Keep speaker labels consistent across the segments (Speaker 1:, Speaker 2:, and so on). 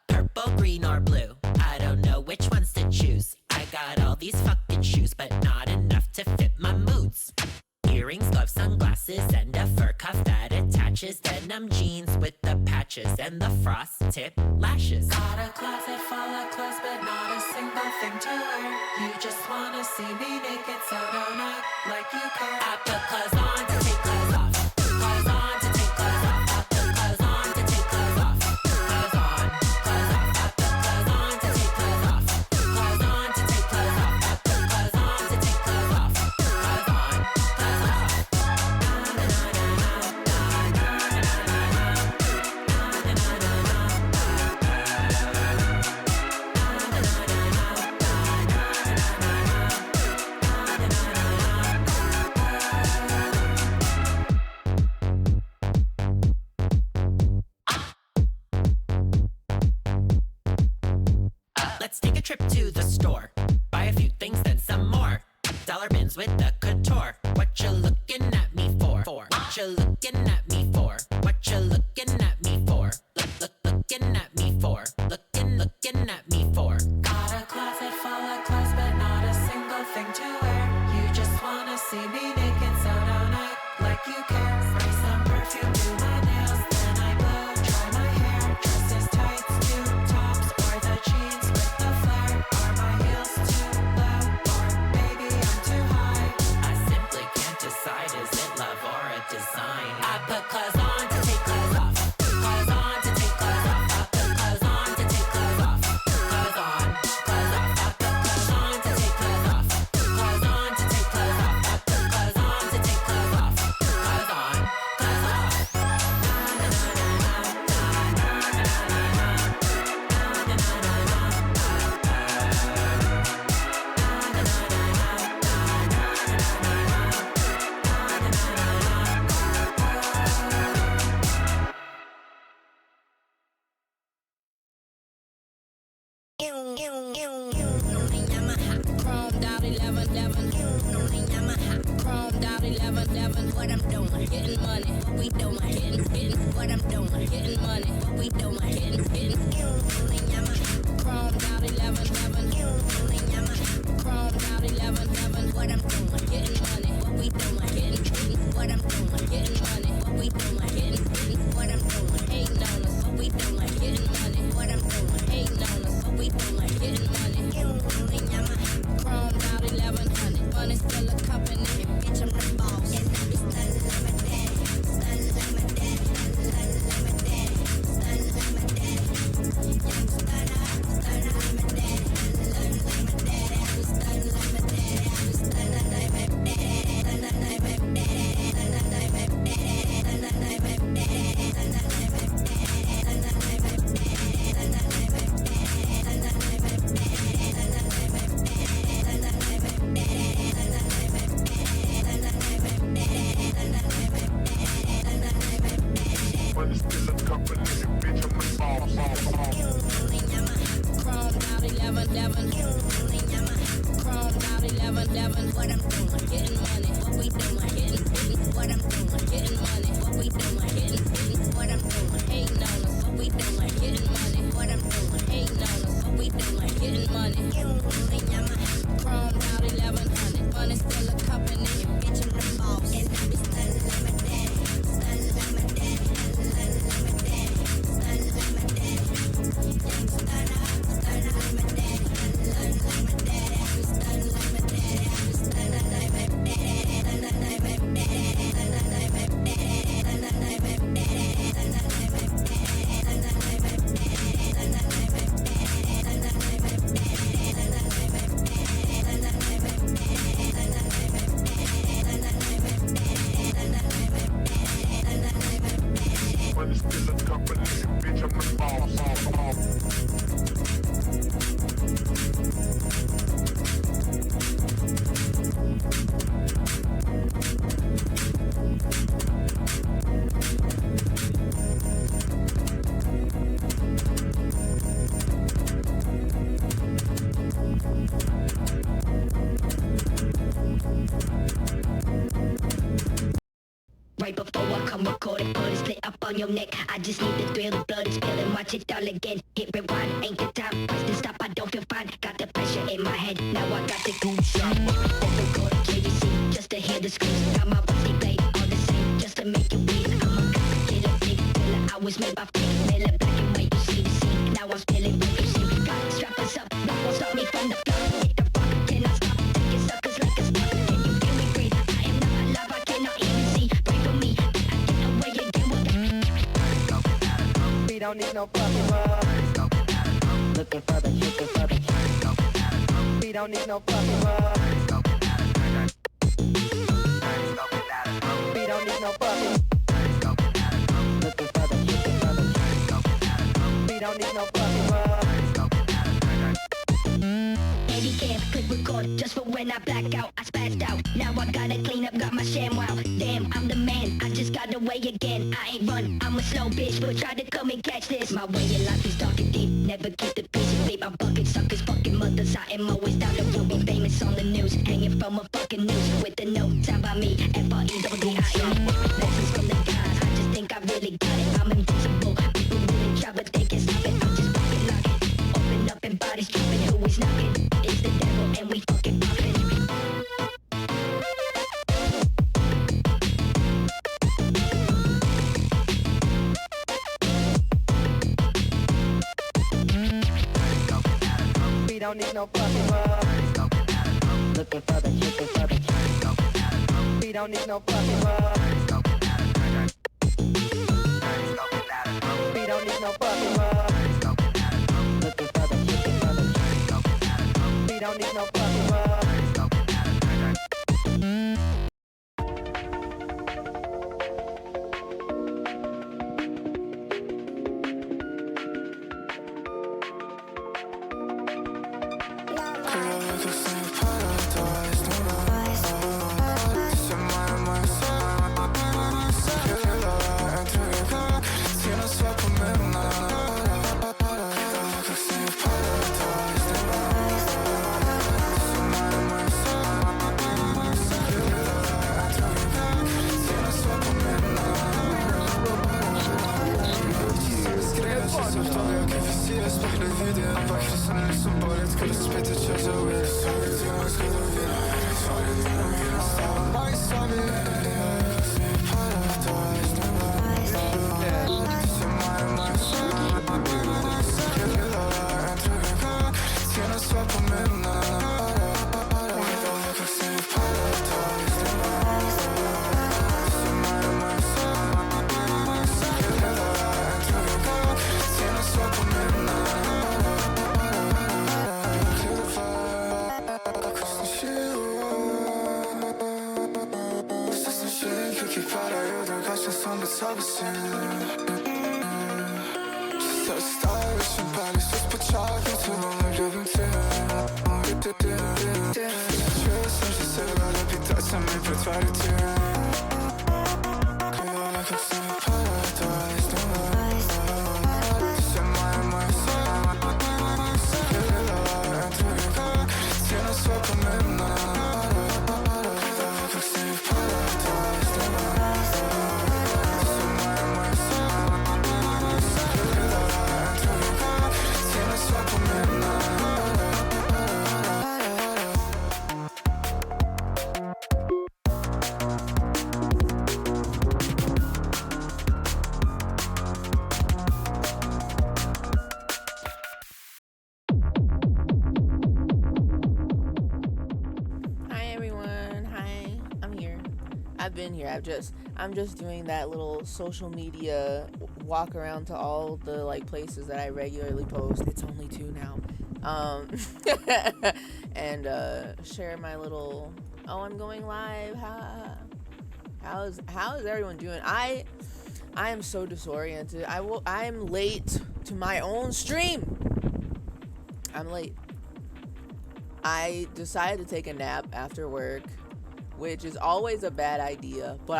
Speaker 1: Purple, green, or blue, I don't know which ones to choose. I got all these fucking shoes, but not enough to fit my moods. Earrings, gloves, sunglasses, and a fur cuff that attaches. Denim jeans with the patches and the frost tip lashes. Got a closet full of clothes, but not a single thing to wear. You just wanna see me naked, so don't act like you care. I put clothes on to take clothes off. Clothes on to take clothes off. I put clothes on to take clothes off. Clothes on, clothes off. I put clothes on to take clothes off. Clothes on to take clothes off. I put clothes on to take clothes off. Clothes on, clothes off. Let's take a trip to the store. Buy a few things, then some more. Dollar bins with the couture. What you looking at me for? What you looking at me for? What you looking at me for? Looking at me for? Looking at me for? Got a closet full of clothes, but not a single thing to wear. You just wanna see me naked, so don't act like you care. Spray some perfume, do my nails, then I blow. Dry my hair, dresses, tights, new tops, or the jeans with the flare. Are my heels too low, or maybe I'm too high? I simply can't decide, is it love or a design? I put clothes on to take clothes off. Clothes on to take clothes off. I put clothes on to take clothes off. Clothes on, clothes off. I put clothes on to take clothes off. Clothes on to take clothes off. I put clothes on to take clothes off. Clothes on, clothes off.
Speaker 2: Chromed out 1111. Chromed out 1111. What I'm doing, getting money. What we doing, getting. What I'm doing, getting money. What we doing, getting. Chromed out 1111. Chromed out 1111. What I'm doing, getting money. What we doing, getting. What I'm doing, getting money. What we doing, getting. What I'm doing, hating on us. What we doing, getting money. What I'm doing, hating on us. What we doing, getting money. Chromed out 1100. Money still a company. Bitch, I'm the boss. And I be stunning like my daddy. Stunning like my daddy. Stunning like my daddy. Stunning like my daddy. Young stunner. Chromed out 11. Chromed out 11. What I'm doing, getting money. What we doing, getting what I'm doing, getting money. What we doing, getting what I'm doing. Hating on us, what we doing, getting money. What I'm doing, hating on us, what we doing, getting money. Chromed out 1100. Money still a company. Bitch, I'm the boss, and I be stunning like my daddy, stunning like my daddy, stunning like my daddy, stunning like my daddy. Young stunner, stunner like my daddy, stunning like my daddy. I be stunning like my daddy, I be stunning like my daddy, stunning like my daddy, stunning like my daddy, stunning like my daddy, stunning like my daddy, stunning like my daddy, stunning like my daddy, stunning like my daddy, stunning like my daddy, stunning like my
Speaker 3: When it's still a company, bitch, I'm the boss.
Speaker 4: Right before I come record it, put it split up on your neck. I just need the thrill, the blood is spilling, watch it all again. Hit rewind, ain't the time, press the stop, I don't feel fine. Got the pressure in my head, now I got the goose shot. Record JVC, just to hear the screams. Got my rusty blade, all the same, just to make you bleed. I'm a complicated big killer, I was made by fake. Miller black and white, you see the scene. Now I'm spilling, you see me got strappers up, that won't stop me from the flow. Hit the rock, cannot stop, taking suckers like a spark. Can you feel me breathe? I am not alive, I cannot even see. Pray for me, that I get away again with
Speaker 5: We don't need no fucking love. Looking for the. We don't need no fucking love. We don't need no fucking. Looking for the. We don't need no fucking love.
Speaker 4: Eddie can't click record just for when I black out. I spazzed out, now I gotta clean up, got my sham wow. Damn, I'm the man, I just got away again. I ain't run, I'm a slow bitch, but try to come and catch this. My way of life is dark and deep, never keep the peace and sleep. I'm bucket suckers, fucking mothers. I am always down the road, be famous on the news, hanging from a fucking noose with the note signed by me. FREDDIE. Lessons from the guys, I just think I really got it. I'm invincible, people really try, but they can't stop it. I'm just fucking locking, open up and bodies dropping. Who is knocking? It's the devil, and we fucking popping.
Speaker 5: We don't need no fucking love. Looking for the. We don't need no fucking love. We don't need no fucking love. Looking for the. We don't need no fucking love.
Speaker 6: I've been here. I'm just doing that little social media walk around to all the like places that I regularly post. It's only 2 now. And share my little, oh, I'm going live. How is everyone doing? I am so disoriented. I'm late to my own stream. I'm late. I decided to take a nap after work, which is always a bad idea, but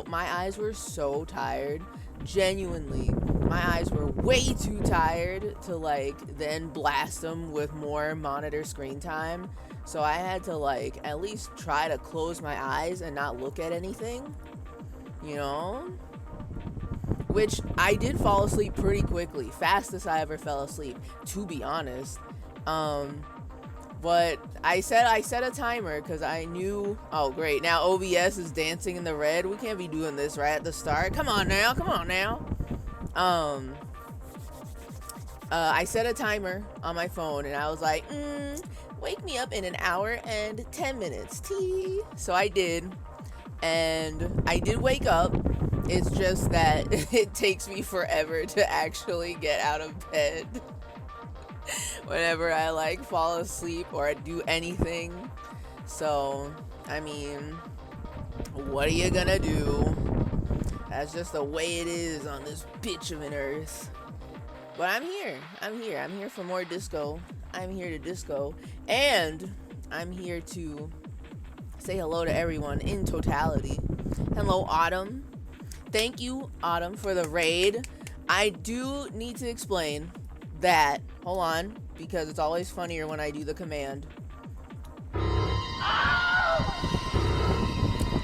Speaker 6: my eyes were so tired. Genuinely, my eyes were way too tired to like then blast them with more monitor screen time. So I had to like at least try to close my eyes and not look at anything, you know? Which I did fall asleep pretty quickly, fastest I ever fell asleep, to be honest. But I set a timer because I knew, oh great, now OBS is dancing in the red. We can't be doing this right at the start. Come on now. I set a timer on my phone and I was like, wake me up in an hour and 10 minutes. So I did, and I did wake up. It's just that it takes me forever to actually get out of bed whenever I like fall asleep or do anything. So, I mean, what are you gonna do? That's just the way it is on this bitch of an earth. But I'm here for more disco. I'm here to disco, and I'm here to say hello to everyone in totality. Hello, Autumn. Thank you, Autumn, for the raid. I do need to explain that, hold on, because it's always funnier when I do the command.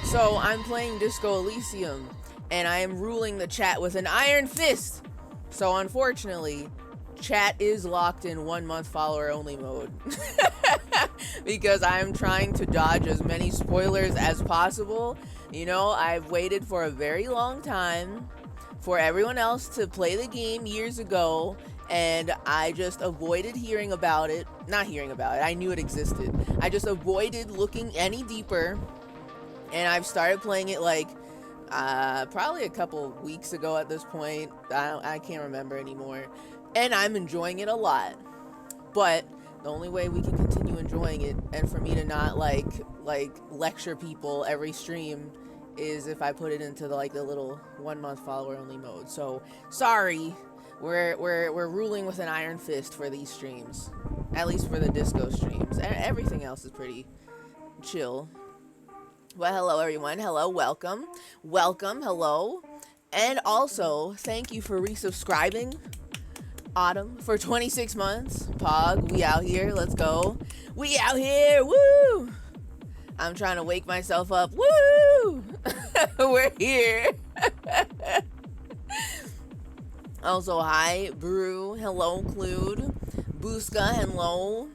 Speaker 6: So I'm playing Disco Elysium, and I am ruling the chat with an iron fist. So unfortunately, chat is locked in 1 month follower only mode. Because I'm trying to dodge as many spoilers as possible. You know, I've waited for a very long time for everyone else to play the game years ago, and I just avoided hearing about it. Not hearing about it, I knew it existed. I just avoided looking any deeper, and I've started playing it like probably a couple weeks ago at this point. I can't remember anymore, and I'm enjoying it a lot. But the only way we can continue enjoying it, and for me to not like lecture people every stream, is if I put it into the little 1 month follower only mode. So sorry, we're ruling with an iron fist for these streams, at least for the disco streams. And everything else is pretty chill. Well, hello everyone. Hello, welcome, hello, and also thank you for resubscribing, Autumn, for 26 months. Pog, we out here. Let's go. We out here. Woo! I'm trying to wake myself up. Woo! We're here. Also, hi, Brew. Hello, Clued. Booska, hello.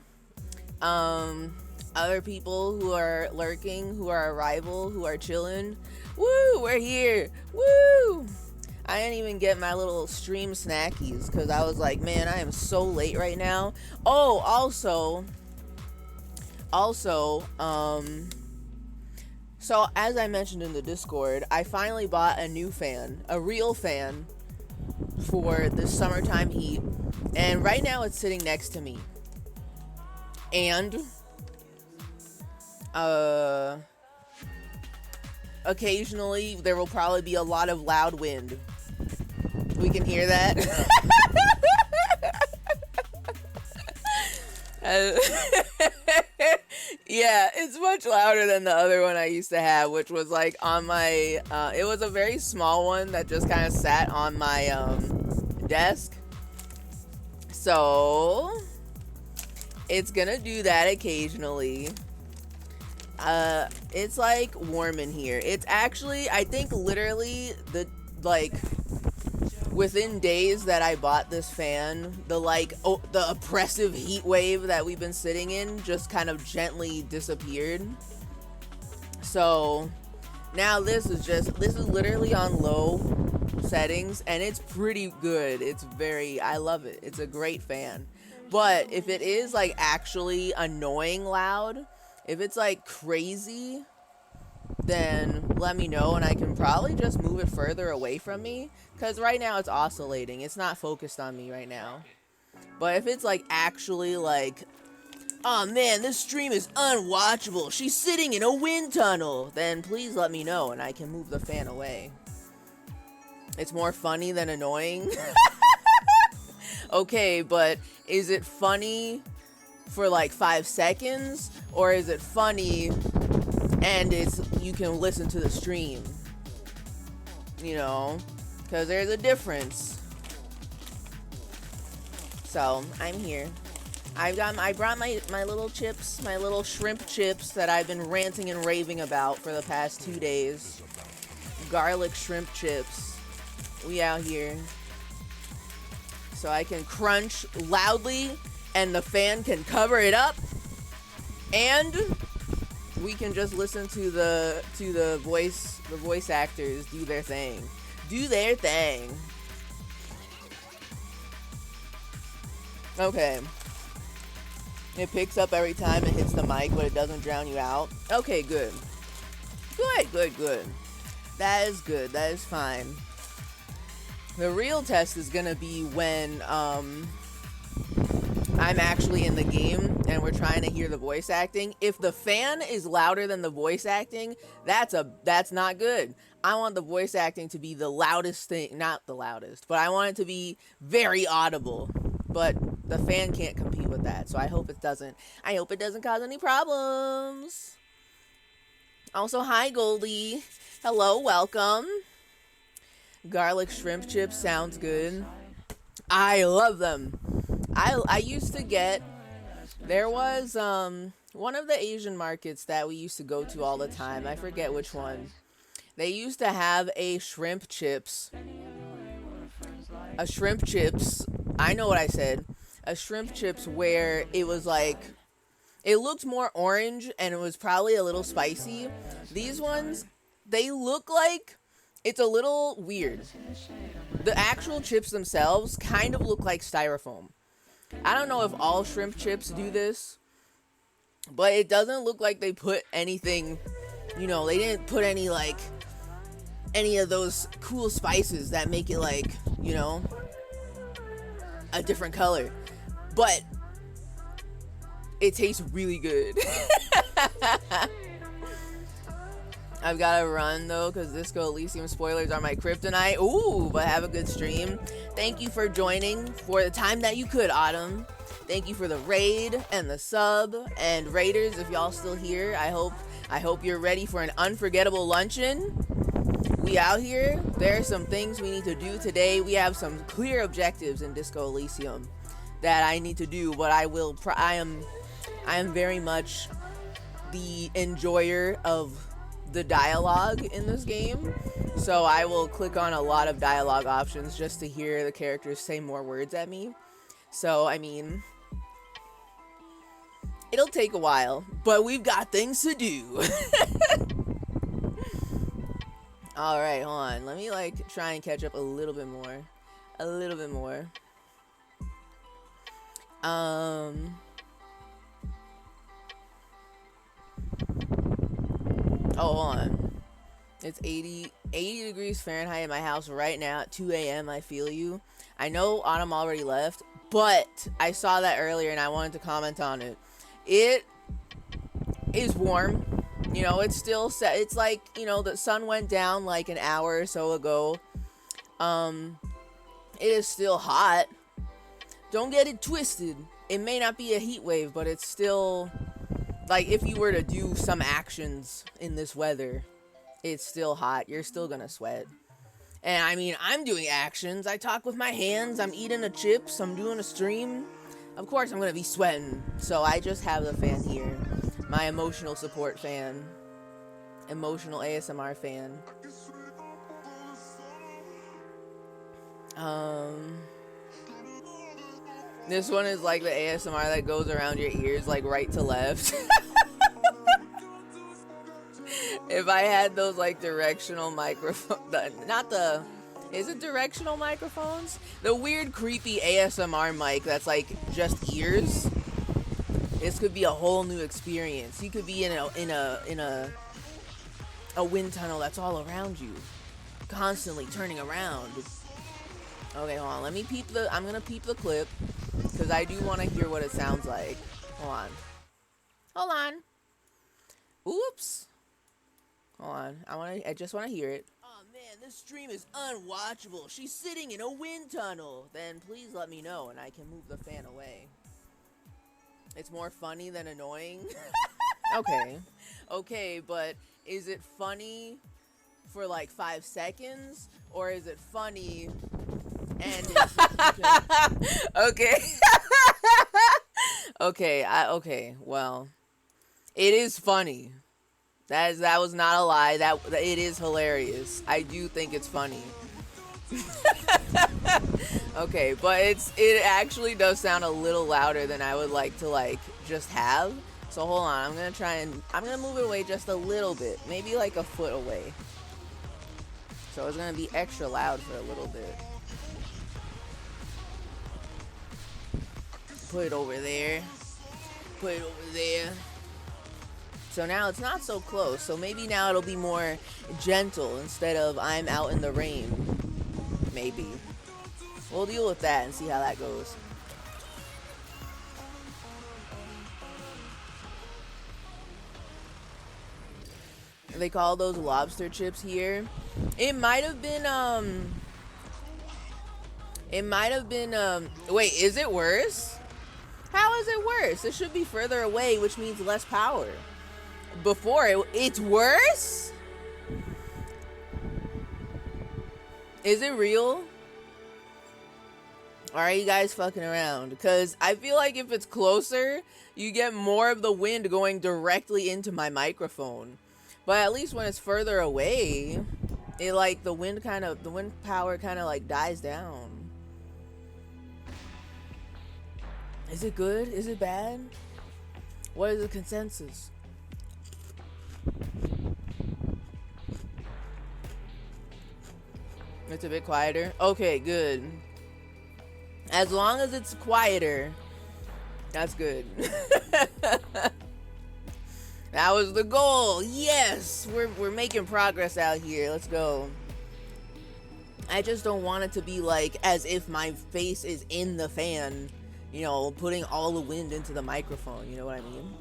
Speaker 6: Other people who are lurking, who are arrival, who are chilling. Woo! We're here. Woo! I didn't even get my little stream snackies because I was like, man, I am so late right now. Oh, also, so as I mentioned in the Discord, I finally bought a new fan, a real fan for the summertime heat, and right now it's sitting next to me. And occasionally there will probably be a lot of loud wind. We can hear that. Yeah, it's much louder than the other one I used to have, which was like on my, it was a very small one that just kind of sat on my desk. So it's gonna do that occasionally. It's like warm in here. It's actually, I think literally within days that I bought this fan, the oppressive heat wave that we've been sitting in just kind of gently disappeared. So now this is literally on low settings, and it's pretty good. I love it. It's a great fan. But if it is actually annoying loud, if it's crazy, then let me know and I can probably just move it further away from me. Because right now it's oscillating. It's not focused on me right now. But if it's like actually like, oh man, this stream is unwatchable, she's sitting in a wind tunnel, then please let me know and I can move the fan away. It's more funny than annoying. Okay, but is it funny for like 5 seconds? Or is it funny and you can listen to the stream? You know? Because there's a difference. So, I'm here. I brought my little chips, my little shrimp chips that I've been ranting and raving about for the past 2 days. Garlic shrimp chips. We out here. So I can crunch loudly and the fan can cover it up. And we can just listen to the voice actors do their thing. Do their thing. Okay. It picks up every time it hits the mic, but it doesn't drown you out. Okay, good. Good. That is good. That is fine. The real test is gonna be when I'm actually in the game and we're trying to hear the voice acting. If the fan is louder than the voice acting, that's not good. I want the voice acting to be the loudest thing, not the loudest, but I want it to be very audible. But the fan can't compete with that, so I hope it doesn't cause any problems. Also, hi Goldie. Hello, welcome. Garlic shrimp chips sounds good. I love them. I used to get, there was one of the Asian markets that we used to go to all the time. I forget which one. They used to have a shrimp chips. I know what I said. A shrimp chips where it was like, it looked more orange and it was probably a little spicy. These ones, they look like, it's a little weird. The actual chips themselves kind of look like styrofoam. I don't know if all shrimp chips do this, but it doesn't look like they put anything, you know, they didn't put any of those cool spices that make it like, you know, a different color. But it tastes really good. I've got to run though, because Disco Elysium spoilers are my kryptonite. Ooh, but have a good stream. Thank you for joining for the time that you could, Autumn. Thank you for the raid and the sub, and raiders, if y'all still here, I hope you're ready for an unforgettable luncheon. We out here. There are some things we need to do today. We have some clear objectives in Disco Elysium that I need to do, but I am very much the enjoyer of the dialogue in this game, so I will click on a lot of dialogue options just to hear the characters say more words at me. So I mean, it'll take a while, but we've got things to do. All right, hold on, let me like try and catch up a little bit more. Oh, hold on. It's 80 degrees Fahrenheit in my house right now at 2 a.m. I feel you. I know Autumn already left, but I saw that earlier and I wanted to comment on it. It is warm. You know, it's still set. It's like, you know, the sun went down like an hour or so ago. It is still hot. Don't get it twisted. It may not be a heat wave, but it's still... like, if you were to do some actions in this weather, it's still hot. You're still gonna sweat. And, I mean, I'm doing actions. I talk with my hands. I'm eating the chips. I'm doing a stream. Of course, I'm gonna be sweating. So, I just have the fan here. My emotional support fan. Emotional ASMR fan. This one is like the ASMR that goes around your ears, like right to left. If I had those like directional microphones, is it directional microphones? The weird creepy ASMR mic that's like just ears. This could be a whole new experience. You could be in a a wind tunnel that's all around you, constantly turning around. Okay, hold on. Let me peep the. I'm gonna peep the clip because I do want to hear what it sounds like. Hold on. Hold on. Oops. Hold on. I just want to hear it. Oh man, this stream is unwatchable. She's sitting in a wind tunnel. Then please let me know and I can move the fan away. It's more funny than annoying. Okay. Okay, but is it funny for like 5 seconds? Or is it funny and it's okay. Okay, well. It is funny. That was not a lie. That it is hilarious. I do think it's funny. Okay, but it actually does sound a little louder than I would like to just have. So hold on, I'm gonna move it away just a little bit, maybe like a foot away. So it's gonna be extra loud for a little bit. Put it over there. Put it over there. So now it's not so close. So maybe now it'll be more gentle instead of I'm out in the rain. Maybe. We'll deal with that and see how that goes. They call those lobster chips here. It might have been wait, is it worse? How is it worse? It should be further away, which means less power. Before it's worse? Is it real? Or are you guys fucking around? Because I feel like if it's closer, you get more of the wind going directly into my microphone. But at least when it's further away, it the wind power kind of dies down. Is it good? Is it bad? What is the consensus? It's a bit quieter. Okay, good. As long as it's quieter, that's good. That was the goal. Yes, we're making progress out here. Let's go. I just don't want it to be as if my face is in the fan, you know, putting all the wind into the microphone. You know what I mean?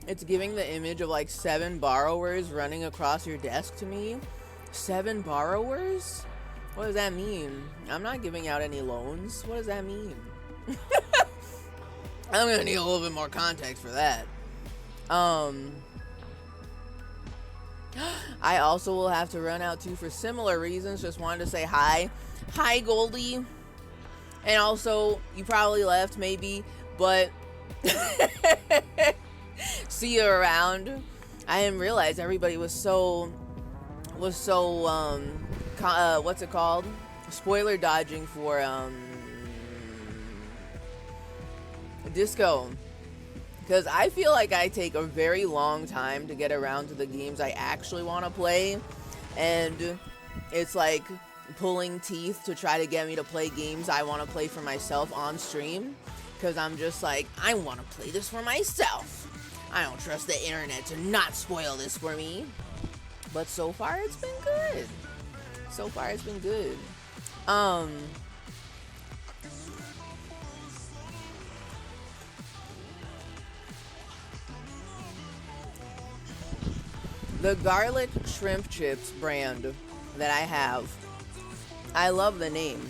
Speaker 6: It's giving the image of 7 borrowers running across your desk to me. 7 borrowers? What does that mean? I'm not giving out any loans. What does that mean? I'm gonna need a little bit more context for that. I also will have to run out too for similar reasons. Just wanted to say hi. Hi, Goldie. And also, you probably left maybe, but see you around. I didn't realize everybody was so what's it called? Spoiler dodging for Disco. Because I feel like I take a very long time to get around to the games I actually want to play. And it's like pulling teeth to try to get me to play games I want to play for myself on stream. Because I'm just like, I want to play this for myself. I don't trust the internet to not spoil this for me. But so far it's been good. So far it's been good. The garlic shrimp chips brand that I have, I love the name.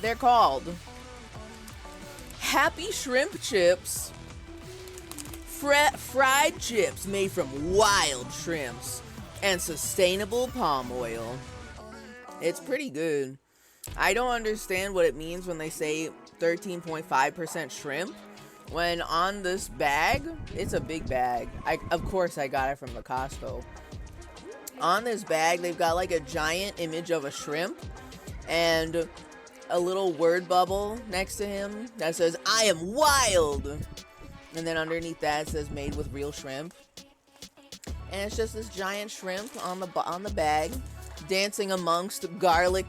Speaker 6: They're called Happy Shrimp Chips. Fried chips made from wild shrimps and sustainable palm oil. It's pretty good. I don't understand what it means when they say 13.5% shrimp. When on this bag, it's a big bag. Of course I got it from the Costco. On this bag, they've got a giant image of a shrimp and a little word bubble next to him that says, I am wild. And then underneath that it says made with real shrimp. And it's just this giant shrimp on the bag, dancing amongst garlic,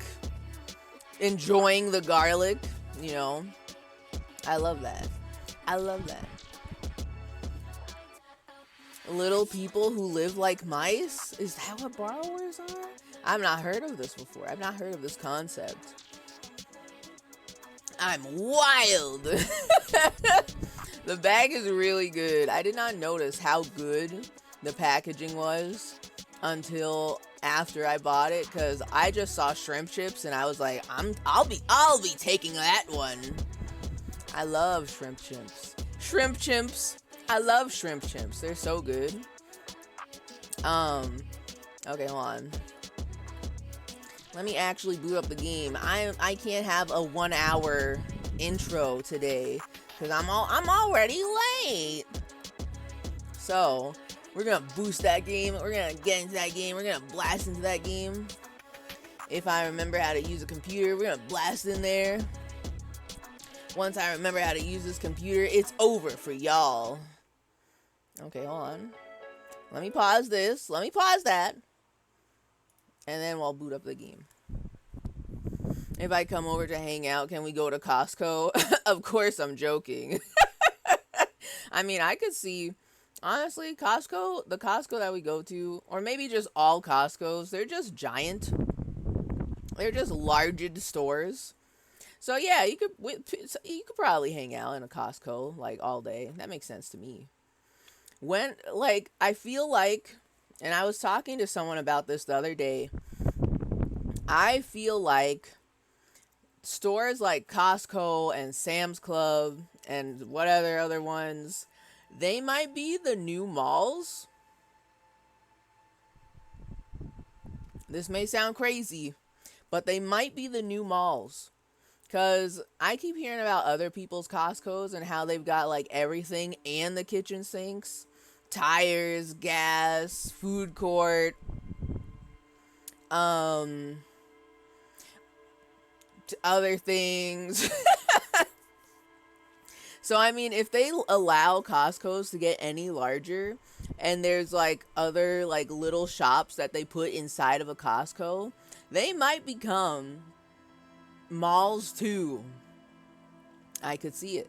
Speaker 6: enjoying the garlic, you know. I love that. I love that. Little people who live like mice? Is that what borrowers are? I've not heard of this before. I've not heard of this concept. I'm wild. The bag is really good. I did not notice how good the packaging was until after I bought it, because I just saw shrimp chips and I was like, I'll be taking that one. I love shrimp chips. Shrimp chimps. I love shrimp chimps. They're so good. Okay, hold on. Let me actually boot up the game. I can't have a 1 hour intro today because I'm already late. So we're gonna boost that game. We're gonna get into that game. We're gonna blast into that game. If I remember how to use a computer, we're gonna blast in there. Once I remember how to use this computer, it's over for y'all. Okay, hold on. Let me pause this. Let me pause that. And then we'll boot up the game. If I come over to hang out, can we go to Costco? Of course, I'm joking. I mean, I could see, honestly, Costco, the Costco that we go to, or maybe just all Costcos, they're just giant. They're just large stores. So yeah, you could probably hang out in a Costco like all day. That makes sense to me. When, like, I feel like, and I was talking to someone about this the other day, I feel like stores like Costco and Sam's Club and what other ones, they might be the new malls. This may sound crazy, but they might be the new malls. Because I keep hearing about other people's Costco's and how they've got like everything and the kitchen sinks, tires, gas, food court, other things. So I mean, if they allow Costco's to get any larger and there's like other like little shops that they put inside of a Costco, they might become malls too. I could see it.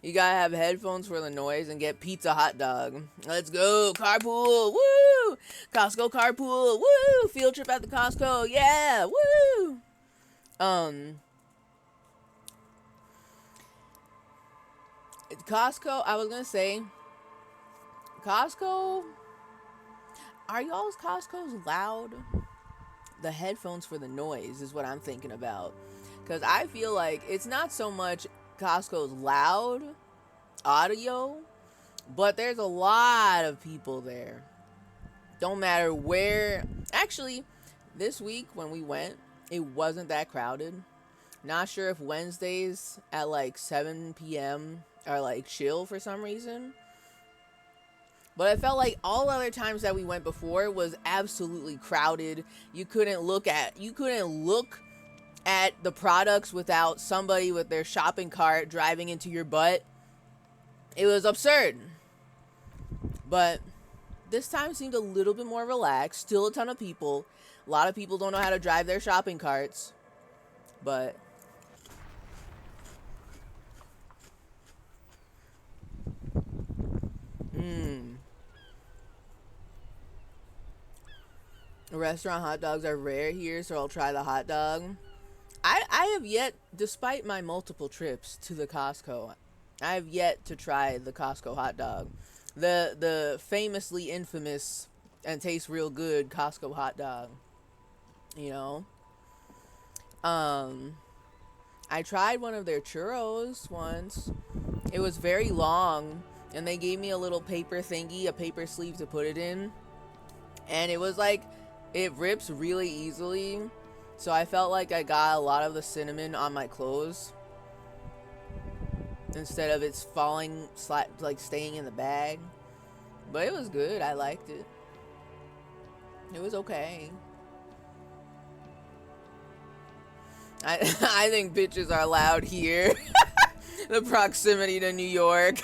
Speaker 6: You gotta have headphones for the noise and get pizza hot dog. Let's go. Carpool. Woo! Costco carpool. Woo! Field trip at the Costco. Yeah. Woo! Costco, I was gonna say, Costco, are y'all's Costco's loud? The headphones for the noise is what I'm thinking about. Because I feel like it's not so much Costco's loud audio, but there's a lot of people there. Don't matter where. Actually, this week when we went, it wasn't that crowded. Not sure if Wednesdays at like 7 p.m. are like chill for some reason. But I felt like all other times that we went before was absolutely crowded. You couldn't look at the products without somebody with their shopping cart driving into your butt. It was absurd. But this time seemed a little bit more relaxed. Still a ton of people. A lot of people don't know how to drive their shopping carts. But restaurant hot dogs are rare here, so I'll try the hot dog. I have yet, despite my multiple trips to the Costco, I have yet to try the Costco hot dog. The famously infamous and tastes real good Costco hot dog. You know? I tried one of their churros once. It was very long, and they gave me a little paper thingy, a paper sleeve to put it in. And it was like, it rips really easily. So I felt like I got a lot of the cinnamon on my clothes instead of it's falling, like staying in the bag. But it was good. I liked it. It was okay. I think bitches are loud here. The proximity to New York.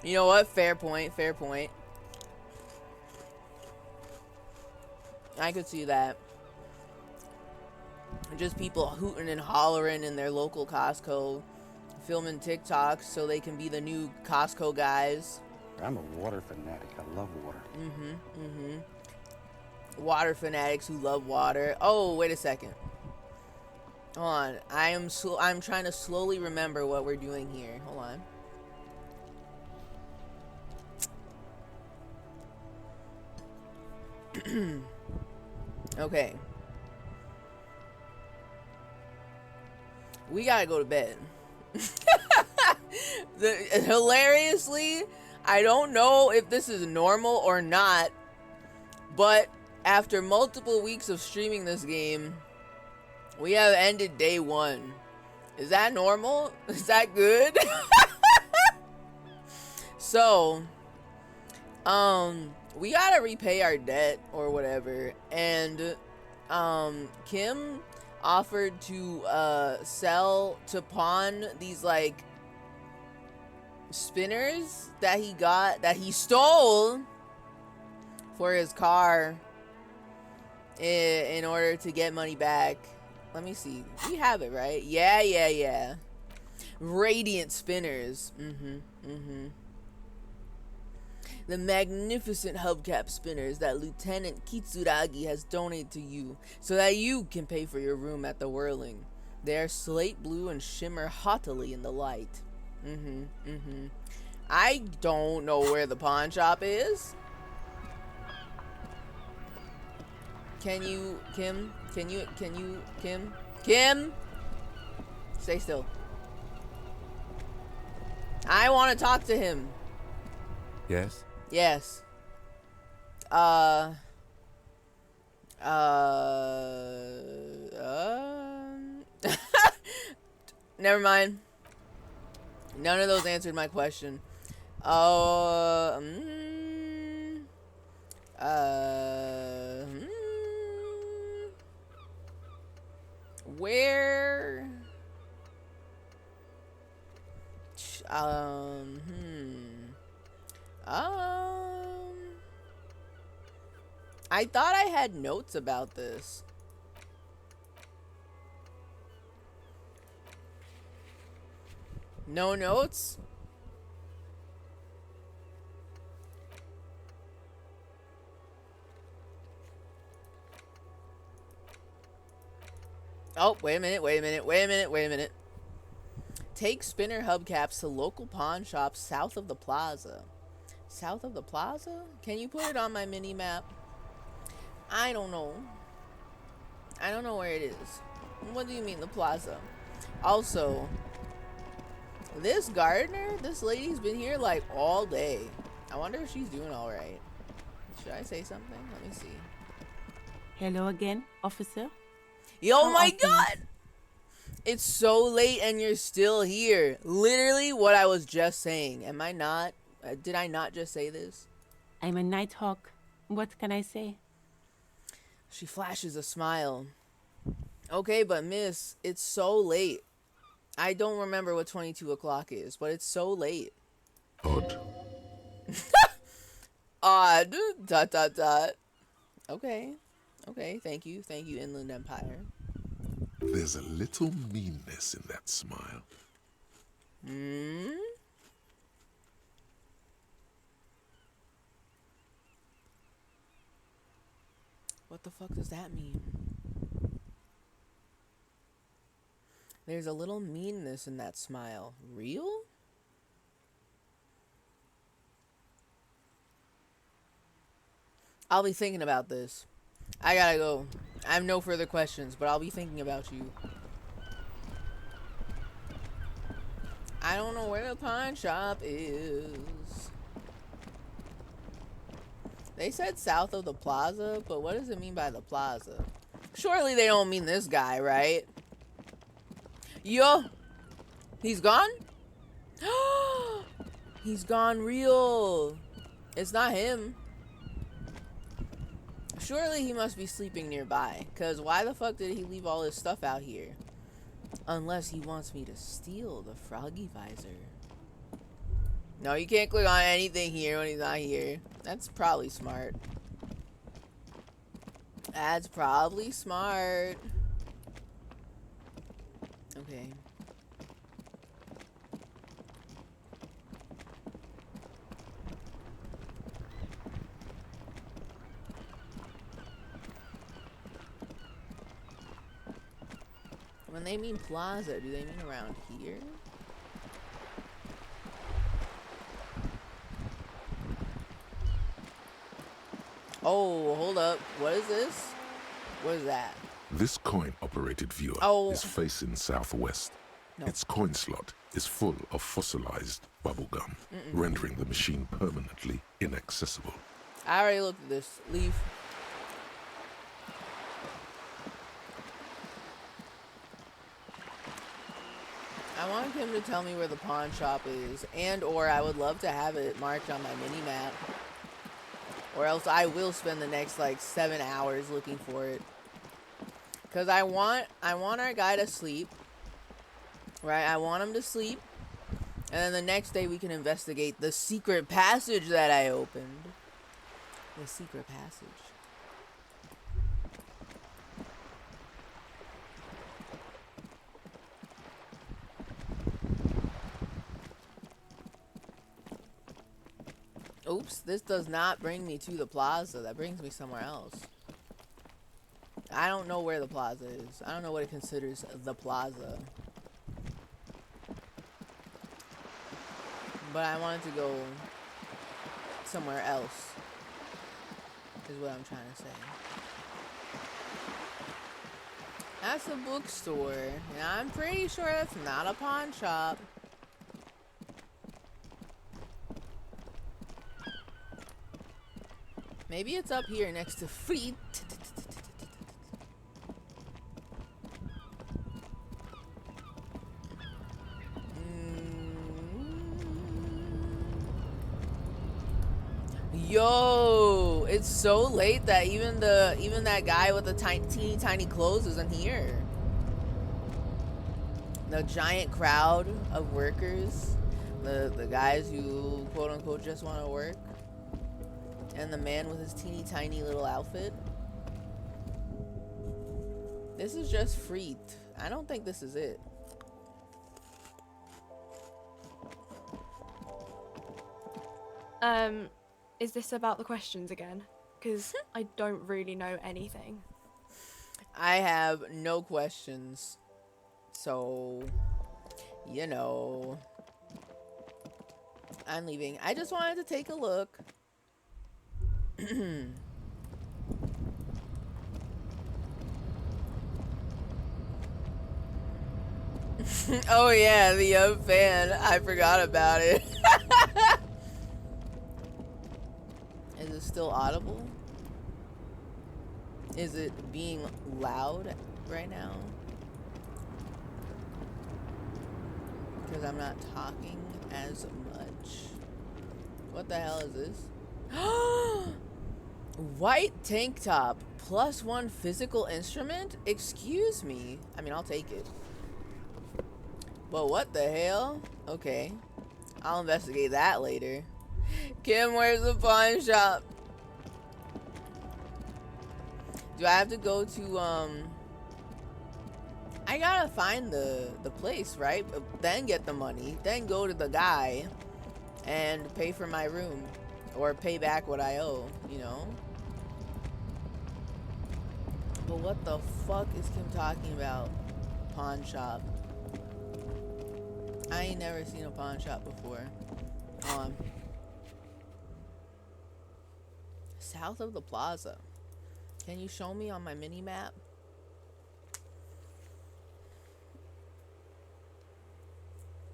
Speaker 6: You know what? Fair point. Fair point. I could see that. Just people hooting and hollering in their local Costco, filming TikToks so they can be the new Costco guys.
Speaker 7: I'm a water fanatic. I love water.
Speaker 6: Water fanatics who love water. Oh, wait a second. Hold on. I'm trying to slowly remember what we're doing here. Hold on. Okay. We gotta go to bed. Hilariously, I don't know if this is normal or not, but after multiple weeks of streaming this game, we have ended day 1. Is that normal? Is that good? So, we gotta repay our debt or whatever, and Kim offered to pawn these like spinners that he stole for his car in order to get money back. Let me see. We have it, right? Yeah. Radiant spinners. The magnificent hubcap spinners that Lieutenant Kitsuragi has donated to you so that you can pay for your room at the Whirling. They are slate blue and shimmer haughtily in the light. I don't know where the pawn shop is. Can you, Kim? Kim? Stay still. I want to talk to him.
Speaker 8: Yes?
Speaker 6: Yes. Never mind. None of those answered my question. Where? I thought I had notes about this. No notes? Oh, wait a minute. Take spinner hubcaps to local pawn shops south of the plaza. South of the plaza? Can you put it on my mini map? I don't know. I don't know where it is. What do you mean, the plaza? Also, this gardener, this lady's been here like all day. I wonder if she's doing all right. Should I say something? Let me see.
Speaker 9: Hello again, officer.
Speaker 6: Yo, my God! It's so late and you're still here. Literally what I was just saying. Am I not? Did I not just say this?
Speaker 9: I'm a Nighthawk. What can I say?
Speaker 6: She flashes a smile. Okay, but miss, it's so late. I don't remember what 22 o'clock is, but it's so late.
Speaker 3: Odd.
Speaker 6: Odd. ... Okay. Okay, thank you. Thank you, Inland Empire.
Speaker 3: There's a little meanness in that smile.
Speaker 6: What the fuck does that mean? There's a little meanness in that smile. Real? I'll be thinking about this. I gotta go. I have no further questions, but I'll be thinking about you. I don't know where the pawn shop is. They said south of the plaza, but what does it mean by the plaza? Surely they don't mean this guy, right? Yo! He's gone? He's gone real. It's not him. Surely he must be sleeping nearby, because why the fuck did he leave all his stuff out here? Unless he wants me to steal the froggy visor. No, you can't click on anything here when he's not here. That's probably smart. That's probably smart. Okay. When they mean plaza, do they mean around here? Oh, hold up. What is this? What is that?
Speaker 3: This coin-operated viewer
Speaker 6: Oh.
Speaker 3: is facing southwest.
Speaker 6: No.
Speaker 3: Its coin slot is full of fossilized bubblegum, rendering the machine permanently inaccessible.
Speaker 6: I already looked at this. Leave. I want him to tell me where the pawn shop is, and or I would love to have it marked on my mini-map. Or else I will spend the next like 7 hours looking for it. Cause I want our guy to sleep. Right? I want him to sleep. And then the next day we can investigate the secret passage that I opened. The secret passage. Oops, this does not bring me to the plaza. That brings me somewhere else. I don't know where the plaza is. I don't know what it considers the plaza. But I wanted to go somewhere else, is what I'm trying to say. That's a bookstore, and I'm pretty sure that's not a pawn shop. Maybe it's up here next to free. Yo, it's so late that even that guy with the teeny tiny clothes isn't here. The giant crowd of workers, the guys who quote unquote just want to work, and the man with his teeny tiny little outfit. This is just Freet. I don't think this is it.
Speaker 10: Is this about the questions again? Because I don't really know anything.
Speaker 6: I have no questions. So, you know, I'm leaving. I just wanted to take a look. Oh yeah, the young fan. I forgot about it. Is it still audible? Is it being loud right now? Because I'm not talking as much. What the hell is this? White tank top +1 physical instrument? Excuse me. I mean, I'll take it. But what the hell? Okay. I'll investigate that later. Kim, where's the pawn shop? Do I have to go to, I gotta find the place, right? Then get the money. Then go to the guy and pay for my room. Or pay back what I owe, you know? But what the fuck is Kim talking about? Pawn shop. I ain't never seen a pawn shop before. South of the plaza. Can you show me on my mini map?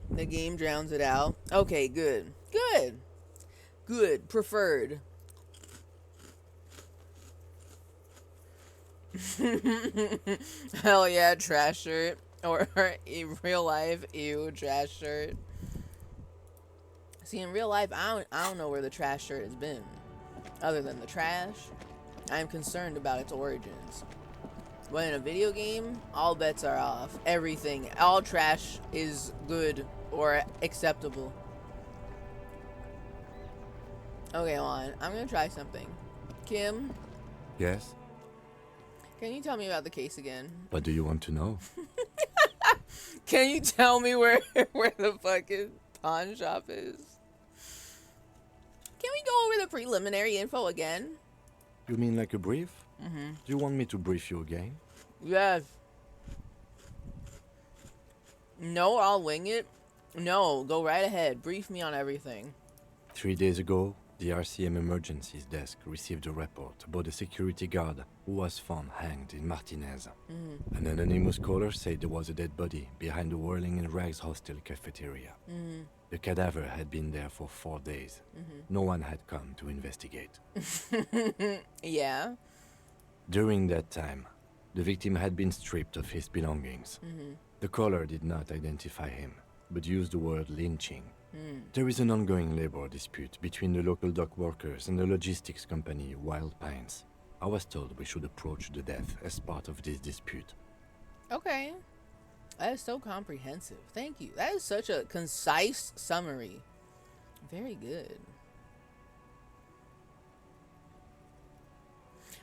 Speaker 6: The game drowns it out. Okay, good. Good. Good. Preferred. Hell yeah, trash shirt. Or in real life, ew, trash shirt. See, in real life, I don't know where the trash shirt has been. Other than the trash, I am concerned about its origins. But in a video game, all bets are off. Everything, all trash is good or acceptable. Okay, hold on. I'm gonna try something. Kim?
Speaker 8: Yes?
Speaker 6: Can you tell me about the case again?
Speaker 8: What do you want to know?
Speaker 6: Can you tell me where the fucking pawn shop is? Can we go over the preliminary info again?
Speaker 8: You mean like a brief?
Speaker 6: Mm-hmm.
Speaker 8: Do you want me to brief you again?
Speaker 6: Yes. No, I'll wing it. No, go right ahead. Brief me on everything.
Speaker 8: 3 days ago, the RCM Emergencies Desk received a report about a security guard who was found hanged in Martinez. An anonymous caller said there was a dead body behind the Whirling in Rags hostel cafeteria. The cadaver had been there for 4 days. No one had come to investigate.
Speaker 6: Yeah.
Speaker 8: During that time, the victim had been stripped of his belongings. The caller did not identify him, but used the word lynching. There is an ongoing labor dispute between the local dock workers and the logistics company Wild Pines. I was told we should approach the death as part of this dispute.
Speaker 6: Okay. That is so comprehensive. Thank you. That is such a concise summary. Very good.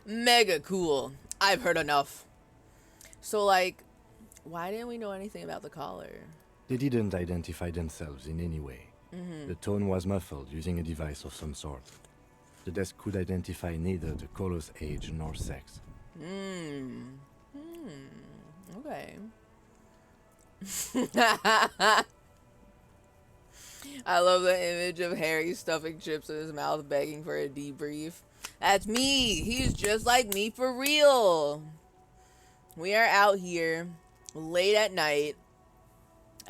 Speaker 6: Mega cool. I've heard enough. So, like, why didn't we know anything about the caller?
Speaker 8: They didn't identify themselves in any way. The tone was muffled using a device of some sort. The desk could identify neither the caller's age nor sex.
Speaker 6: Okay. I love the image of Harry stuffing chips in his mouth, begging for a debrief. That's me. He's just like me for real. We are out here late at night.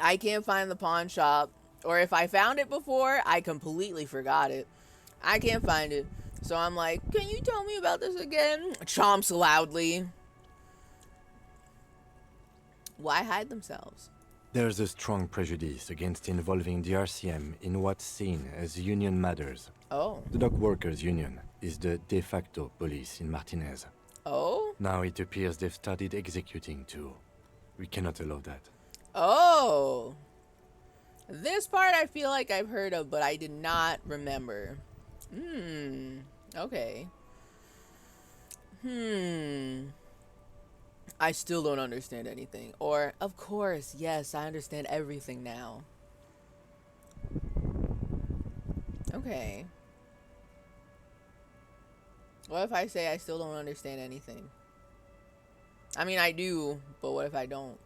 Speaker 6: I can't find the pawn shop. Or if I found it before, I completely forgot it. I can't find it. So I'm like, can you tell me about this again? Chomps loudly. Why hide themselves?
Speaker 8: There's a strong prejudice against involving the RCM in what's seen as union matters.
Speaker 6: Oh.
Speaker 8: The dock workers' union is the de facto police in Martinez.
Speaker 6: Oh?
Speaker 8: Now it appears they've started executing too. We cannot allow that.
Speaker 6: Oh. This part I feel like I've heard of, but I did not remember. Okay. I still don't understand anything. Or, of course, yes, I understand everything now. Okay. What if I say I still don't understand anything? I mean, I do, but what if I don't?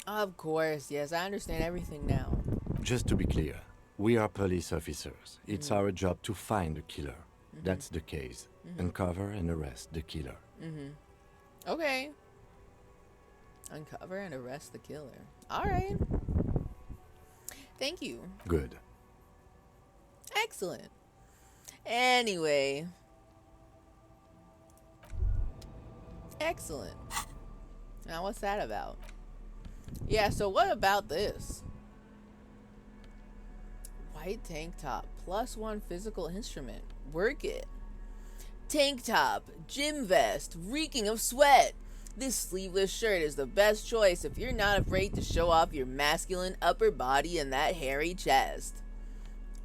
Speaker 6: Of course, yes, I understand everything now.
Speaker 8: Just to be clear, we are police officers. It's our job to find the killer. That's the case. Uncover and arrest the killer.
Speaker 6: Okay. Uncover and arrest the killer. Alright. Thank you.
Speaker 8: Good.
Speaker 6: Excellent. Anyway. Excellent. Now what's that about? Yeah, so what about this? White tank top, +1 physical instrument. Work it. Tank top, gym vest, reeking of sweat. This sleeveless shirt is the best choice if you're not afraid to show off your masculine upper body and that hairy chest.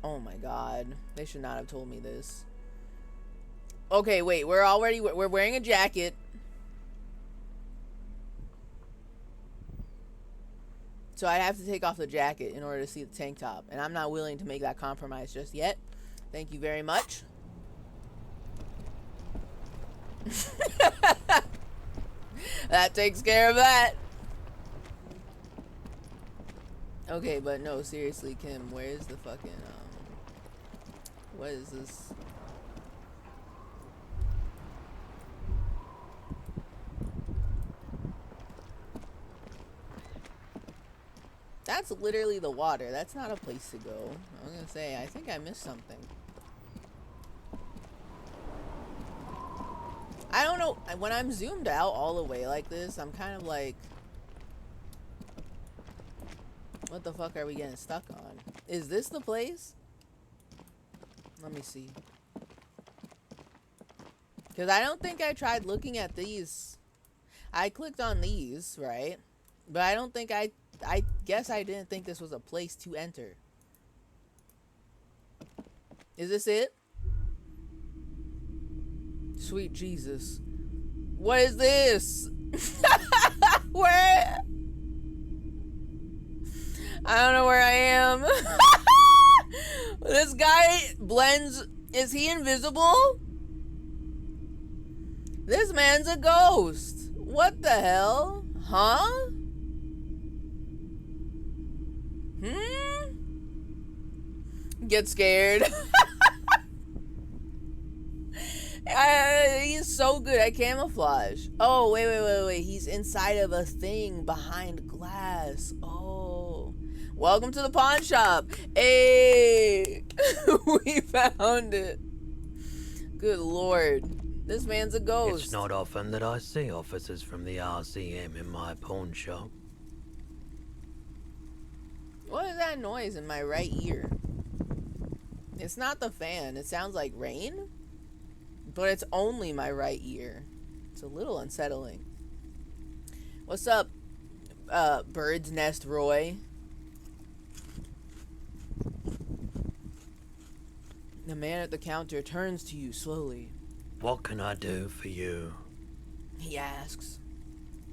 Speaker 6: Oh my god, they should not have told me this. Okay, wait, we're wearing a jacket. So I have to take off the jacket in order to see the tank top. And I'm not willing to make that compromise just yet. Thank you very much. That takes care of that. Okay, but no, seriously, Kim, where's the fucking, what is this? That's literally the water. That's not a place to go. I was gonna say, I think I missed something. I don't know. When I'm zoomed out all the way like this, I'm kind of like, what the fuck are we getting stuck on? Is this the place? Let me see. Because I don't think I tried looking at these. I clicked on these, right? But I don't think I guess I didn't think this was a place to enter. Is this it? Sweet Jesus. What is this? Where? I don't know where I am. This guy blends. Is he invisible? This man's a ghost. What the hell? Huh? Get scared. He's so good at camouflage. Oh, wait. He's inside of a thing behind glass. Oh. Welcome to the pawn shop. Hey. We found it. Good lord. This man's a ghost.
Speaker 11: It's not often that I see officers from the RCM in my pawn shop.
Speaker 6: What is that noise in my right ear? It's not the fan. It sounds like rain. But it's only my right ear. It's a little unsettling. What's up, Bird's Nest Roy? The man at the counter turns to you slowly.
Speaker 11: What can I do for you?
Speaker 6: He asks.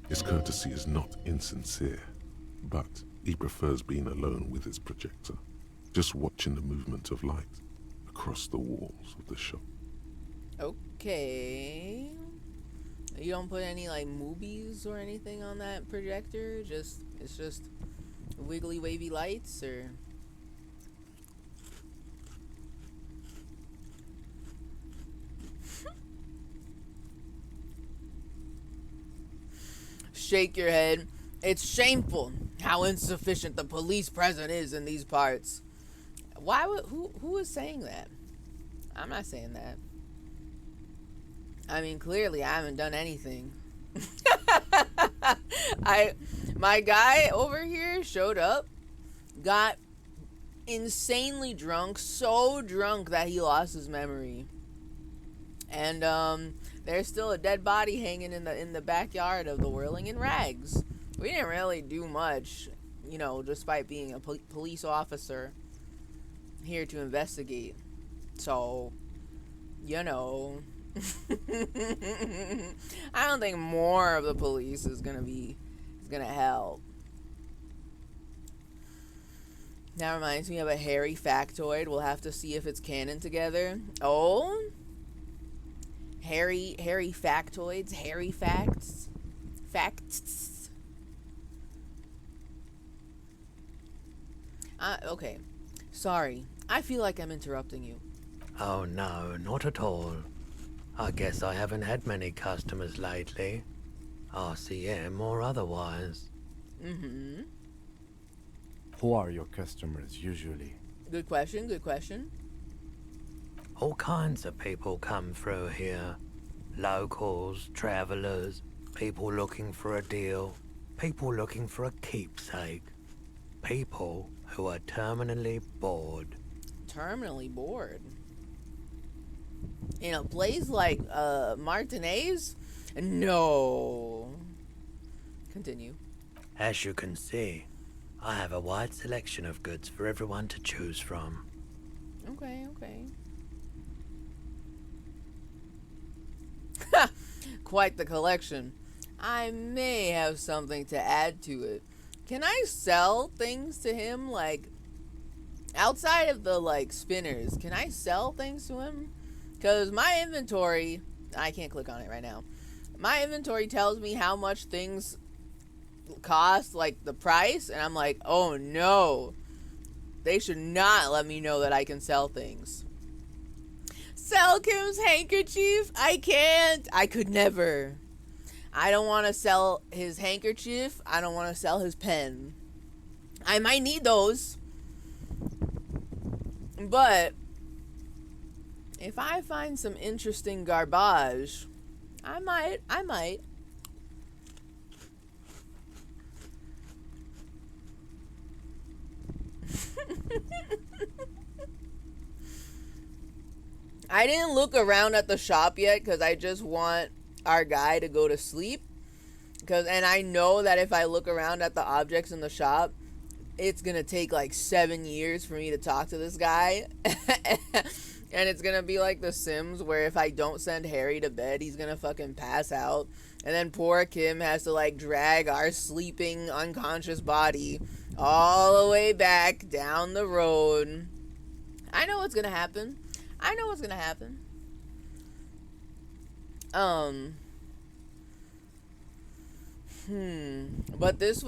Speaker 3: His courtesy is not insincere, but he prefers being alone with his projector, just watching the movement of light across the walls of the shop.
Speaker 6: Okay. You don't put any like movies or anything on that projector? It's just wiggly wavy lights, or shake your head. It's shameful how insufficient the police presence is in these parts. Why would who is saying that? I'm not saying that. I mean, clearly I haven't done anything. My guy over here showed up, got insanely drunk, so drunk that he lost his memory. And there's still a dead body hanging in the backyard of the Whirling in Rags. We didn't really do much, you know, despite being a police officer here to investigate. So, you know, I don't think more of the police is gonna help. That reminds me of a hairy factoid. We'll have to see if it's canon together. Oh, hairy factoids, hairy facts. Okay. Sorry. I feel like I'm interrupting you.
Speaker 11: Oh no, not at all. I guess I haven't had many customers lately. RCM or otherwise.
Speaker 6: Mm-hmm.
Speaker 8: Who are your customers usually?
Speaker 6: Good question.
Speaker 11: All kinds of people come through here. Locals, travelers, people looking for a deal, people looking for a keepsake. People who are terminally bored.
Speaker 6: Terminally bored? In a place like Martinez? No. Continue.
Speaker 11: As you can see, I have a wide selection of goods for everyone to choose from.
Speaker 6: Okay. Quite the collection. I may have something to add to it. Can I sell things to him, like, outside of the, like, spinners? Can I sell things to him? Because my inventory, I can't click on it right now. My inventory tells me how much things cost, like, the price, and I'm like, oh no. They should not let me know that I can sell things. Sell Kim's handkerchief? I can't. I could never. I don't want to sell his handkerchief. I don't want to sell his pen. I might need those. But if I find some interesting garbage, I might. I didn't look around at the shop yet because I just want our guy to go to sleep. And I know that if I look around at the objects in the shop, it's gonna take like 7 years for me to talk to this guy. And it's gonna be like The Sims, where if I don't send Harry to bed, he's gonna fucking pass out. And then poor Kim has to like drag our sleeping, unconscious body all the way back down the road. I know what's gonna happen. I know what's gonna happen. But this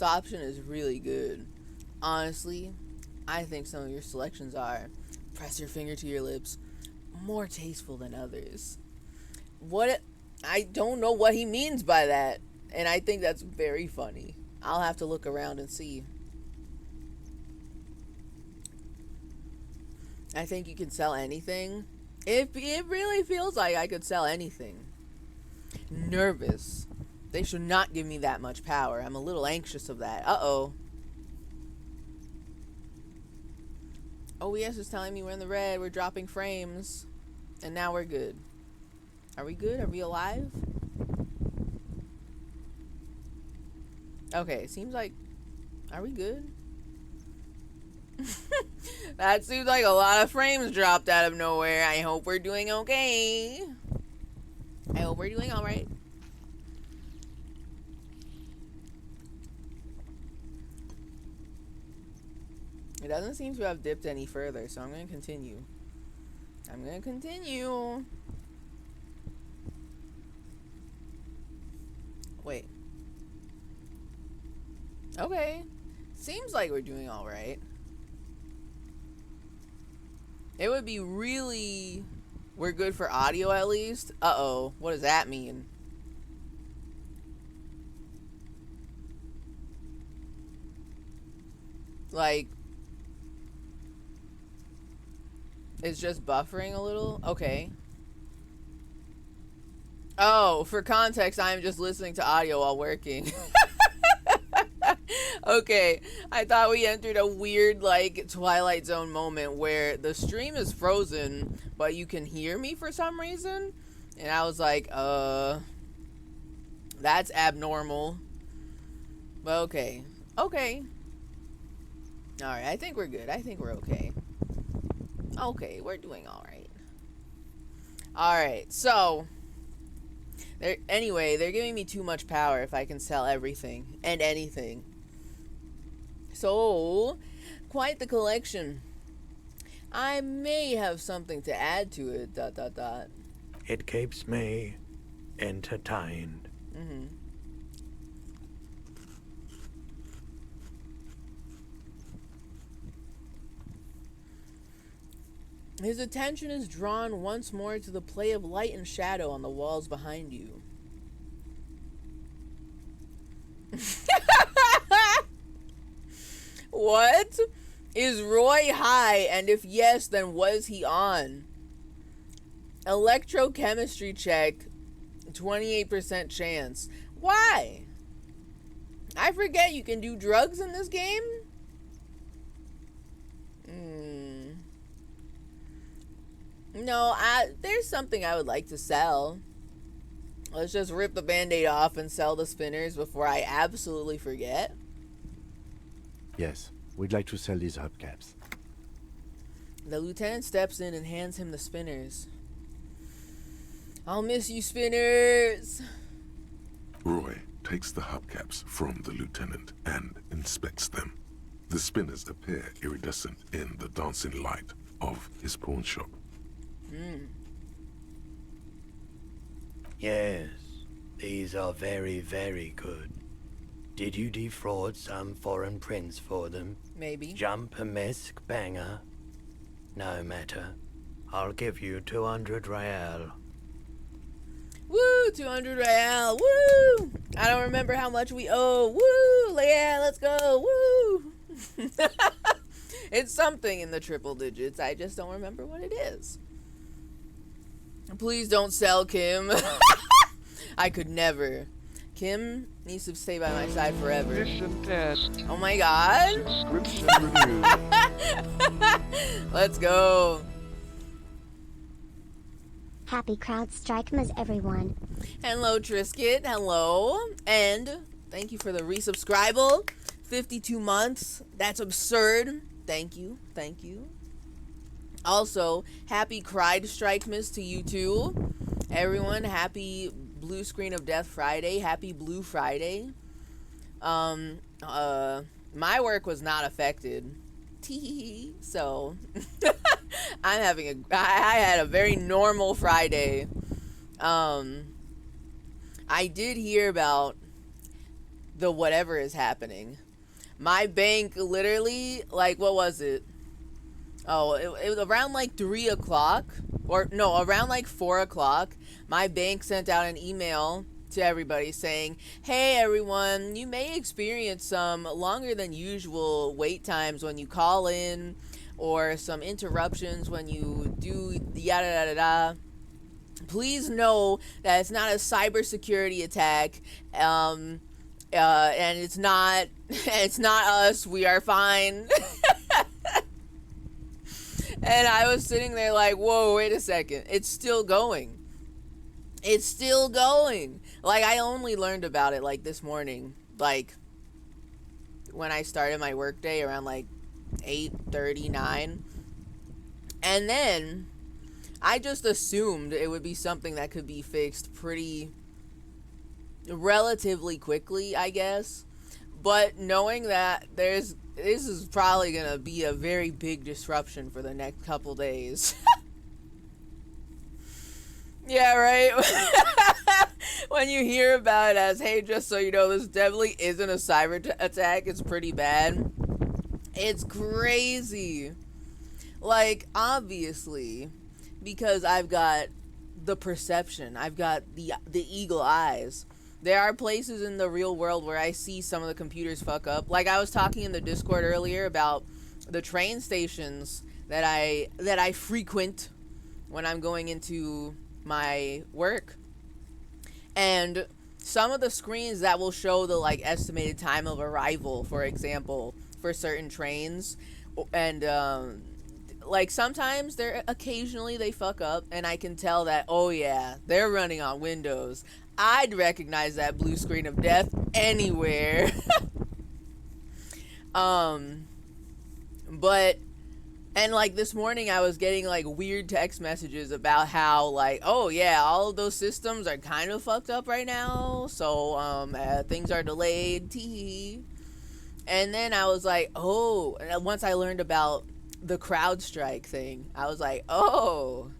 Speaker 6: option is really good. Honestly, I think some of your selections are, press your finger to your lips, more tasteful than others. I don't know what he means by that, and I think that's very funny. I'll have to look around and see. I think you can sell anything. It really feels like I could sell anything. Nervous. They should not give me that much power. I'm a little anxious of that. Uh-oh. OES is telling me we're in the red. We're dropping frames. And now we're good. Are we good? Are we alive? Okay, seems like... Are we good? That seems like a lot of frames dropped out of nowhere. I hope we're doing okay. I hope we're doing alright. It doesn't seem to have dipped any further, so I'm going to continue. Wait. Okay. Seems like we're doing alright. It would be really... We're good for audio at least? Uh-oh. What does that mean? Like... It's just buffering a little? Okay. Oh, for context, I'm just listening to audio while working. Okay, I thought we entered a weird, like, Twilight Zone moment where the stream is frozen, but you can hear me for some reason. And I was like, that's abnormal. But okay. Okay. Alright, I think we're good. I think we're okay. Okay, we're doing alright. Alright, so... Anyway, they're giving me too much power if I can sell everything and anything. So, quite the collection. I may have something to add to it, ...
Speaker 11: It keeps me entertained.
Speaker 6: His attention is drawn once more to the play of light and shadow on the walls behind you. What? Is Roy high? And if yes, then was he on? Electrochemistry check, 28% chance. Why? I forget you can do drugs in this game? No, there's something I would like to sell. Let's just rip the band-aid off and sell the spinners before I absolutely forget.
Speaker 8: Yes, we'd like to sell these hubcaps.
Speaker 6: The lieutenant steps in and hands him the spinners. I'll miss you, spinners!
Speaker 3: Roy takes the hubcaps from the lieutenant and inspects them. The spinners appear iridescent in the dancing light of his pawn shop.
Speaker 11: Yes, these are very, very good. Did you defraud some foreign prince for them?
Speaker 6: Maybe.
Speaker 11: Jump a misc banger? No matter. I'll give you 200 real.
Speaker 6: Woo! 200 real! Woo! I don't remember how much we owe. Woo! Yeah, let's go! Woo! It's something in the triple digits. I just don't remember what it is. Please don't sell Kim. I could never. Kim needs to stay by my side forever.
Speaker 5: Mission test.
Speaker 6: Oh my god.
Speaker 5: Subscription renewed.
Speaker 6: Let's go.
Speaker 12: Happy crowd strikemas, everyone.
Speaker 6: Hello, Trisket. Hello. And thank you for the resubscribe. 52 months. That's absurd. Thank you. Thank you. Also, happy Cried Strikemas to you too. Everyone, happy Blue Screen of Death Friday. Happy Blue Friday. My work was not affected. Tee. So, I had a very normal Friday. I did hear about the whatever is happening. My bank literally, like, what was it? Oh, it was around like 3 o'clock, or no, around like 4 o'clock. My bank sent out an email to everybody saying, hey everyone, you may experience some longer than usual wait times when you call in, or some interruptions when you do yada yada yada. Please know that it's not a cybersecurity attack, and it's not us. We are fine. And I was sitting there like, whoa, wait a second. It's still going. It's still going. Like, I only learned about it, like, this morning. Like, when I started my workday around, like, 8:39. And then I just assumed it would be something that could be fixed pretty relatively quickly, I guess. But knowing that this is probably going to be a very big disruption for the next couple days. Yeah, right? When you hear about it as, hey, just so you know, this definitely isn't a cyber attack. It's pretty bad. It's crazy. Like, obviously, because I've got the perception. I've got the eagle eyes. There are places in the real world where I see some of the computers fuck up. Like I was talking in the Discord earlier about the train stations that I frequent when I'm going into my work. And some of the screens that will show the like estimated time of arrival, for example, for certain trains, and like sometimes occasionally they fuck up and I can tell that, oh yeah, they're running on Windows. I'd recognize that blue screen of death anywhere. But, and like this morning I was getting like weird text messages about how like, oh yeah, all of those systems are kind of fucked up right now. So, things are delayed. Tee. And then I was like, oh, and once I learned about the CrowdStrike thing, I was like, oh,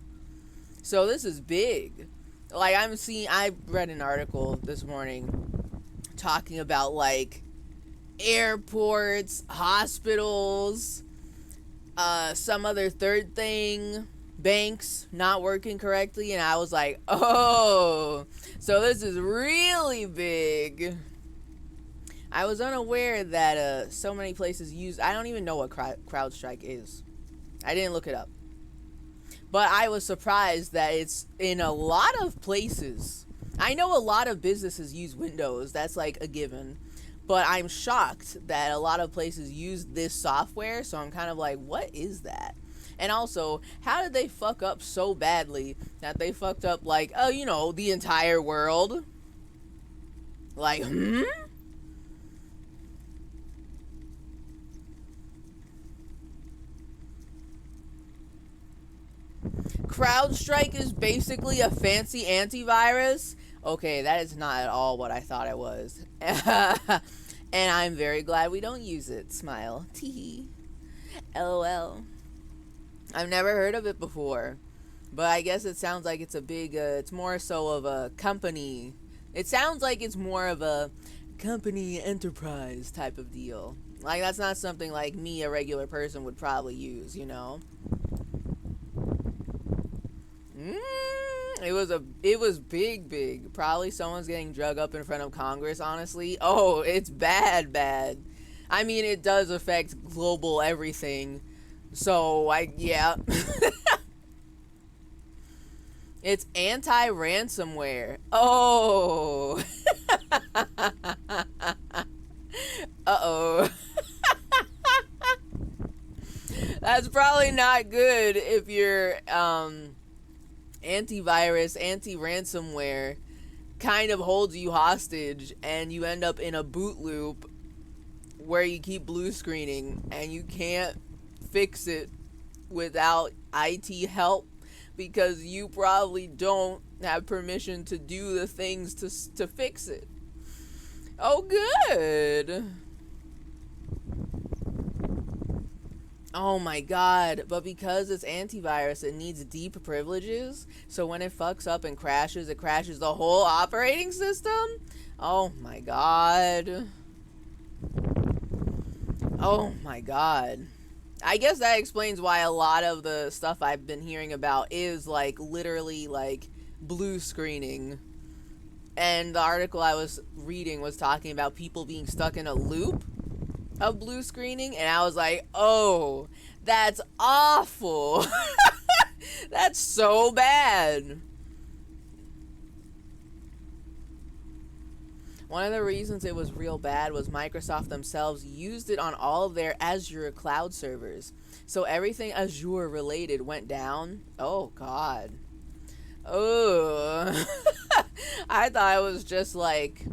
Speaker 6: so this is big. Like I read an article this morning talking about like airports, hospitals, some other third thing, banks not working correctly, and I was like, oh, so this is really big. I was unaware that so many places use, I don't even know what CrowdStrike is. I didn't look it up. But I was surprised that it's in a lot of places. I know a lot of businesses use Windows. That's like a given. But I'm shocked that a lot of places use this software. So I'm kind of like, what is that? And also, how did they fuck up so badly that they fucked up like, oh, you know, the entire world? Like, CrowdStrike is basically a fancy antivirus. Okay, that is not at all what I thought it was. And I'm very glad we don't use it. Smile. Tee. LOL. I've never heard of it before. But I guess it sounds like it's a big, it's more so of a company. It sounds like it's more of a company enterprise type of deal. Like, that's not something like me, a regular person, would probably use, you know? It was big. Probably someone's getting drug up in front of Congress, honestly. Oh, it's bad. I mean, it does affect global everything. So, yeah. It's anti-ransomware. Oh. Uh-oh. That's probably not good if you're, antivirus, anti-ransomware kind of holds you hostage and you end up in a boot loop where you keep blue screening and you can't fix it without IT help because you probably don't have permission to do the things to fix it. Oh, good. Oh my god, but because it's antivirus, it needs deep privileges, so when it fucks up and crashes, it crashes the whole operating system? Oh my god. Oh my god. I guess that explains why a lot of the stuff I've been hearing about is like literally like blue screening. And the article I was reading was talking about people being stuck in a loop of blue screening, and I was like, oh, that's awful. That's so bad. One of the reasons it was real bad was Microsoft themselves used it on all of their Azure cloud servers. So everything Azure related went down. Oh god. Oh. I thought it was just like,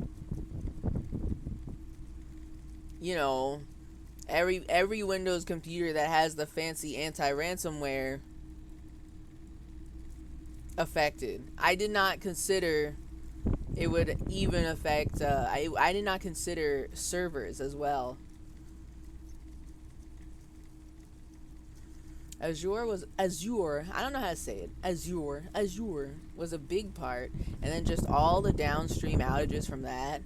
Speaker 6: you know, every Windows computer that has the fancy anti-ransomware affected. I did not consider it would even affect, I did not consider servers as well. Azure, I don't know how to say it. Azure was a big part, and then just all the downstream outages from that.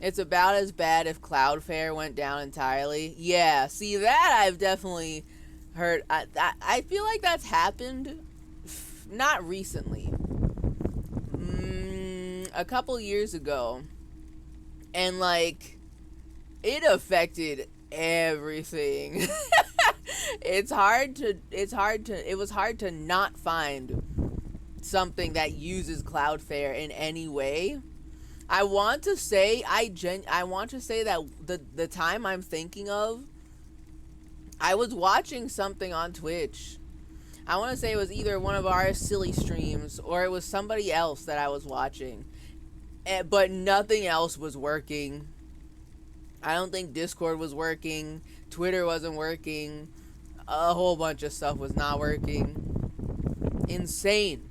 Speaker 6: It's about as bad if Cloudflare went down entirely. Yeah, see that I've definitely heard. I feel like that's happened, not recently. A couple years ago, and like it affected everything. It was hard to not find something that uses Cloudflare in any way. I want to say that the time I'm thinking of, I was watching something on Twitch. I want to say it was either one of our silly streams or it was somebody else that I was watching. But nothing else was working. I don't think Discord was working. Twitter wasn't working. A whole bunch of stuff was not working. Insane.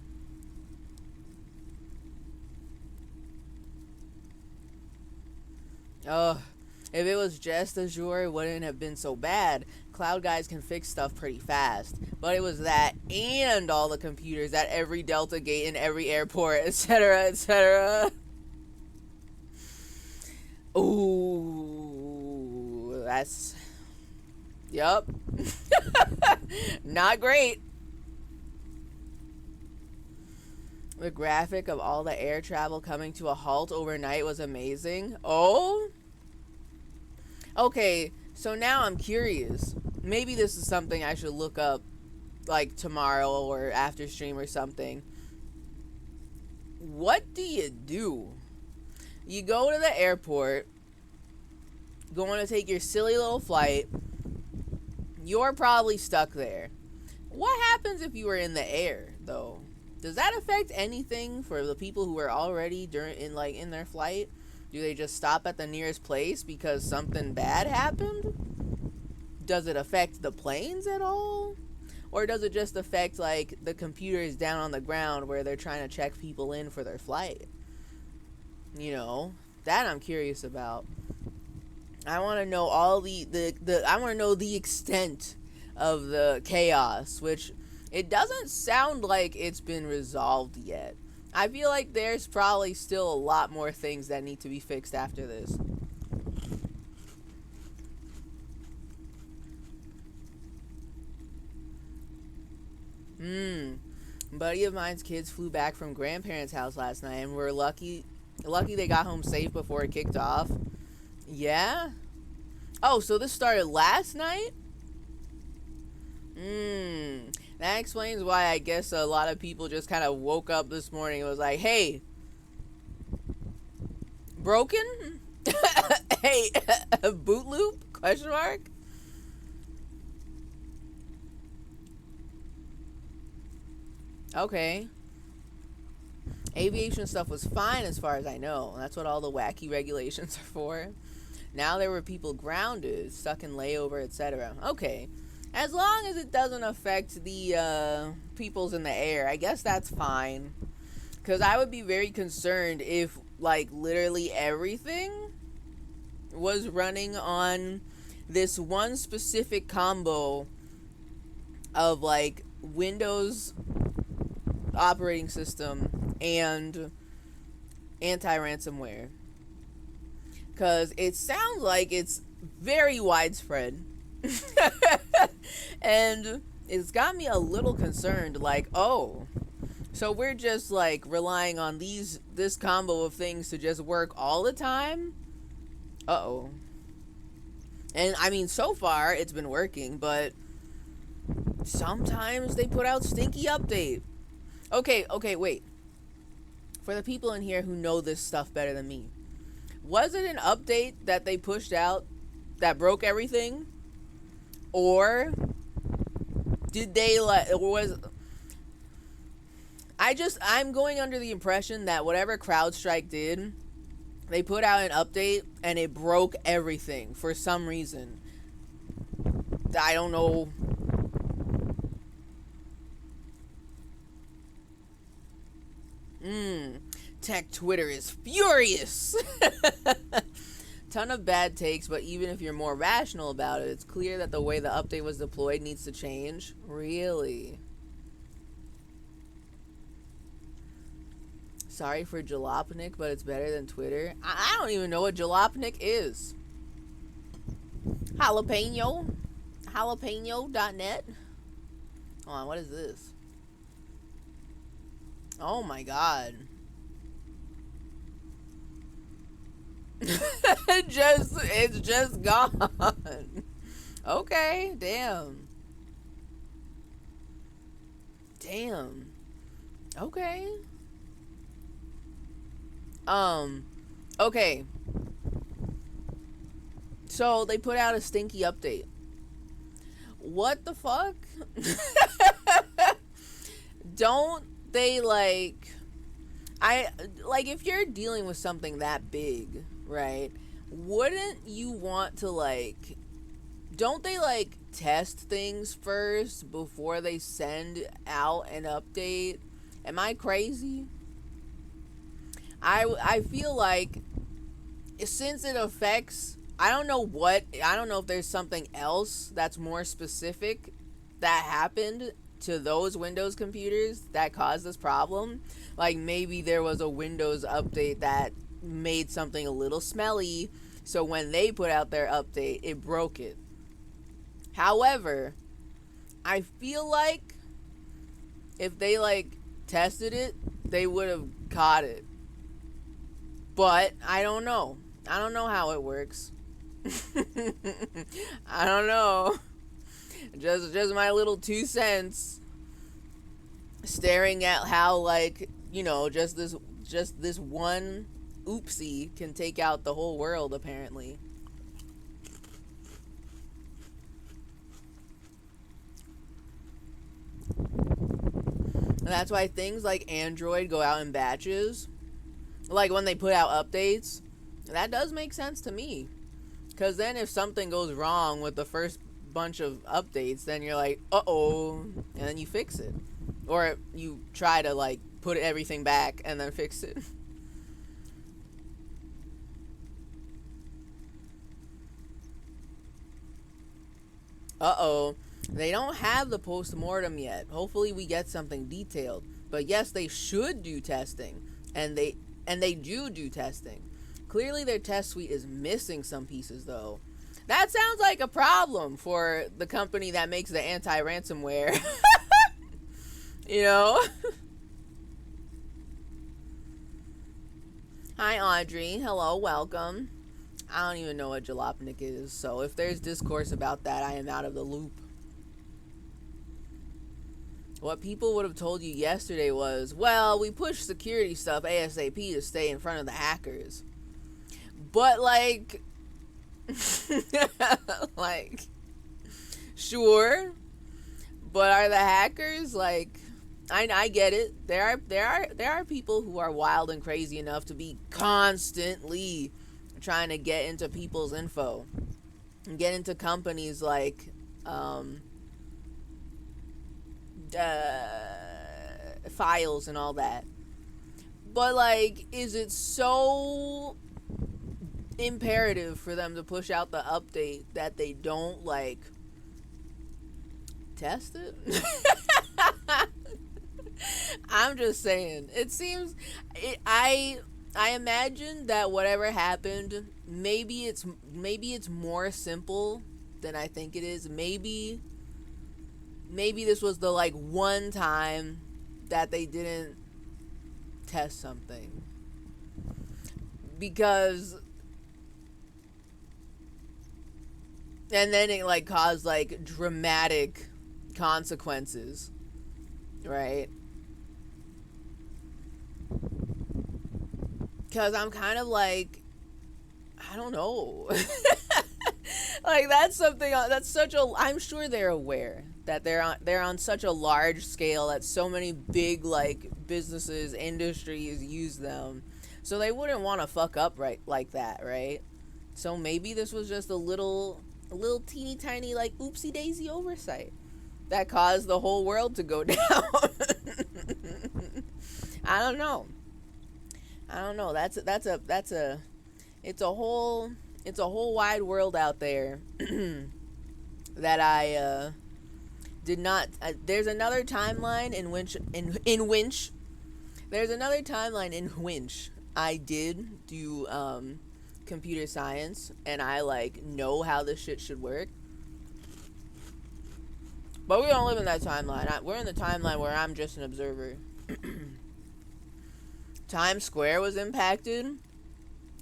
Speaker 6: Ugh. If it was just Azure, it wouldn't have been so bad. Cloud guys can fix stuff pretty fast. But it was that and all the computers at every Delta gate in every airport, etc., etc. Ooh, that's... Yup. Not great. The graphic of all the air travel coming to a halt overnight was amazing. Oh? Okay, so now I'm curious. Maybe this is something I should look up, like, tomorrow or after stream or something. What do? You go to the airport, going to take your silly little flight. You're probably stuck there. What happens if you were in the air, though? Does that affect anything for the people who are already in their flight? Do they just stop at the nearest place because something bad happened? Does it affect the planes at all? Or does it just affect, like, the computers down on the ground where they're trying to check people in for their flight? You know, that I'm curious about. I want to know I want to know the extent of the chaos, which it doesn't sound like it's been resolved yet. I feel like there's probably still a lot more things that need to be fixed after this. Buddy of mine's kids flew back from grandparents' house last night and were lucky they got home safe before it kicked off. Yeah? Oh, so this started last night? That explains why I guess a lot of people just kind of woke up this morning and was like, hey, broken? Hey, boot loop? Question mark? Okay. Aviation stuff was fine as far as I know. That's what all the wacky regulations are for. Now there were people grounded, stuck in layover, etc. Okay. As long as it doesn't affect the peoples in the air, I guess that's fine. Because I would be very concerned if, like, literally everything was running on this one specific combo of, like, Windows operating system and anti-ransomware. Because it sounds like it's very widespread. And it's got me a little concerned, like, oh, so we're just like relying on this combo of things to just work all the time? Uh-oh. And I mean, so far it's been working, but sometimes they put out stinky update. Okay, wait. For the people in here who know this stuff better than me, was it an update that they pushed out that broke everything? Or did they I'm going under the impression that whatever CrowdStrike did, they put out an update and it broke everything for some reason. I don't know. Tech Twitter is furious. Ton of bad takes, but even if you're more rational about it, it's clear that the way the update was deployed needs to change. Really? Sorry for Jalopnik, but it's better than Twitter. I don't even know what Jalopnik is. Jalapeno? Jalapeno.net? Hold on, what is this? Oh my god. It's just gone. Okay, damn. Okay. Okay. So they put out a stinky update. What the fuck? Don't they if you're dealing with something that big, right? Wouldn't you want to don't they test things first before they send out an update? Am I crazy? I feel like since it affects, I don't know if there's something else that's more specific that happened to those Windows computers that caused this problem. Like maybe there was a Windows update that made something a little smelly, so when they put out their update, it broke it. However, I feel like if they tested it, they would have caught it. But I don't know. I don't know how it works. I don't know. Just my little 2 cents. Staring at how just this one oopsie can take out the whole world apparently. And that's why things like Android go out in batches. Like when they put out updates, that does make sense to me. Because then if something goes wrong with the first bunch of updates, then you're like, uh-oh, and then you fix it. Or you try to put everything back and then fix it. Uh-oh. They don't have the post-mortem yet. Hopefully we get something detailed. But yes, they should do testing. And they do testing. Clearly their test suite is missing some pieces though. That sounds like a problem for the company that makes the anti-ransomware. You know? Hi Audrey. Hello, welcome. I don't even know what Jalopnik is, so if there's discourse about that, I am out of the loop. What people would have told you yesterday was, well, we push security stuff ASAP to stay in front of the hackers. But sure. But are the hackers I get it. There are people who are wild and crazy enough to be constantly trying to get into people's info and get into companies files and all that. But like, is it so imperative for them to push out the update that they don't like test it? I'm just saying. It seems I imagine that whatever happened, maybe it's more simple than I think it is. Maybe this was the like one time that they didn't test something, because and then it like caused like dramatic consequences, right? Because I'm kind of like, I don't know. Like, that's something, that's such a, I'm sure they're aware that they're on such a large scale that so many big like businesses, industries use them, so they wouldn't want to fuck up right like that, right? So maybe this was just a little teeny tiny like oopsie daisy oversight that caused the whole world to go down. I don't know. It's a whole wide world out there that I did not. There's another timeline in which I did do computer science, and I like know how this shit should work. But we don't live in that timeline. We're in the timeline where I'm just an observer. Times Square was impacted.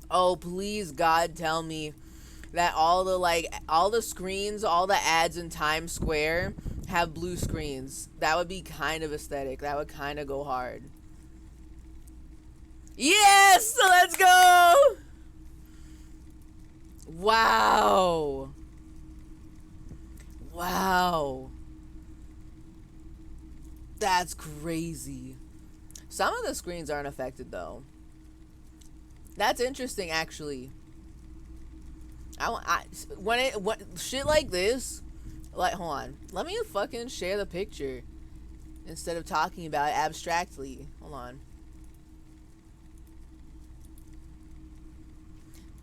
Speaker 6: Oh, please, God, tell me that all the screens, all the ads in Times Square have blue screens. That would be kind of aesthetic. That would kind of go hard. Yes! Let's go! Wow. Wow. That's crazy. Some of the screens aren't affected, though. That's interesting, actually. When shit like this, like, hold on, let me fucking share the picture instead of talking about it abstractly. Hold on.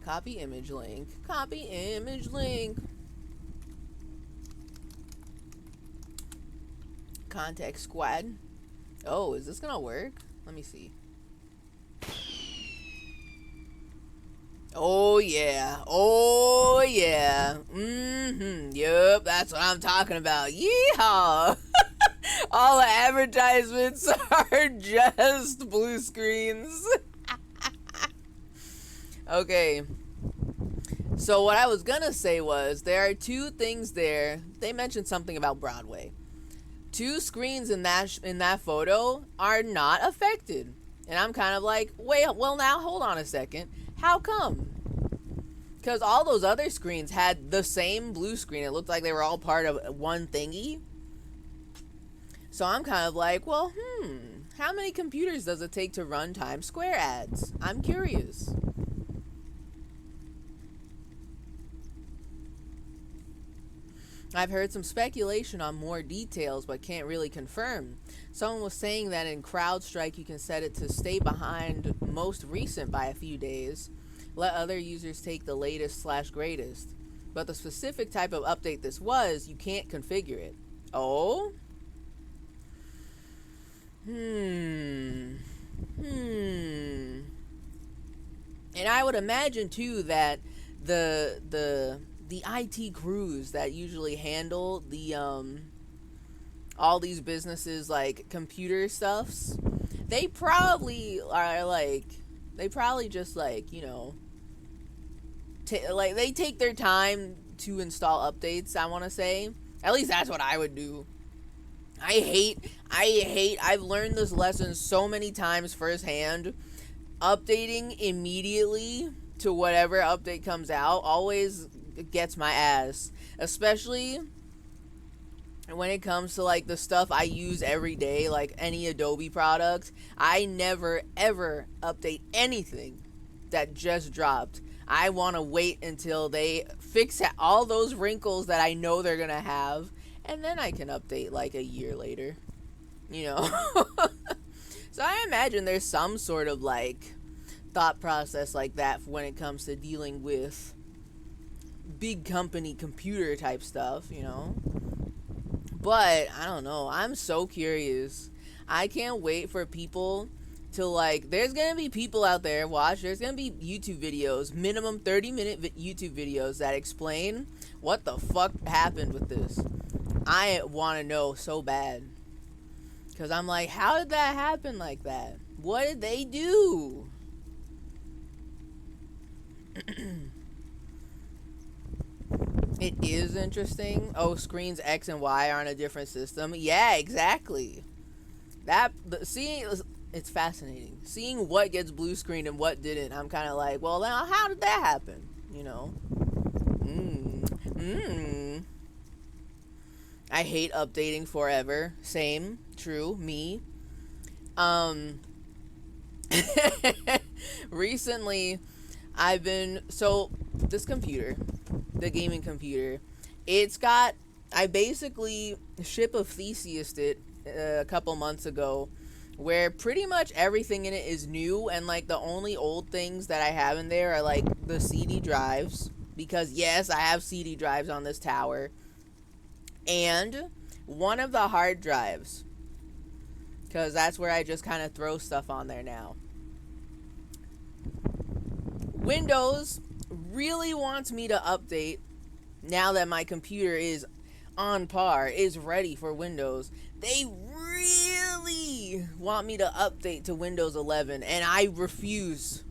Speaker 6: Copy image link. Copy image link. Contact squad. Oh, is this gonna work? Let me see. Oh yeah. Oh yeah. Yup, that's what I'm talking about. Yeehaw. All the advertisements are just blue screens. Okay. So what I was gonna say was, there are two things there. They mentioned something about Broadway. Two screens in that photo are not affected. And I'm kind of like, wait, well now hold on a second. How come? Because all those other screens had the same blue screen. It looked like they were all part of one thingy. So I'm kind of like, well, how many computers does it take to run Times Square ads? I'm curious. I've heard some speculation on more details, but can't really confirm. Someone was saying that in CrowdStrike you can set it to stay behind most recent by a few days. Let other users take the latest/greatest. But the specific type of update this was, you can't configure it. Oh? And I would imagine too that the IT crews that usually handle the all these businesses like computer stuffs, they probably just like, you know, like they take their time to install updates. I want to say, at least that's what I would do. I've learned this lesson so many times firsthand. Updating immediately to whatever update comes out always gets my ass, especially when it comes to like the stuff I use every day, like any Adobe product. I never ever update anything that just dropped. I want to wait until they fix all those wrinkles that I know they're gonna have, and then I can update like a year later. you know. So I imagine there's some sort of like thought process like that when it comes to dealing with big company computer type stuff, you know. But I don't know, I'm so curious. I can't wait for people to like, there's gonna be people out there, there's gonna be YouTube videos, minimum 30-minute YouTube videos that explain what the fuck happened with this. I want to know so bad, because I'm like, how did that happen like that? What did they do? It is interesting. Oh, screens X and Y are on a different system. Yeah, exactly. It's fascinating. Seeing what gets blue screened and what didn't, I'm kind of like, well, now how did that happen? You know? I hate updating forever. Same. True. Me. Recently, this computer, the gaming computer, I basically ship of Theseused it a couple months ago, where pretty much everything in it is new, and like the only old things that I have in there are like the CD drives, because yes, I have CD drives on this tower, and one of the hard drives, because that's where I just kind of throw stuff on there now. Windows really wants me to update now that my computer is on par, is ready for Windows. They really want me to update to Windows 11, and I refuse.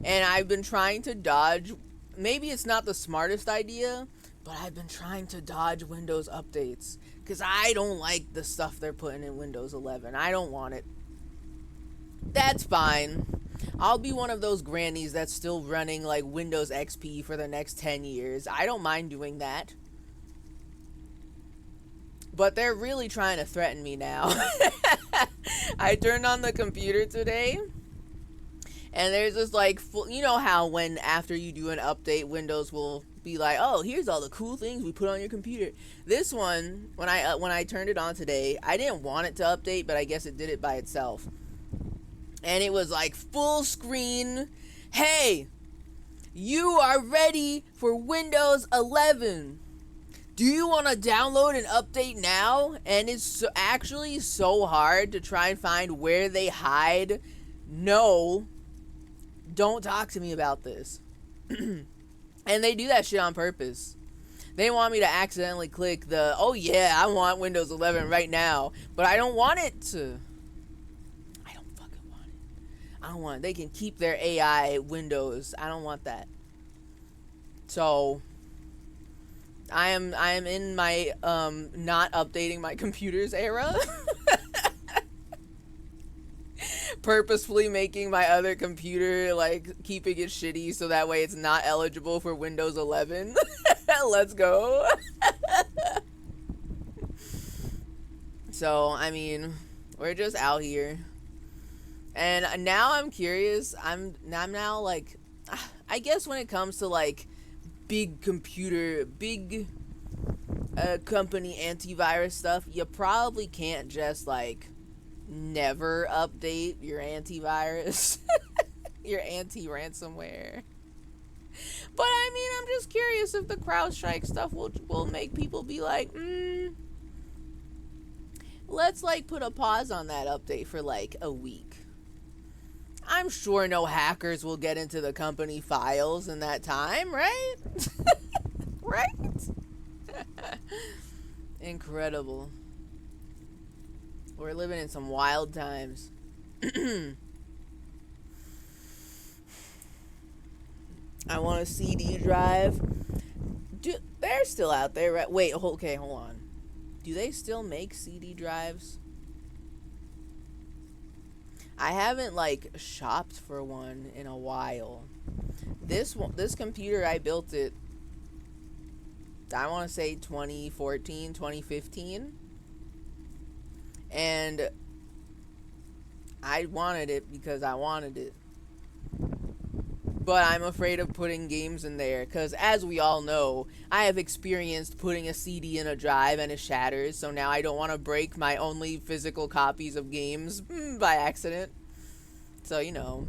Speaker 6: And I've been trying to dodge, maybe it's not the smartest idea, but I've been trying to dodge Windows updates, because I don't like the stuff they're putting in Windows 11. I don't want it. That's fine. I'll be one of those grannies that's still running like Windows XP for the next 10 years. I don't mind doing that. But they're really trying to threaten me now. I turned on the computer today, and there's this like you know how when after you do an update, Windows will be like, oh, here's all the cool things we put on your computer. This one, when I turned it on today, I didn't want it to update, but I guess it did it by itself. And it was like full screen, hey, you are ready for Windows 11. Do you want to download and update now? And it's actually so hard to try and find where they hide. No, don't talk to me about this. And they do that shit on purpose. They want me to accidentally click the, oh yeah, I want Windows 11 right now. But I don't want it to. I don't want it. They can keep their AI Windows. I don't want that. So I am in my not updating my computers era. Purposefully making my other computer, like, keeping it shitty so that way it's not eligible for Windows 11. Let's go. So, I mean, we're just out here. And now I'm curious. I'm now like, I guess when it comes to like big company antivirus stuff, you probably can't just like never update your antivirus, your anti-ransomware. But I mean, I'm just curious if the CrowdStrike stuff will make people be like, let's like put a pause on that update for like a week. I'm sure no hackers will get into the company files in that time, right? Right? Incredible. We're living in some wild times. I want a CD drive. They're still out there, right? Wait, okay, hold on. Do they still make CD drives? I haven't like shopped for one in a while. This computer, I built it, I want to say 2014, 2015. And I wanted it because I wanted it. but I'm afraid of putting games in there because, as we all know, I have experienced putting a CD in a drive and it shatters, so now I don't want to break my only physical copies of games by accident. So, you know.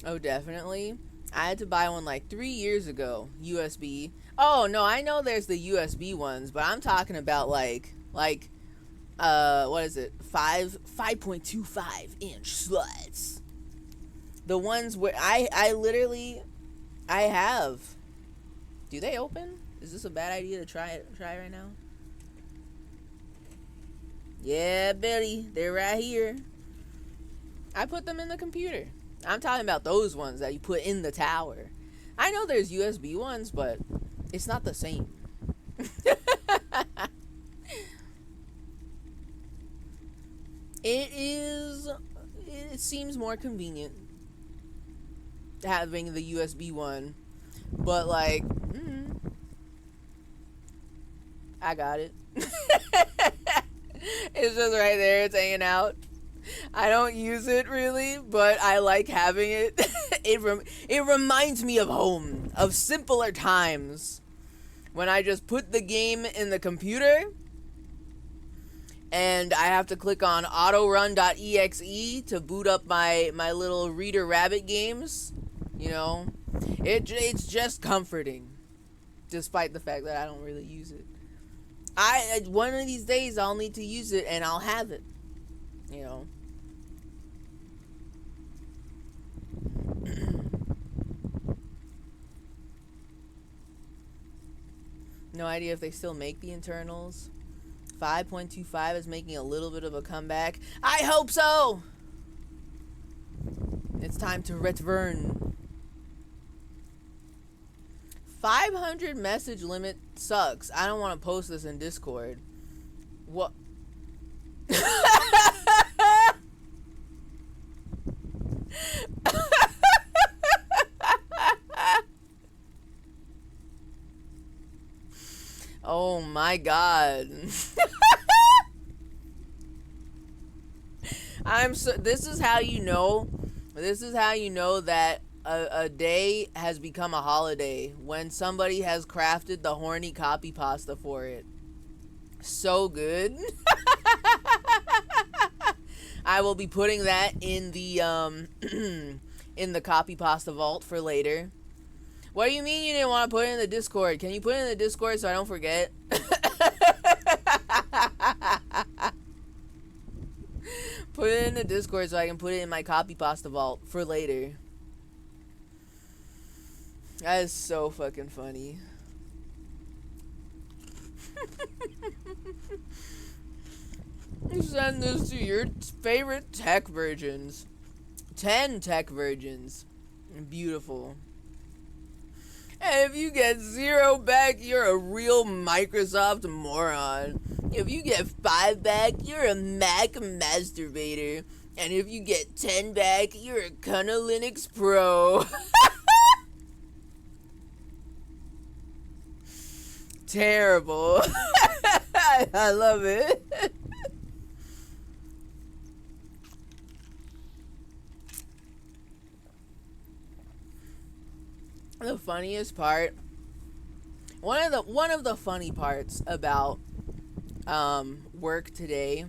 Speaker 6: Oh, definitely. I had to buy one like 3 years ago, USB. Oh, no, I know there's the USB ones, but I'm talking about like what is it? 5.25 inch sluts. The ones where I literally have. Do they open? Is this a bad idea to try right now? Yeah, Betty, they're right here. I put them in the computer. I'm talking about those ones that you put in the tower. I know there's USB ones, but it's not the same. It seems more convenient having the USB one, but like, I got it. It's just right there, it's hanging out. I don't use it really, but I like having it. It reminds me of home, of simpler times when I just put the game in the computer and I have to click on autorun.exe to boot up my little Reader Rabbit games. You know, it's just comforting, despite the fact that I don't really use it. One of these days I'll need to use it and I'll have it. You know. No idea if they still make the internals. 5.25 is making a little bit of a comeback. I hope so! It's time to return. 500 message limit sucks. I don't want to post this in Discord. What? Oh my god. This is how you know that a day has become a holiday, when somebody has crafted the horny copy pasta for it. So good. I will be putting that in the in the copy pasta vault for later. What do you mean you didn't want to put it in the Discord? Can you put it in the Discord so I don't forget? Put it in the Discord so I can put it in my copy pasta vault for later. That is so fucking funny. Send this to your favorite tech virgins. 10 tech virgins. Beautiful. And if you get 0 back, you're a real Microsoft moron. If you get 5 back, you're a Mac masturbator. And if you get 10 back, you're a Kona Linux pro. Terrible. I love it. The funniest part, one of the funny parts about work today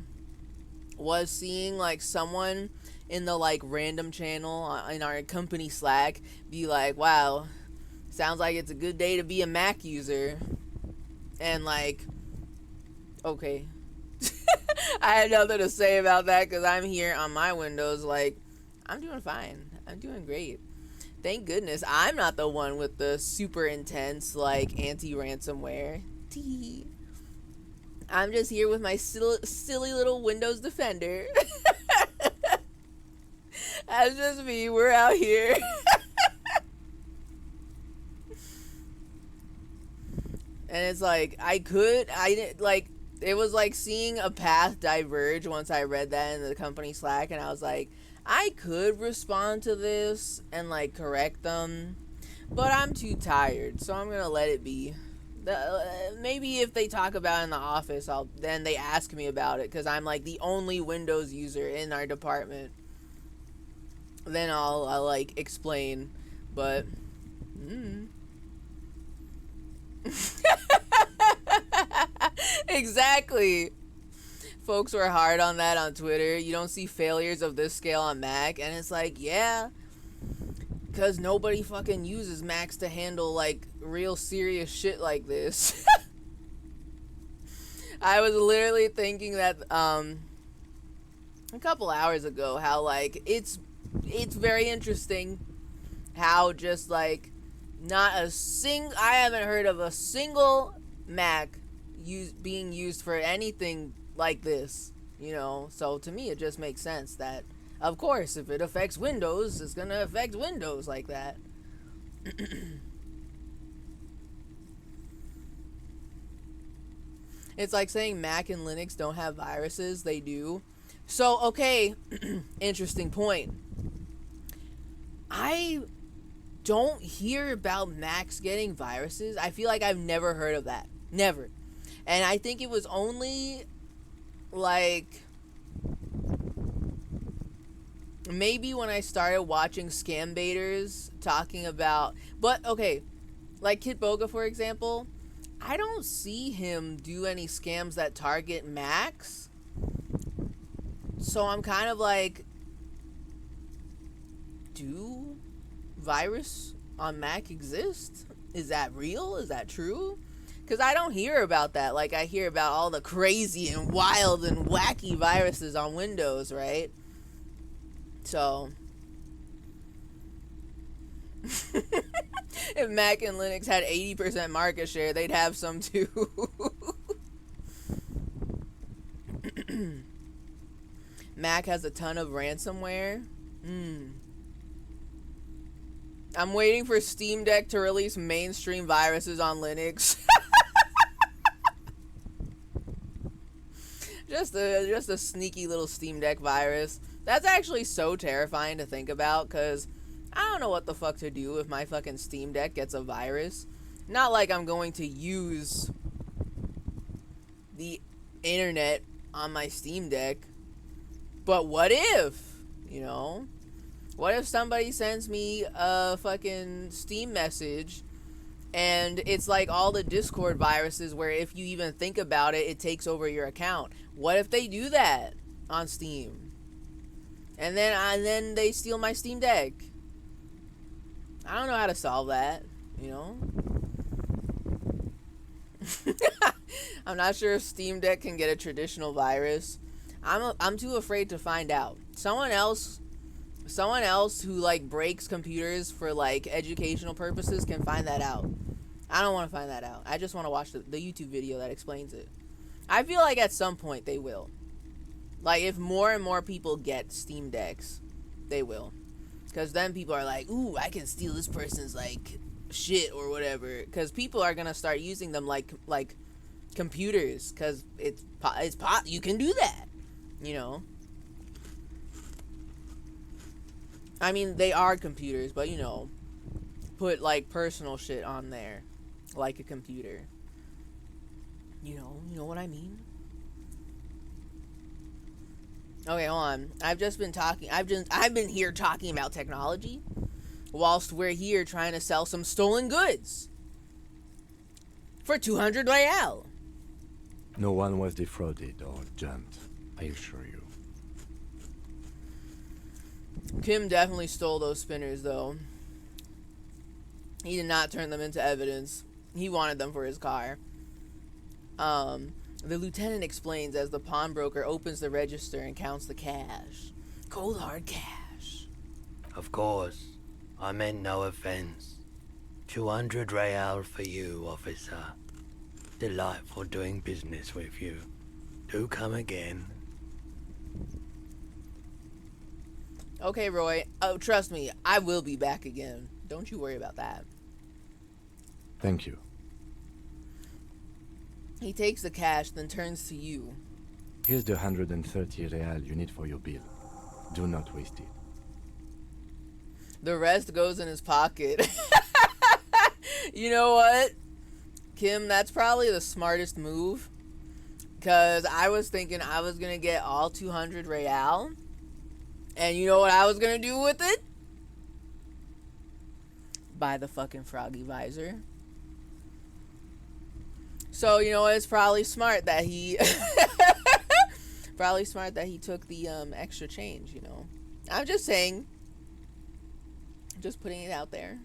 Speaker 6: was seeing like someone in the like random channel in our company Slack be like, wow, sounds like it's a good day to be a Mac user. And like, okay. I had nothing to say about that because I'm here on my Windows like, I'm doing fine. I'm doing great. Thank goodness I'm not the one with the super intense, like, anti-ransomware. Tee. I'm just here with my silly little Windows Defender. That's just me. We're out here. And it's like, it was like seeing a path diverge once I read that in the company Slack, and I was like, I could respond to this and like correct them, but I'm too tired, so I'm gonna let it be. Maybe if they talk about it in the office, then they ask me about it, because I'm like the only Windows user in our department. Then I'll like explain, but exactly. Folks were hard on that on Twitter. You don't see failures of this scale on Mac, and it's like, yeah, because nobody fucking uses Macs to handle like real serious shit like this. I was literally thinking that a couple hours ago how like it's very interesting how just like I haven't heard of a single Mac being used for anything like this, you know. So to me it just makes sense that of course if it affects Windows, it's gonna affect Windows like that. It's like saying Mac and Linux don't have viruses. They do. So okay, interesting point. I don't hear about Macs getting viruses. I feel like I've never heard of that. Never. And I think it was only like maybe when I started watching scam baiters talking about, but okay, like Kit Boga for example, I don't see him do any scams that target Macs. So I'm kind of like, do virus on Mac exist? Is that real? Is that true? Because I don't hear about that. Like, I hear about all the crazy and wild and wacky viruses on Windows, right? So, if Mac and Linux had 80% market share, they'd have some too. Mac has a ton of ransomware. I'm waiting for Steam Deck to release mainstream viruses on Linux. just a sneaky little Steam Deck virus. That's actually so terrifying to think about, because I don't know what the fuck to do if my fucking Steam Deck gets a virus. Not like I'm going to use the internet on my Steam Deck, but what if, you know? What if somebody sends me a fucking Steam message and it's like all the Discord viruses where if you even think about it, it takes over your account? What if they do that on Steam? And then they steal my Steam Deck? I don't know how to solve that, you know? I'm not sure if Steam Deck can get a traditional virus. I'm too afraid to find out. Someone else who like breaks computers for like educational purposes can find that out. I don't want to find that out. I just want to watch the YouTube video that explains it. I feel like at some point they will. Like if more and more people get Steam Decks, they will. Because then people are like, ooh, I can steal this person's like shit or whatever. Because people are gonna start using them like computers. Because you can do that, you know. I mean, they are computers, but you know, put like personal shit on there, like a computer. You know what I mean? Okay, hold on. I've been here talking about technology, whilst we're here trying to sell some stolen goods for 200 real.
Speaker 8: No one was defrauded or jumped, I assure you.
Speaker 6: Kim definitely stole those spinners, though. He did not turn them into evidence. He wanted them for his car. The lieutenant explains as the pawnbroker opens the register and counts the cash. Cold hard cash.
Speaker 11: Of course. I meant no offense. 200 real for you, officer. Delightful doing business with you. Do come again.
Speaker 6: Okay, Roy. Oh, trust me, I will be back again. Don't you worry about that.
Speaker 8: Thank you.
Speaker 6: He takes the cash, then turns to you.
Speaker 8: Here's the 130 real you need for your bill. Do not waste it.
Speaker 6: The rest goes in his pocket. You know what? Kim, that's probably the smartest move. Because I was thinking I was going to get all 200 real. And you know what I was going to do with it? Buy the fucking froggy visor. So, you know, it's probably smart that he... probably smart that he took the extra change, you know. I'm just saying. Just putting it out there.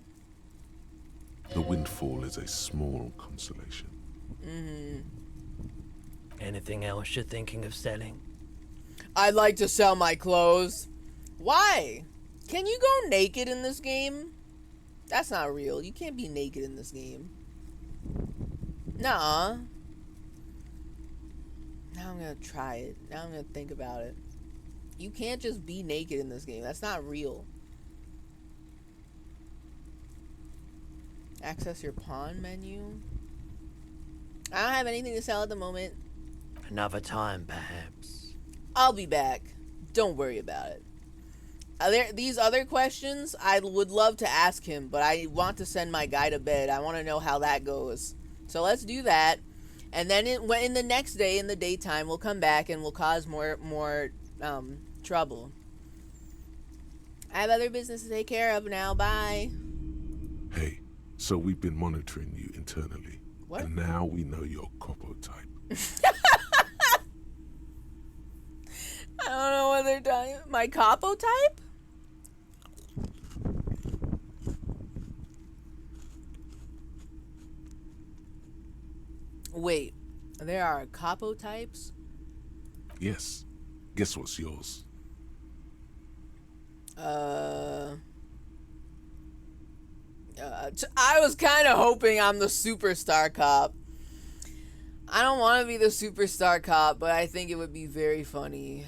Speaker 3: The windfall is a small consolation.
Speaker 11: Anything else you're thinking of selling?
Speaker 6: I'd like to sell my clothes. Why? Can you go naked in this game? That's not real. You can't be naked in this game. Nah. Now I'm gonna try it. Now I'm gonna think about it. You can't just be naked in this game. That's not real. Access your pawn menu. I don't have anything to sell at the moment.
Speaker 11: Another time, perhaps.
Speaker 6: I'll be back. Don't worry about it. These other questions, I would love to ask him, but I want to send my guy to bed. I want to know how that goes. So let's do that. And then in the next day, in the daytime, we'll come back and we'll cause more trouble. I have other business to take care of now. Bye.
Speaker 3: Hey, so we've been monitoring you internally.
Speaker 6: What?
Speaker 3: And now we know your copo type.
Speaker 6: I don't know what they're talking about. My capo type? Wait, there are capo types?
Speaker 3: Yes. Guess what's yours?
Speaker 6: I was kind of hoping I'm the superstar cop. I don't want to be the superstar cop, but I think it would be very funny.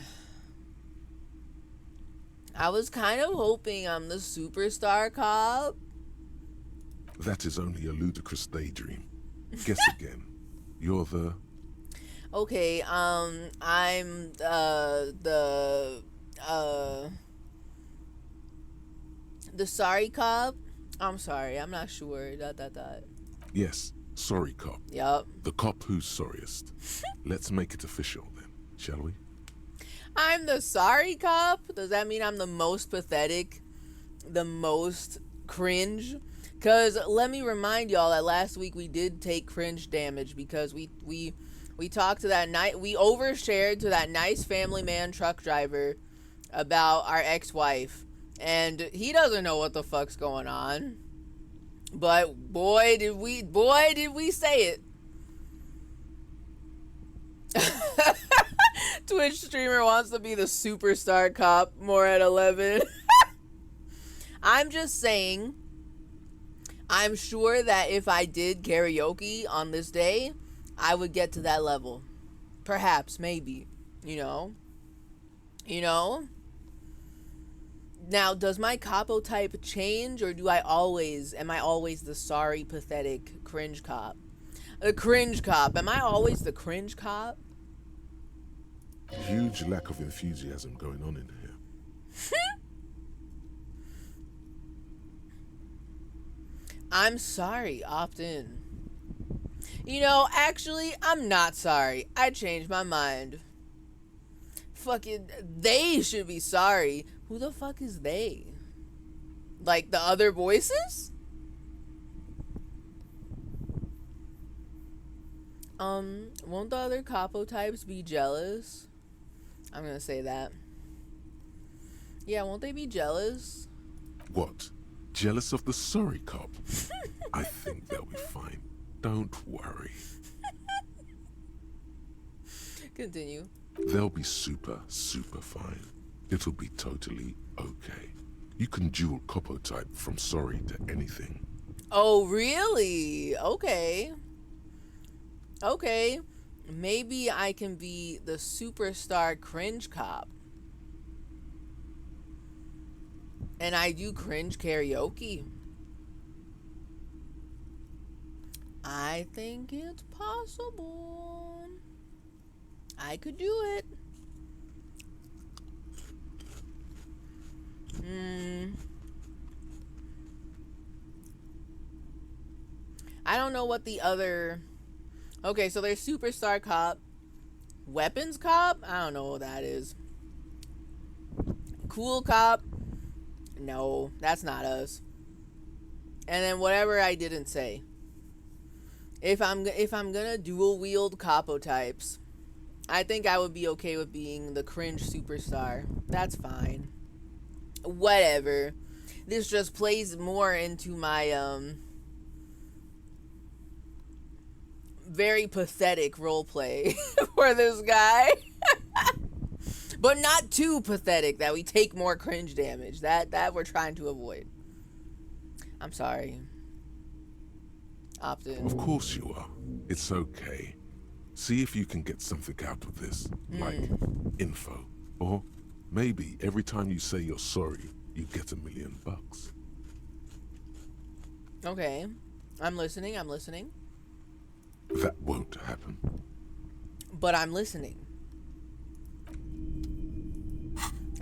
Speaker 6: I was kind of hoping I'm the superstar cop.
Speaker 3: That is only a ludicrous daydream. Guess again. You're the...
Speaker 6: Okay, I'm the sorry cop. I'm sorry, I'm not sure. ...
Speaker 3: Yes, sorry cop.
Speaker 6: Yup.
Speaker 3: The cop who's sorriest. Let's make it official then, shall we?
Speaker 6: I'm the sorry cop? Does that mean I'm the most pathetic? The most cringe? Because let me remind y'all that last week we did take cringe damage because we talked to that we overshared to that nice family man truck driver about our ex-wife. And he doesn't know what the fuck's going on. But boy did we say it. Twitch streamer wants to be the superstar cop. More at 11. I'm just saying, I'm sure that if I did karaoke on this day, I would get to that level. Perhaps, maybe, you know. Now, does my capo type change, or am I always the sorry, pathetic, cringe cop? The cringe cop. Am I always the cringe cop?
Speaker 3: Huge lack of enthusiasm going on in here.
Speaker 6: I'm sorry, opt in. You know, actually, I'm not sorry. I changed my mind. Fucking, they should be sorry. Who the fuck is they? Like the other voices? Won't the other capo types be jealous? I'm gonna say that. Yeah, won't they be jealous?
Speaker 3: What? Jealous of the sorry cop? I think they'll be fine. Don't worry.
Speaker 6: Continue.
Speaker 3: They'll be super fine. It'll be totally okay. You can dual capo type from sorry to anything.
Speaker 6: Oh, really? Okay. Okay. Maybe I can be the superstar cringe cop. And I do cringe karaoke. I think it's possible. I could do it. I don't know what the other... Okay, so there's Superstar Cop. Weapons Cop? I don't know what that is. Cool Cop? No, that's not us. And then whatever I didn't say. If I'm gonna dual wield capo types, I think I would be okay with being the cringe superstar. That's fine. Whatever. This just plays more into my very pathetic roleplay for this guy. But not too pathetic that we take more cringe damage. That we're trying to avoid. I'm sorry. Opt in.
Speaker 3: Of course you are. It's okay. See if you can get something out of this, like info. Or maybe every time you say you're sorry, you get $1 million.
Speaker 6: Okay. I'm listening.
Speaker 3: That won't happen.
Speaker 6: But I'm listening.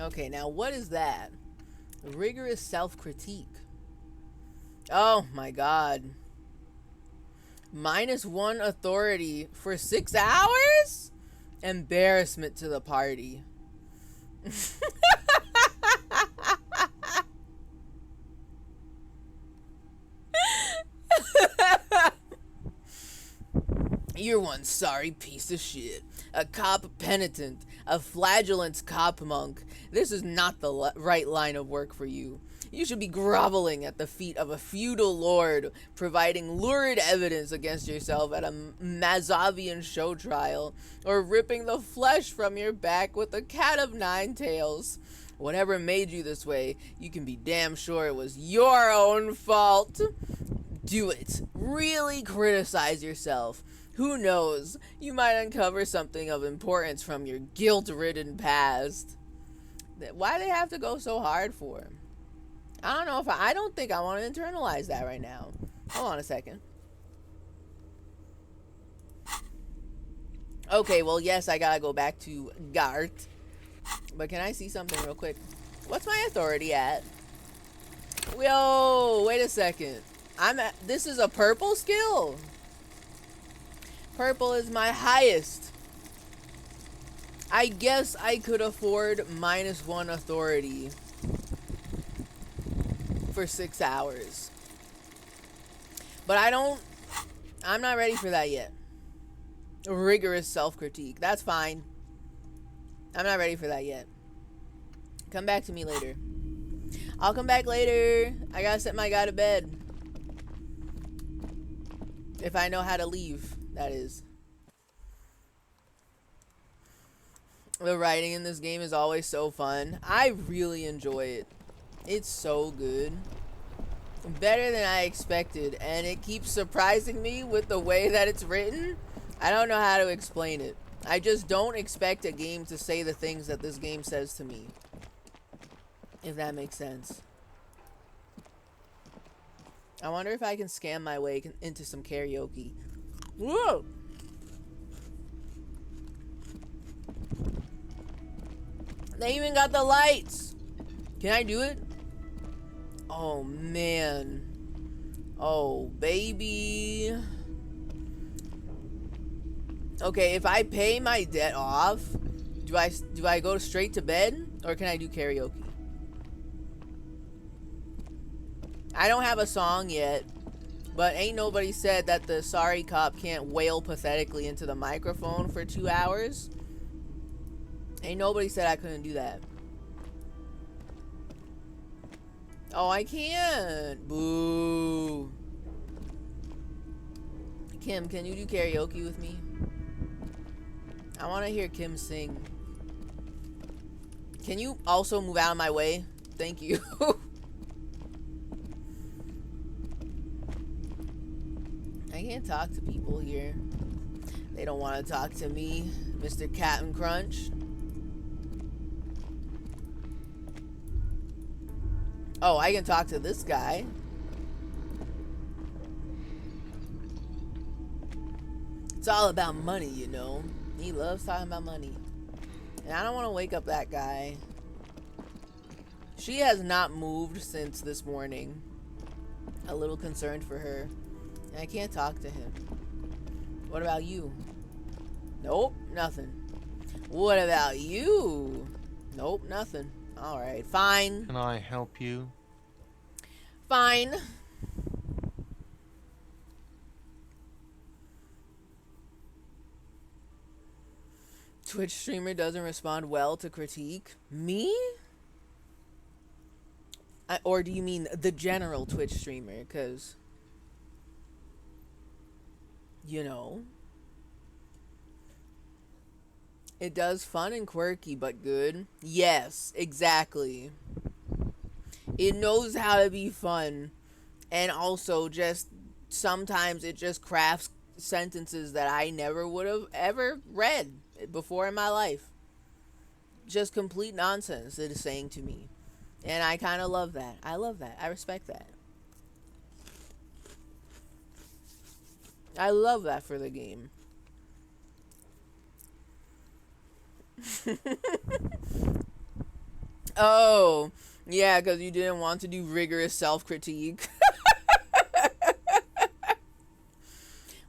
Speaker 6: Okay, now what is that? Rigorous self-critique. Oh my god. -1 authority for 6 hours? Embarrassment to the party. You're one sorry piece of shit. A cop penitent. A flagellant cop monk. This is not the right line of work for you. You should be groveling at the feet of a feudal lord, providing lurid evidence against yourself at a Mazovian show trial, or ripping the flesh from your back with a cat of 9 tails. Whatever made you this way, you can be damn sure it was your own fault. Do it. Really criticize yourself. Who knows? You might uncover something of importance from your guilt-ridden past. Why do they have to go so hard for? I don't know if I don't think I want to internalize that right now. Hold on a second. Okay, well, yes, I gotta go back to Gart. But can I see something real quick? What's my authority at? Whoa, wait a second. This is a purple skill. Purple is my highest. I guess I could afford -1 authority for 6 hours. But I'm not ready for that yet. Rigorous self-critique. That's fine. I'm not ready for that yet. Come back to me later. I'll come back later. I gotta set my guy to bed. If I know how to leave, that is. The writing in this game is always so fun. I really enjoy it. It's so good. Better than I expected. And it keeps surprising me with the way that it's written. I don't know how to explain it. I just don't expect a game to say the things that this game says to me. If that makes sense. I wonder if I can scam my way into some karaoke. Whoa! They even got the lights! Can I do it? Oh, man. Oh, baby. Okay, if I pay my debt off, do I go straight to bed? Or can I do karaoke? I don't have a song yet, but ain't nobody said that the sorry cop can't wail pathetically into the microphone for 2 hours. Ain't nobody said I couldn't do that. Oh, I can't. Boo. Kim, can you do karaoke with me? I want to hear Kim sing. Can you also move out of my way? Thank you. I can't talk to people here. They don't want to talk to me, Mr. Captain Crunch. Oh, I can talk to this guy. It's all about money, you know. He loves talking about money. And I don't want to wake up that guy. She has not moved since this morning. A little concerned for her. I can't talk to him. What about you? Nope, nothing. What about you? Nope, nothing. Alright, fine.
Speaker 13: Can I help you?
Speaker 6: Fine. Twitch streamer doesn't respond well to critique. Me? Or do you mean the general Twitch streamer? Because, you know, it does fun and quirky, but good. Yes, exactly. It knows how to be fun. And also just sometimes it just crafts sentences that I never would have ever read before in my life. Just complete nonsense it is saying to me. And I kind of love that. I love that. I respect that. I love that for the game. Oh, yeah, because you didn't want to do rigorous self-critique.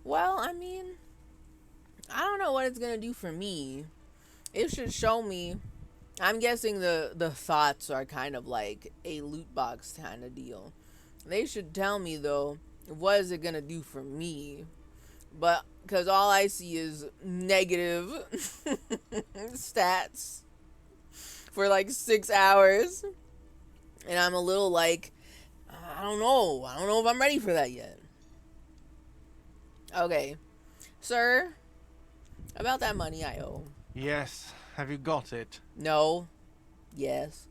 Speaker 6: Well, I mean, I don't know what it's going to do for me. It should show me. I'm guessing the thoughts are kind of like a loot box kind of deal. They should tell me, though, what is it going to do for me? But, because all I see is negative stats for like 6 hours. And I'm a little like, I don't know. I don't know if I'm ready for that yet. Okay. Sir, about that money I owe.
Speaker 13: Yes. Have you got it?
Speaker 6: No. Yes.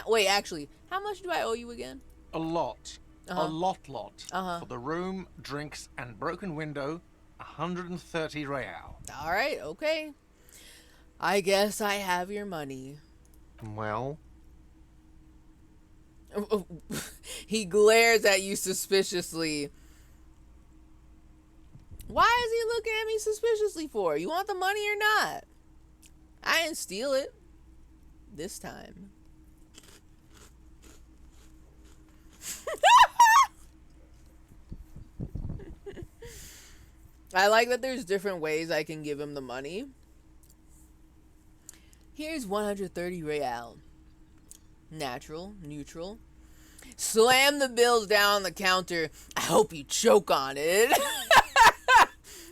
Speaker 6: Wait, actually, how much do I owe you again?
Speaker 13: A lot. A lot. For the room, drinks, and broken window, 130 real.
Speaker 6: Alright, okay. I guess I have your money.
Speaker 13: Well?
Speaker 6: He glares at you suspiciously. Why is he looking at me suspiciously for? You want the money or not? I didn't steal it. This time. I like that there's different ways I can give him the money. Here's 130 real. Natural, neutral. Slam the bills down on the counter. I hope you choke on it.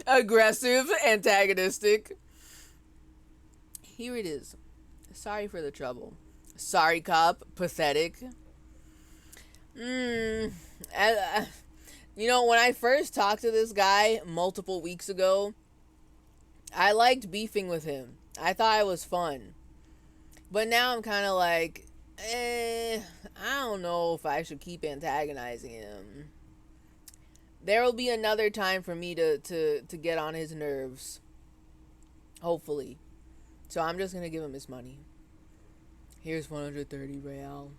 Speaker 6: Aggressive, antagonistic. Here it is. Sorry for the trouble. Sorry, cop. Pathetic. You know, when I first talked to this guy multiple weeks ago, I liked beefing with him. I thought it was fun. But now I'm kind of like, I don't know if I should keep antagonizing him. There will be another time for me to get on his nerves. Hopefully. So I'm just going to give him his money. Here's 130 real.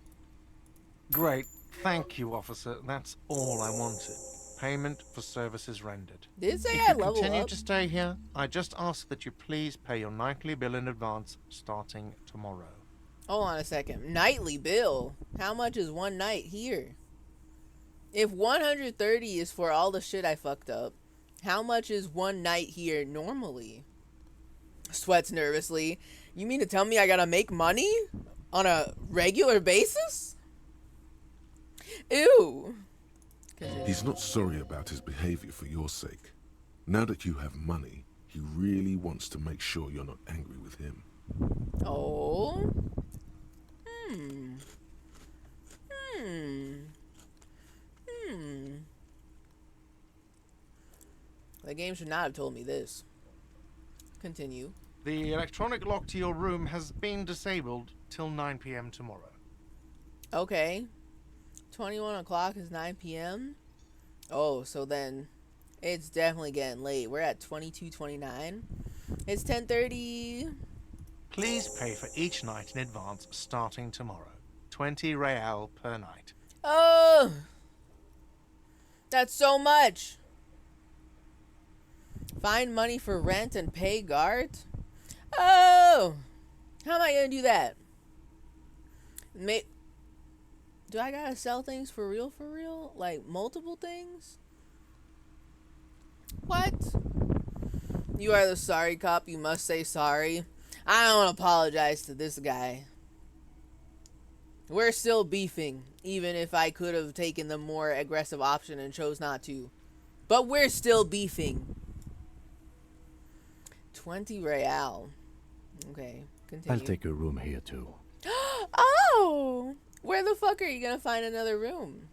Speaker 13: Great. Thank you, officer. That's all I wanted. Payment for services rendered.
Speaker 6: Did it say
Speaker 13: If
Speaker 6: I
Speaker 13: you
Speaker 6: level
Speaker 13: continue
Speaker 6: up?
Speaker 13: to stay here, I just ask that you please pay your nightly bill in advance starting tomorrow.
Speaker 6: Hold on a second. Nightly bill? How much is one night here? If 130 is for all the shit I fucked up, how much is one night here normally? Sweats nervously. You mean to tell me I gotta make money on a regular basis? Ew.
Speaker 3: He's not sorry about his behavior for your sake. Now that you have money, he really wants to make sure you're not angry with him.
Speaker 6: Oh. The game should not have told me this. Continue.
Speaker 13: The electronic lock to your room has been disabled till 9 p.m. tomorrow.
Speaker 6: Okay. 21 o'clock is 9 p.m. Oh, so then it's definitely getting late. We're at 22:29. It's 10:30.
Speaker 13: Please pay for each night in advance starting tomorrow. 20 real per night.
Speaker 6: Oh, that's so much. Find money for rent and pay guards. Oh, how am I gonna do that? Do I gotta sell things for real? Like multiple things? What? You are the sorry cop. You must say sorry. I don't apologize to this guy. We're still beefing, even if I could have taken the more aggressive option and chose not to. But we're still beefing. 20 real. Okay, continue.
Speaker 8: I'll take a room here too.
Speaker 6: Oh! Where the fuck are you gonna find another room?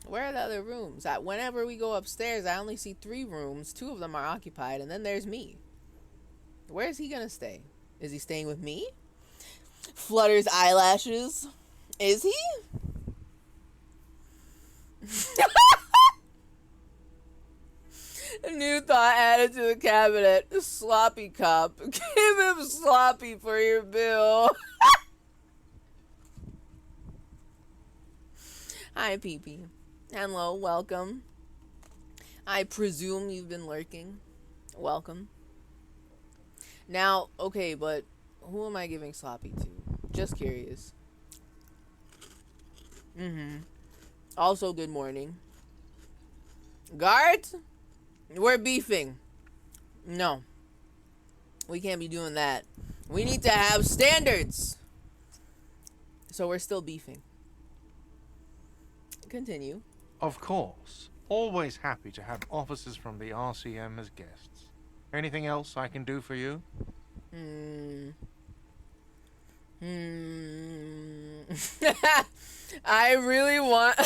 Speaker 6: Where are the other rooms? Whenever we go upstairs, I only see 3 rooms. 2 of them are occupied, and then there's me. Where is he gonna stay? Is he staying with me? Flutters eyelashes. Is he? A new thought added to the cabinet. Sloppy cop. Give him sloppy for your bill. Hi, Pee-Pee. Hello, welcome. I presume you've been lurking. Welcome. Now, okay, but who am I giving sloppy to? Just curious. Also, good morning. Guard? We're beefing. No. We can't be doing that. We need to have standards. So we're still beefing. Continue.
Speaker 13: Of course. Always happy to have officers from the RCM as guests. Anything else I can do for you?
Speaker 6: I really want,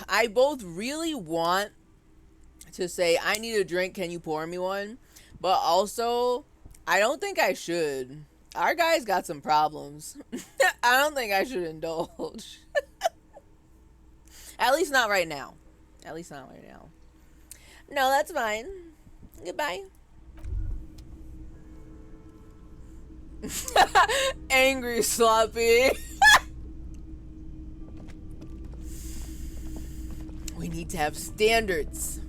Speaker 6: I both really want to say, I need a drink, can you pour me one? But also, I don't think I should. Our guy's got some problems. I don't think I should indulge. At least not right now. At least not right now. No, that's fine. Goodbye. Angry sloppy. We need to have standards.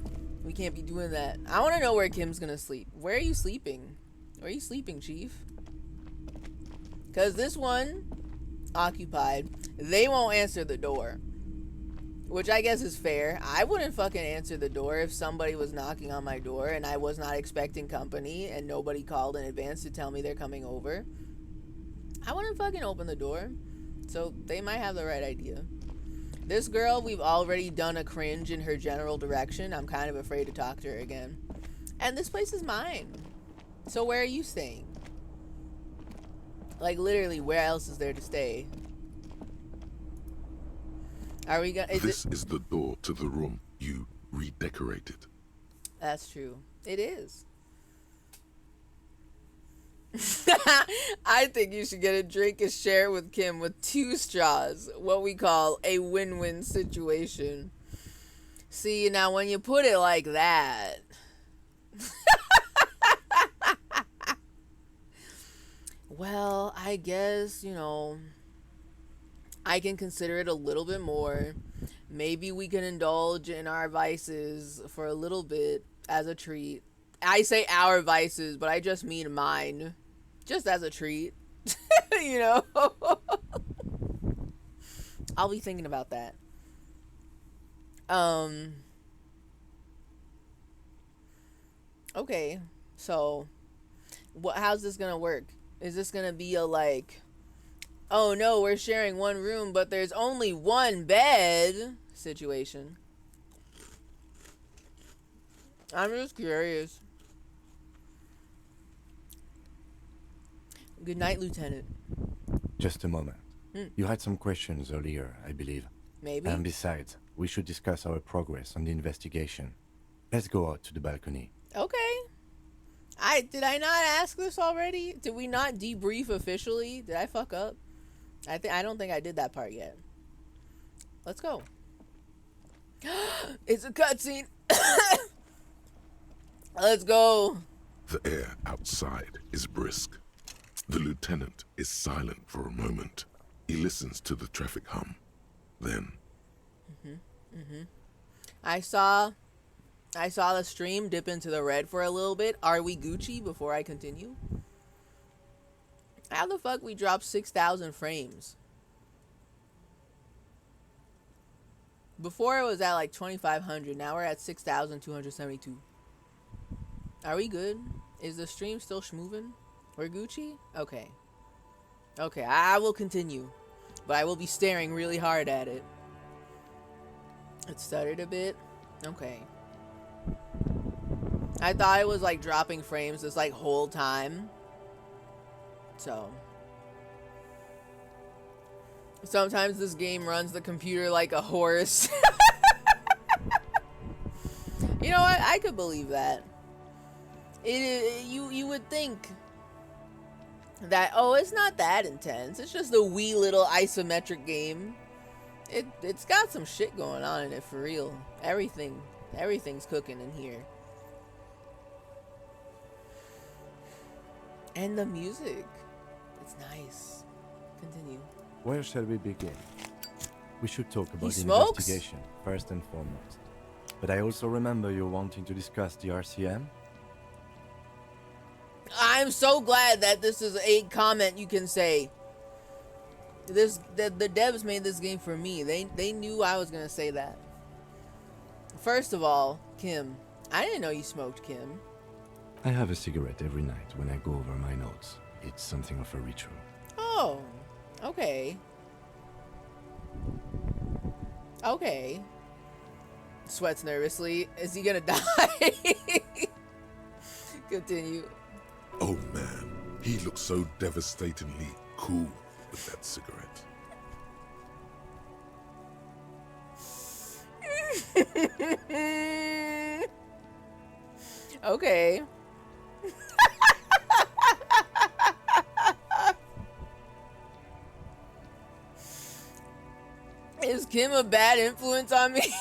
Speaker 6: We can't be doing that. I want to know where Kim's gonna sleep. Where are you sleeping? Where are you sleeping, Chief? Because this one, occupied. They won't answer the door. Which I guess is fair. I wouldn't fucking answer the door if somebody was knocking on my door and I was not expecting company and nobody called in advance to tell me they're coming over. I wouldn't fucking open the door. So they might have the right idea. This girl, we've already done a cringe in her general direction. I'm kind of afraid to talk to her again. And this place is mine. So where are you staying? Like literally, where else is there to stay? Are we gonna?
Speaker 3: This is the door to the room you redecorated.
Speaker 6: That's true. It is. I think you should get a drink and share it with Kim with 2 straws. What we call a win-win situation. See, now when you put it like that. Well, I guess, you know, I can consider it a little bit more. Maybe we can indulge in our vices for a little bit as a treat. I say our vices, but I just mean mine. Just as a treat. You know? I'll be thinking about that. Okay. So, how's this gonna work? Is this gonna be a like, oh no, we're sharing one room, but there's only one bed situation? I'm just curious. Good night, Lieutenant.
Speaker 8: Just a moment. You had some questions earlier, I believe.
Speaker 6: Maybe.
Speaker 8: And besides, we should discuss our progress on the investigation. Let's go out to the balcony.
Speaker 6: Okay. Did I not ask this already? Did we not debrief officially? Did I fuck up? I don't think I did that part yet. Let's go. It's a cutscene. Let's go.
Speaker 3: The air outside is brisk. The lieutenant is silent for a moment. He listens to the traffic hum. Then...
Speaker 6: I saw the stream dip into the red for a little bit. Are we Gucci before I continue? How the fuck we dropped 6,000 frames? Before it was at like 2,500. Now we're at 6,272. Are we good? Is the stream still schmoving? We're Gucci? Okay. Okay, I will continue. But I will be staring really hard at it. It stuttered a bit. Okay. I thought it was like dropping frames this like whole time. So. Sometimes this game runs the computer like a horse. You know what? I could believe that. You would think that, oh, it's not that intense. It's just a wee little isometric game. It's got some shit going on in it for real. Everything's cooking in here. And the music, it's nice. Continue.
Speaker 8: Where shall we begin? We should talk about the
Speaker 6: smokes?
Speaker 8: investigation, first and foremost. But I also remember you wanting to discuss the RCM.
Speaker 6: I'm so glad that this is a comment you can say. The devs made this game for me. They knew I was gonna say that. First of all, Kim, I didn't know you smoked, Kim.
Speaker 8: I have a cigarette every night when I go over my notes. It's something of a ritual.
Speaker 6: Oh, okay. Okay. Sweats nervously. Is he gonna die? Continue.
Speaker 3: Oh man, he looks so devastatingly cool with that cigarette.
Speaker 6: Okay. Is Kim a bad influence on me?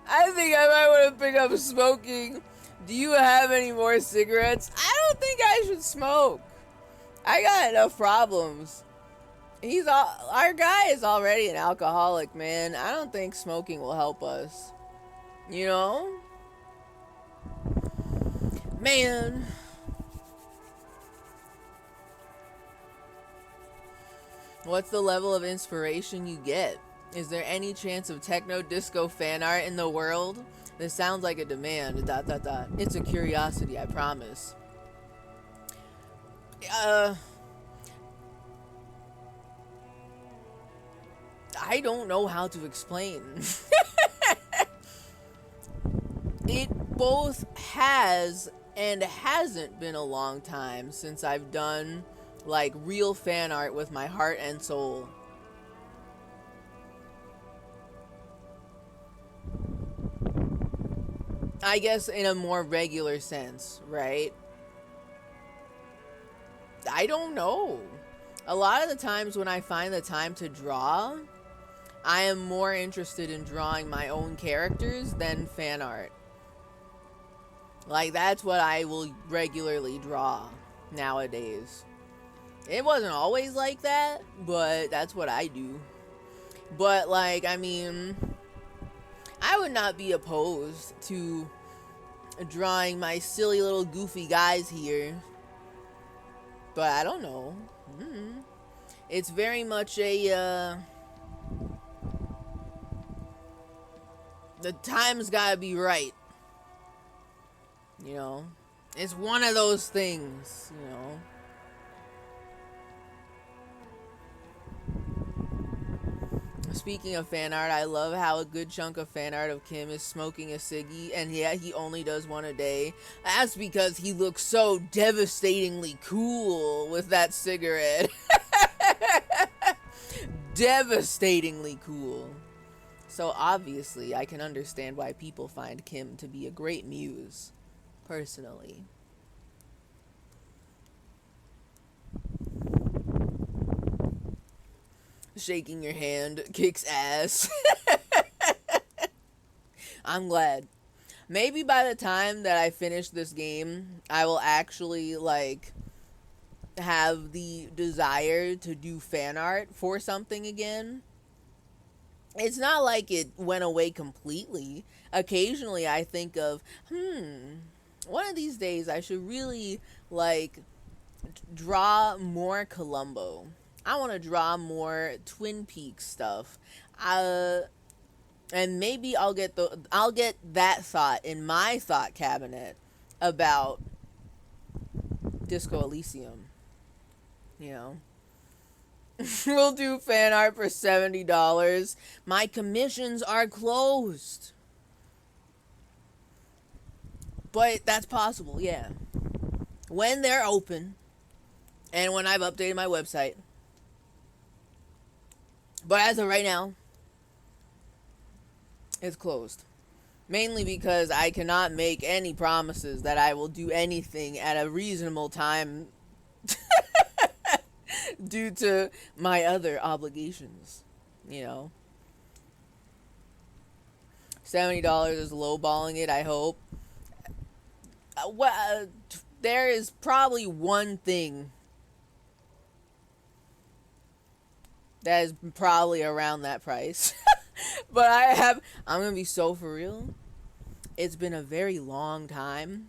Speaker 6: I think I might want to pick up smoking. Do you have any more cigarettes? I don't think I should smoke. I got enough problems. Our guy is already an alcoholic, man. I don't think smoking will help us. You know? Man. What's the level of inspiration you get? Is there any chance of techno disco fan art in the world? This sounds like a demand. ... It's a curiosity, I promise. I don't know how to explain. It both has and hasn't been a long time since I've done like real fan art with my heart and soul. I guess in a more regular sense, right? I don't know. A lot of the times when I find the time to draw, I am more interested in drawing my own characters than fan art. Like, that's what I will regularly draw nowadays. It wasn't always like that, but that's what I do. But, like, I mean, I would not be opposed to drawing my silly little goofy guys here. But I don't know. It's very much a, the time's gotta be right. You know? It's one of those things, you know? Speaking of fan art, I love how a good chunk of fan art of Kim is smoking a ciggy, and yeah, he only does one a day. That's because he looks so devastatingly cool with that cigarette. Devastatingly cool. So obviously, I can understand why people find Kim to be a great muse, personally. Shaking your hand kicks ass. I'm glad. Maybe by the time that I finish this game, I will actually, like, have the desire to do fan art for something again. It's not like it went away completely. Occasionally I think of, one of these days I should really, like, draw more Columbo. I want to draw more Twin Peaks stuff. And maybe I'll get that thought in my thought cabinet about Disco Elysium. You know. We'll do fan art for $70. My commissions are closed. But that's possible, yeah. When they're open and when I've updated my website. But as of right now, it's closed. Mainly because I cannot make any promises that I will do anything at a reasonable time due to my other obligations, you know. $70 is lowballing it, I hope. There is probably one thing that is probably around that price. But I'm gonna be so for real. It's been a very long time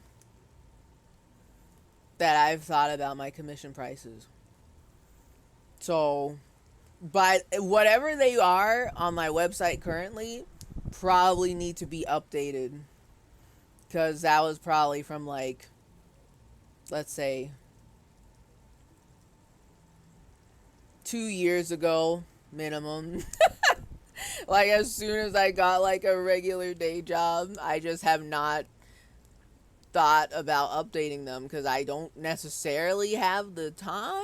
Speaker 6: that I've thought about my commission prices. So, but whatever they are on my website currently probably need to be updated. Because that was probably from like, let's say, 2 years ago, minimum. Like, as soon as I got, like, a regular day job, I just have not thought about updating them because I don't necessarily have the time.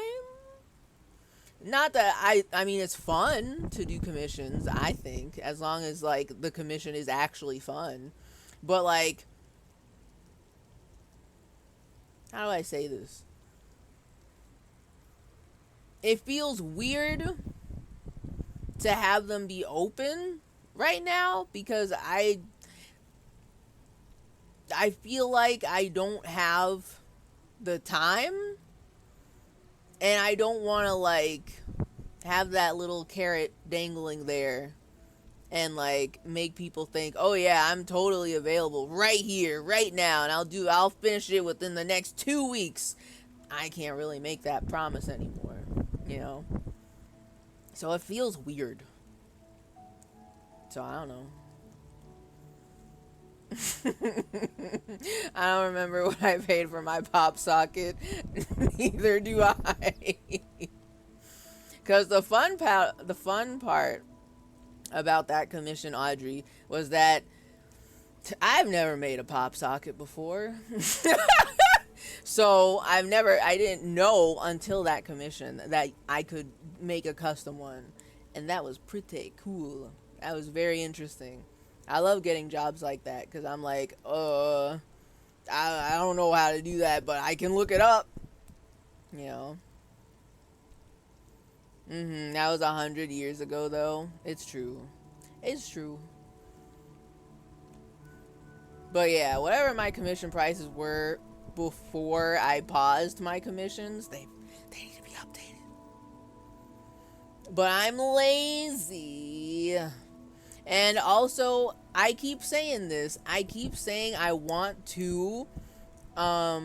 Speaker 6: Not that I mean, it's fun to do commissions, I think, as long as, like, the commission is actually fun. But, like, how do I say this? It feels weird to have them be open right now because I feel like I don't have the time and I don't want to like have that little carrot dangling there and like make people think, oh yeah, I'm totally available right here, right now, and I'll finish it within the next 2 weeks. I can't really make that promise anymore, you know? So it feels weird. So I don't know. I don't remember what I paid for my pop socket. Neither do I. Because the fun part about that commission, Audrey, was that I've never made a pop socket before. So I didn't know until that commission that I could make a custom one. And that was pretty cool. That was very interesting. I love getting jobs like that because I'm like, I don't know how to do that, but I can look it up. You know. That was 100 years ago, though. It's true. It's true. But yeah, whatever my commission prices were before I paused my commissions, they need to be updated. But I'm lazy. And also, I keep saying this. I keep saying I want to at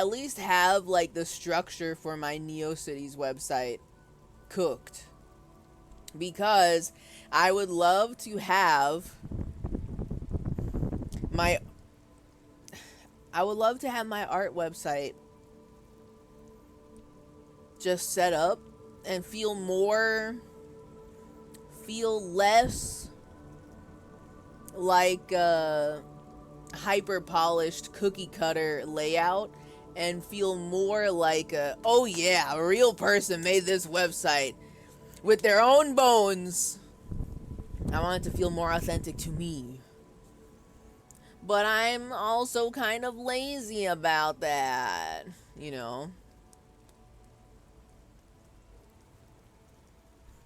Speaker 6: least have like the structure for my NeoCities website cooked. Because I would love to have my art website just set up and feel less like a hyper polished cookie cutter layout and feel more like a real person made this website with their own bones. I want it to feel more authentic to me. But I'm also kind of lazy about that, you know.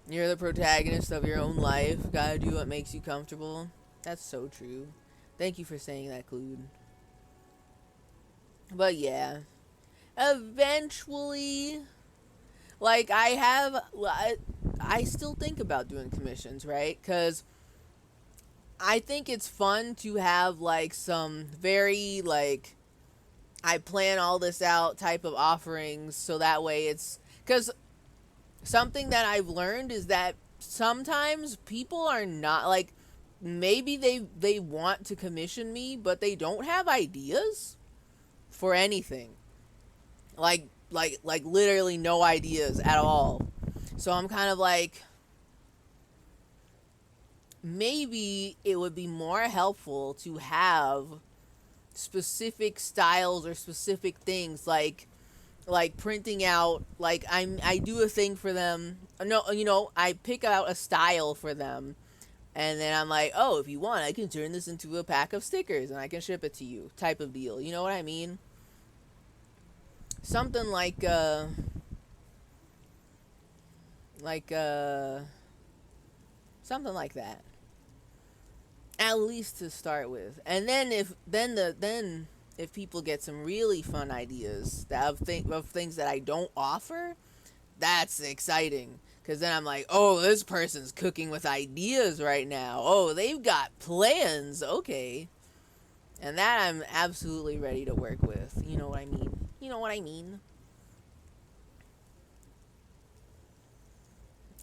Speaker 6: You're the protagonist of your own life. Gotta do what makes you comfortable. That's so true. Thank you for saying that, Clued. But yeah. Eventually, like, I still think about doing commissions, right? Because I think it's fun to have, like, some very, like, I plan all this out type of offerings, so that way it's... Because something that I've learned is that sometimes people are not like, maybe they want to commission me, but they don't have ideas for anything. Like literally no ideas at all. So I'm kind of like, maybe it would be more helpful to have specific styles or specific things, like printing out, like I do a thing for them. No, you know, I pick out a style for them, and then I'm like, oh, if you want, I can turn this into a pack of stickers and I can ship it to you, type of deal. You know what I mean? Something like something like that, at least to start with. And then if people get some really fun ideas of things that I don't offer, that's exciting, because then I'm like, oh, this person's cooking with ideas right now. Oh, they've got plans. Okay. And that I'm absolutely ready to work with. You know what I mean? You know what I mean?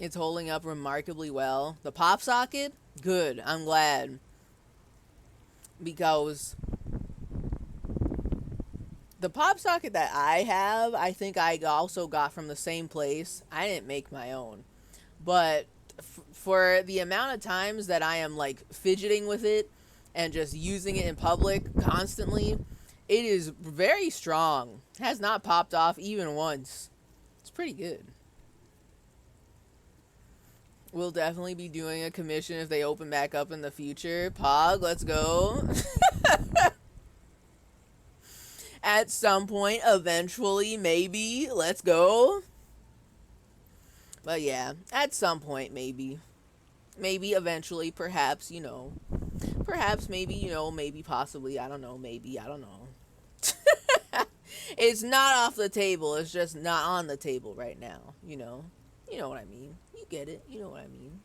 Speaker 6: It's holding up remarkably well. The pop socket? Good. I'm glad. Because the pop socket that I have, I think I also got from the same place. I didn't make my own. But for the amount of times that I am like fidgeting with it and just using it in public constantly, it is very strong. Has not popped off even once. It's pretty good. We'll definitely be doing a commission if they open back up in the future. Pog, let's go. At some point, eventually, maybe. Let's go. But yeah, at some point, maybe. Maybe eventually, perhaps, you know. Perhaps, maybe, you know, maybe, possibly. I don't know, maybe, I don't know. It's not off the table. It's just not on the table right now, you know. You know what I mean. You get it. You know what I mean.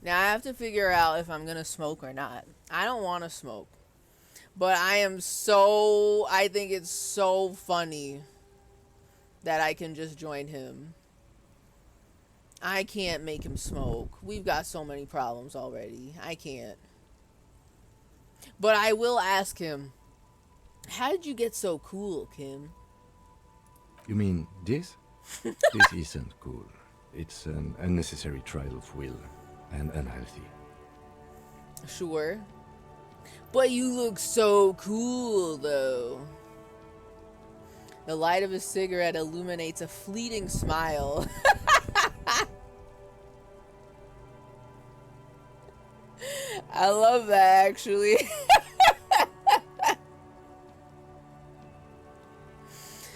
Speaker 6: Now, I have to figure out if I'm going to smoke or not. I don't want to smoke. But I think it's so funny that I can just join him. I can't make him smoke. We've got so many problems already. I can't. But I will ask him, how did you get so cool, Kim?
Speaker 8: You mean this? This isn't cool. It's an unnecessary trial of will and unhealthy.
Speaker 6: Sure. But you look so cool, though. The light of his cigarette illuminates a fleeting smile. I love that, actually.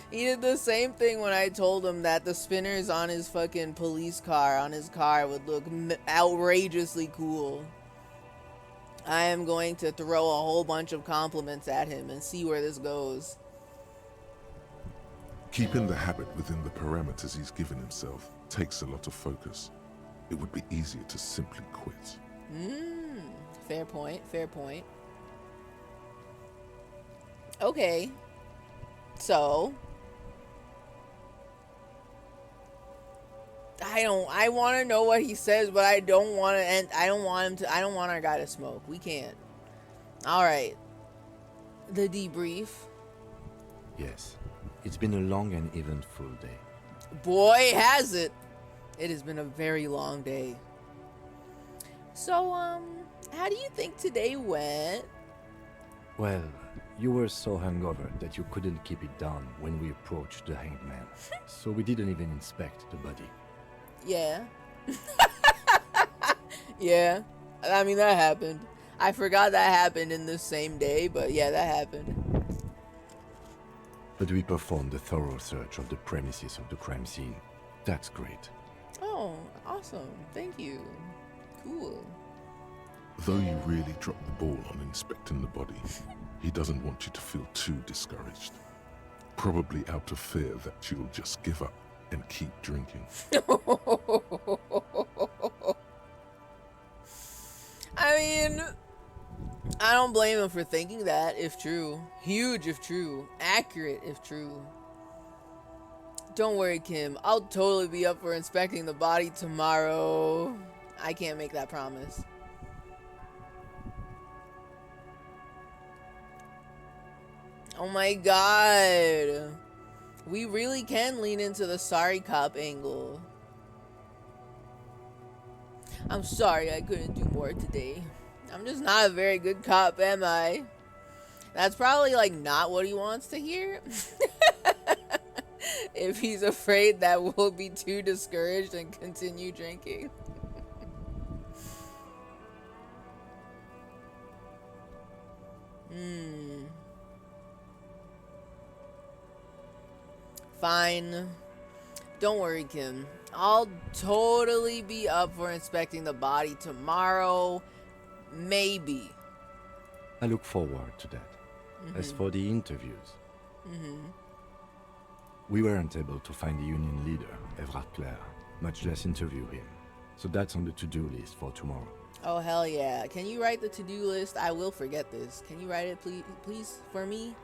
Speaker 6: He did the same thing when I told him that the spinners on his fucking police car, on his car, would look outrageously cool. I am going to throw a whole bunch of compliments at him and see where this goes.
Speaker 3: Keeping the habit within the parameters he's given himself takes a lot of focus. It would be easier to simply quit.
Speaker 6: Fair point, fair point. Okay. So I want to know what he says, but I don't want to, and I don't want our guy to smoke. We can't. All right. The debrief.
Speaker 8: Yes. It's been a long and eventful day.
Speaker 6: Boy, has it. It has been a very long day. So, how do you think today went?
Speaker 8: Well, you were so hungover that you couldn't keep it down when we approached the hanged man. So we didn't even inspect the body.
Speaker 6: Yeah. Yeah. I mean, that happened. I forgot that happened in the same day, but yeah, that happened.
Speaker 8: But we performed a thorough search of the premises of the crime scene. That's great.
Speaker 6: Oh, awesome. Thank you. Cool.
Speaker 3: Though you really dropped the ball on inspecting the body, he doesn't want you to feel too discouraged. Probably out of fear that you'll just give up and keep drinking.
Speaker 6: I mean, I don't blame him for thinking that, if true. Huge if true. Accurate if true. Don't worry, Kim. I'll totally be up for inspecting the body tomorrow. I can't make that promise. Oh my god. We really can lean into the sorry cop angle. I'm sorry I couldn't do more today. I'm just not a very good cop, am I? That's probably like not what he wants to hear. If he's afraid that we'll be too discouraged and continue drinking. Fine. Don't worry, Kim. I'll totally be up for inspecting the body tomorrow. Maybe.
Speaker 8: I look forward to that. As for the interviews, we weren't able to find the union leader, Everard Clare, much less interview him. So that's on the to-do list for tomorrow.
Speaker 6: Oh, hell yeah. Can you write the to-do list? I will forget this. Can you write it, please, for me?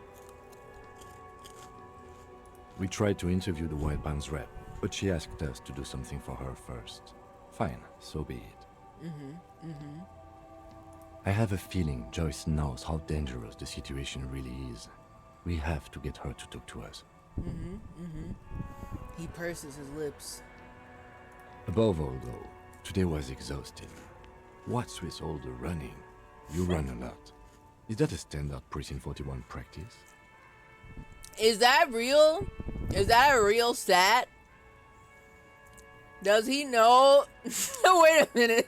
Speaker 8: We tried to interview the White Barnes rep, but she asked us to do something for her first. Fine, so be it. I have a feeling Joyce knows how dangerous the situation really is. We have to get her to talk to us.
Speaker 6: He purses his lips.
Speaker 8: Above all, though, today was exhausting. What's with all the running? You run a lot. Is that a standard Precinct 41 practice?
Speaker 6: Is that real? Is that a real stat? Does he know? Wait a minute.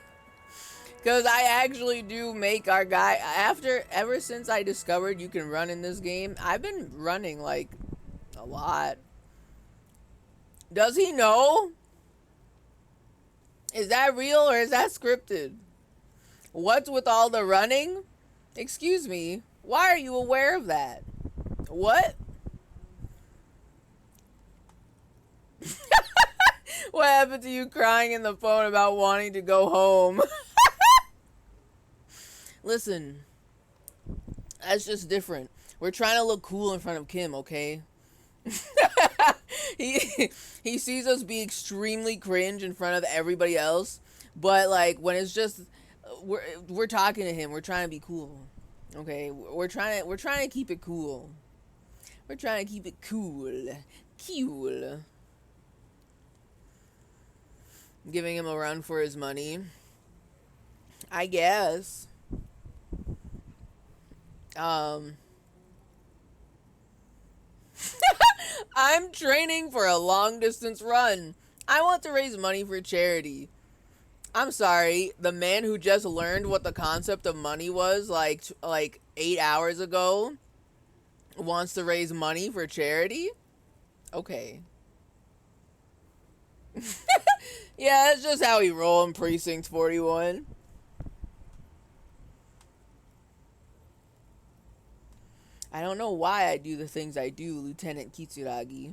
Speaker 6: Because I actually do make our guy... Ever since I discovered you can run in this game, I've been running, like, a lot. Does he know? Is that real or is that scripted? What's with all the running? Excuse me. Why are you aware of that? What? What happened to you crying in the phone about wanting to go home? Listen, that's just different. We're trying to look cool in front of Kim, okay? He sees us be extremely cringe in front of everybody else, but like when it's just we're talking to him, we're trying to be cool. Okay? We're trying to keep it cool. We're trying to keep it cool. Cool. Giving him a run for his money, I guess. I'm training for a long distance run. I want to raise money for charity. I'm sorry, the man who just learned what the concept of money was like 8 hours ago wants to raise money for charity? Okay. Yeah, that's just how he roll in Precinct 41. I don't know why I do the things I do, Lieutenant Kitsuragi.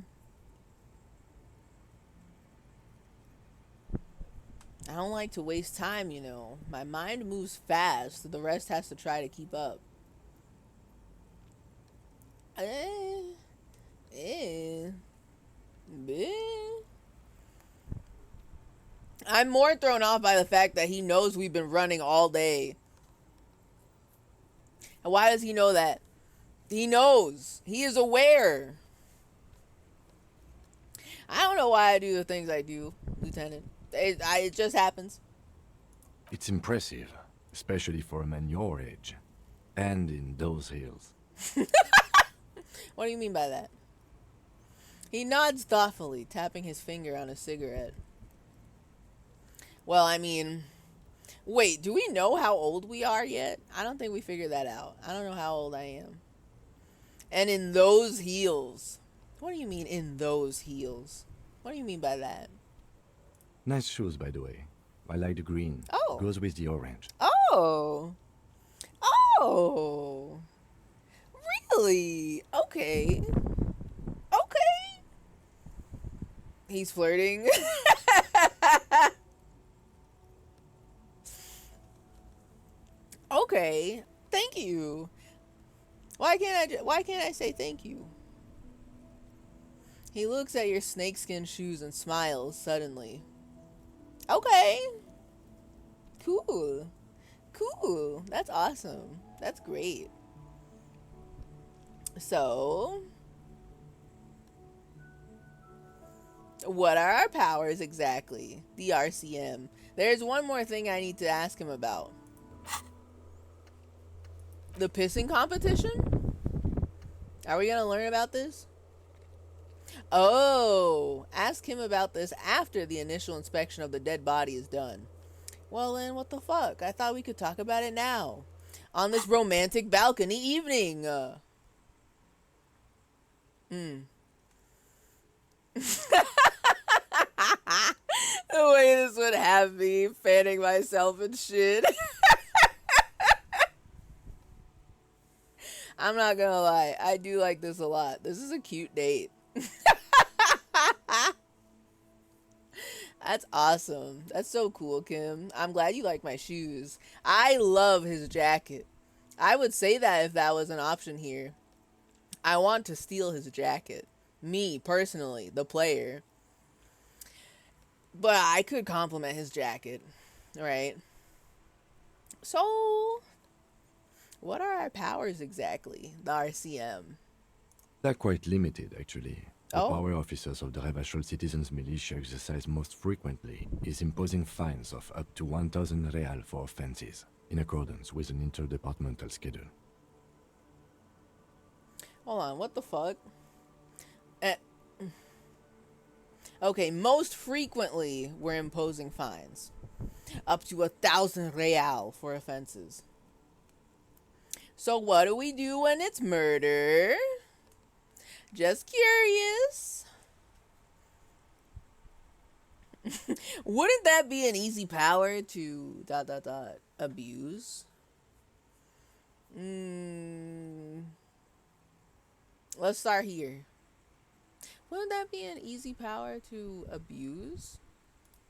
Speaker 6: I don't like to waste time, you know. My mind moves fast, so the rest has to try to keep up. I'm more thrown off by the fact that he knows we've been running all day. And why does he know that? He knows. He is aware. I don't know why I do the things I do, Lieutenant. It just happens.
Speaker 8: It's impressive, especially for a man your age. And in those hills.
Speaker 6: What do you mean by that? He nods thoughtfully, tapping his finger on a cigarette. Well, I mean... Wait, do we know how old we are yet? I don't think we figured that out. I don't know how old I am. And in those heels. What do you mean, in those heels? What do you mean by that?
Speaker 8: Nice shoes, by the way. I like the green.
Speaker 6: Oh.
Speaker 8: Goes with the orange.
Speaker 6: Oh. Oh. Really? Okay. Okay. He's flirting. Okay. Thank you. Why can't I say thank you? He looks at your snakeskin shoes and smiles suddenly. Okay. Cool. Cool. That's awesome. That's great. So, what are our powers exactly? The RCM. There's one more thing I need to ask him about. The pissing competition? Are we going to learn about this? Oh, ask him about this after the initial inspection of the dead body is done. Well then, what the fuck? I thought we could talk about it now. On this romantic balcony evening. The way this would have me fanning myself and shit. I'm not gonna lie, I do like this a lot. This is a cute date. That's awesome. That's so cool, Kim. I'm glad you like my shoes. I love his jacket. I would say that if that was an option here. I want to steal his jacket. Me, personally, the player. But I could compliment his jacket. Right? So, what are our powers exactly? The RCM.
Speaker 8: They're quite limited, actually. The
Speaker 6: Oh.
Speaker 8: power officers of the Revachol Citizens Militia exercise most frequently is imposing fines of up to 1,000 real for offenses, in accordance with an interdepartmental schedule.
Speaker 6: Hold on, what the fuck? Okay, most frequently we're imposing fines. Up to 1,000 real for offenses. So what do we do when it's murder? Just curious. Wouldn't that be an easy power to ... abuse? Let's start here. Wouldn't that be an easy power to abuse?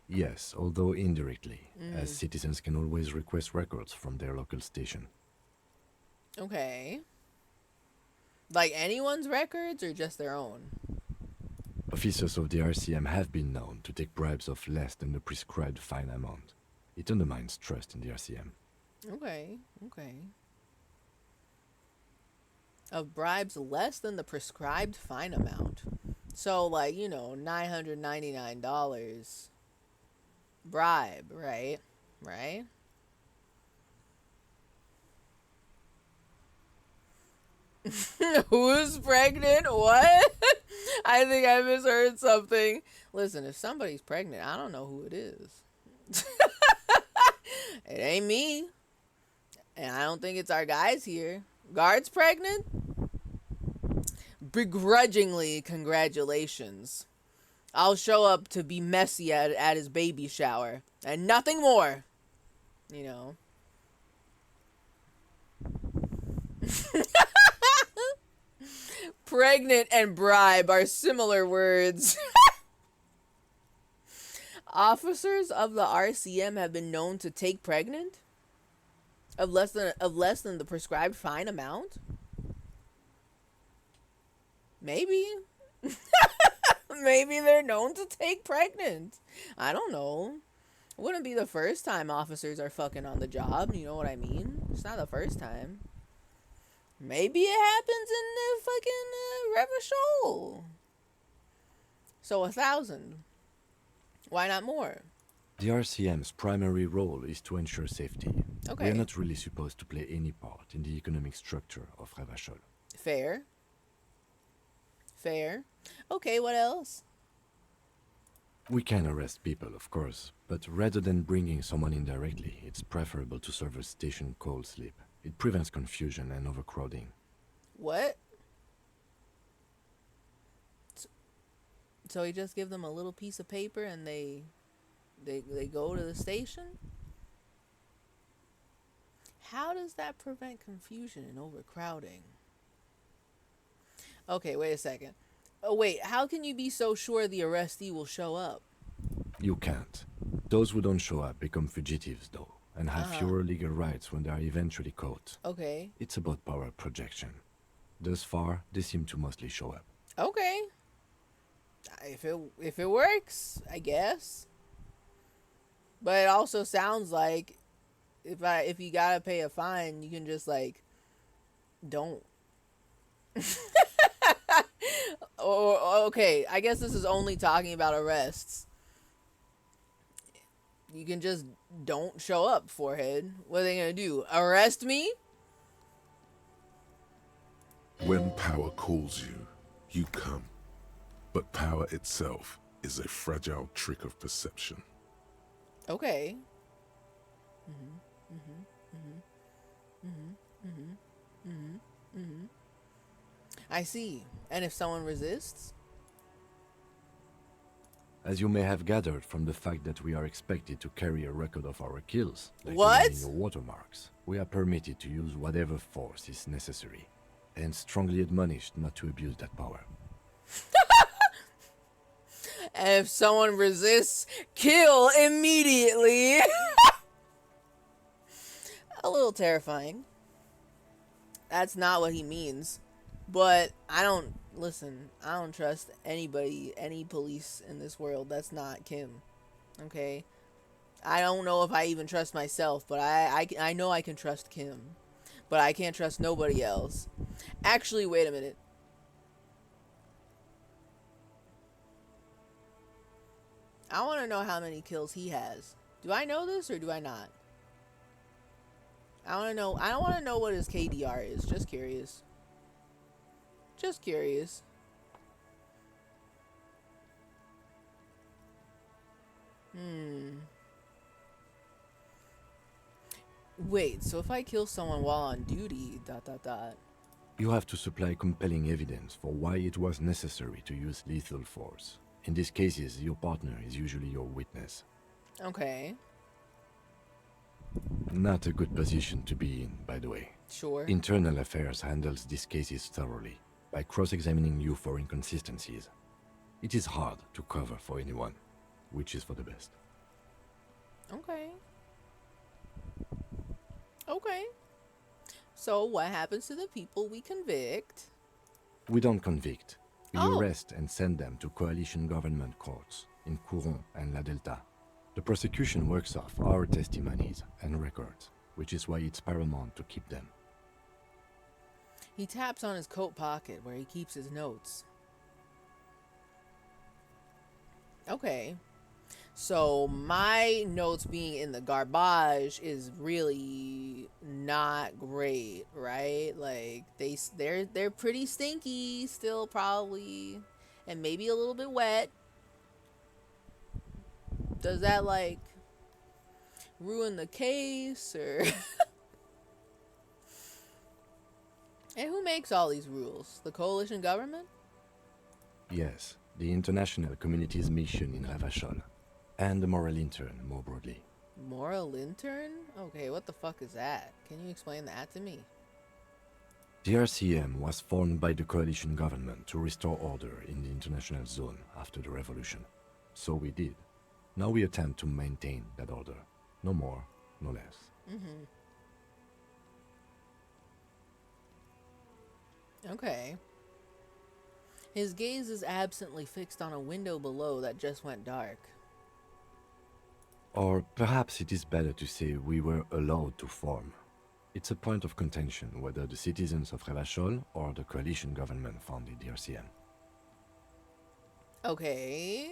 Speaker 8: Yes, although indirectly, as citizens can always request records from their local station.
Speaker 6: Okay. Like anyone's records or just their own?
Speaker 8: Officers of the RCM have been known to take bribes of less than the prescribed fine amount. It undermines trust in the RCM.
Speaker 6: Okay. Of bribes less than the prescribed fine amount. So, like, you know, $999 bribe, right? Right? Who's pregnant? What? I think I misheard something. Listen, if somebody's pregnant, I don't know who it is. It ain't me. And I don't think it's our guys here. Guard's pregnant? Begrudgingly, congratulations. I'll show up to be messy at his baby shower. And nothing more. You know. Pregnant and bribe are similar words. Officers of the RCM have been known to take pregnant of less than the prescribed fine amount. Maybe. Maybe they're known to take pregnant. I don't know. It wouldn't be the first time officers are fucking on the job. You know what I mean? It's not the first time. Maybe it happens in the fucking Revachol. So 1,000. Why not more?
Speaker 8: The RCM's primary role is to ensure safety.
Speaker 6: Okay.
Speaker 8: We are not really supposed to play any part in the economic structure of Revachol.
Speaker 6: Fair. Okay, what else?
Speaker 8: We can arrest people, of course, but rather than bringing someone in directly, it's preferable to serve a station cold sleep. It prevents confusion and overcrowding.
Speaker 6: What? So you just give them a little piece of paper and they go to the station? How does that prevent confusion and overcrowding? Okay, wait a second. Oh, wait, how can you be so sure the arrestee will show up?
Speaker 8: You can't. Those who don't show up become fugitives, though, and have fewer legal rights when they are eventually caught.
Speaker 6: Okay.
Speaker 8: It's about power projection. Thus far, they seem to mostly show up.
Speaker 6: Okay. if it works, I guess. But it also sounds like if you gotta pay a fine, you can just like don't. Or okay, I guess this is only talking about arrests. You can just don't show up, forehead. What are they gonna do? Arrest me?
Speaker 3: When power calls you, you come. But power itself is a fragile trick of perception.
Speaker 6: Okay. I see. And if someone resists?
Speaker 8: As you may have gathered from the fact that we are expected to carry a record of our kills, like
Speaker 6: what?
Speaker 8: your watermarks, we are permitted to use whatever force is necessary, and strongly admonished not to abuse that power.
Speaker 6: And if someone resists, kill immediately. A little terrifying. That's not what he means. But I don't trust anybody, any police in this world that's not Kim. Okay? I don't know if I even trust myself, but I know I can trust Kim. But I can't trust nobody else. Actually, wait a minute. I want to know how many kills he has. Do I know this or do I not? I want to know. I don't want to know what his KDR is. Just curious. Just curious. Wait, so if I kill someone while on duty, ...
Speaker 8: You have to supply compelling evidence for why it was necessary to use lethal force. In these cases, your partner is usually your witness.
Speaker 6: Okay.
Speaker 8: Not a good position to be in, by the way.
Speaker 6: Sure.
Speaker 8: Internal Affairs handles these cases thoroughly, by cross-examining you for inconsistencies. It is hard to cover for anyone, which is for the best.
Speaker 6: Okay. Okay. So what happens to the people we convict?
Speaker 8: We don't convict. We arrest and send them to coalition government courts in Couron and La Delta. The prosecution works off our testimonies and records, which is why it's paramount to keep them.
Speaker 6: He taps on his coat pocket where he keeps his notes. Okay. So my notes being in the garbage is really not great, right? Like they're pretty stinky still, probably, and maybe a little bit wet. Does that like ruin the case or? And who makes all these rules? The coalition government?
Speaker 8: Yes, the international community's mission in Ravachol. And the moral intern, more broadly.
Speaker 6: Moral intern? Okay, what the fuck is that? Can you explain that to me?
Speaker 8: The RCM was formed by the coalition government to restore order in the international zone after the revolution. So we did. Now we attempt to maintain that order. No more, no less.
Speaker 6: Okay. His gaze is absently fixed on a window below that just went dark.
Speaker 8: Or perhaps it is better to say we were allowed to form. It's a point of contention whether the citizens of Ravachol or the coalition government founded the RCM.
Speaker 6: Okay.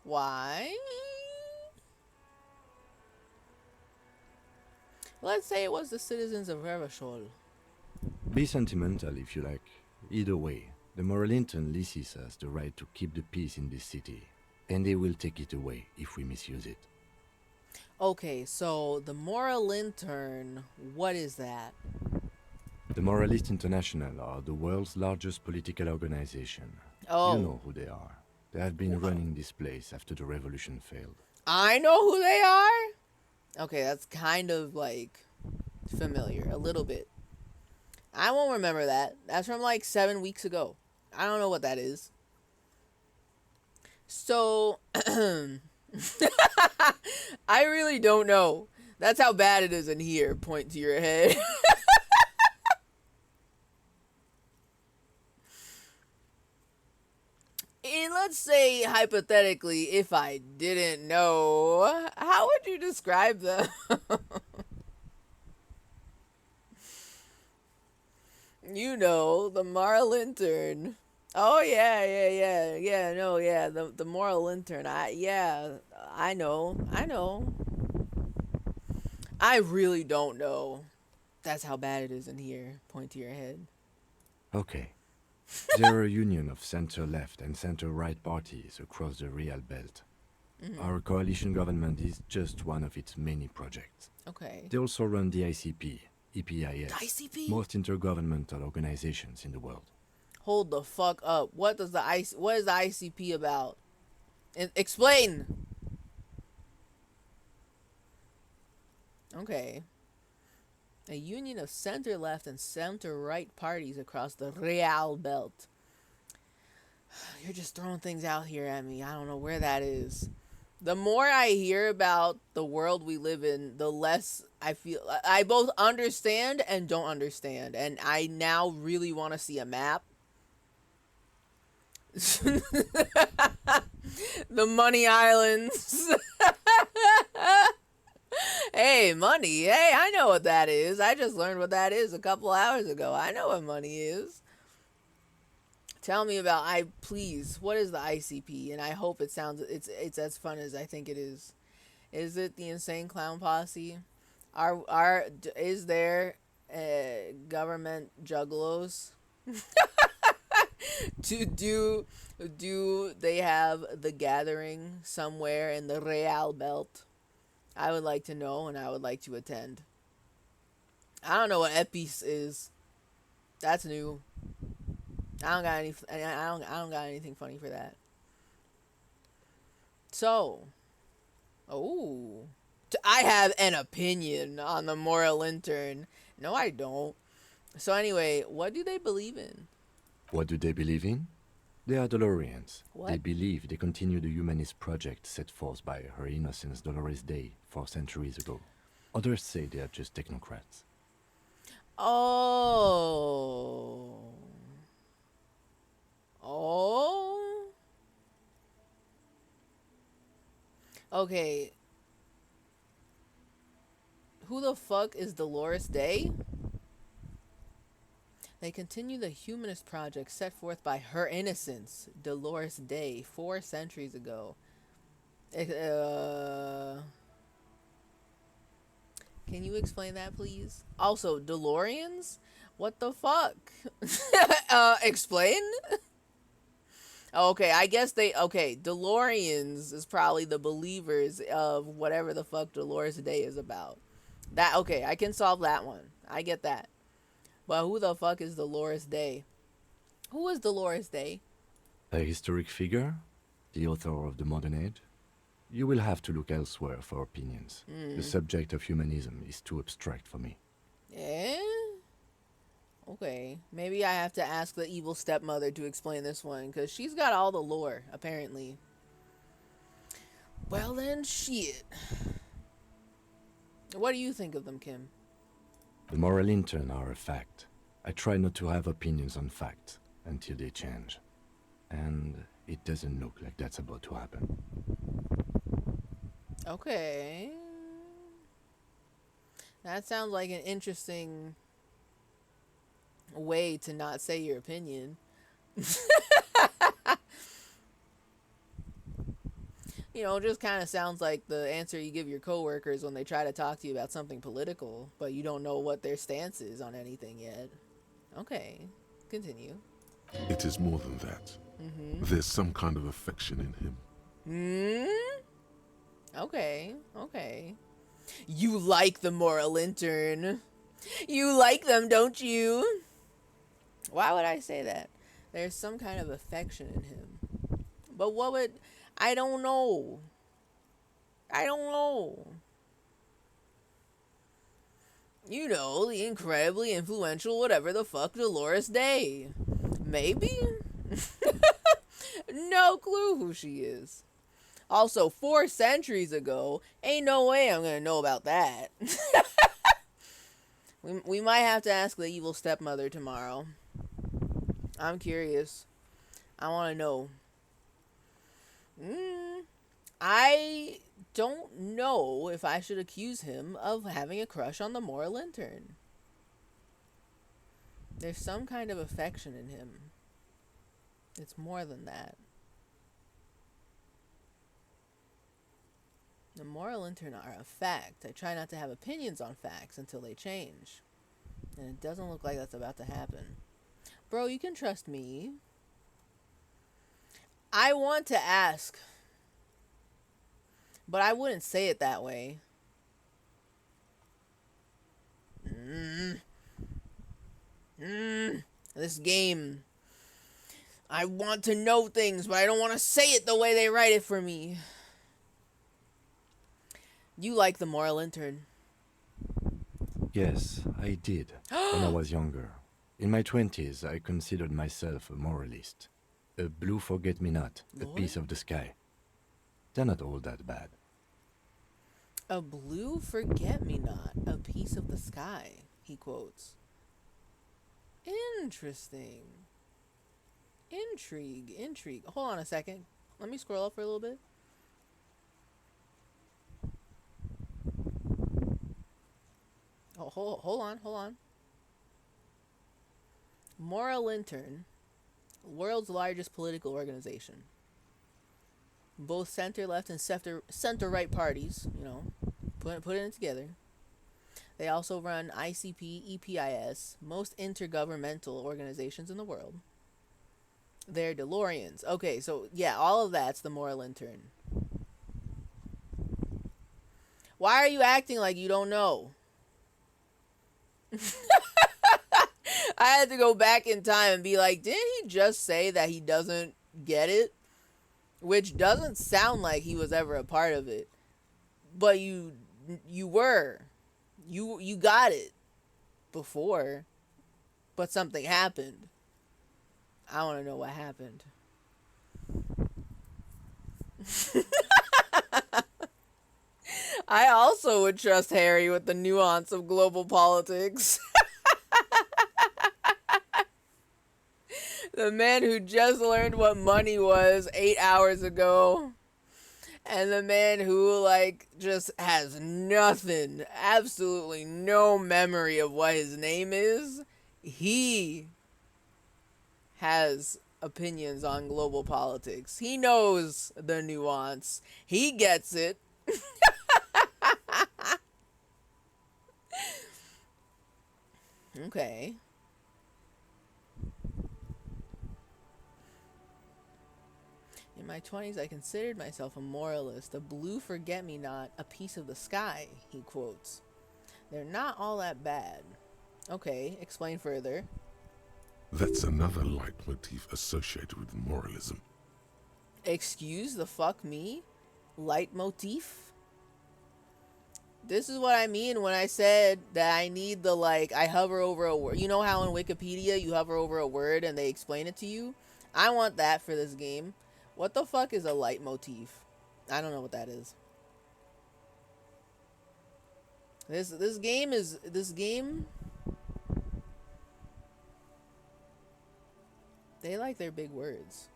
Speaker 6: Why? Let's say it was the citizens of Ravachol.
Speaker 8: Be sentimental if you like. Either way, the moral intern leases us the right to keep the peace in this city, and they will take it away if we misuse it.
Speaker 6: Okay, so the moral intern, what is that?
Speaker 8: The Moralist International are the world's largest political organization.
Speaker 6: Oh.
Speaker 8: You know who they are. They have been running this place after the revolution failed.
Speaker 6: I know who they are? Okay, that's kind of like familiar, a little bit. I won't remember that. That's from like 7 weeks ago. I don't know what that is. So, I really don't know. That's how bad it is in here. Point to your head. And let's say, hypothetically, if I didn't know, how would you describe them? You know, the moral intern. Oh, the moral intern. I know. I really don't know. That's how bad it is in here. Point to your head.
Speaker 8: Okay. There are a union of center-left and center-right parties across the Real Belt. Our coalition government is just one of its many projects.
Speaker 6: Okay.
Speaker 8: They also run the ICP, EPIS,
Speaker 6: The ICP?
Speaker 8: most intergovernmental organizations in the world.
Speaker 6: Hold the fuck up. What is the ICP about? Explain. Okay. A union of center-left and center-right parties across the Real Belt. You're just throwing things out here at me. I don't know where that is. The more I hear about the world we live in, the less I feel I both understand and don't understand. And I now really want to see a map. The Money Islands. Hey, money. Hey, I know what that is. I just learned what that is a couple hours ago. I know what money is. Tell me about please, what is the ICP? And I hope it's as fun as I think it is. Is it the Insane Clown Posse? Is there government juggalos? Do they have the gathering somewhere in the Real Belt? I would like to know, and I would like to attend. I don't know what Epis is. That's new. I don't got anything funny for that. So, I have an opinion on the moral intern. No, I don't. So anyway, what do they believe in?
Speaker 8: What do they believe in? They are Dolorians.
Speaker 6: What?
Speaker 8: They believe they continue the humanist project set forth by Her Innocence Dolores Day 4 centuries ago. Others say they are just technocrats.
Speaker 6: Oh. Okay. Who the fuck is Dolores Day? They continue the humanist project set forth by Her Innocence, Dolores Day, 4 centuries ago. Can you explain that, please? Also, DeLoreans? What the fuck? Explain? Okay, I guess DeLoreans is probably the believers of whatever the fuck Dolores Day is about. Okay, I can solve that one. I get that. But who the fuck is Dolores Day? Who is Dolores Day?
Speaker 8: A historic figure? The author of the modern age? You will have to look elsewhere for opinions. The subject of humanism is too abstract for me.
Speaker 6: Yeah? Okay. Maybe I have to ask the evil stepmother to explain this one, because she's got all the lore, apparently. Well then, shit. What do you think of them, Kim?
Speaker 8: The moral intern are a fact. I try not to have opinions on facts until they change. And it doesn't look like that's about to happen.
Speaker 6: Okay. That sounds like an interesting way to not say your opinion. You know, it just kind of sounds like the answer you give your coworkers when they try to talk to you about something political, but you don't know what their stance is on anything yet. Okay, continue.
Speaker 3: It is more than that. There's some kind of affection in him.
Speaker 6: Okay. You like the moral intern. You like them, don't you? Why would I say that? There's some kind of affection in him. But what would... I don't know. You know, the incredibly influential whatever the fuck Dolores Day. Maybe? No clue who she is. Also, 4 centuries ago, ain't no way I'm gonna know about that. We might have to ask the evil stepmother tomorrow. I'm curious. I want to know. I don't know if I should accuse him of having a crush on the moral intern. There's some kind of affection in him. It's more than that. The moral intern are a fact. I try not to have opinions on facts until they change. And it doesn't look like that's about to happen. Bro, you can trust me. I want to ask, but I wouldn't say it that way. This game. I want to know things, but I don't want to say it the way they write it for me. You like the moral intern?
Speaker 8: Yes, I did, when I was younger. In my 20s, I considered myself a moralist. A blue forget-me-not, a piece of the sky. They're not all that bad.
Speaker 6: A blue forget-me-not, a piece of the sky, he quotes. Interesting. Intrigue. Hold on a second. Let me scroll up for a little bit. Oh, hold on. Moral Intern, world's largest political organization. Both center-left and center-right parties, you know, putting it together. They also run ICP, EPIS, most intergovernmental organizations in the world. They're DeLoreans. Okay, so yeah, all of that's the moral intern. Why are you acting like you don't know? I had to go back in time and be like, didn't he just say that he doesn't get it? Which doesn't sound like he was ever a part of it. But you were. You got it before. But something happened. I want to know what happened. I also would trust Harry with the nuance of global politics. The man who just learned what money was 8 hours ago. And the man who, like, just has nothing, absolutely no memory of what his name is. He has opinions on global politics. He knows the nuance. He gets it. Okay. In my 20s, I considered myself a moralist, a blue forget-me-not, a piece of the sky, he quotes. They're not all that bad. Okay, explain further.
Speaker 3: That's another leitmotif associated with moralism.
Speaker 6: Excuse the fuck me? Leitmotif? This is what I mean when I said that I need the, like, I hover over a word. You know how in Wikipedia you hover over a word and they explain it to you? I want that for this game. What the fuck is a leitmotif? I don't know what that is. This game. They like their big words.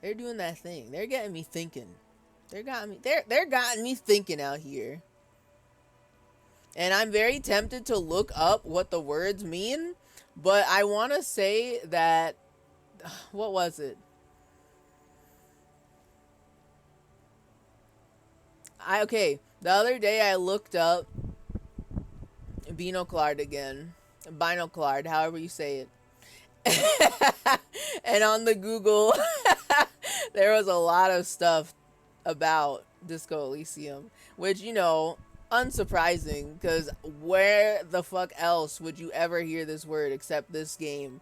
Speaker 6: They're doing that thing. They're getting me thinking. They're gotten me thinking out here. And I'm very tempted to look up what the words mean, but I want to say that, what was it? Okay, the other day I looked up binoclard again. Binoclard, however you say it. And on the Google, there was a lot of stuff about Disco Elysium, which, you know, unsurprising, because where the fuck else would you ever hear this word except this game?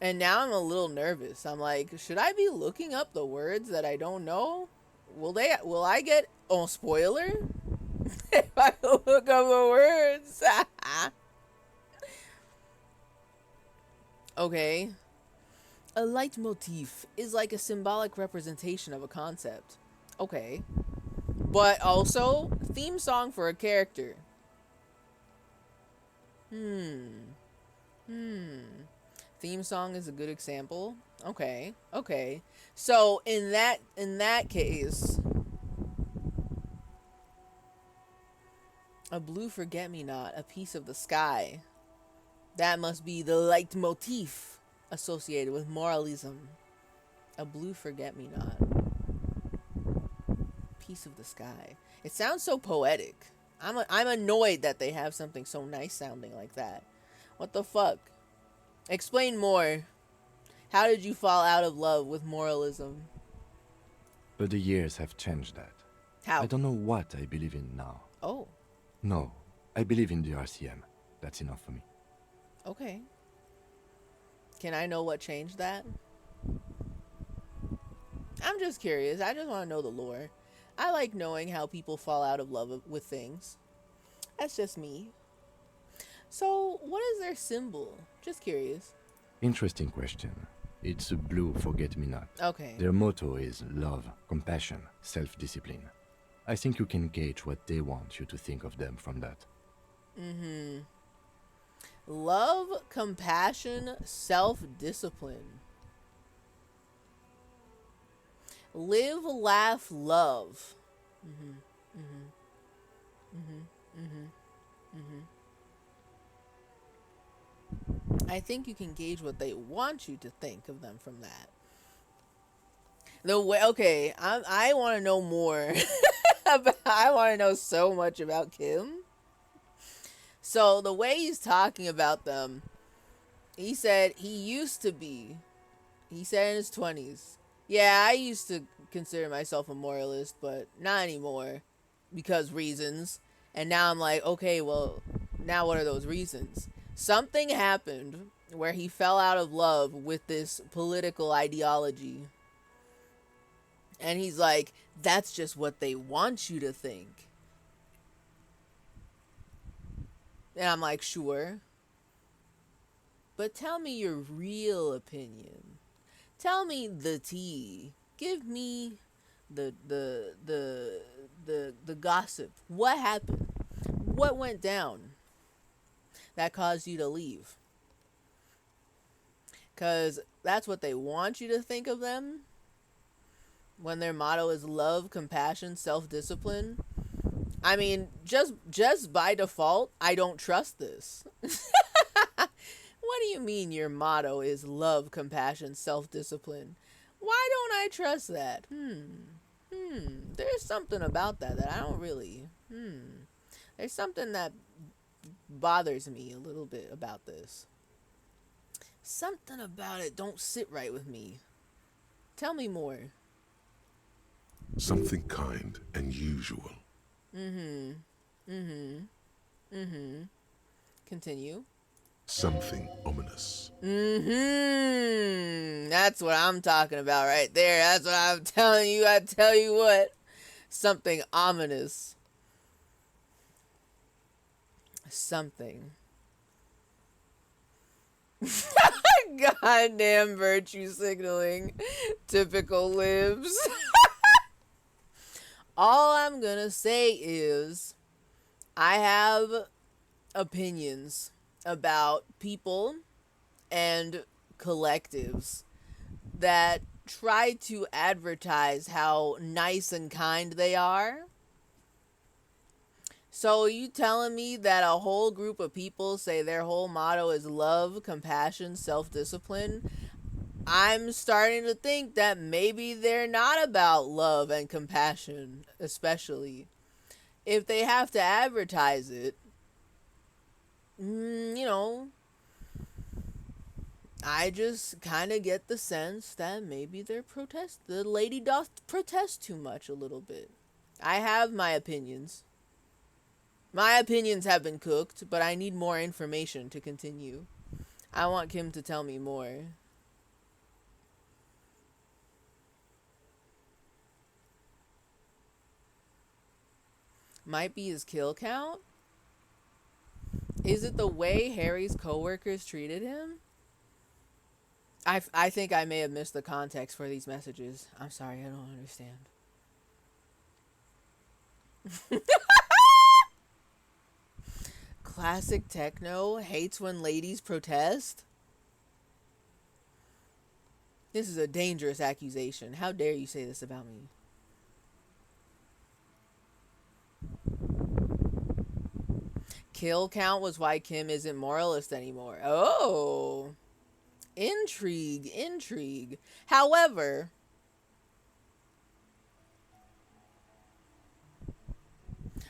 Speaker 6: And now I'm a little nervous. I'm like, should I be looking up the words that I don't know? Will I get a spoiler if I look up the words? Okay. A leitmotif is like a symbolic representation of a concept. Okay. But also, theme song for a character. Theme song is a good example. Okay. Okay. So in that case, a blue forget-me-not, a piece of the sky. That must be the leitmotif associated with moralism. A blue forget-me-not, piece of the sky. It sounds so poetic. I'm annoyed that they have something so nice sounding like that. What the fuck? Explain more. How did you fall out of love with moralism?
Speaker 8: But the years have changed that.
Speaker 6: How?
Speaker 8: I don't know what I believe in now.
Speaker 6: Oh.
Speaker 8: No, I believe in the RCM. That's enough for me.
Speaker 6: Okay. Can I know what changed that? I'm just curious. I just want to know the lore. I like knowing how people fall out of love with things. That's just me. So, what is their symbol? Just curious.
Speaker 8: Interesting question. It's a blue forget-me-not.
Speaker 6: Okay.
Speaker 8: Their motto is love, compassion, self-discipline. I think you can gauge what they want you to think of them from that.
Speaker 6: Mm-hmm. Love, compassion, self-discipline. Live, laugh, love. Mm-hmm. Mm-hmm. Mm-hmm. Mm-hmm. Mm-hmm. I think you can gauge what they want you to think of them from that. The way, okay, I want to know more. I want to know so much about Kim. So the way he's talking about them, he said he used to be. He said in his 20s. Yeah, I used to consider myself a moralist, but not anymore because reasons. And now I'm like, okay, well, now what are those reasons? Something happened where he fell out of love with this political ideology. And he's like, that's just what they want you to think. And I'm like, sure. But tell me your real opinion. Tell me the tea. Give me the gossip. What happened? What went down that caused you to leave? Because that's what they want you to think of them. When their motto is love, compassion, self-discipline. I mean, just by default, I don't trust this. What do you mean your motto is love, compassion, self-discipline? Why don't I trust that? There's something about that I don't really... There's something that bothers me a little bit about this. Something about it don't sit right with me. Tell me more.
Speaker 3: Something kind and usual.
Speaker 6: Continue.
Speaker 3: Something ominous.
Speaker 6: That's what I'm talking about right there. That's what I'm telling you. I tell you what. Something ominous. Something. Goddamn virtue signaling. Typical libs. All I'm gonna say is I have opinions about people and collectives that try to advertise how nice and kind they are. So you telling me that a whole group of people say their whole motto is love, compassion, self-discipline? I'm starting to think that maybe they're not about love and compassion, especially if they have to advertise it. I just kind of get the sense that maybe the lady doth protest too much a little bit. I have my opinions. My opinions have been cooked, but I need more information to continue. I want Kim to tell me more. Might be his kill count? Is it the way Harry's coworkers treated him? I think I may have missed the context for these messages. I'm sorry, I don't understand. Classic techno hates when ladies protest? This is a dangerous accusation. How dare you say this about me? Kill count was why Kim isn't moralist anymore. Oh. Intrigue, intrigue. However,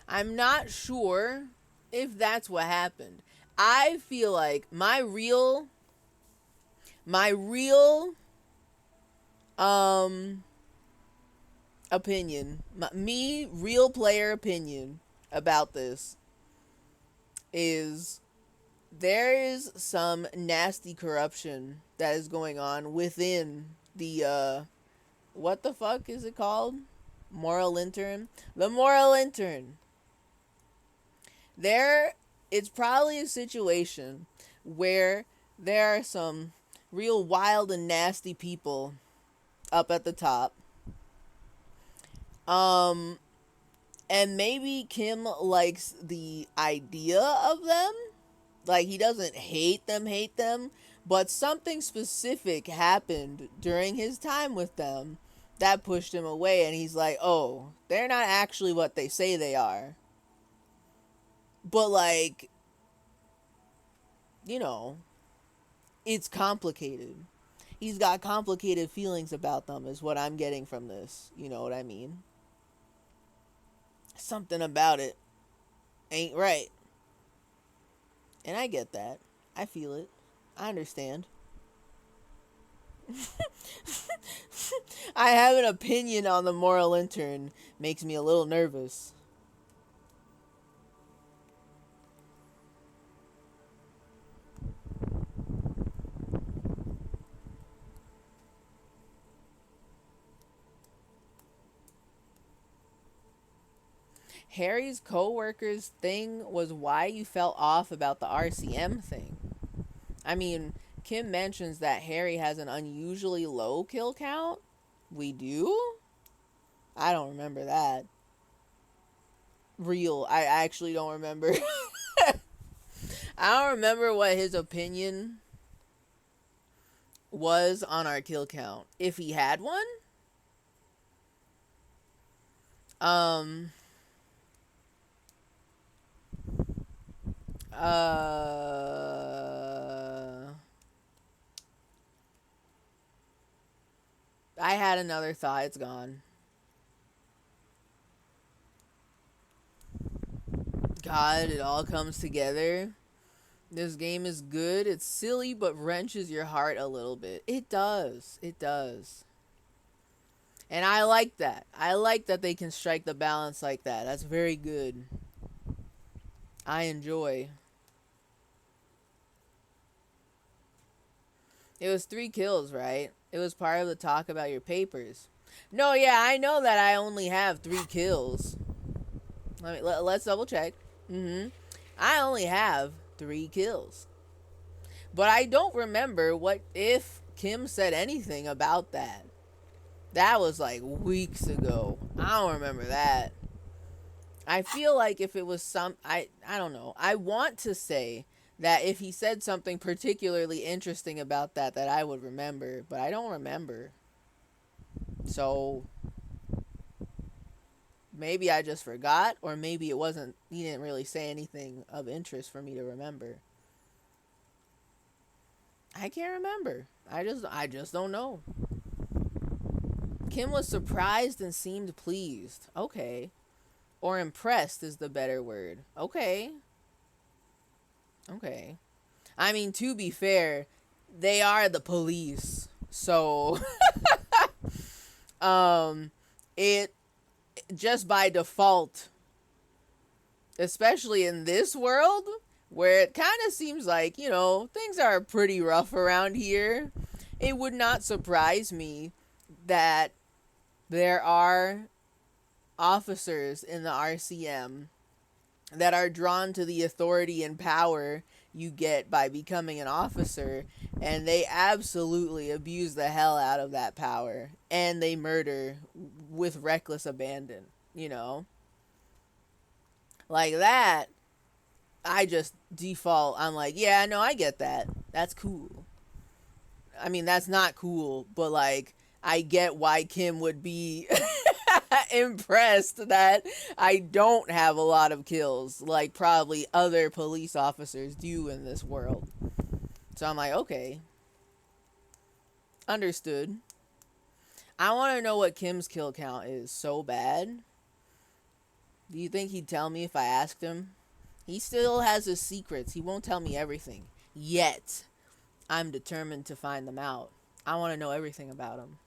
Speaker 6: I'm not sure if that's what happened. I feel like my real opinion, real player opinion about this is there is some nasty corruption that is going on within the what the fuck is it called? Moral intern? The moral intern. It's probably a situation where there are some real wild and nasty people up at the top. And maybe Kim likes the idea of them. Like, he doesn't hate them, but something specific happened during his time with them that pushed him away, and he's like, oh, they're not actually what they say they are. But, like, you know, it's complicated. He's got complicated feelings about them, is what I'm getting from this. You know what I mean? Something about it ain't right. And I get that. I feel it. I understand. I have an opinion on the moral intern. Makes me a little nervous. Harry's co-worker's thing was why you felt off about the RCM thing. I mean, Kim mentions that Harry has an unusually low kill count. We do? I don't remember that. I actually don't remember. I don't remember what his opinion was on our kill count. If he had one? I had another thought. It's gone. God, it all comes together. This game is good. It's silly, but wrenches your heart a little bit. It does. It does. And I like that. I like that they can strike the balance like that. That's very good. I enjoy. It was 3 kills, right? It was part of the talk about your papers. No, yeah, I know that I only have 3 kills. Let's double check. I only have 3 kills. But I don't remember what if Kim said anything about that. That was like weeks ago. I don't remember that. I feel like if it was I don't know. I want to say that if he said something particularly interesting about that I would remember, but I don't remember. So maybe I just forgot, or maybe he didn't really say anything of interest for me to remember. I can't remember. I just don't know. Kim was surprised and seemed pleased. Okay. Or impressed is the better word. Okay. Okay. I mean, to be fair, they are the police. So, it just by default, especially in this world, where it kind of seems like, things are pretty rough around here, it would not surprise me that there are officers in the RCM that are drawn to the authority and power you get by becoming an officer, and they absolutely abuse the hell out of that power, and they murder with reckless abandon, like that. I just default, I'm like, yeah, no, I get that. That's cool. I mean, that's not cool, but like, I get why Kim would be impressed that I don't have a lot of kills, like probably other police officers do in this world. So I'm like, okay. Understood. I want to know what Kim's kill count is so bad. Do you think he'd tell me if I asked him? He still has his secrets. He won't tell me everything. Yet, I'm determined to find them out. I want to know everything about him.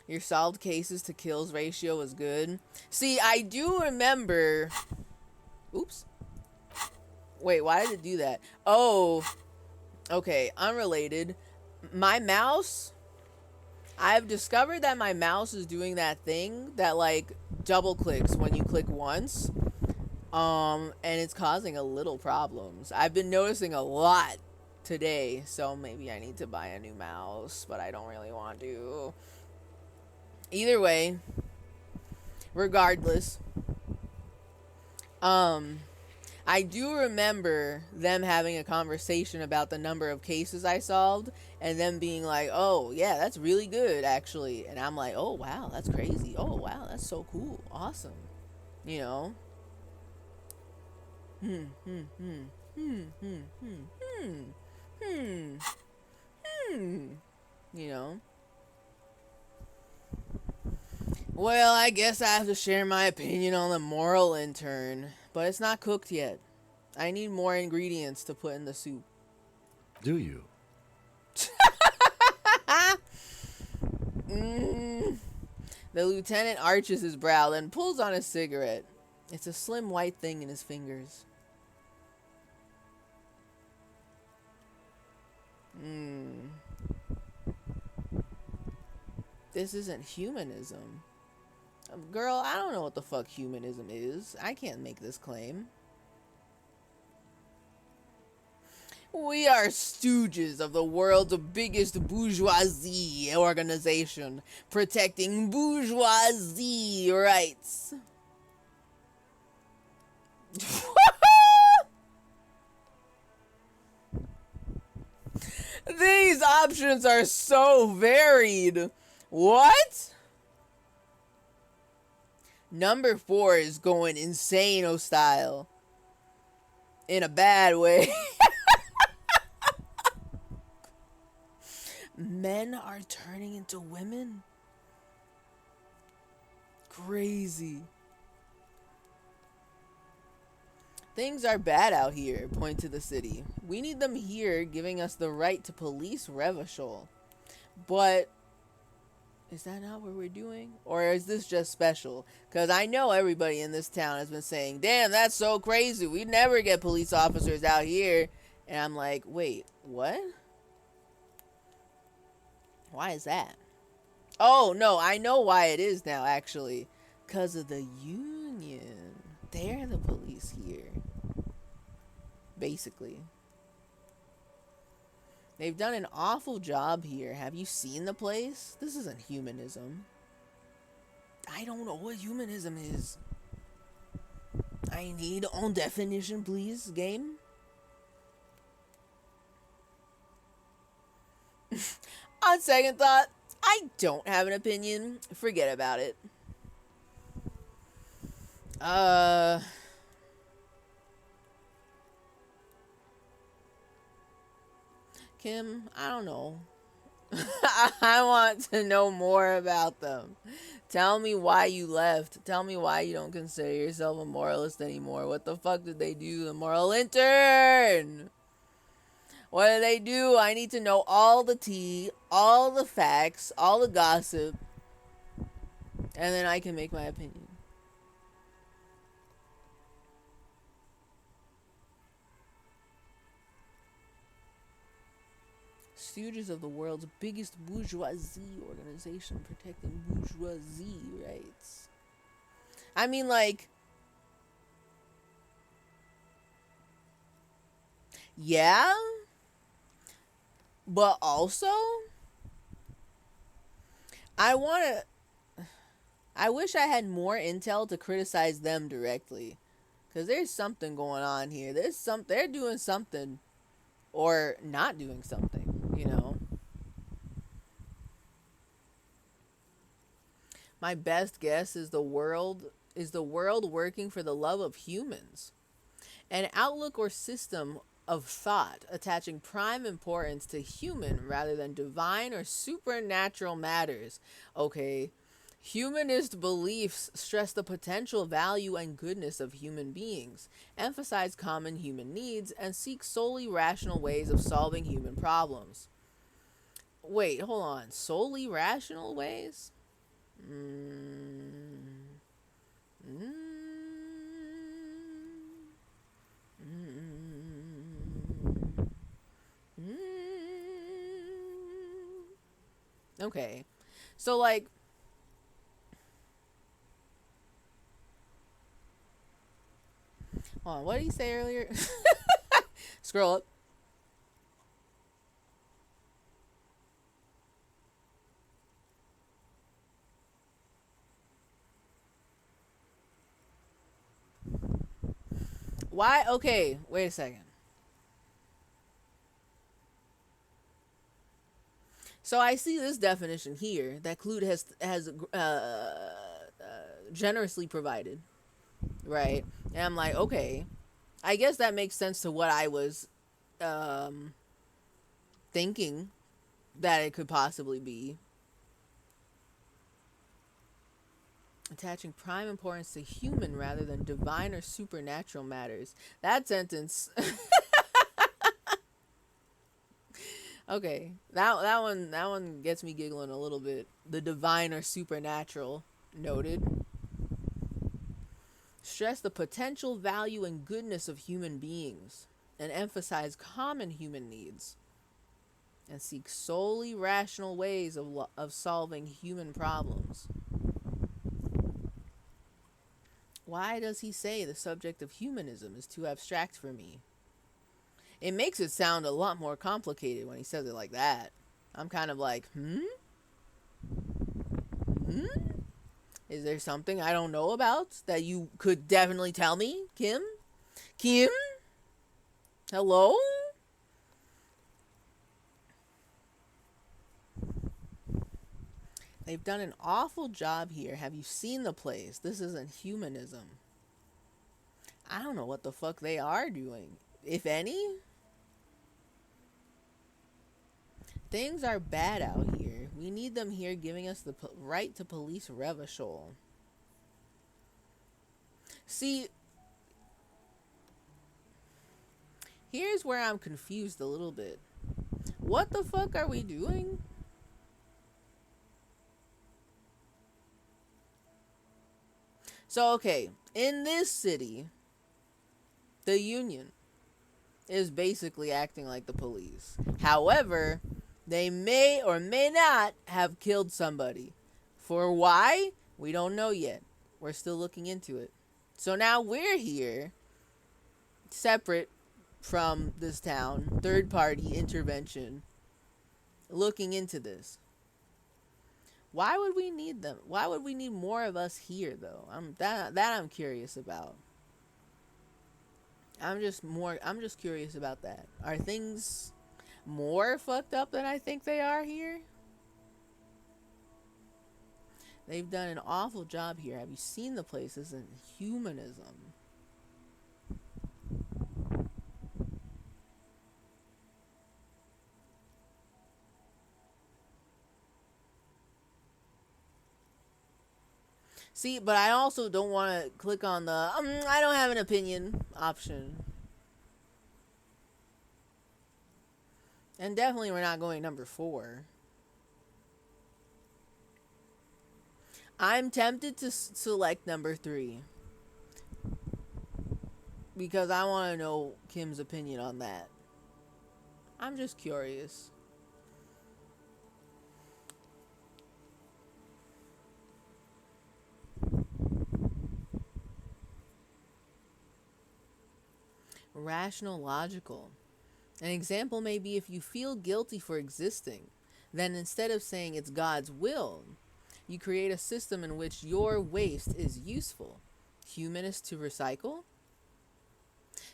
Speaker 6: Your solved cases to kills ratio was good. See, I do remember... Oops. Wait, why did it do that? Oh, okay, unrelated. My mouse... I've discovered that my mouse is doing that thing that, like, double clicks when you click once. And it's causing a little problems. I've been noticing a lot today, so maybe I need to buy a new mouse, but I don't really want to. Either way, regardless, I do remember them having a conversation about the number of cases I solved, and them being like, oh, yeah, that's really good, actually. And I'm like, oh, wow, that's crazy. Oh, wow, that's so cool. Awesome. You know? You know? Well, I guess I have to share my opinion on the moral intern, but it's not cooked yet. I need more ingredients to put in the soup.
Speaker 8: Do you?
Speaker 6: The lieutenant arches his brow, then pulls on his cigarette. It's a slim white thing in his fingers. This isn't humanism. Girl, I don't know what the fuck humanism is. I can't make this claim. We are stooges of the world's biggest bourgeoisie organization, protecting bourgeoisie rights. These options are so varied. What? Number 4 is going insane-o style. In a bad way. Men are turning into women? Crazy. Things are bad out here, point to the city. We need them here, giving us the right to police Revachol. But is that not what we're doing? Or is this just special? Because I know everybody in this town has been saying, damn, that's so crazy. We never get police officers out here. And I'm like, wait, what? Why is that? Oh, no, I know why it is now, actually. Because of the union. They're the police here. Basically. They've done an awful job here. Have you seen the place? This isn't humanism. I don't know what humanism is. I need on definition, please, game. On second thought, I don't have an opinion. Forget about it. Kim, I don't know. I want to know more about them. Tell me why you left. Tell me why you don't consider yourself a moralist anymore. What the fuck did they do to the moral intern? What did they do? I need to know all the tea, all the facts, all the gossip. And then I can make my opinion. Stooges of the world's biggest bourgeoisie organization protecting bourgeoisie rights. I mean, like, yeah, but also, I wish I had more intel to criticize them directly. Because there's something going on here. They're doing something or not doing something, you know. My best guess is the world working for the love of humans. An outlook or system of thought attaching prime importance to human rather than divine or supernatural matters. Okay. Humanist beliefs stress the potential value and goodness of human beings, emphasize common human needs, and seek solely rational ways of solving human problems. Wait, hold on. Solely rational ways? Okay. So, like, hold on, what did he say earlier? Scroll up. Why? Okay, wait a second. So I see this definition here that Clute has generously provided, right? And I'm like, okay, I guess that makes sense to what I was thinking that it could possibly be. Attaching prime importance to human rather than divine or supernatural matters. That sentence. Okay, that one gets me giggling a little bit. The divine or supernatural, noted. Stress the potential value and goodness of human beings, and emphasize common human needs, and seek solely rational ways of solving human problems. Why does he say the subject of humanism is too abstract for me? It makes it sound a lot more complicated when he says it like that. I'm kind of like, Is there something I don't know about that you could definitely tell me, Kim? Kim? Hello? They've done an awful job here. Have you seen the place? This isn't humanism. I don't know what the fuck they are doing, if any. Things are bad out here. We need them here giving us the right to police Revachol. See, here's where I'm confused a little bit. What the fuck are we doing? So, okay, in this city, the Union is basically acting like the police. However, they may or may not have killed somebody. For why? We don't know yet. We're still looking into it. So now we're here, separate from this town, third-party intervention, looking into this. Why would we need them? Why would we need more of us here, though? I'm curious about. I'm just curious about that. Are things more fucked up than I think they are here? They've done an awful job here. Have you seen the place? This isn't humanism. See, but I also don't want to click on the I don't have an opinion option. And definitely we're not going number 4. I'm tempted to select number 3. Because I want to know Kim's opinion on that. I'm just curious. Rational, logical. An example may be if you feel guilty for existing, then instead of saying it's God's will, you create a system in which your waste is useful. Humanist to recycle?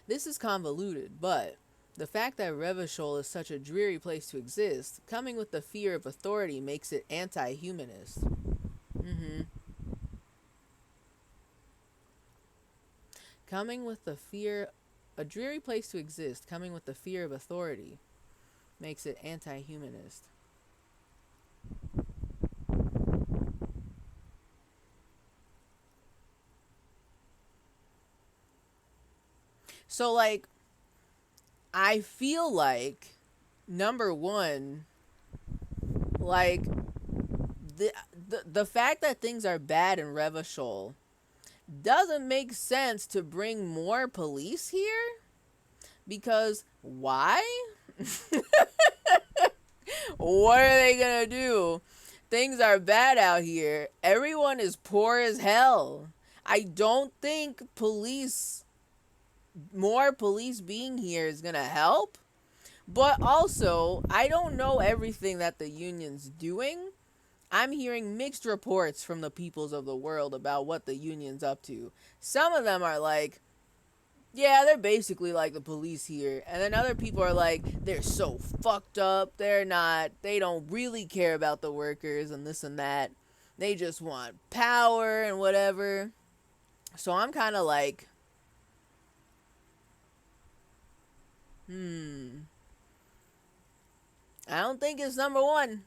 Speaker 6: This is convoluted, but The fact that Revachol is such a dreary place to exist, coming with the fear of authority makes it anti-humanist. Coming with the fear... A dreary place to exist, coming with the fear of authority, makes it anti-humanist. So, like, I feel like, number one, like, the fact that things are bad in Revachol doesn't make sense to bring more police here. Because why? What are they gonna do? Things are bad out here. Everyone is poor as hell. I don't think more police being here is gonna help. But also, I don't know everything that the union's doing. I'm hearing mixed reports from the peoples of the world about what the union's up to. Some of them are like, yeah, they're basically like the police here. And then other people are like, they're so fucked up. They don't really care about the workers and this and that. They just want power and whatever. So I'm kind of like, I don't think it's number one.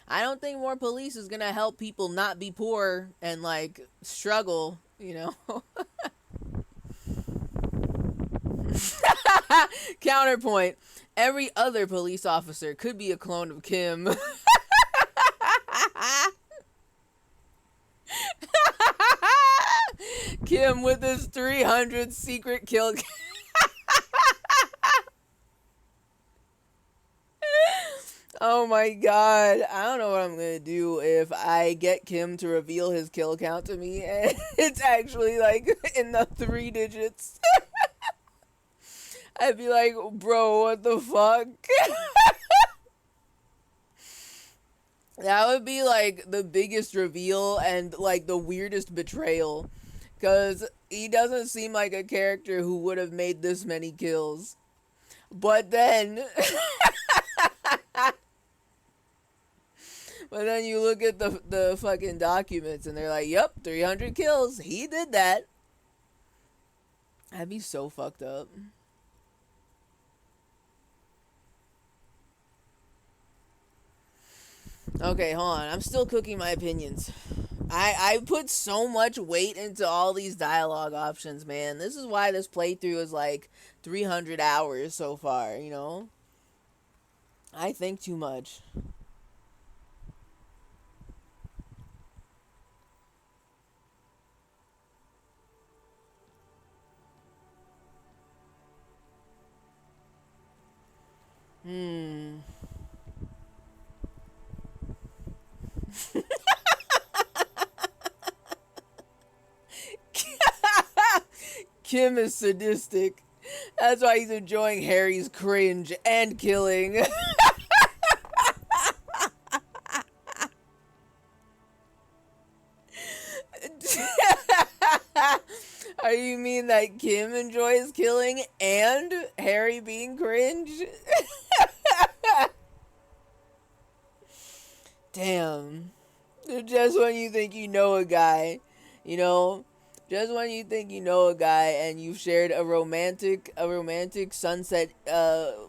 Speaker 6: I don't think more police is gonna help people not be poor and like struggle, you know. Counterpoint. Every other police officer could be a clone of Kim. Kim with his 300 secret kill. Oh my god. I don't know what I'm gonna do if I get Kim to reveal his kill count to me and it's actually like in the 3 digits. I'd be like, bro, what the fuck? That would be like the biggest reveal and like the weirdest betrayal. Because he doesn't seem like a character who would have made this many kills. But then... But then you look at the fucking documents and they're like, yep, 300 kills. He did that. That'd be so fucked up. Okay, hold on. I'm still cooking my opinions. I put so much weight into all these dialogue options, man. This is why this playthrough is like 300 hours so far, you know? I think too much. Kim is sadistic. That's why he's enjoying Harry's cringe and killing. Are you mean that Kim enjoys killing and Harry being cringe? Damn. Just when you think you know a guy, you know, just when you think you know a guy and you've shared a romantic sunset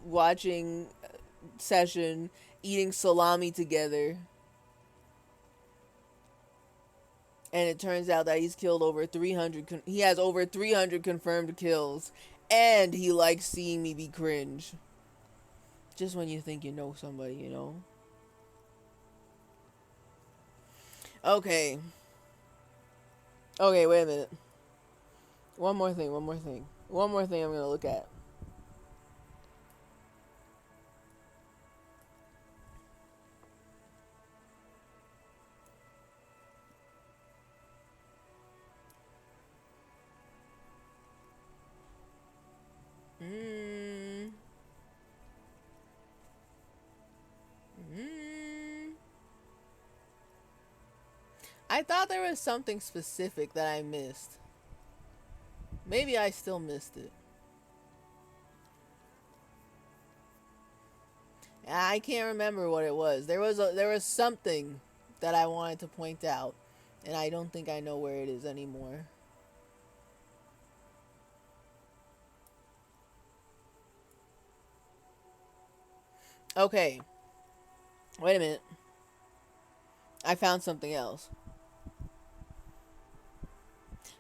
Speaker 6: watching session, eating salami together. And it turns out that he's killed over 300, he has over 300 confirmed kills. And he likes seeing me be cringe. Just when you think you know somebody, you know? Okay. Okay, wait a minute. One more thing I'm gonna look at. I thought there was something specific that I missed. Maybe I still missed it. I can't remember what it was. There was something that I wanted to point out, and I don't think I know where it is anymore. Okay. Wait a minute. I found something else.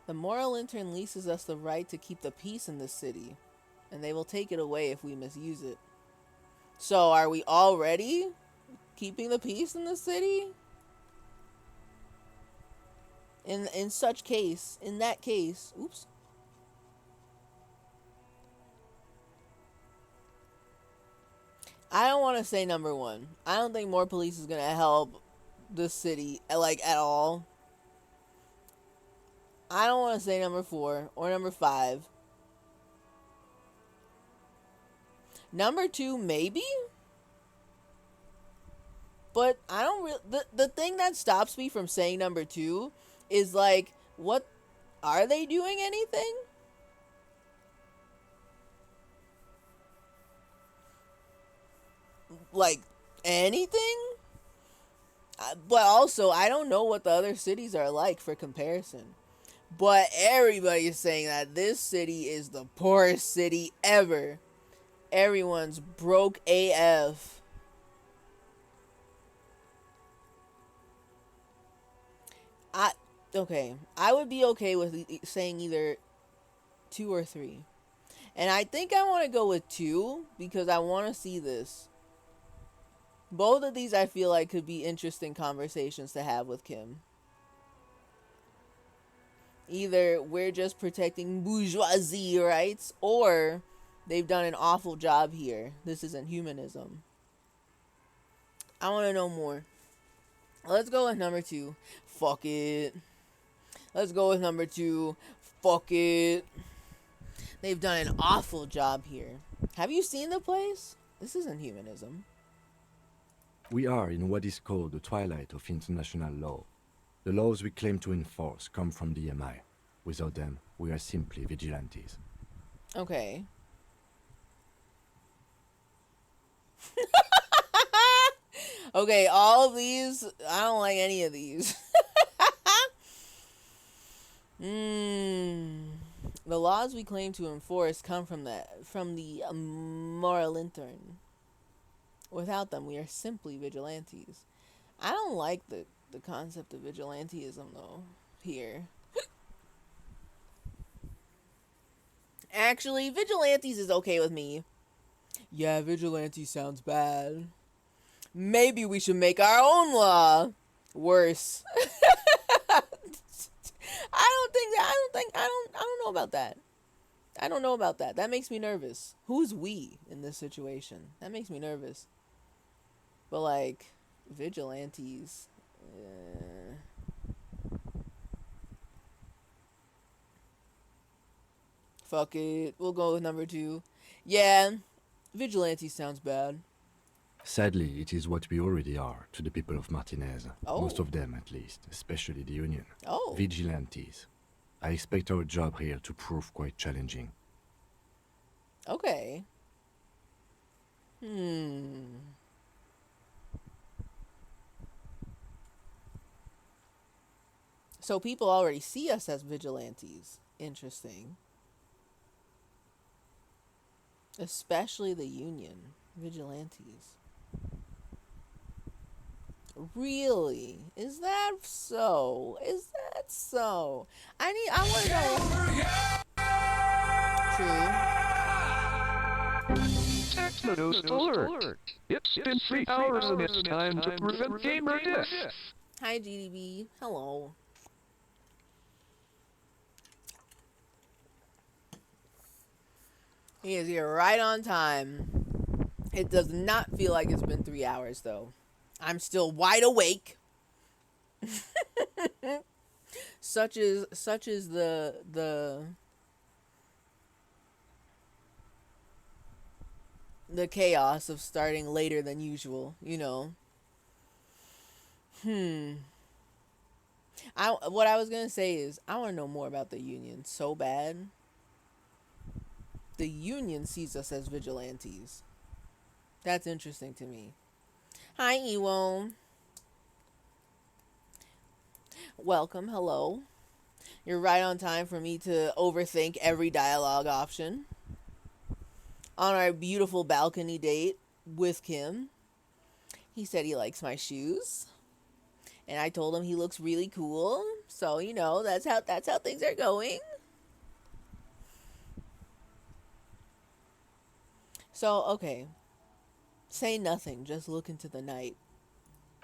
Speaker 6: The moral intern leases us the right to keep the peace in this city, and they will take it away if we misuse it. So, are we already keeping the peace in the city? In that case, oops. I don't want to say number one. I don't think more police is going to help the city, like, at all. I don't want to say number 4 or number 5. Number 2, maybe? But I don't really... The thing that stops me from saying number 2 is, like, what... Are they doing anything? Like, anything? But also, I don't know what the other cities are like for comparison. But everybody is saying that this city is the poorest city ever. Everyone's broke AF. Okay. I would be okay with saying either 2 or 3. And I think I want to go with 2 because I want to see this. Both of these I feel like could be interesting conversations to have with Kim. Either we're just protecting bourgeoisie rights, or they've done an awful job here. This isn't humanism. I want to know more. Let's go with number 2. Fuck it. Let's go with number 2. Fuck it. They've done an awful job here. Have you seen the place? This isn't humanism.
Speaker 8: We are in what is called the twilight of international law. The laws we claim to enforce come from the MI. Without them, we are simply vigilantes.
Speaker 6: Okay. Okay, all of these, I don't like any of these. The laws we claim to enforce come from the moral intern. Without them, we are simply vigilantes. I don't like the concept of vigilantism, though, here. Actually, vigilantes is okay with me. Yeah, vigilante sounds bad. Maybe we should make our own law. Worse. I don't know about that. I don't know about that. That makes me nervous. Who's we in this situation? That makes me nervous. But, like, vigilantes. Fuck it. We'll go with number 2. Yeah, vigilante sounds bad.
Speaker 8: Sadly, it is what we already are to the people of Martinez.
Speaker 6: Oh.
Speaker 8: Most of them, at least, especially the Union.
Speaker 6: Oh.
Speaker 8: Vigilantes. I expect our job here to prove quite challenging.
Speaker 6: Okay. So people already see us as vigilantes. Interesting. Especially the Union. Vigilantes. Really? Is that so? Is that so? I want to know. True.
Speaker 14: TechnoToast alert! It's been 3 hours and it's time to prevent gamer death.
Speaker 6: Hi, GDB. Hello. He is here right on time. It does not feel like it's been 3 hours, though. I'm still wide awake. such is the chaos of starting later than usual, you know. What I was gonna say is I want to know more about the Union so bad. The Union sees us as vigilantes. That's interesting to me. Hi, Ewon. Welcome. Hello. You're right on time for me to overthink every dialogue option. On our beautiful balcony date with Kim, he said he likes my shoes. And I told him he looks really cool. So, you know, that's how things are going. So, okay. Say nothing, just look into the night.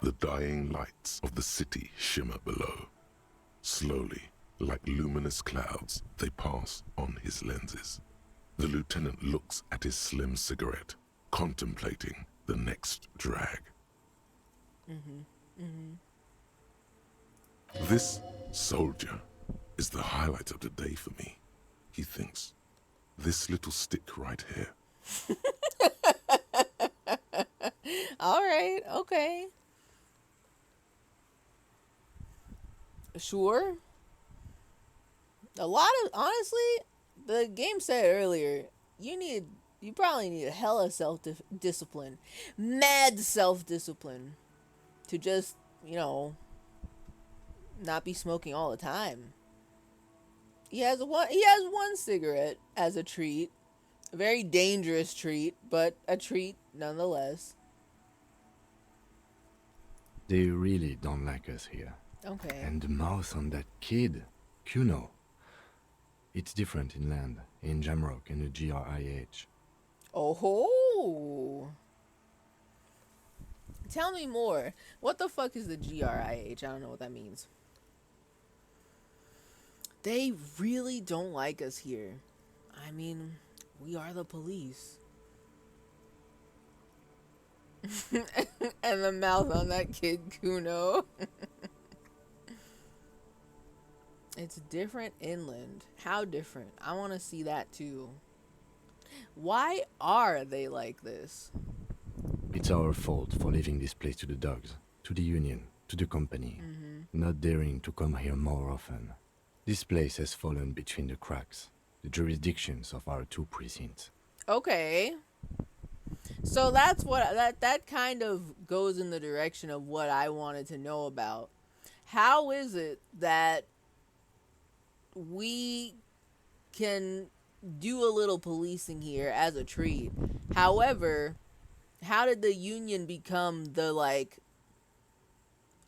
Speaker 3: The dying lights of the city shimmer below. Slowly, like luminous clouds, they pass on his lenses. The lieutenant looks at his slim cigarette, contemplating the next drag. This soldier is the highlight of the day for me, he thinks. This little stick right here.
Speaker 6: All right, okay. Sure. Honestly, the game said earlier, you probably need a hella self-discipline. Mad self-discipline. To just, you know, not be smoking all the time. He has one cigarette as a treat. A very dangerous treat, but a treat nonetheless.
Speaker 8: They really don't like us here.
Speaker 6: Okay.
Speaker 8: And the mouth on that kid, Kuno. It's different inland, in Jamrock and the GRIH.
Speaker 6: Oh ho! Tell me more. What the fuck is the GRIH? I don't know what that means. They really don't like us here. I mean, we are the police. And the mouth on that kid, Kuno. It's different inland. How different? I want to see that too. Why are they like this?
Speaker 8: It's our fault for leaving this place to the dogs, to the union, to the company, not daring to come here more often. This place has fallen between the cracks, the jurisdictions of our two precincts.
Speaker 6: Okay. So that's what that kind of goes in the direction of what I wanted to know about. How is it that we can do a little policing here as a treat? However, how did the union become the like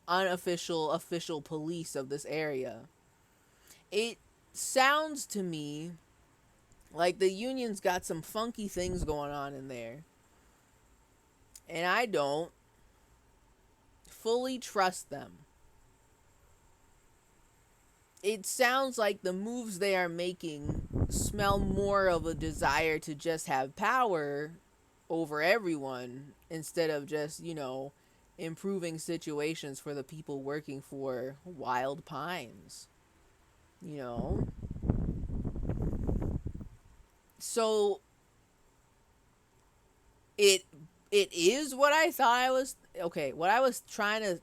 Speaker 6: unofficial official police of this area? It sounds to me like the union's got some funky things going on in there. And I don't fully trust them. It sounds like the moves they are making smell more of a desire to just have power over everyone instead of just, you know, improving situations for the people working for Wild Pines. You know? So it is what I thought I was. Okay, what I was trying to.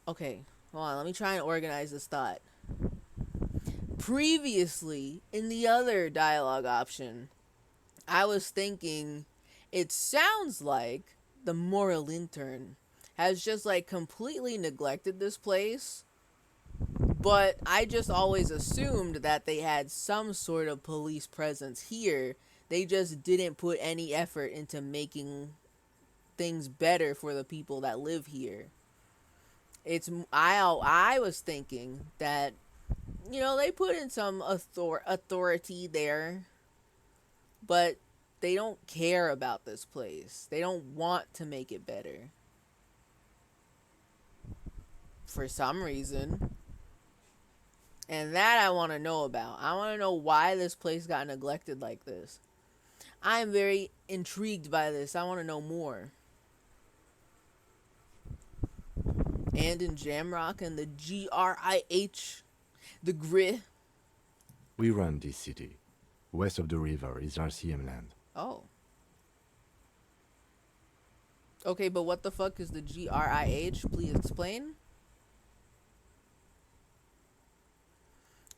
Speaker 6: Okay, hold on. Let me try and organize this thought. Previously, in the other dialogue option, I was thinking it sounds like the moral intern has just like completely neglected this place. But I just always assumed that they had some sort of police presence here. They just didn't put any effort into making things better for the people that live here. I was thinking that, you know, they put in some authority there, but they don't care about this place. They don't want to make it better. For some reason. And that I want to know about. I want to know why this place got neglected like this. I am very intrigued by this. I want to know more. And in Jamrock and the GRIH, the GRI.
Speaker 8: We run this city. West of the river is RCM land.
Speaker 6: Oh. Okay, but what the fuck is the GRIH? Please explain.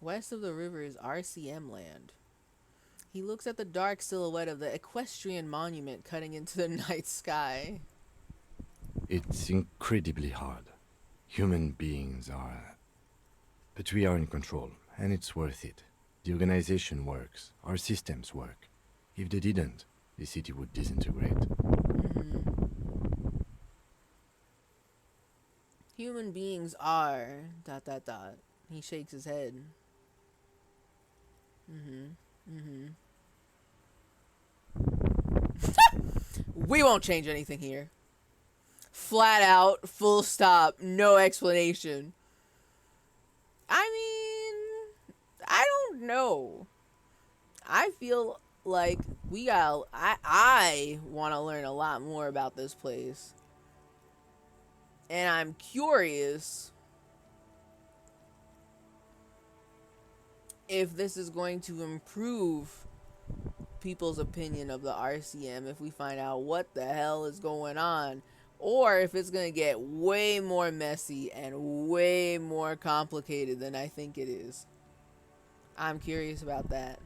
Speaker 6: West of the river is RCM land. He looks at the dark silhouette of the equestrian monument cutting into the night sky.
Speaker 8: It's incredibly hard. Human beings are... But we are in control, and it's worth it. The organization works. Our systems work. If they didn't, the city would disintegrate.
Speaker 6: Human beings are... ... He shakes his head. We won't change anything here. Flat out, full stop, no explanation. I mean, I don't know. I feel like I want to learn a lot more about this place. And I'm curious if this is going to improve people's opinion of the RCM if we find out what the hell is going on, or if it's going to get way more messy and way more complicated than I think it is. I'm curious about that.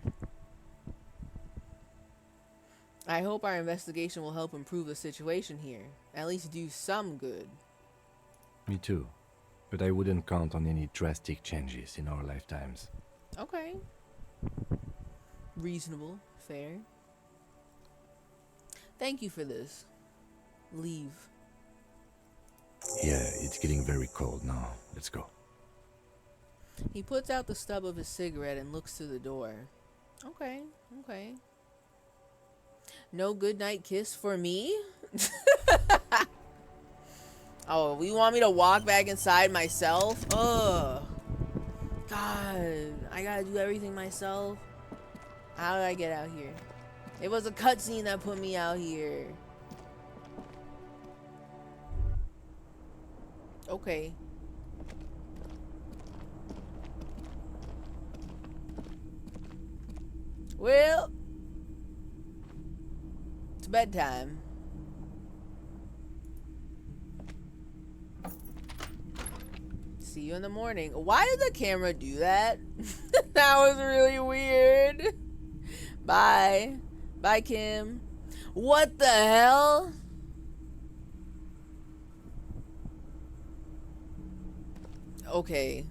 Speaker 6: I hope our investigation will help improve the situation here, at least do some good.
Speaker 8: Me too. But I wouldn't count on any drastic changes in our lifetimes.
Speaker 6: Okay. Reasonable. Fair. Thank you for this. Leave.
Speaker 8: Yeah, it's getting very cold now. Let's go.
Speaker 6: He puts out the stub of his cigarette and looks to the door. Okay. No goodnight kiss for me? Oh, you want me to walk back inside myself? Ugh. God, I gotta do everything myself. How did I get out here? It was a cutscene that put me out here. Okay. Well, it's bedtime. See you in the morning. Why did the camera do that? That was really weird. Bye. Bye, Kim. What the hell? Okay.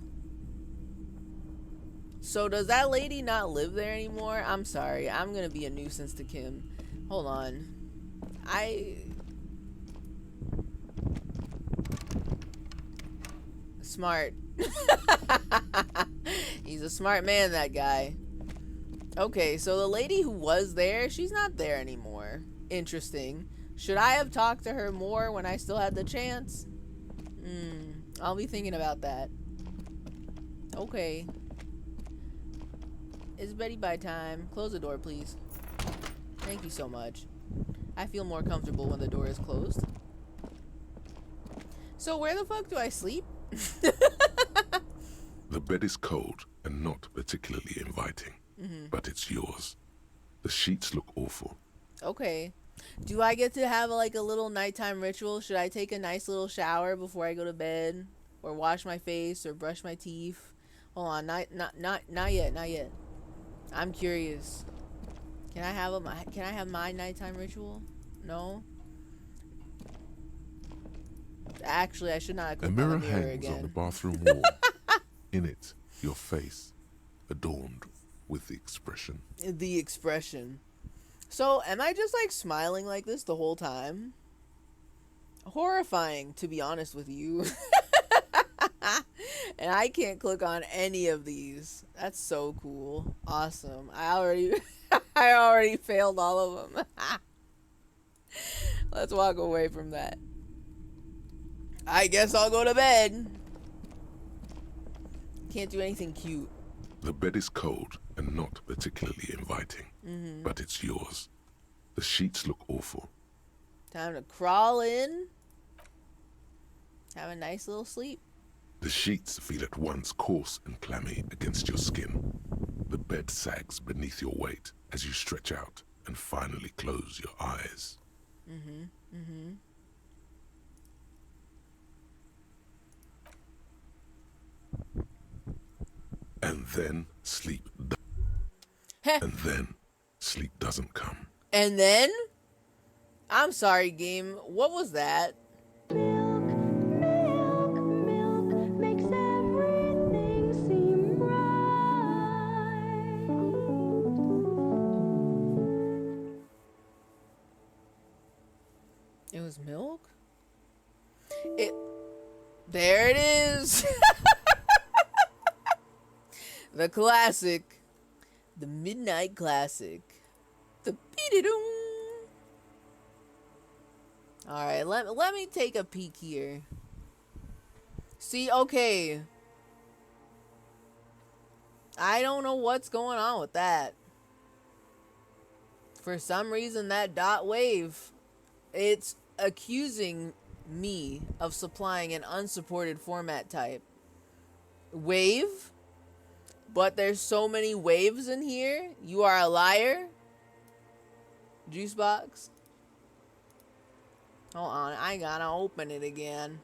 Speaker 6: So does that lady not live there anymore? I'm sorry. I'm gonna be a nuisance to Kim. Hold on. Smart. He's a smart man, that guy. Okay, so the lady who was there, she's not there anymore. Interesting. Should I have talked to her more when I still had the chance? I'll be thinking about that. Okay. It's Betty bye time. Close the door, please. Thank you so much. I feel more comfortable when the door is closed. So where the fuck do I sleep?
Speaker 3: The bed is cold and not particularly inviting, but it's yours. The sheets look awful.
Speaker 6: Okay. Do I get to have like a little nighttime ritual? Should I take a nice little shower before I go to bed, or wash my face, or brush my teeth? Hold on, not yet. I'm curious. Can I have my nighttime ritual? No. Actually, I should not have clicked on the mirror
Speaker 3: hangs
Speaker 6: again.
Speaker 3: on the bathroom wall. In it, your face, adorned with the expression.
Speaker 6: The expression. So, am I just like smiling like this the whole time? Horrifying, to be honest with you. And I can't click on any of these. That's so cool. Awesome. I already failed all of them. Let's walk away from that. I guess I'll go to bed. Can't do anything cute.
Speaker 3: The bed is cold and not particularly inviting, but it's yours. The sheets look awful.
Speaker 6: Time to crawl in. Have a nice little sleep.
Speaker 3: The sheets feel at once coarse and clammy against your skin. The bed sags beneath your weight as you stretch out and finally close your eyes. And then sleep. And then sleep doesn't come.
Speaker 6: And then? I'm sorry, game. What was that?
Speaker 2: Makes everything seem right.
Speaker 6: It was milk? There it is. The classic. The midnight classic. The beat-it-oom. Alright, let me take a peek here. See, okay. I don't know what's going on with that. For some reason, that dot wave, it's accusing me of supplying an unsupported format type. Wave? But there's so many waves in here? You are a liar? Juicebox? Hold on, I gotta open it again.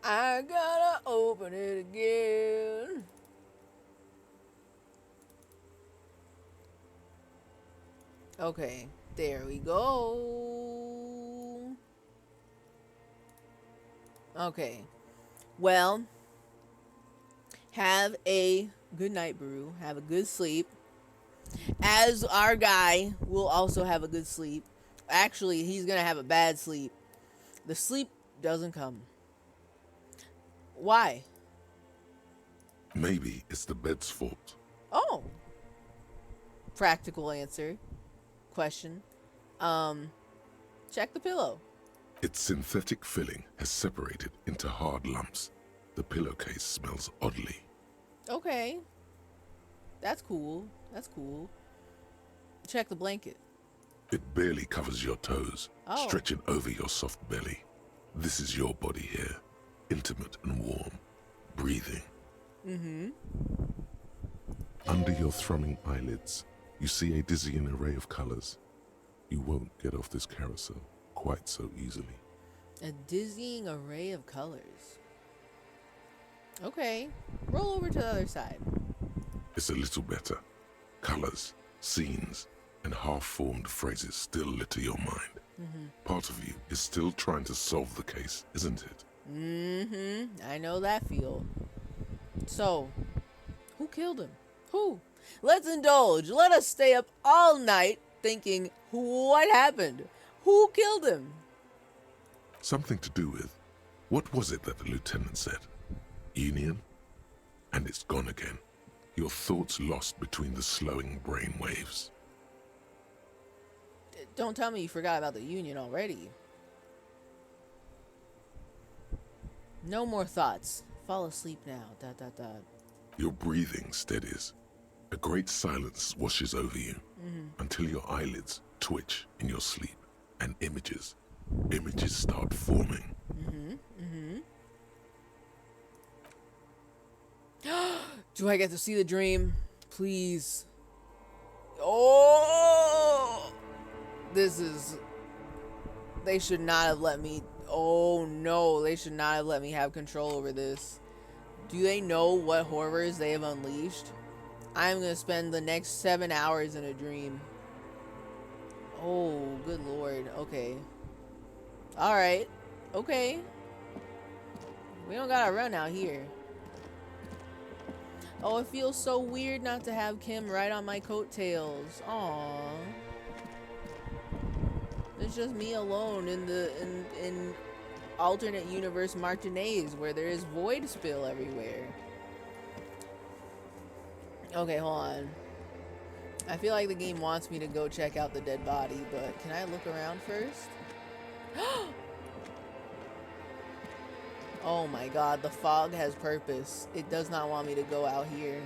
Speaker 6: I gotta open it again. Okay, there we go. Okay, well, have a good night, Brew. Have a good sleep. As our guy will also have a good sleep. Actually, he's gonna have a bad sleep. The sleep doesn't come. Why?
Speaker 3: Maybe it's the bed's fault.
Speaker 6: Oh. Practical answer. Question. Check the pillow.
Speaker 3: Its synthetic filling has separated into hard lumps. The pillowcase smells oddly.
Speaker 6: Okay. That's cool. That's cool. Check the blanket.
Speaker 3: It barely covers your toes,
Speaker 6: Oh.
Speaker 3: stretching over your soft belly. This is your body here, intimate and warm, breathing.
Speaker 6: Mm-hmm.
Speaker 3: Under your thrumming eyelids, you see a dizzying array of colors. You won't get off this carousel quite so easily.
Speaker 6: A dizzying array of colors. Okay. Roll over to the other side.
Speaker 3: It's a little better. Colors, scenes, and half-formed phrases still litter your mind.
Speaker 6: Mm-hmm.
Speaker 3: Part of you is still trying to solve the case, isn't it?
Speaker 6: Mm-hmm. I know that feel. So, who killed him? Who? Let's indulge. Let us stay up all night thinking, what happened? Who killed him?
Speaker 3: Something to do with, what was it that the lieutenant said? Union? And it's gone again. Your thoughts lost between the slowing brain waves.
Speaker 6: Don't tell me you forgot about the Union already. No more thoughts. Fall asleep now. ...
Speaker 3: Your breathing steadies. A great silence washes over you until your eyelids twitch in your sleep and images start forming.
Speaker 6: Do I get to see the dream? Please. Oh! This is... They should not have let me... Oh no, they should not have let me have control over this. Do they know what horrors they have unleashed? I'm gonna spend the next 7 hours in a dream. Oh, good lord. Okay. Alright. Okay. We don't gotta run out here. Oh, it feels so weird not to have Kim right on my coattails. Aww. It's just me alone in alternate universe Martinez where there is void spill everywhere. Okay, hold on. I feel like the game wants me to go check out the dead body, but can I look around first? Oh my god, the fog has purpose. It does not want me to go out here.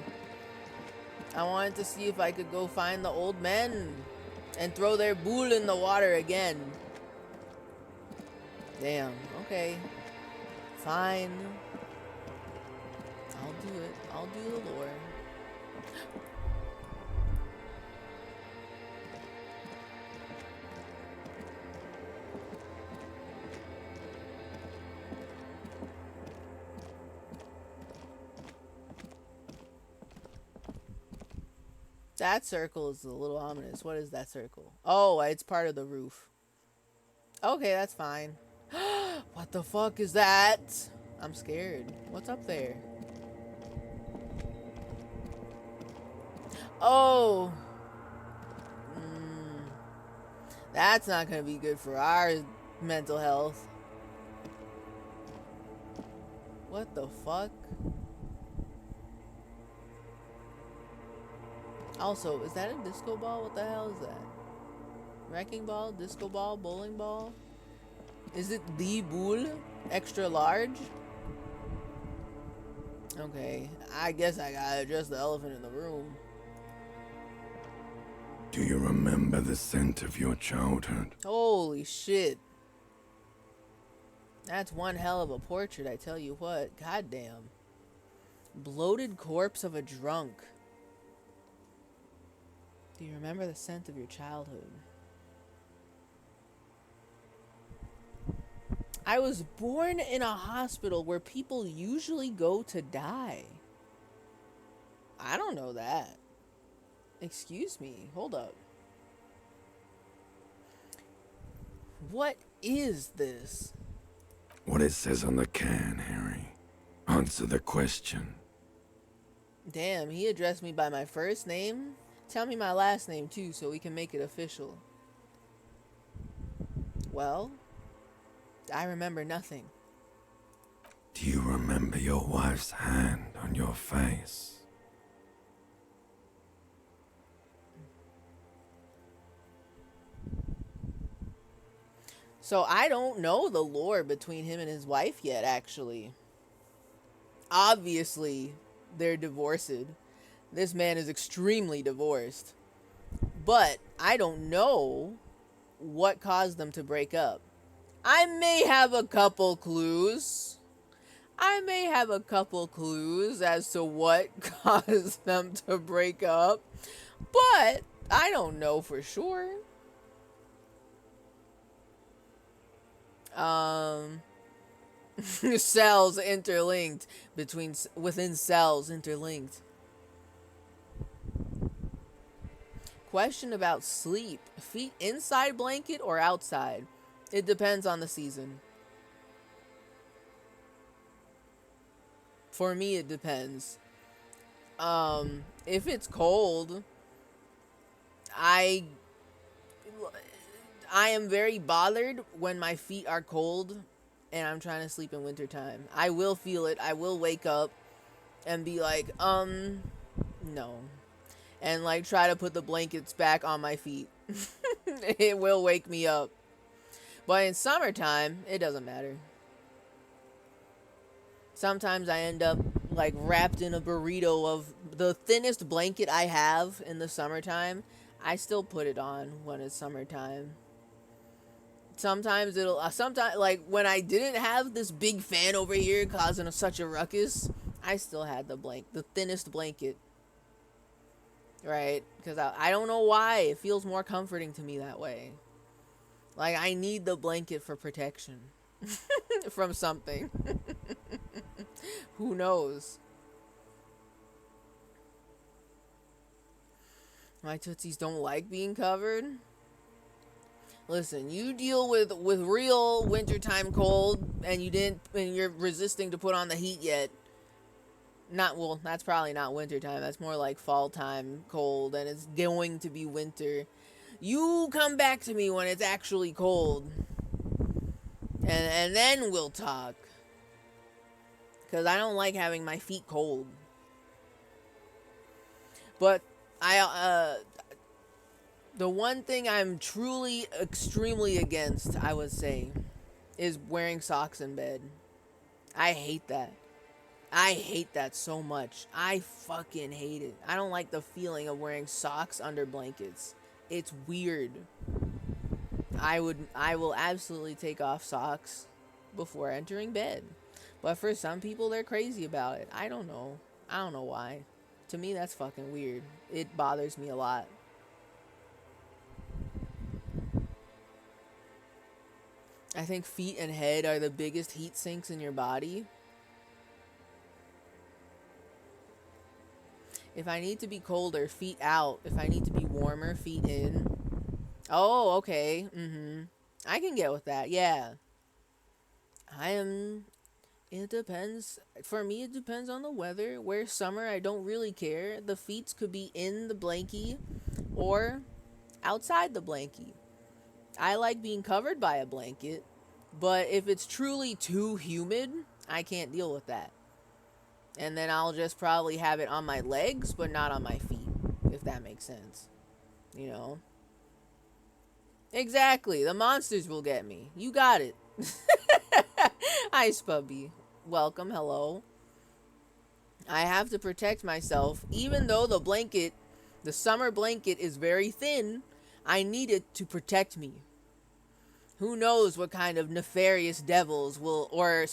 Speaker 6: I wanted to see if I could go find the old men and throw their boule in the water again. Damn, okay. Fine. I'll do it. I'll do the lore. That circle is a little ominous. What is that circle? Oh, it's part of the roof. Okay, that's fine. What the fuck is that? I'm scared. What's up there? Oh. That's not gonna be good for our mental health. What the fuck? Also, is that a disco ball? What the hell is that? Wrecking ball? Disco ball? Bowling ball? Is it the boule? Extra large? Okay, I guess I gotta address the elephant in the room.
Speaker 15: Do you remember the scent of your childhood?
Speaker 6: Holy shit. That's one hell of a portrait, I tell you what. Goddamn. Bloated corpse of a drunk. Do you remember the scent of your childhood? I was born in a hospital where people usually go to die. I don't know that. Excuse me. Hold up. What is this?
Speaker 15: What it says on the can, Harry. Answer the question.
Speaker 6: Damn, he addressed me by my first name? Tell me my last name too so we can make it official. Well, I remember nothing.
Speaker 15: Do you remember your wife's hand on your face?
Speaker 6: So I don't know the lore between him and his wife yet, actually. Obviously, they're divorced. This man is extremely divorced. But I don't know what caused them to break up. I may have a couple clues. I may have a couple clues as to what caused them to break up. But I don't know for sure. Cells interlinked within cells interlinked. Question about sleep. Feet inside blanket or outside? It depends on the season. For me, it depends. If it's cold, I am very bothered when my feet are cold and I'm trying to sleep in wintertime. I will feel it. I will wake up and be like, no. And like try to put the blankets back on my feet. It will wake me up. But in summertime, it doesn't matter. Sometimes I end up like wrapped in a burrito of the thinnest blanket I have in the summertime. I still put it on when it's summertime. Sometimes like when I didn't have this big fan over here causing such a ruckus, I still had the thinnest blanket. Right? Because I don't know why. It feels more comforting to me that way. Like I need the blanket for protection from something. Who knows? My tootsies don't like being covered. Listen, you deal with real wintertime cold and you're resisting to put on the heat yet. That's probably not wintertime. That's more like fall time cold and it's going to be winter. You come back to me when it's actually cold. And then we'll talk. Because I don't like having my feet cold. But the one thing I'm truly extremely against, I would say, is wearing socks in bed. I hate that. I hate that so much. I fucking hate it. I don't like the feeling of wearing socks under blankets. It's weird. I will absolutely take off socks before entering bed. But for some people, they're crazy about it. I don't know. I don't know why. To me, that's fucking weird. It bothers me a lot. I think feet and head are the biggest heat sinks in your body. If I need to be colder, feet out. If I need to be warmer, feet in. Oh, okay. I can get with that. Yeah. It depends. For me, it depends on the weather. Where summer, I don't really care. The feet could be in the blankie or outside the blankie. I like being covered by a blanket, but if it's truly too humid, I can't deal with that. And then I'll just probably have it on my legs, but not on my feet, if that makes sense. You know? Exactly. The monsters will get me. You got it. Ice Puppy. Welcome. Hello. I have to protect myself. Even though the summer blanket is very thin, I need it to protect me. Who knows what kind of nefarious devils or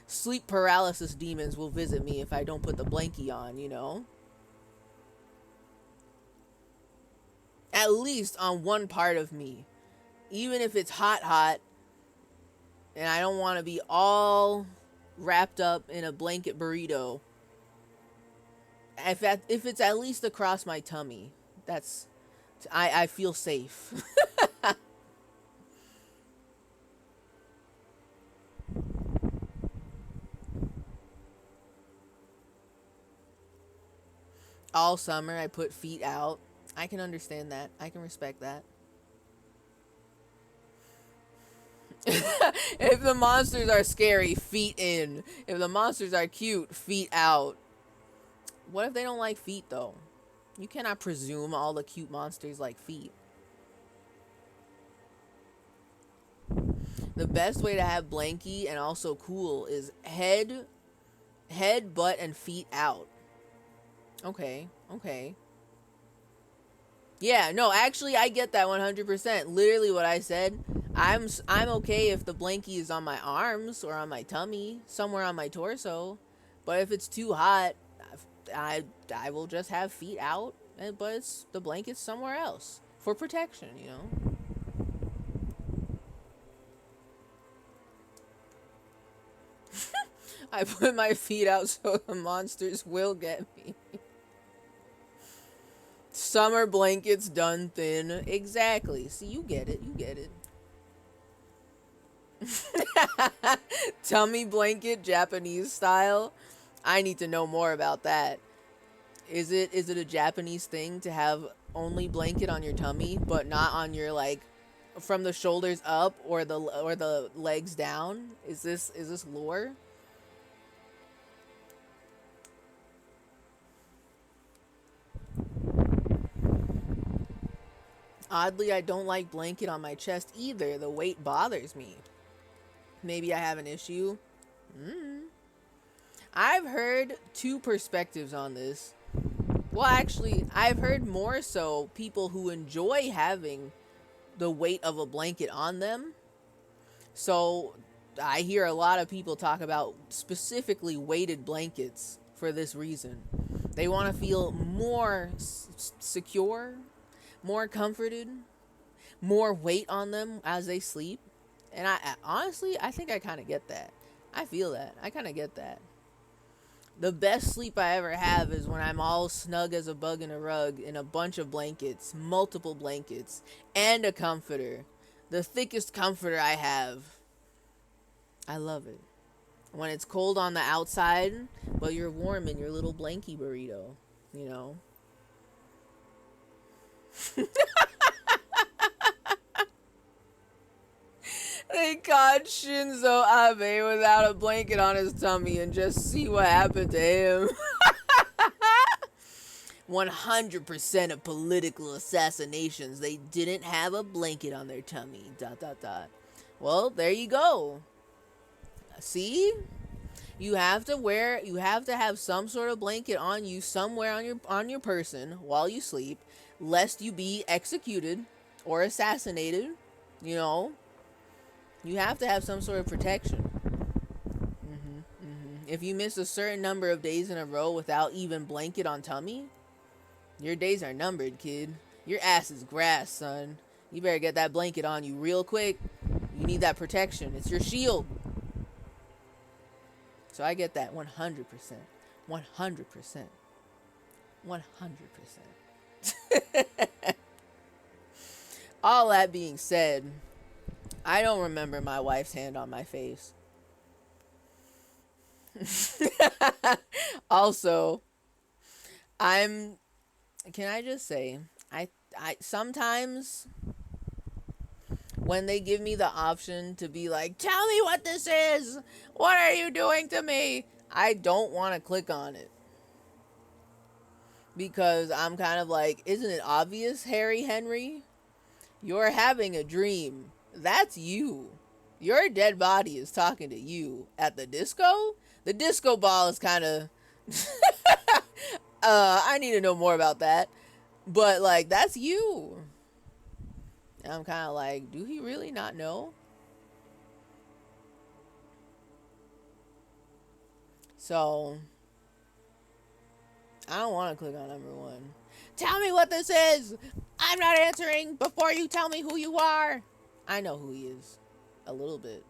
Speaker 6: sleep paralysis demons will visit me if I don't put the blankie on, you know? At least on one part of me. Even if it's hot, and I don't want to be all wrapped up in a blanket burrito. If it's at least across my tummy, I feel safe. All summer I put feet out. I can understand that. I can respect that. If the monsters are scary, feet in. If the monsters are cute, feet out. What if they don't like feet, though? You cannot presume all the cute monsters like feet. The best way to have blankie and also cool is head, butt, and feet out. Okay. Yeah, no, actually, I get that 100%. Literally what I said. I'm okay if the blankie is on my arms or on my tummy, somewhere on my torso. But if it's too hot, I will just have feet out, but the blanket's somewhere else for protection, you know. I put my feet out so the monsters will get me. Summer blankets done thin. Exactly. See, you get it. Tummy blanket, Japanese style. I need to know more about that. Is it a Japanese thing to have only blanket on your tummy, but not on your, like, from the shoulders up or the legs down? Is this lore? Oddly, I don't like blanket on my chest either. The weight bothers me. Maybe I have an issue. I've heard two perspectives on this. Well, actually, I've heard more so people who enjoy having the weight of a blanket on them. So I hear a lot of people talk about specifically weighted blankets for this reason. They want to feel more secure, more comforted, more weight on them as they sleep. And I honestly, I think I kind of get that. I feel that. I kind of get that. The best sleep I ever have is when I'm all snug as a bug in a rug in a bunch of blankets, multiple blankets, and a comforter. The thickest comforter I have. I love it. When it's cold on the outside, but you're warm in your little blankie burrito, you know? They caught Shinzo Abe without a blanket on his tummy and just see what happened to him. 100% of political assassinations, they didn't have a blanket on their tummy. ... Well, there you go. See? You have to have some sort of blanket on you somewhere on your person while you sleep, lest you be executed or assassinated, you know? You have to have some sort of protection. If you miss a certain number of days in a row without even blanket on tummy, your days are numbered, kid. Your ass is grass, son. You better get that blanket on you real quick. You need that protection. It's your shield. So I get that 100%. 100%. 100%. All that being said, I don't remember my wife's hand on my face. Also, can I just say, I sometimes when they give me the option to be like, tell me what this is, what are you doing to me, I don't want to click on it. Because I'm kind of like, isn't it obvious, Harry Henry? You're having a dream. That's you. Your dead body is talking to you at the disco. The disco ball is kind of... I need to know more about that. But, like, that's you. And I'm kind of like, do he really not know? So, I don't want to click on number 1. Tell me what this is! I'm not answering before you tell me who you are! I know who he is. A little bit.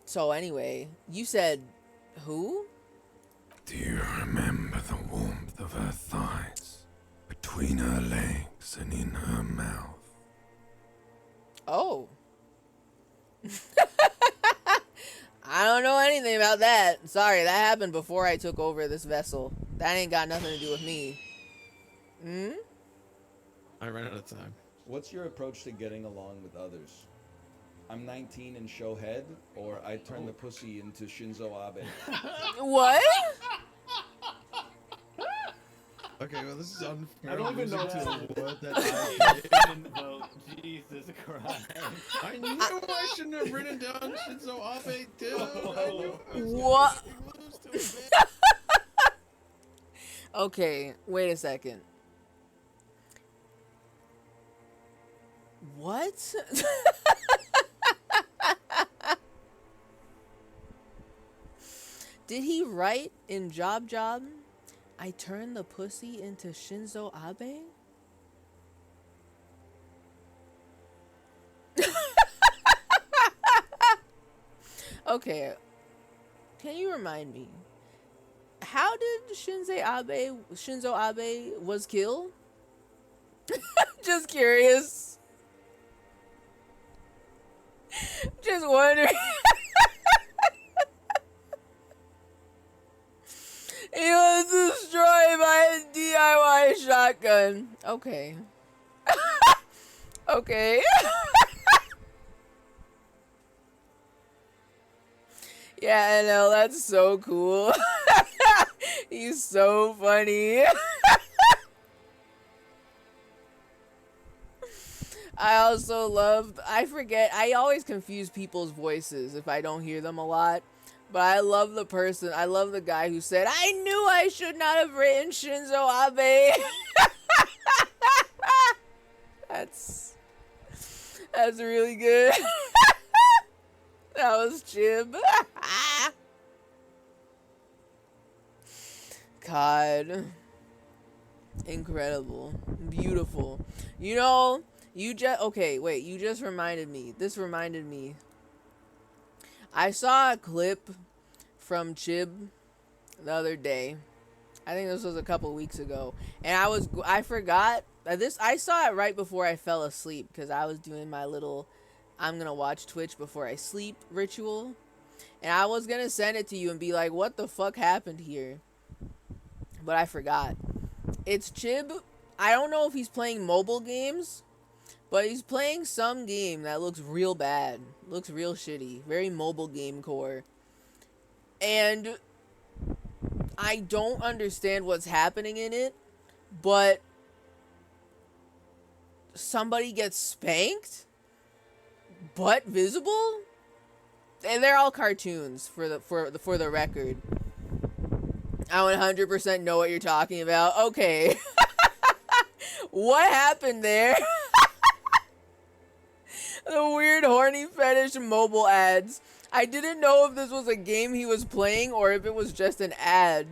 Speaker 6: So anyway, you said who?
Speaker 15: Do you remember the warmth of her thighs, between her legs and in her mouth?
Speaker 6: Oh. I don't know anything about that. Sorry, that happened before I took over this vessel. That ain't got nothing to do with me. Hmm?
Speaker 16: I ran out of time.
Speaker 17: What's your approach to getting along with others? I'm 19 and show head, or I turn the pussy into Shinzo Abe.
Speaker 6: What?
Speaker 16: Okay, well, this is unfair.
Speaker 17: I don't even know
Speaker 16: what that
Speaker 18: I didn't vote. Jesus Christ.
Speaker 16: I knew I shouldn't have written down Shinzo Abe, dude.
Speaker 6: What? Okay, wait a second. What? Did he write in Job Job, I turned the pussy into Shinzo Abe? Okay, can you remind me? How did Shinzo Abe was killed? Just curious. Just wondering. He was destroyed by a DIY shotgun. Okay. Okay. Yeah, I know, that's so cool. He's so funny. I also love, I always confuse people's voices if I don't hear them a lot. But I love the guy who said, I knew I should not have written Shinzo Abe. That's really good. That was Chib. God. Incredible. Beautiful. You know, you just reminded me. This reminded me. I saw a clip from Chib the other day. I think this was a couple weeks ago. And I forgot this. I saw it right before I fell asleep because I was doing my little I'm gonna watch Twitch before I sleep ritual. And I was gonna send it to you and be like, what the fuck happened here? But I forgot. It's Chib. I don't know if he's playing mobile games, but he's playing some game that looks real bad. Looks real shitty. Very mobile game core. And I don't understand what's happening in it, but somebody gets spanked? Butt visible? And they're all cartoons for the record. I 100% know what you're talking about. Okay. What happened there? The weird horny fetish mobile ads. I didn't know if this was a game he was playing or if it was just an ad.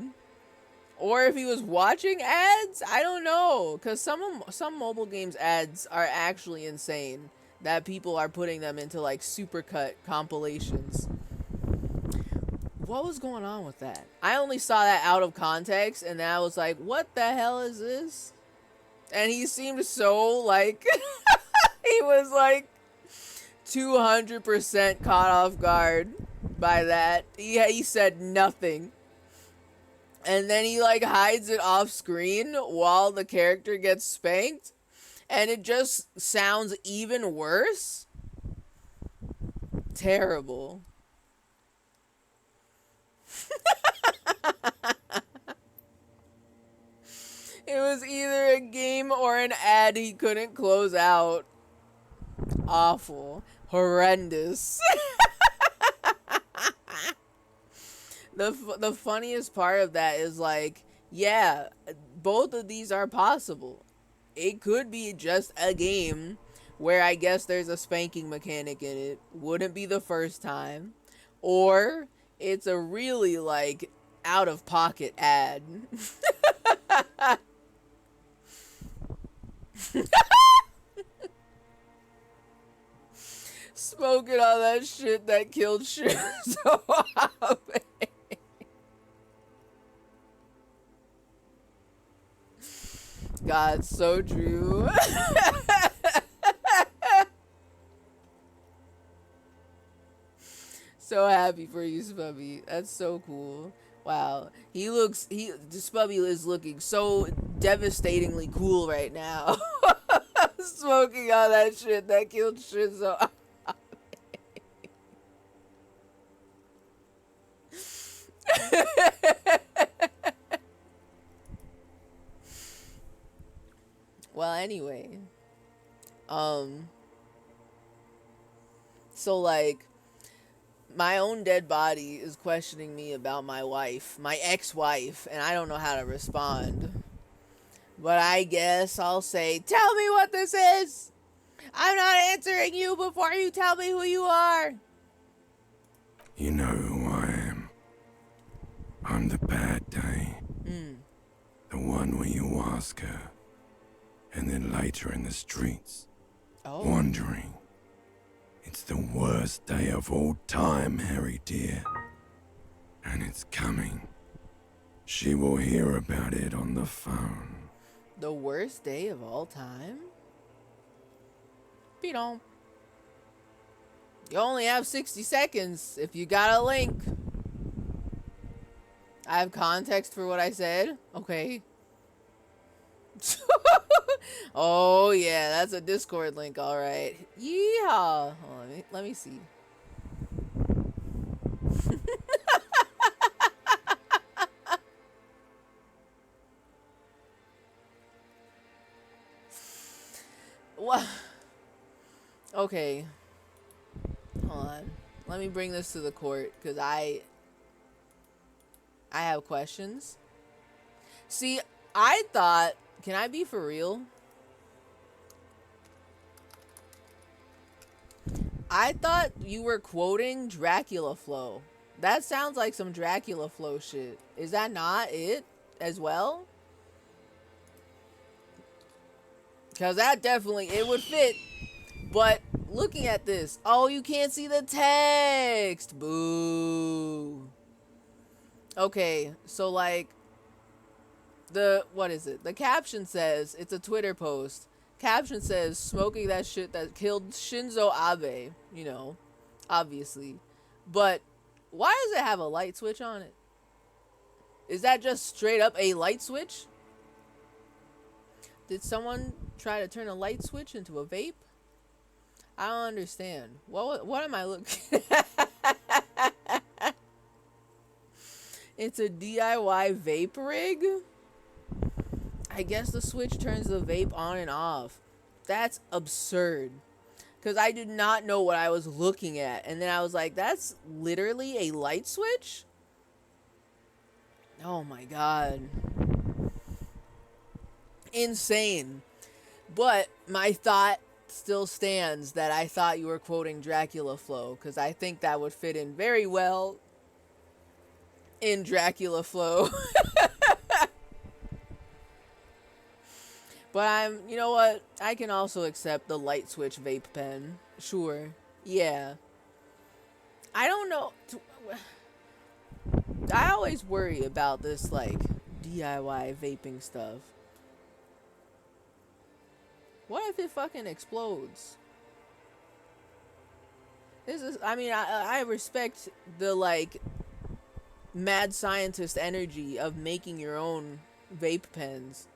Speaker 6: Or if he was watching ads? I don't know. Because some mobile games ads are actually insane. That people are putting them into like supercut compilations. What was going on with that? I only saw that out of context, and then I was like, what the hell is this? And he seemed so, like, he was, like, 200% caught off guard by that. He said nothing. And then he, like, hides it off screen while the character gets spanked. And it just sounds even worse. Terrible. It was either a game or an ad he couldn't close out. Awful. Horrendous. The funniest part of that is like, yeah, both of these are possible. It could be just a game where I guess there's a spanking mechanic in it. Wouldn't be the first time. Or it's a really, like, out-of-pocket ad. Smoking all that shit that killed Shinzo Abe. God, so true. So happy for you, Spubby. That's so cool. Wow. Spubby is looking so devastatingly cool right now. Smoking all that shit that killed Shinzo Abe. Well, anyway. So, like, my own dead body is questioning me about my wife, my ex-wife, and I don't know how to respond. But I guess I'll say, tell me what this is! I'm not answering you before you tell me who you are!
Speaker 15: You know who I am. I'm the bad day. The one where you ask her, and then later in the streets, wandering. It's the worst day of all time, Harry dear. And it's coming. She will hear about it on the phone.
Speaker 6: The worst day of all time? Beat-on. You only have 60 seconds if you got a link. I have context for what I said? Okay. Oh yeah, that's a Discord link, alright. Yeehaw! Hold on, let me see. What? Okay. Hold on. Let me bring this to the court, because I have questions. See, I thought... Can I be for real? I thought you were quoting Dracula Flow. That sounds like some Dracula Flow shit. Is that not it as well? Because that definitely, it would fit. But looking at this, oh, you can't see the text. Boo. Okay, so like, what is it? The caption says, it's a Twitter post. Caption says, smoking that shit that killed Shinzo Abe. You know, obviously. But why does it have a light switch on it? Is that just straight up a light switch? Did someone try to turn a light switch into a vape? I don't understand. What am I looking at? It's a DIY vape rig? I guess the switch turns the vape on and off. That's absurd. Because I did not know what I was looking at. And then I was like, that's literally a light switch? Oh my god. Insane. But my thought still stands that I thought you were quoting Dracula Flow. Because I think that would fit in very well in Dracula Flow. But you know what? I can also accept the light switch vape pen. Sure. Yeah. I don't know. I always worry about this, like, DIY vaping stuff. What if it fucking explodes? This is, I mean, I respect the, like, mad scientist energy of making your own vape pens.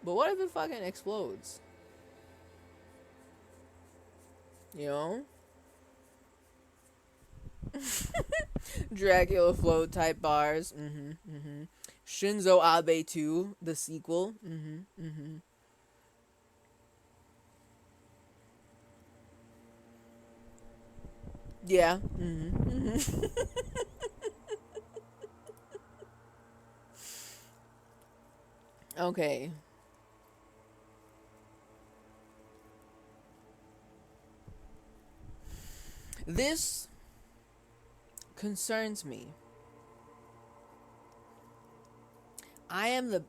Speaker 6: But what if it fucking explodes? You know? Dracula float type bars. Shinzo Abe 2, the sequel. Yeah. Okay. This concerns me.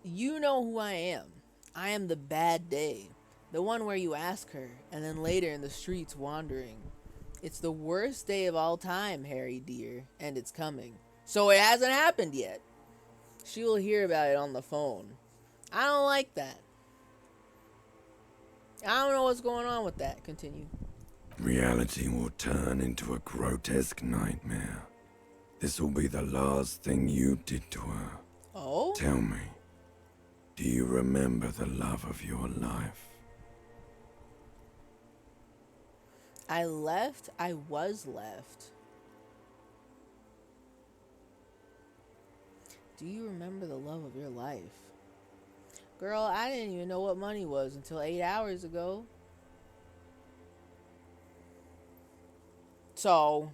Speaker 6: You know who I am. I am the bad day. The one where you ask her, and then later in the streets wandering. It's the worst day of all time, Harry dear, and it's coming. So it hasn't happened yet. She will hear about it on the phone. I don't like that. I don't know what's going on with that. Continue.
Speaker 15: Reality will turn into a grotesque nightmare. This will be the last thing you did to her.
Speaker 6: Oh?
Speaker 15: Tell me, do you remember the love of your life?
Speaker 6: I left. I was left. Do you remember the love of your life? Girl, I didn't even know what money was until 8 hours ago. So,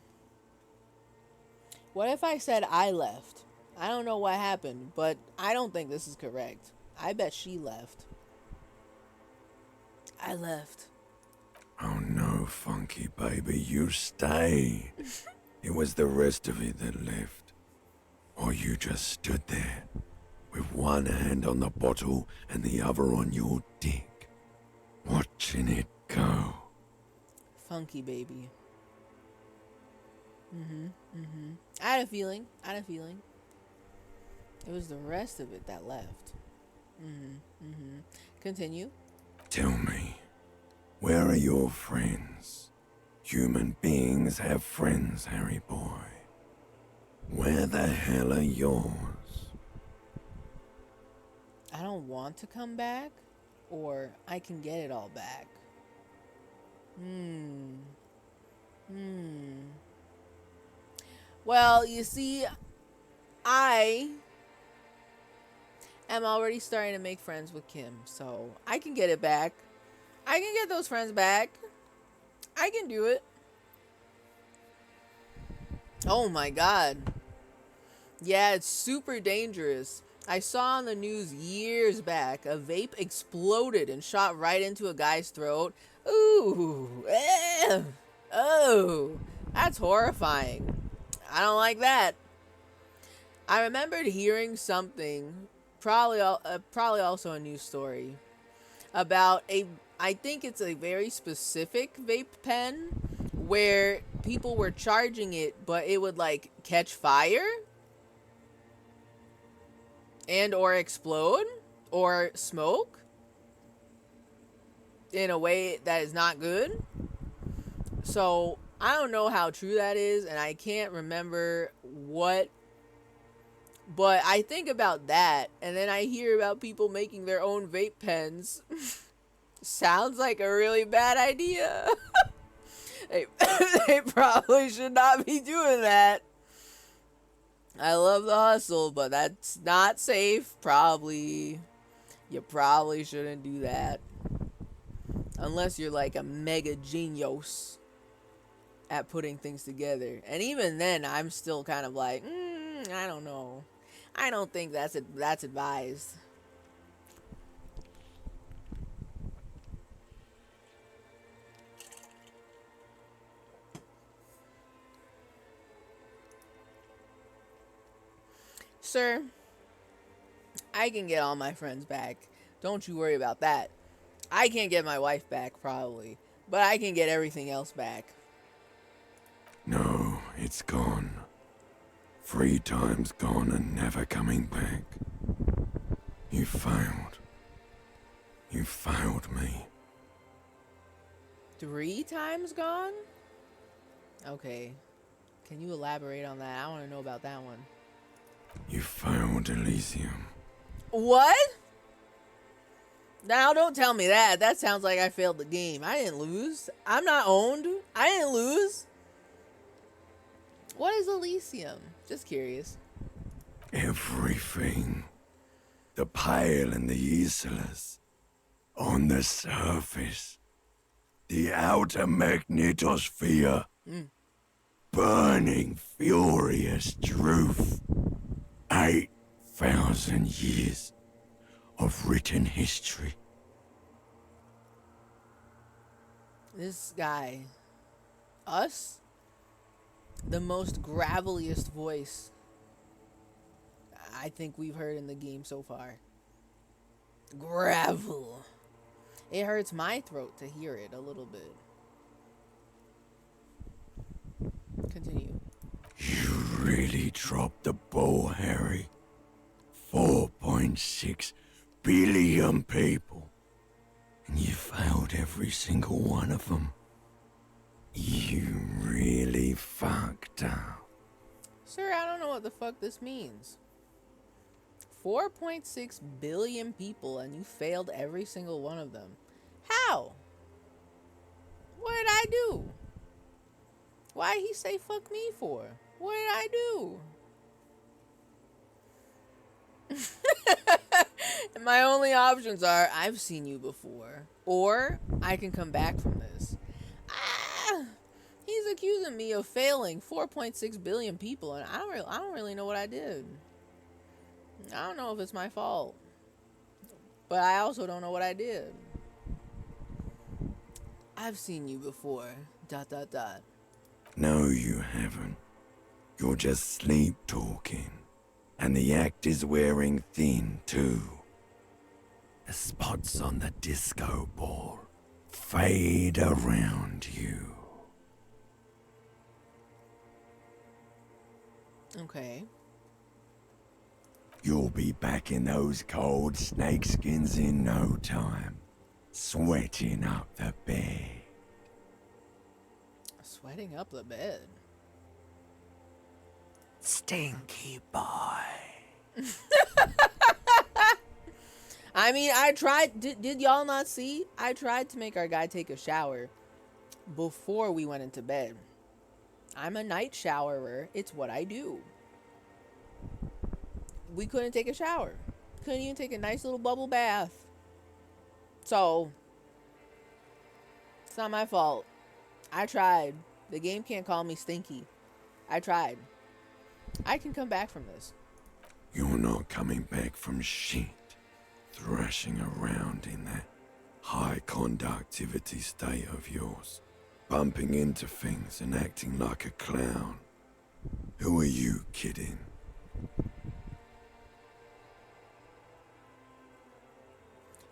Speaker 6: what if I said I left? I don't know what happened, but I don't think this is correct. I bet she left. I left.
Speaker 15: Oh no, funky baby, you stay. It was the rest of it that left. Or you just stood there, with one hand on the bottle and the other on your dick, watching it go.
Speaker 6: Funky baby. I had a feeling. It was the rest of it that left. Continue.
Speaker 15: Tell me, where are your friends? Human beings have friends, Harry boy. Where the hell are yours?
Speaker 6: I don't want to come back, or I can get it all back. Well, you see, I am already starting to make friends with Kim, so I can get it back. I can get those friends back. I can do it. Oh my god. Yeah, it's super dangerous. I saw on the news years back a vape exploded and shot right into a guy's throat. Ooh. Oh. That's horrifying. I don't like that. I remembered hearing something, probably also a news story, about I think it's a very specific vape pen where people were charging it, but it would like catch fire and or explode or smoke in a way that is not good. So I don't know how true that is, and I can't remember what, but I think about that, and then I hear about people making their own vape pens. Sounds like a really bad idea. They probably should not be doing that. I love the hustle, but that's not safe, probably. You probably shouldn't do that. Unless you're like a mega genius at putting things together. And even then, I'm still kind of like, I don't know. I don't think that's advised. Sir, I can get all my friends back. Don't you worry about that. I can't get my wife back, probably. But I can get everything else back.
Speaker 15: No, it's gone. 3 times gone and never coming back. You failed. You failed me.
Speaker 6: 3 times gone? Okay. Can you elaborate on that? I want to know about that one.
Speaker 15: You failed Elysium.
Speaker 6: What? Now don't tell me that. That sounds like I failed the game. I didn't lose. I'm not owned. I didn't lose. What is Elysium? Just curious.
Speaker 15: Everything. The pale and the islas. On the surface. The outer magnetosphere. Burning, furious truth. 8,000 years of written history.
Speaker 6: This guy. Us? The most graveliest voice I think we've heard in the game so far. Gravel. It hurts my throat to hear it a little bit. Continue.
Speaker 15: You really dropped the ball, Harry. 4.6 billion people. And you failed every single one of them. You really fucked up.
Speaker 6: Sir, I don't know what the fuck this means. 4.6 billion people and you failed every single one of them. How? What did I do? Why did he say fuck me for? What did I do? And my only options are I've seen you before or I can come back from this. He's accusing me of failing 4.6 billion people and I don't really know what I did. I don't know if it's my fault. But I also don't know what I did. I've seen you before. ...
Speaker 15: No, you haven't. You're just sleep talking. And the act is wearing thin, too. The spots on the disco ball fade around you.
Speaker 6: Okay.
Speaker 15: You'll be back in those cold snakeskins in no time. Sweating up the bed.
Speaker 6: Sweating up the bed.
Speaker 11: Stinky boy.
Speaker 6: I mean, I tried. Did y'all not see? I tried to make our guy take a shower before we went into bed. I'm a night showerer. It's what I do. We couldn't take a shower. Couldn't even take a nice little bubble bath. So, it's not my fault. I tried. The game can't call me stinky. I tried. I can come back from this.
Speaker 15: You're not coming back from shit. Thrashing around in that high conductivity state of yours. Bumping into things and acting like a clown. Who are you kidding?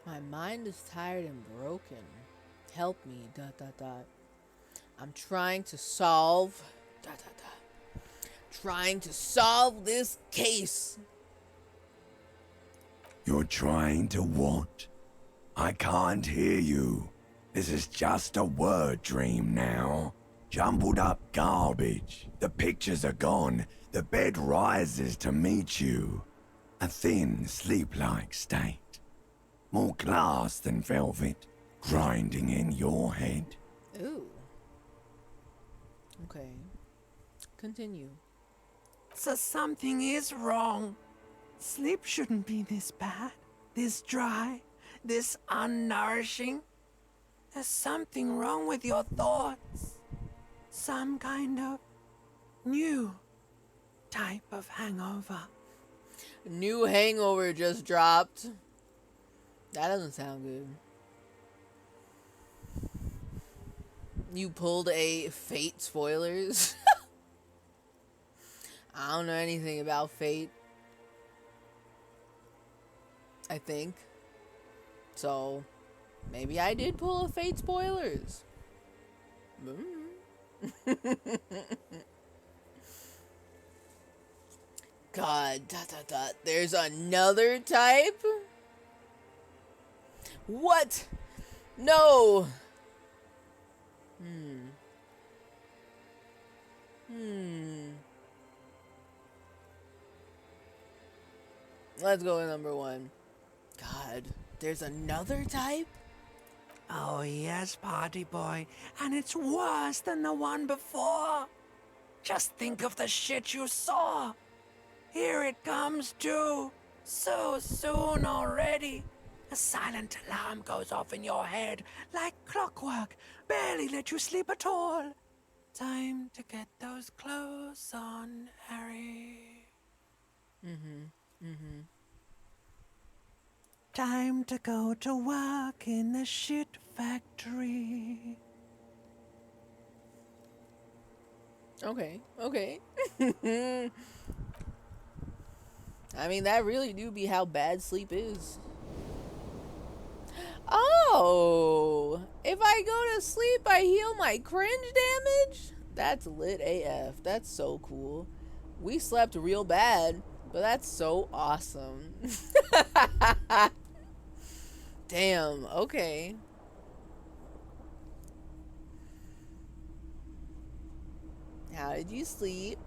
Speaker 6: My mind is tired and broken. Help me, ... I'm trying to solve... Trying to solve this case.
Speaker 15: You're trying to what? I can't hear you. This is just a word dream now. Jumbled up garbage. The pictures are gone. The bed rises to meet you. A thin, sleep-like state. More glass than velvet, grinding in your head.
Speaker 6: Ooh. Okay. Continue.
Speaker 11: So something is wrong. Sleep shouldn't be this bad, this dry, this unnourishing. There's something wrong with your thoughts. Some kind of new type of hangover.
Speaker 6: New hangover just dropped. That doesn't sound good. You pulled a Fate spoilers? I don't know anything about Fate. I think. So, maybe I did pull a Fate spoilers. God, there's another type? What? No! Let's go with number 1. God, there's another type?
Speaker 11: Oh, yes, party boy. And it's worse than the one before. Just think of the shit you saw. Here it comes, too. So soon already. A silent alarm goes off in your head like clockwork. Barely let you sleep at all. Time to get those clothes on, Harry. Time to go to work in the shit factory.
Speaker 6: Okay. I mean, that really do be how bad sleep is. Oh, if I go to sleep, I heal my cringe damage? That's lit AF. That's so cool. We slept real bad, but that's so awesome. Damn, okay. How did you sleep?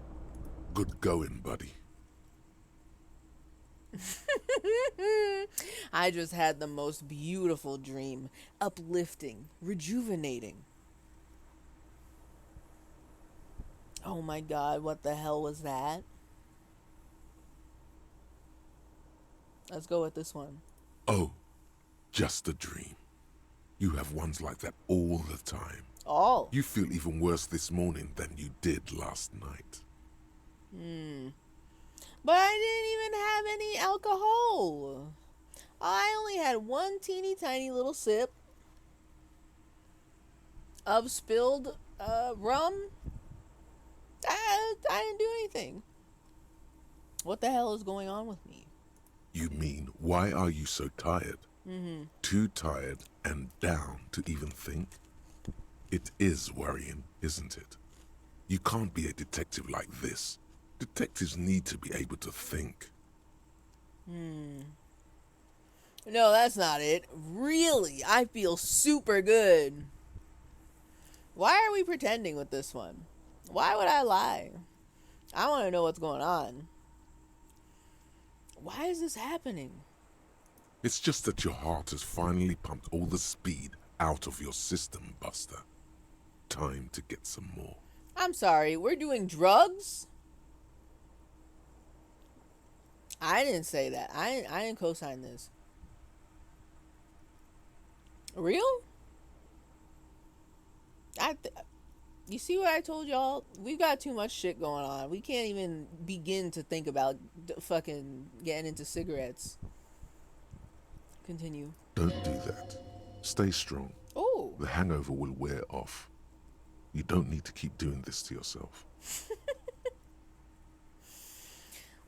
Speaker 3: Good going, buddy.
Speaker 6: I just had the most beautiful dream. Uplifting, rejuvenating. Oh my god, what the hell was that? Let's go with this one.
Speaker 3: Oh, just a dream. You have ones like that all the time.
Speaker 6: Oh.
Speaker 3: You feel even worse this morning than you did last night.
Speaker 6: But I didn't even have any alcohol. I only had one teeny tiny little sip of spilled rum. I didn't do anything. What the hell is going on with me?
Speaker 3: You mean, why are you so tired? Too tired and down to even think? It is worrying, isn't it? You can't be a detective like this. Detectives need to be able to think.
Speaker 6: No, that's not it. Really, I feel super good. Why are we pretending with this one? Why would I lie? I want to know what's going on. Why is this happening?
Speaker 3: It's just that your heart has finally pumped all the speed out of your system, Buster. Time to get some more.
Speaker 6: I'm sorry, we're doing drugs? I didn't say that. I didn't co-sign this. Real? You see what I told y'all? We've got too much shit going on. We can't even begin to think about fucking getting into cigarettes. Continue.
Speaker 3: Don't do that. Stay strong.
Speaker 6: Oh.
Speaker 3: The hangover will wear off. You don't need to keep doing this to yourself.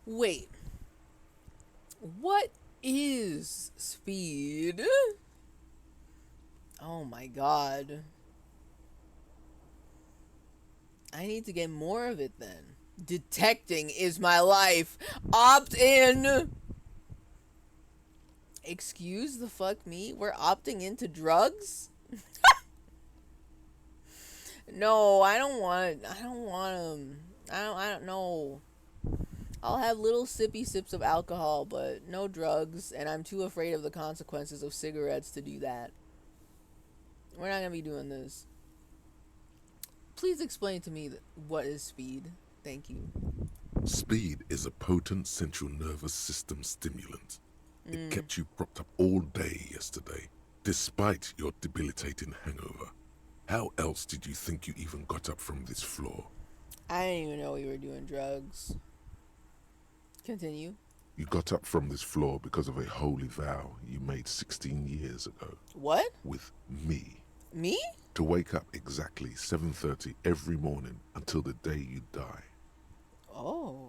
Speaker 6: Wait. What is speed? Oh my god. I need to get more of it then. Detecting is my life. Opt in. Excuse the fuck me? We're opting into drugs? No, I don't want them. I don't know. I'll have little sippy sips of alcohol, but no drugs, and I'm too afraid of the consequences of cigarettes to do that. We're not gonna be doing this. Please explain to me what is speed. Thank you.
Speaker 3: Speed is a potent central nervous system stimulant. It kept you propped up all day yesterday, despite your debilitating hangover. How else did you think you even got up from this floor?
Speaker 6: I didn't even know we were doing drugs. Continue.
Speaker 3: You got up from this floor because of a holy vow you made 16 years ago.
Speaker 6: What?
Speaker 3: With me.
Speaker 6: Me?
Speaker 3: To wake up exactly 7:30 every morning until the day you die.
Speaker 6: Oh.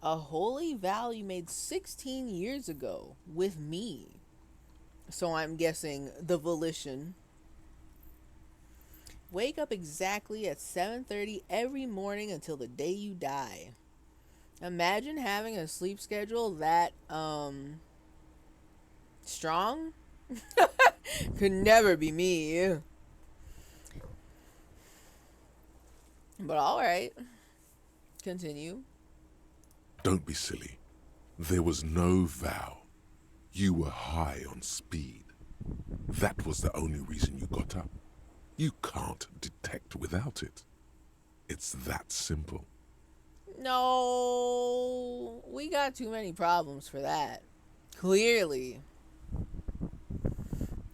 Speaker 6: A holy vow you made 16 years ago with me. So I'm guessing the volition. Wake up exactly at 7:30 every morning until the day you die. Imagine having a sleep schedule that strong. Could never be me. But alright. Continue.
Speaker 3: Don't be silly. There was no vow. You were high on speed. That was the only reason you got up. You can't detect without it. It's that simple.
Speaker 6: No, we got too many problems for that. Clearly.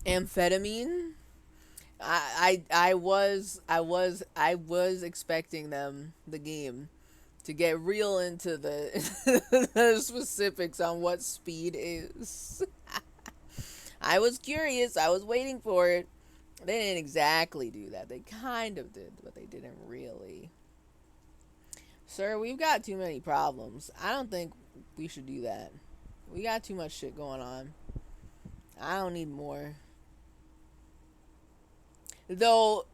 Speaker 6: Amphetamine? I was expecting the game, to get real into the specifics on what speed is. I was curious. I was waiting for it. They didn't exactly do that. They kind of did, but they didn't really. Sir, we've got too many problems. I don't think we should do that. We got too much shit going on. I don't need more. Though,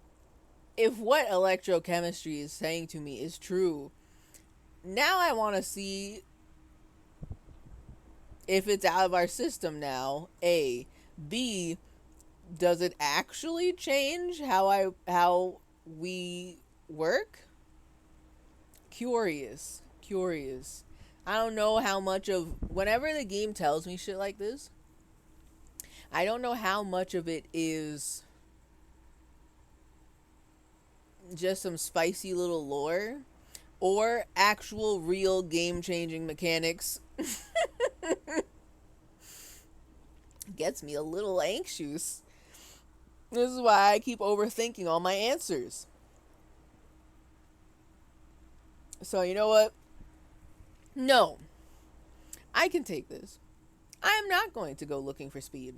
Speaker 6: if what electrochemistry is saying to me is true, now I want to see if it's out of our system now, A. B, does it actually change how we work? Curious. I don't know how much of, whenever the game tells me shit like this, I don't know how much of it is just some spicy little lore or actual real game-changing mechanics. Gets me a little anxious. This is why I keep overthinking all my answers. So, you know what? No. I can take this. I am not going to go looking for speed.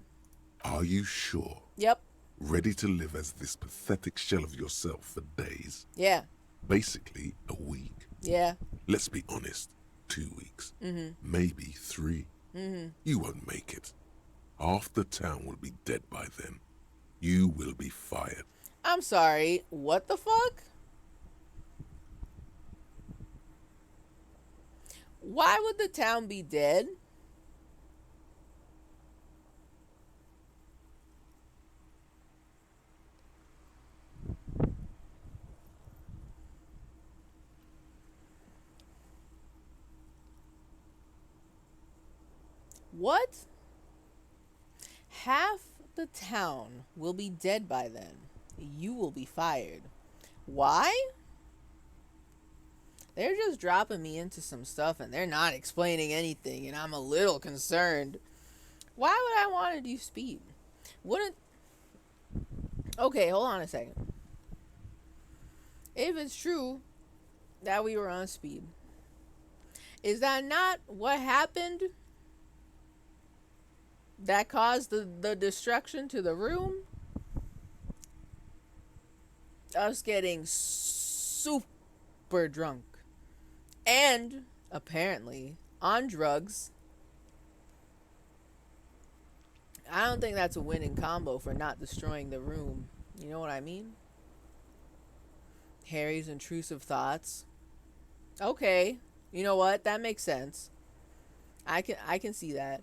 Speaker 3: Are you sure?
Speaker 6: Yep.
Speaker 3: Ready to live as this pathetic shell of yourself for days?
Speaker 6: Yeah.
Speaker 3: Basically, a week.
Speaker 6: Yeah.
Speaker 3: Let's be honest. 2 weeks.
Speaker 6: Mm-hmm.
Speaker 3: Maybe 3.
Speaker 6: Mm-hmm.
Speaker 3: You won't make it. Half the town will be dead by then. You will be fired.
Speaker 6: I'm sorry. What the fuck? Why would the town be dead? What? Half the town will be dead by then. You will be fired. Why? They're just dropping me into some stuff and they're not explaining anything, and I'm a little concerned. Why would I want to do speed? Wouldn't... Okay, hold on a second. If it's true that we were on speed, is that not what happened that caused the destruction to the room? Us getting super drunk. And, apparently, on drugs. I don't think that's a winning combo for not destroying the room. You know what I mean? Harry's intrusive thoughts. Okay. You know what? That makes sense. I can see that.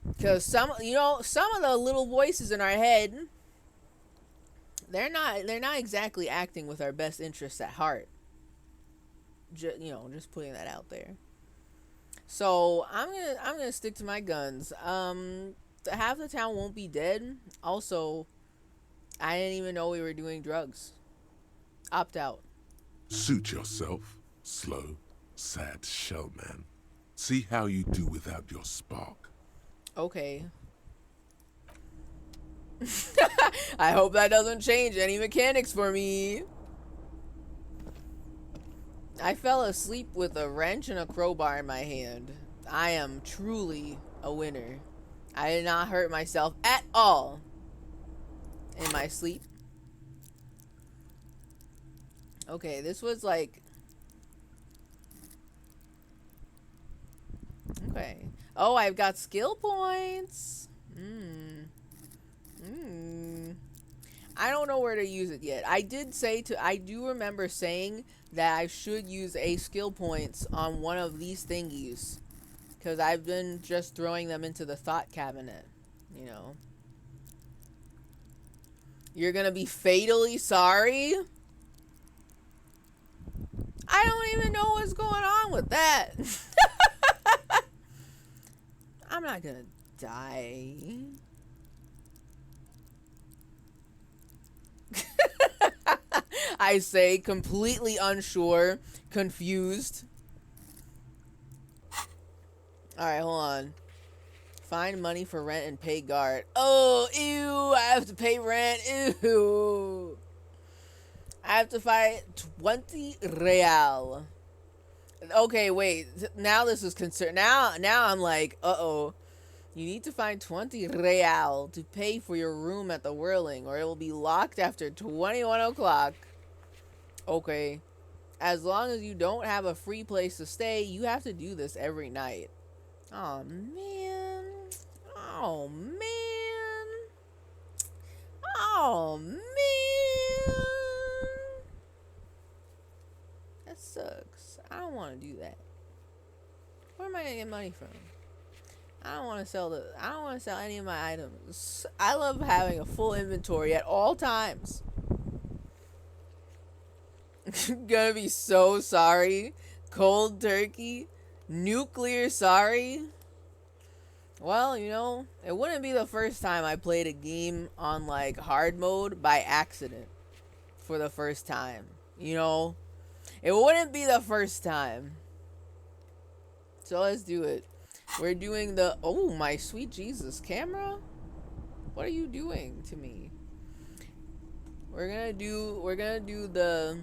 Speaker 6: Because some of the little voices in our head, they're not exactly acting with our best interests at heart. Just putting that out there. So I'm gonna stick to my guns. Half the town won't be dead. Also, I didn't even know we were doing drugs. Opt out.
Speaker 3: Suit yourself, slow, sad shell man. See how you do without your spark.
Speaker 6: Okay. I hope that doesn't change any mechanics for me. I fell asleep with a wrench and a crowbar in my hand. I am truly a winner. I did not hurt myself at all in my sleep. Okay, this was like... Okay. Oh, I've got skill points. I don't know where to use it yet. I do remember saying that I should use a skill points on one of these thingies. Because I've been just throwing them into the thought cabinet. You know. You're gonna be fatally sorry? I don't even know what's going on with that. I'm not gonna die. I say, completely unsure, confused. Alright, hold on. Find money for rent and pay guard. Oh, ew, I have to pay rent. Ew. I have to find 20 real. Okay, wait. Now this is concern. Now I'm like, uh-oh. You need to find 20 real to pay for your room at the Whirling, or it will be locked after 21 o'clock. Okay. As long as you don't have a free place to stay, you have to do this every night. Oh, man. Oh, man. Oh, man. That sucks. I don't want to do that. Where am I gonna get money from? I don't want to sell any of my items. I love having a full inventory at all times. Gonna be so sorry. Cold turkey. Nuclear sorry. Well, you know, it wouldn't be the first time I played a game on like hard mode by accident for the first time. You know, it wouldn't be the first time. So let's do it. We're doing the, oh my sweet Jesus, camera? What are you doing to me? We're gonna do the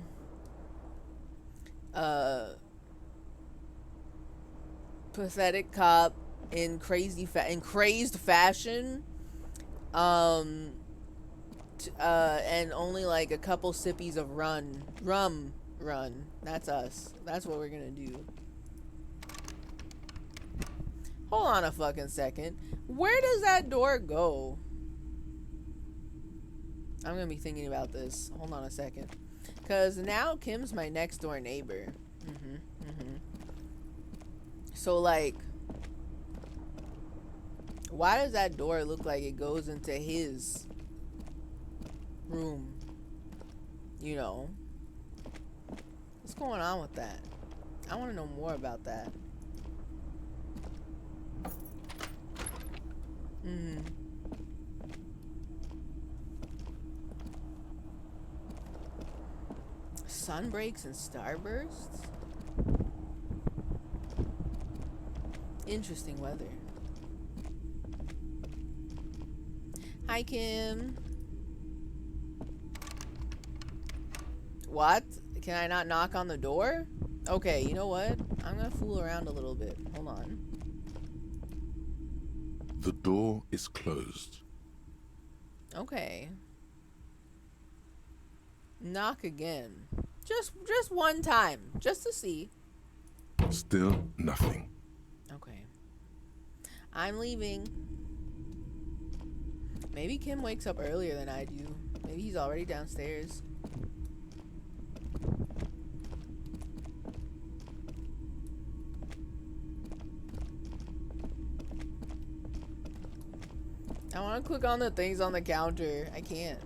Speaker 6: pathetic cop in crazed fashion. And only like a couple sippies of rum. That's us. That's what we're gonna do. Hold on a fucking second. Where does that door go? I'm gonna be thinking about this. Hold on a second. Cause now Kim's my next door neighbor. So like, why does that door look like it goes into his room? You know, what's going on with that? I want to know more about that. Sunbreaks and starbursts? Interesting weather. Hi, Kim. What? Can I not knock on the door? Okay, you know what? I'm gonna fool around a little bit. Hold on.
Speaker 3: The door is closed.
Speaker 6: Okay. Knock again. Just one time. Just to see.
Speaker 3: Still nothing.
Speaker 6: Okay. I'm leaving. Maybe Kim wakes up earlier than I do. Maybe he's already downstairs. I want to click on the things on the counter. I can't.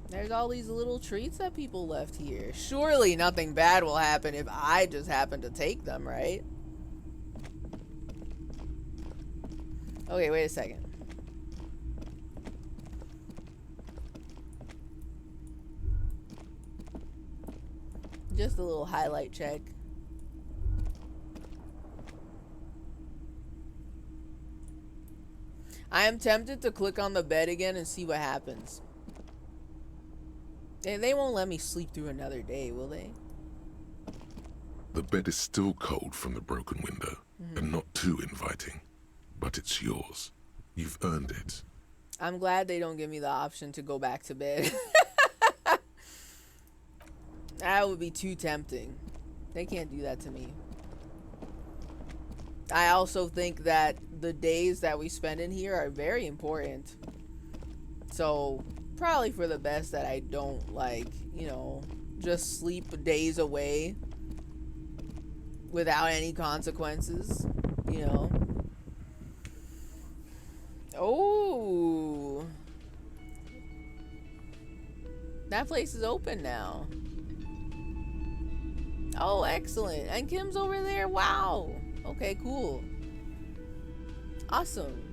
Speaker 6: There's all these little treats that people left here. Surely nothing bad will happen if I just happen to take them, right? Okay, wait a second. Just a little highlight check. I am tempted to click on the bed again and see what happens. They won't let me sleep through another day, will they?
Speaker 3: The bed is still cold from the broken window, and not too inviting. But it's yours. You've earned it.
Speaker 6: I'm glad they don't give me the option to go back to bed. That would be too tempting. They can't do that to me. I also think that the days that we spend in here are very important. So, probably for the best that I don't, like, you know, just sleep days away without any consequences, you know. Oh, that place is open now. Oh, excellent. And Kim's over there. Wow. Okay, cool. Awesome.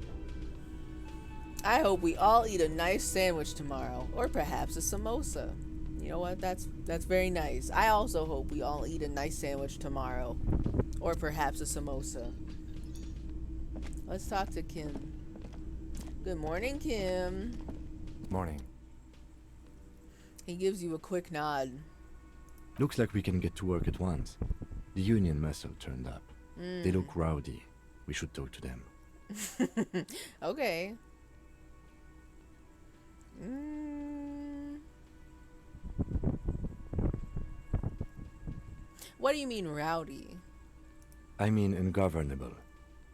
Speaker 6: I hope we all eat a nice sandwich tomorrow, or perhaps a samosa. You know what? That's very nice. I also hope we all eat a nice sandwich tomorrow, or perhaps a samosa. Let's talk to Kim. Good morning, Kim.
Speaker 8: Morning.
Speaker 6: He gives you a quick nod.
Speaker 8: Looks like we can get to work at once. The union muscle turned up. They look rowdy. We should talk to them.
Speaker 6: Okay. What do you mean rowdy?
Speaker 8: I mean ungovernable.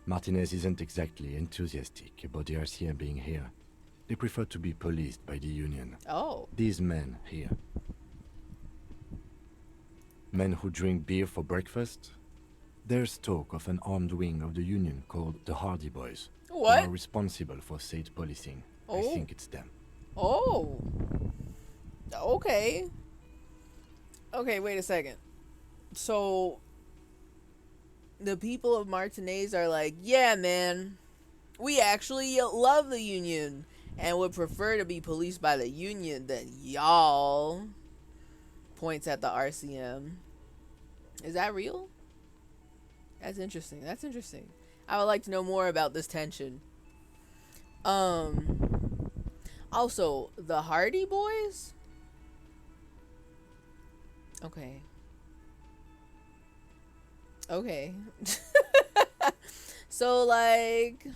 Speaker 8: Martinez isn't exactly enthusiastic about the RCM being here. They prefer to be policed by the union.
Speaker 6: Oh.
Speaker 8: These men here. Men who drink beer for breakfast? There's talk of an armed wing of the union called the Hardy Boys.
Speaker 6: What?
Speaker 8: Who are responsible for state policing.
Speaker 6: Oh.
Speaker 8: I think it's them.
Speaker 6: Oh. Okay. Okay, wait a second. So, the people of Martinez are like, yeah, man, we actually love the union and would prefer to be policed by the union than y'all. Points at the RCM. Is that real? That's interesting. That's interesting. I would like to know more about this tension. Also, the Hardy Boys? Okay. Okay. So, like,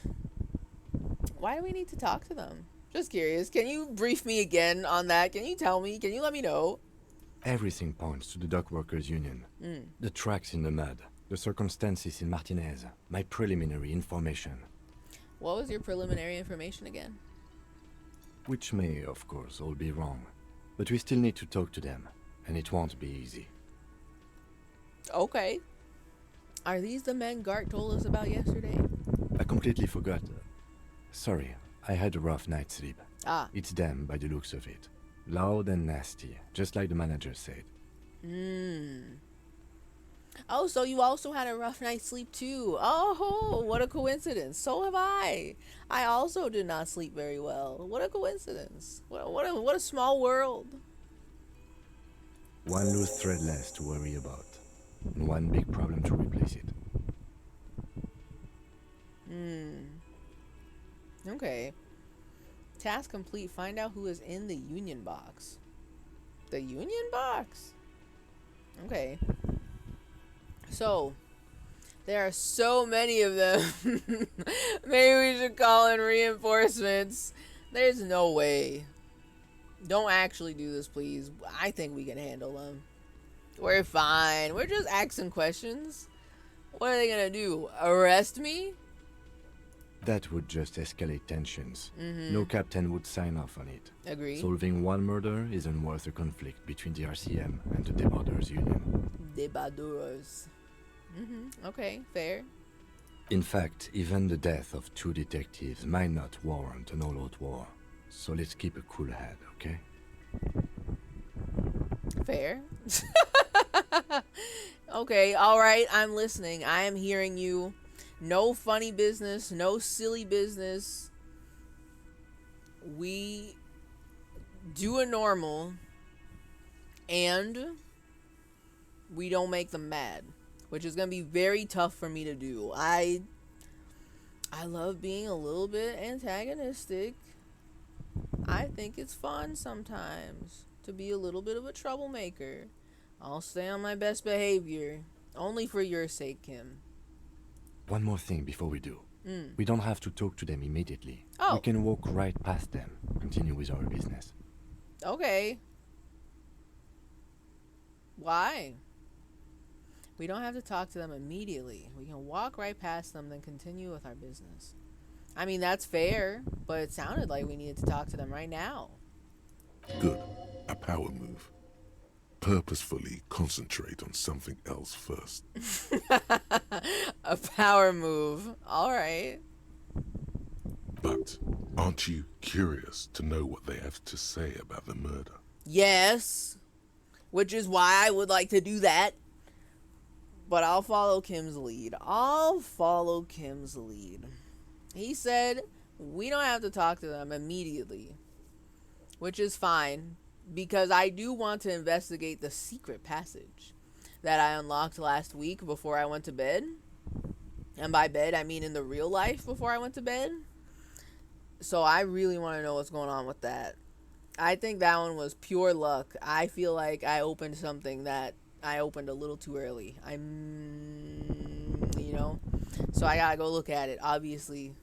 Speaker 6: why do we need to talk to them? Just curious. Can you brief me again on that? Can you tell me? Can you let me know?
Speaker 8: Everything points to the dock workers union. The tracks in the mud, the circumstances in Martinez, my preliminary information.
Speaker 6: What was your preliminary information again?
Speaker 8: Which may, of course, all be wrong. But we still need to talk to them, and it won't be easy.
Speaker 6: Okay. Are these the men Gart told us about yesterday?
Speaker 8: I completely forgot. Sorry, I had a rough night's sleep.
Speaker 6: Ah.
Speaker 8: It's them by the looks of it. Loud and nasty, just like the manager said.
Speaker 6: Oh, so you also had a rough night's sleep too. Oh, what a coincidence. So have I. I also did not sleep very well. What a coincidence. What a small world.
Speaker 8: One loose thread less to worry about, and one big problem to replace it.
Speaker 6: Okay. Task complete. Find out who is in the union box. The union box? Okay. So, there are so many of them. Maybe we should call in reinforcements. There's no way. Don't actually do this, please. I think we can handle them. We're fine. We're just asking questions. What are they gonna do? Arrest me?
Speaker 8: That would just escalate tensions. No captain would sign off on it.
Speaker 6: Agree.
Speaker 8: Solving one murder isn't worth a conflict between the RCM and the Debarders Union.
Speaker 6: Debarders. Okay, fair.
Speaker 8: In fact, even the death of 2 detectives might not warrant an all-out war. So let's keep a cool head, okay?
Speaker 6: Fair. Okay, alright, I'm listening. I am hearing you. No funny business, no silly business. We do a normal, and we don't make them mad, which is gonna be very tough for me to do. I love being a little bit antagonistic. I think it's fun sometimes to be a little bit of a troublemaker. I'll stay on my best behavior, only for your sake, Kim.
Speaker 8: One more thing before we do. We don't have to talk to them immediately.
Speaker 6: Oh.
Speaker 8: We can walk right past them, continue with our business.
Speaker 6: Okay. Why? We don't have to talk to them immediately. We can walk right past them, then continue with our business. I mean, that's fair, but it sounded like we needed to talk to them right now.
Speaker 3: Good. A power move. Purposefully concentrate on something else first.
Speaker 6: A power move. All right.
Speaker 3: But aren't you curious to know what they have to say about the murder?
Speaker 6: Yes. Which is why I would like to do that. But I'll follow Kim's lead. He said we don't have to talk to them immediately. Which is fine. Because I do want to investigate the secret passage that I unlocked last week before I went to bed. And by bed, I mean in the real life before I went to bed. So I really want to know what's going on with that. I think that one was pure luck. I feel like I opened something that I opened a little too early. So I gotta go look at it, obviously.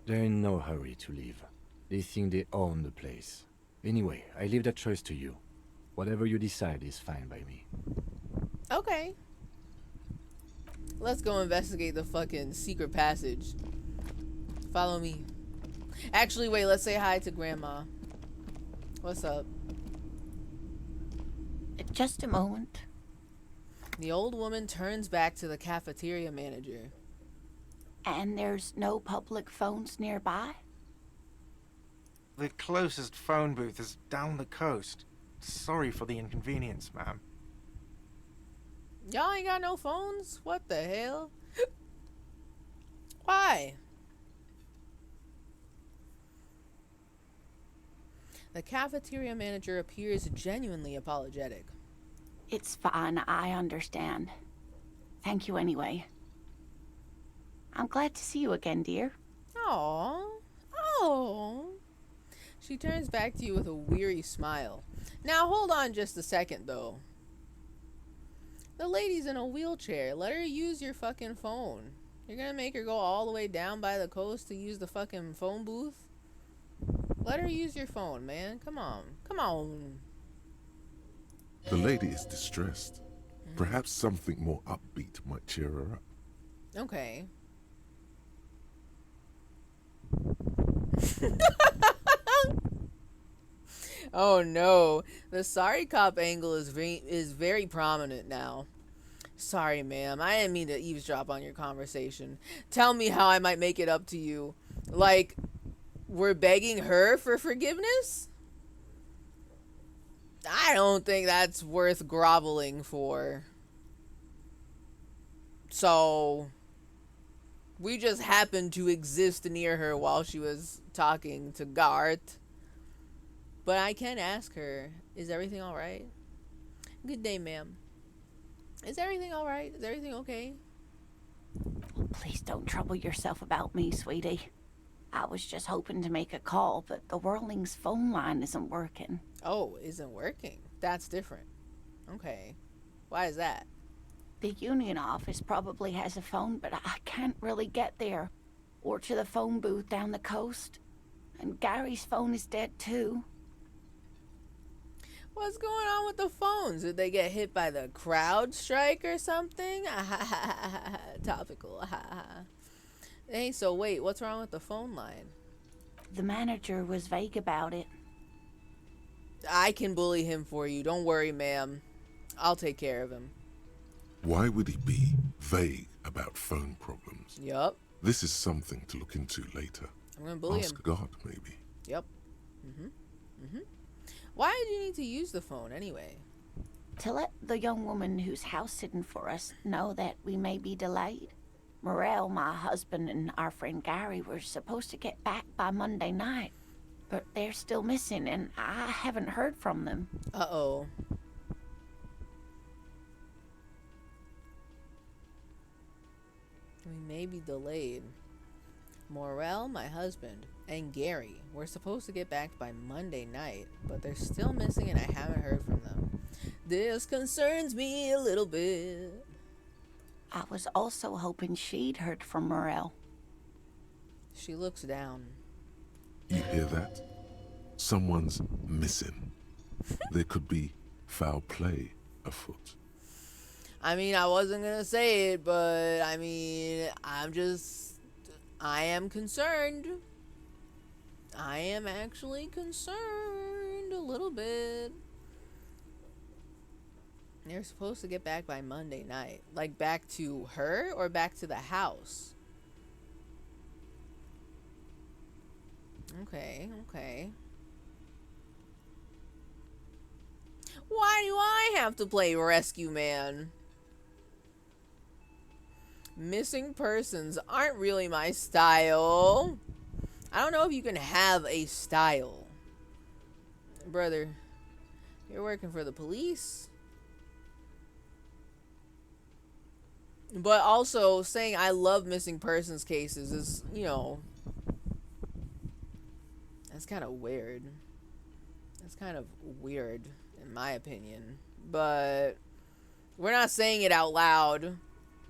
Speaker 8: They're in no hurry to leave. They think they own the place. Anyway, I leave that choice to you. Whatever you decide is fine by me.
Speaker 6: Okay. Let's go investigate the fucking secret passage. Follow me. Actually, wait, let's say hi to Grandma. What's up?
Speaker 19: Just a moment.
Speaker 6: The old woman turns back to the cafeteria manager.
Speaker 19: And there's no public phones nearby?
Speaker 13: The closest phone booth is down the coast. Sorry for the inconvenience, ma'am.
Speaker 6: Y'all ain't got no phones? What the hell? Why? The cafeteria manager appears genuinely apologetic.
Speaker 19: It's fine, I understand. Thank you anyway. I'm glad to see you again, dear.
Speaker 6: Aww. Oh. She turns back to you with a weary smile. Now hold on just a second, though. The lady's in a wheelchair. Let her use your fucking phone. You're gonna make her go all the way down by the coast to use the fucking phone booth? Let her use your phone, man. Come on. Come on.
Speaker 3: The lady is distressed. Perhaps something more upbeat might cheer her up.
Speaker 6: Okay. Oh no. The sorry cop angle is very prominent now. Sorry, ma'am. I didn't mean to eavesdrop on your conversation. Tell me how I might make it up to you. Like, we're begging her for forgiveness? I don't think that's worth groveling for. So, we just happened to exist near her while she was talking to Garth. But I can ask her, is everything alright? Good day, ma'am. Is everything alright? Is everything okay?
Speaker 19: Please don't trouble yourself about me, sweetie. I was just hoping to make a call, but the Whirling's phone line isn't working.
Speaker 6: Oh, isn't working? That's different. Okay. Why is that?
Speaker 19: The union office probably has a phone, but I can't really get there. Or to the phone booth down the coast. And Gary's phone is dead too.
Speaker 6: What's going on with the phones? Did they get hit by the crowd strike or something? Topical. Hey, so wait, what's wrong with the phone line?
Speaker 19: The manager was vague about it.
Speaker 6: I can bully him for you. Don't worry, ma'am. I'll take care of him.
Speaker 3: Why would he be vague about phone problems?
Speaker 6: Yup.
Speaker 3: This is something to look into later.
Speaker 6: I'm gonna bully
Speaker 3: Ask
Speaker 6: him.
Speaker 3: God, maybe.
Speaker 6: Yep. Why did you need to use the phone anyway?
Speaker 19: To let the young woman who's house sitting for us know that we may be delayed. Morel, my husband, and our friend Gary were supposed to get back by Monday night, but they're still missing, and I haven't heard from them.
Speaker 6: Uh-oh. We may be delayed. Morel, my husband, and Gary were supposed to get back by Monday night, but they're still missing and I haven't heard from them. This concerns me a little bit.
Speaker 19: I was also hoping she'd heard from Morel.
Speaker 6: She looks down.
Speaker 3: You hear that? Someone's missing. There could be foul play afoot.
Speaker 6: I mean, I wasn't gonna say it, but I mean, I'm just I am concerned. I am actually concerned a little bit. They're supposed to get back by Monday night. Like, back to her or back to the house? Okay, okay. Why do I have to play rescue man? Missing persons aren't really my style. I don't know if you can have a style. Brother, you're working for the police? But also, saying I love missing persons cases is, you know, that's kind of weird. That's kind of weird, in my opinion. But we're not saying it out loud.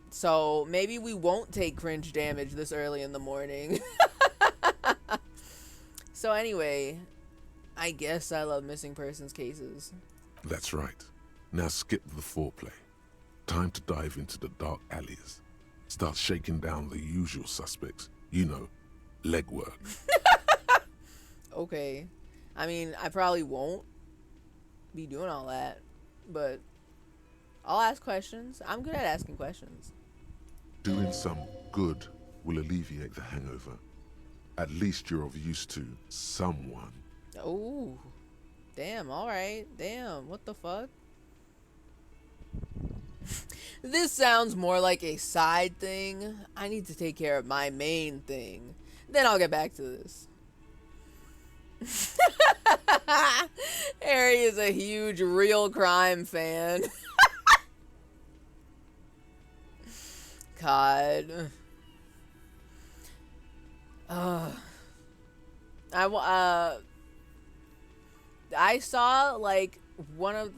Speaker 6: So maybe we won't take cringe damage this early in the morning. So anyway, I guess I love missing persons cases.
Speaker 3: That's right. Now skip the foreplay. Time to dive into the dark alleys. Start shaking down the usual suspects. You know, legwork.
Speaker 6: Okay. I mean, I probably won't be doing all that, but I'll ask questions. I'm good at asking questions.
Speaker 3: Doing some good will alleviate the hangover. At least you're of use to someone.
Speaker 6: Oh, damn, alright. Damn, what the fuck? This sounds more like a side thing. I need to take care of my main thing. Then I'll get back to this. Harry is a huge real crime fan. God. I saw like one of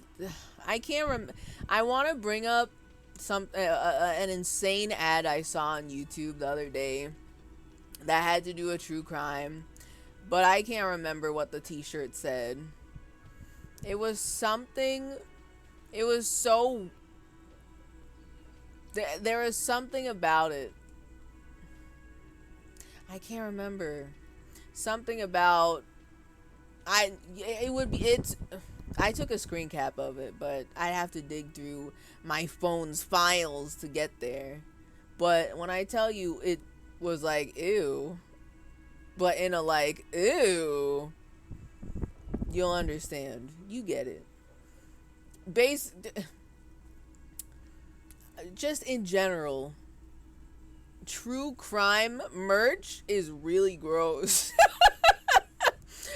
Speaker 6: I can't remember. I want to bring up some an insane ad I saw on YouTube the other day that had to do with true crime, but I can't remember what the t-shirt said. It was something. It was so. There was something about it. I can't remember. Something about. It would be. It's. I took a screen cap of it, but I'd have to dig through my phone's files to get there. But when I tell you it was like, ew. But in a like, ew. You'll understand. You get it. Just in general, true crime merch is really gross.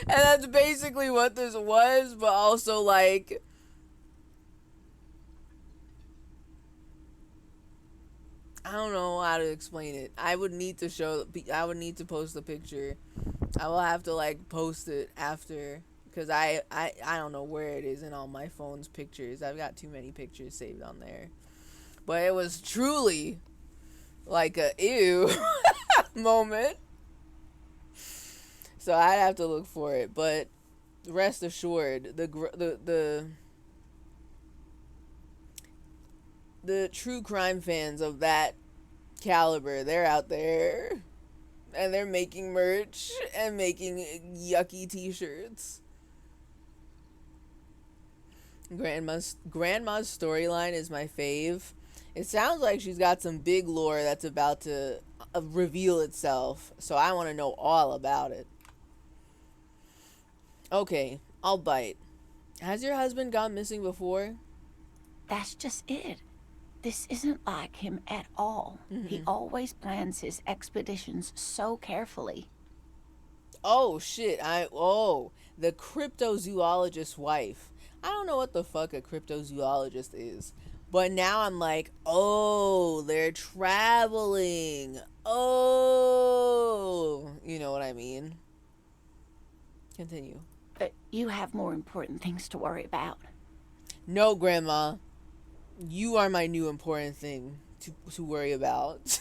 Speaker 6: And that's basically what this was, but also like I don't know how to explain it. I would need to post a picture. I will have to like post it after because I don't know where it is in all my phone's pictures. I've got too many pictures saved on there. But it was truly like a ew moment. So I'd have to look for it, but rest assured, the true crime fans of that caliber, they're out there, and they're making merch and making yucky t-shirts. Grandma's storyline is my fave. It sounds like she's got some big lore that's about to reveal itself, so I want to know all about it. Okay, I'll bite. Has your husband gone missing before?
Speaker 19: That's just it. This isn't like him at all. He always plans his expeditions so carefully.
Speaker 6: Oh, shit. The cryptozoologist's wife. I don't know what the fuck a cryptozoologist is. But now I'm like, oh, they're traveling. Oh, you know what I mean? Continue.
Speaker 19: You have more important things to worry about.
Speaker 6: No, Grandma. You are my new important thing to worry about.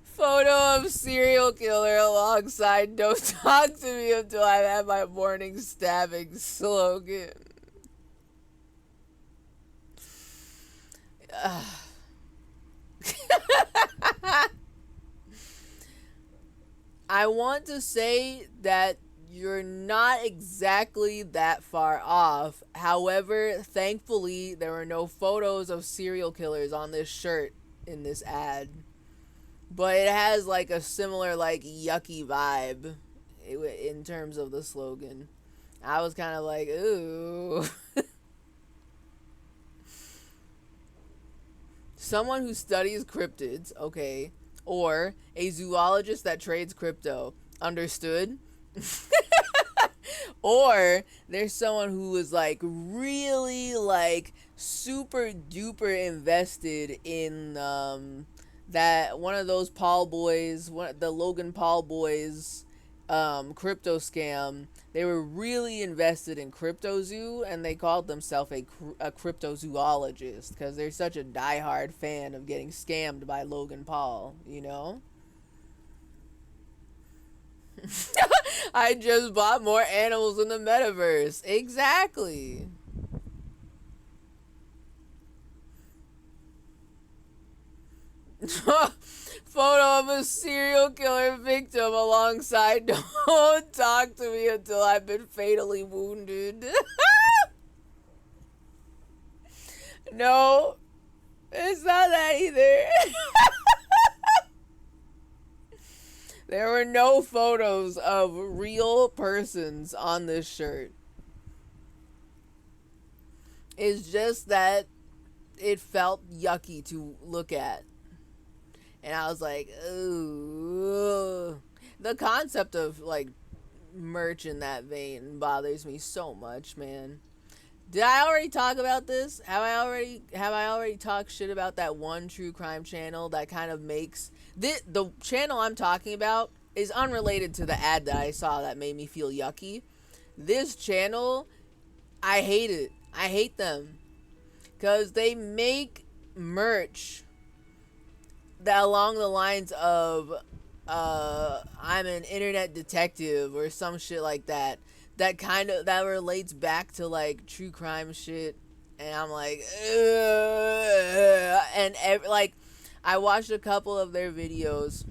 Speaker 6: Photo Photo of serial killer alongside "Don't talk to me until I've had my morning stabbing" slogan. I want to say that you're not exactly that far off. However, thankfully, there were no photos of serial killers on this shirt in this ad. But it has like a similar like yucky vibe in terms of the slogan. I was kind of like, ooh. Someone who studies cryptids, okay, or a zoologist that trades crypto, understood? Or there's someone who is like really like super duper invested in that one of those Paul boys, the Logan Paul boys crypto scam. They were really invested in CryptoZoo, and they called themselves a cryptozoologist because they're such a diehard fan of getting scammed by Logan Paul, you know? I just bought more animals in the metaverse. Exactly. Photo of a serial killer victim alongside "Don't talk to me until I've been fatally wounded." No, it's not that either. There were no photos of real persons on this shirt. It's just that it felt yucky to look at. And I was like, ooh. The concept of like merch in that vein bothers me so much, man. Did I already talk about this? Have I already talked shit about that one true crime channel that kind of makes the channel I'm talking about is unrelated to the ad that I saw that made me feel yucky. This channel, I hate it. I hate them. 'Cause they make merch that along the lines of I'm an internet detective or some shit like that. That relates back to like true crime shit, and I'm like, ugh. And like I watched a couple of their videos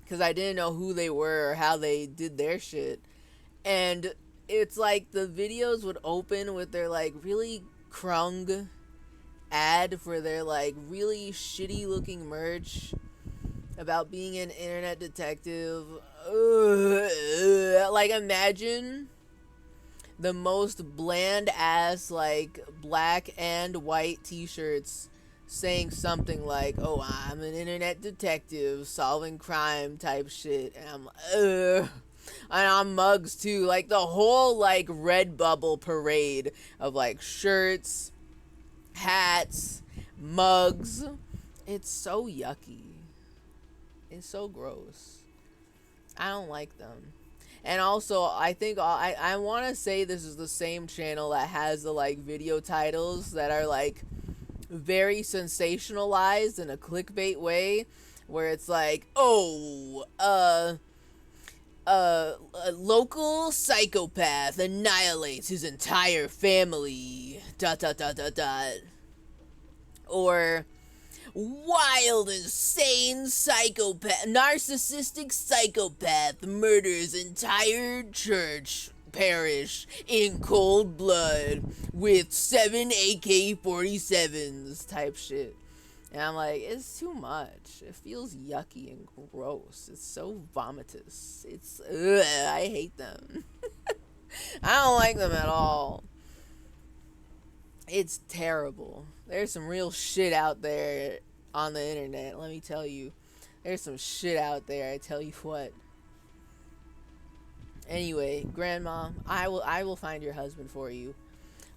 Speaker 6: because I didn't know who they were or how they did their shit, and it's like the videos would open with their like really crung ad for their like really shitty looking merch about being an internet detective. Like imagine the most bland ass like black and white t-shirts saying something like, "Oh, I'm an internet detective solving crime" type shit, and I'm ugh. And on mugs too, like the whole like Redbubble parade of like shirts, hats, mugs. It's so yucky. It's so gross. I don't like them. And also, I think I want to say this is the same channel that has the like video titles that are like very sensationalized in a clickbait way, where it's like, "Oh, a local psychopath annihilates his entire family, ... Or wild, insane narcissistic psychopath murders entire church parish in cold blood with 7 AK-47s type shit." And I'm like, it's too much. It feels yucky and gross. It's so vomitous. I hate them. I don't like them at all. It's terrible. There's some real shit out there on the internet, let me tell you. There's some shit out there, I tell you what. Anyway, Grandma, I will find your husband for you.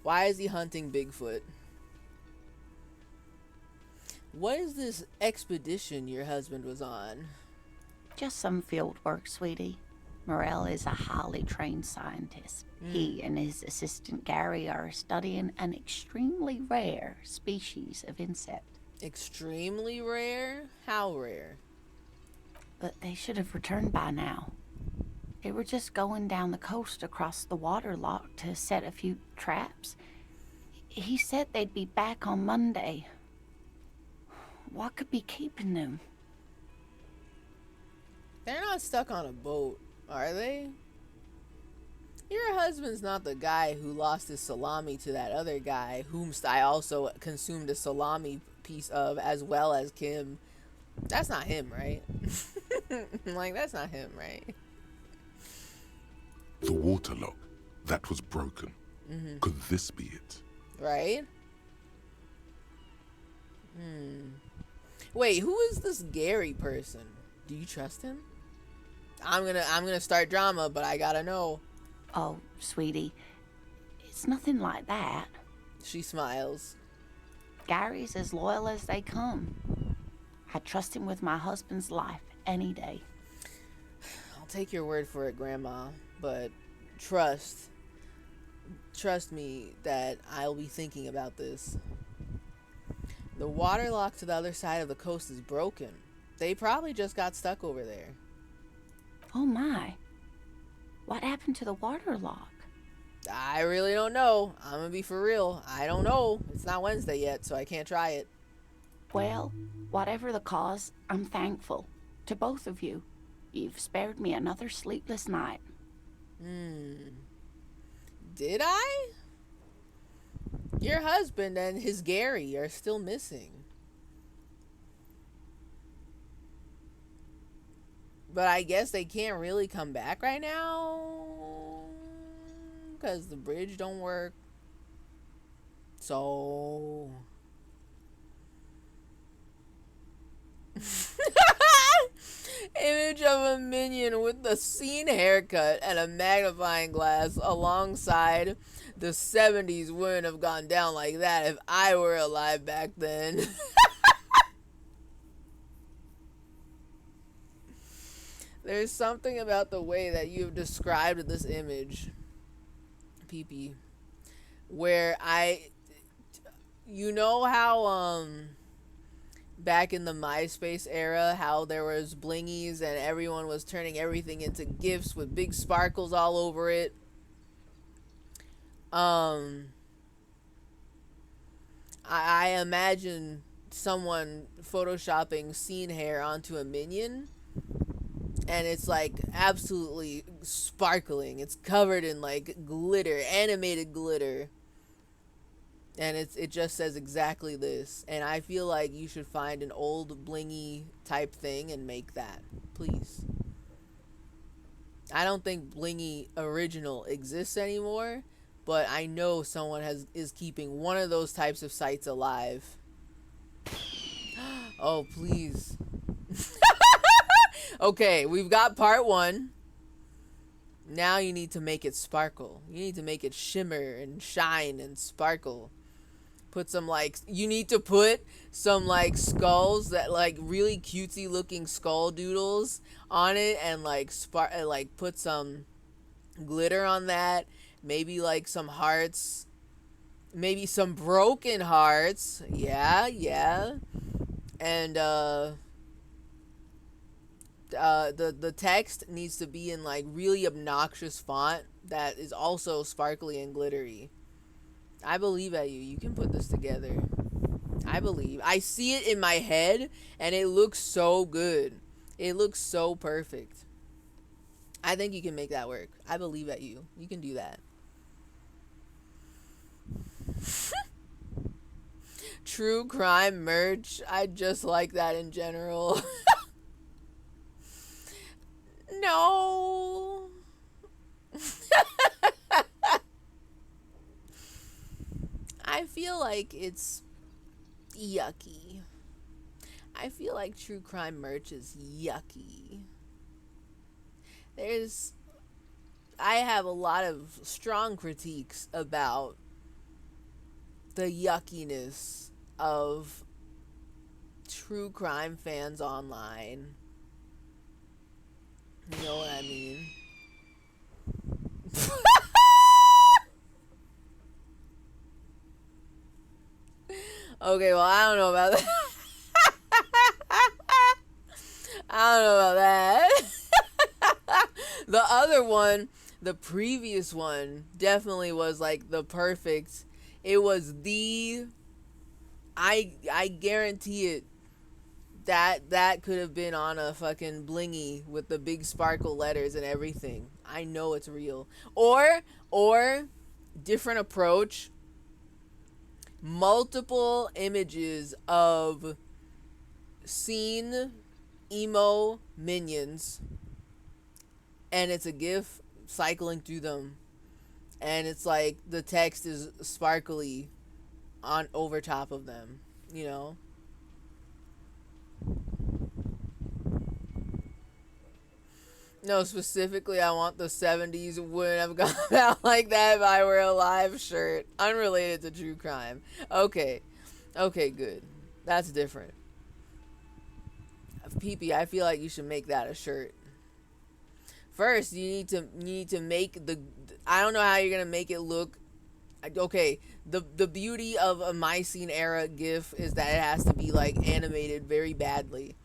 Speaker 6: Why is he hunting Bigfoot? What is this expedition your husband was on?
Speaker 19: Just some field work, sweetie. Morel is a highly trained scientist. He and his assistant Gary are studying an extremely rare species of insect.
Speaker 6: Extremely rare? How rare?
Speaker 19: but they should have returned by now. They were just going down the coast across the water lock to set a few traps. He said they'd be back on Monday. What could be keeping them?
Speaker 6: They're not stuck on a boat, are they? Your husband's not the guy who lost his salami to that other guy, whom I also consumed a salami piece of, as well as Kim. That's not him, right? Like, that's not him, right?
Speaker 3: The water lock, that was broken. Could this be it?
Speaker 6: Right? Wait, who is this Gary person? Do you trust him? I'm gonna start drama, but I gotta know.
Speaker 19: Oh, sweetie, it's nothing like that.
Speaker 6: She smiles.
Speaker 19: Gary's as loyal as they come. I trust him with my husband's life any day.
Speaker 6: I'll take your word for it, Grandma, but trust me that I'll be thinking about this. The water lock to the other side of the coast is broken. They probably just got stuck over there.
Speaker 19: Oh my. What happened to the water lock?
Speaker 6: I really don't know. I'm gonna be for real. I don't know. It's not Wednesday yet, so I can't try it.
Speaker 19: Well, whatever the cause, I'm thankful. To both of you. You've spared me another sleepless night.
Speaker 6: Did I? Your husband and his Gary are still missing. But I guess they can't really come back right now because the bridge don't work. So image of a minion with the scene haircut and a magnifying glass alongside the 70s wouldn't have gone down like that if I were alive back then. There's something about the way that you've described this image, PP, where you know how, back in the MySpace era, how there was blingies and everyone was turning everything into GIFs with big sparkles all over it. I imagine someone photoshopping scene hair onto a minion, and it's like absolutely sparkling. It's covered in like glitter, animated glitter. And it just says exactly this. And I feel like you should find an old blingy type thing and make that, please. I don't think blingy original exists anymore, but I know someone is keeping one of those types of sites alive. Oh, please. Okay, we've got part 1. Now you need to make it sparkle. You need to make it shimmer and shine and sparkle. Put some you need to put some skulls, that really cutesy looking skull doodles on it, and put some glitter on that. Maybe some hearts. Maybe some broken hearts. Yeah. And the text needs to be in really obnoxious font that is also sparkly and glittery. I believe at you. You can put this together. I believe. I see it in my head and it looks so good. It looks so perfect. I think you can make that work. I believe at you. You can do that. True crime merch. I just like that in general. No. I feel like it's yucky. I feel like true crime merch is yucky. I have a lot of strong critiques about the yuckiness of true crime fans online. You know what I mean? Okay, well, I don't know about that. I don't know about that. The other one, the previous one, definitely was like the perfect. It was I guarantee it. That could have been on a fucking blingy with the big sparkle letters and everything. I know it's real. Or different approach. Multiple images of seen emo minions, and it's a GIF cycling through them, and it's like the text is sparkly on over top of them, you know. No, specifically, I want the 70s wouldn't have gone out like that if I were alive shirt. Unrelated to true crime. Okay. Okay, good. That's different. PP, I feel like you should make that a shirt. First, you need to make the... I don't know how you're going to make it look... Okay, the beauty of a Mycene era GIF is that it has to be, like, animated very badly.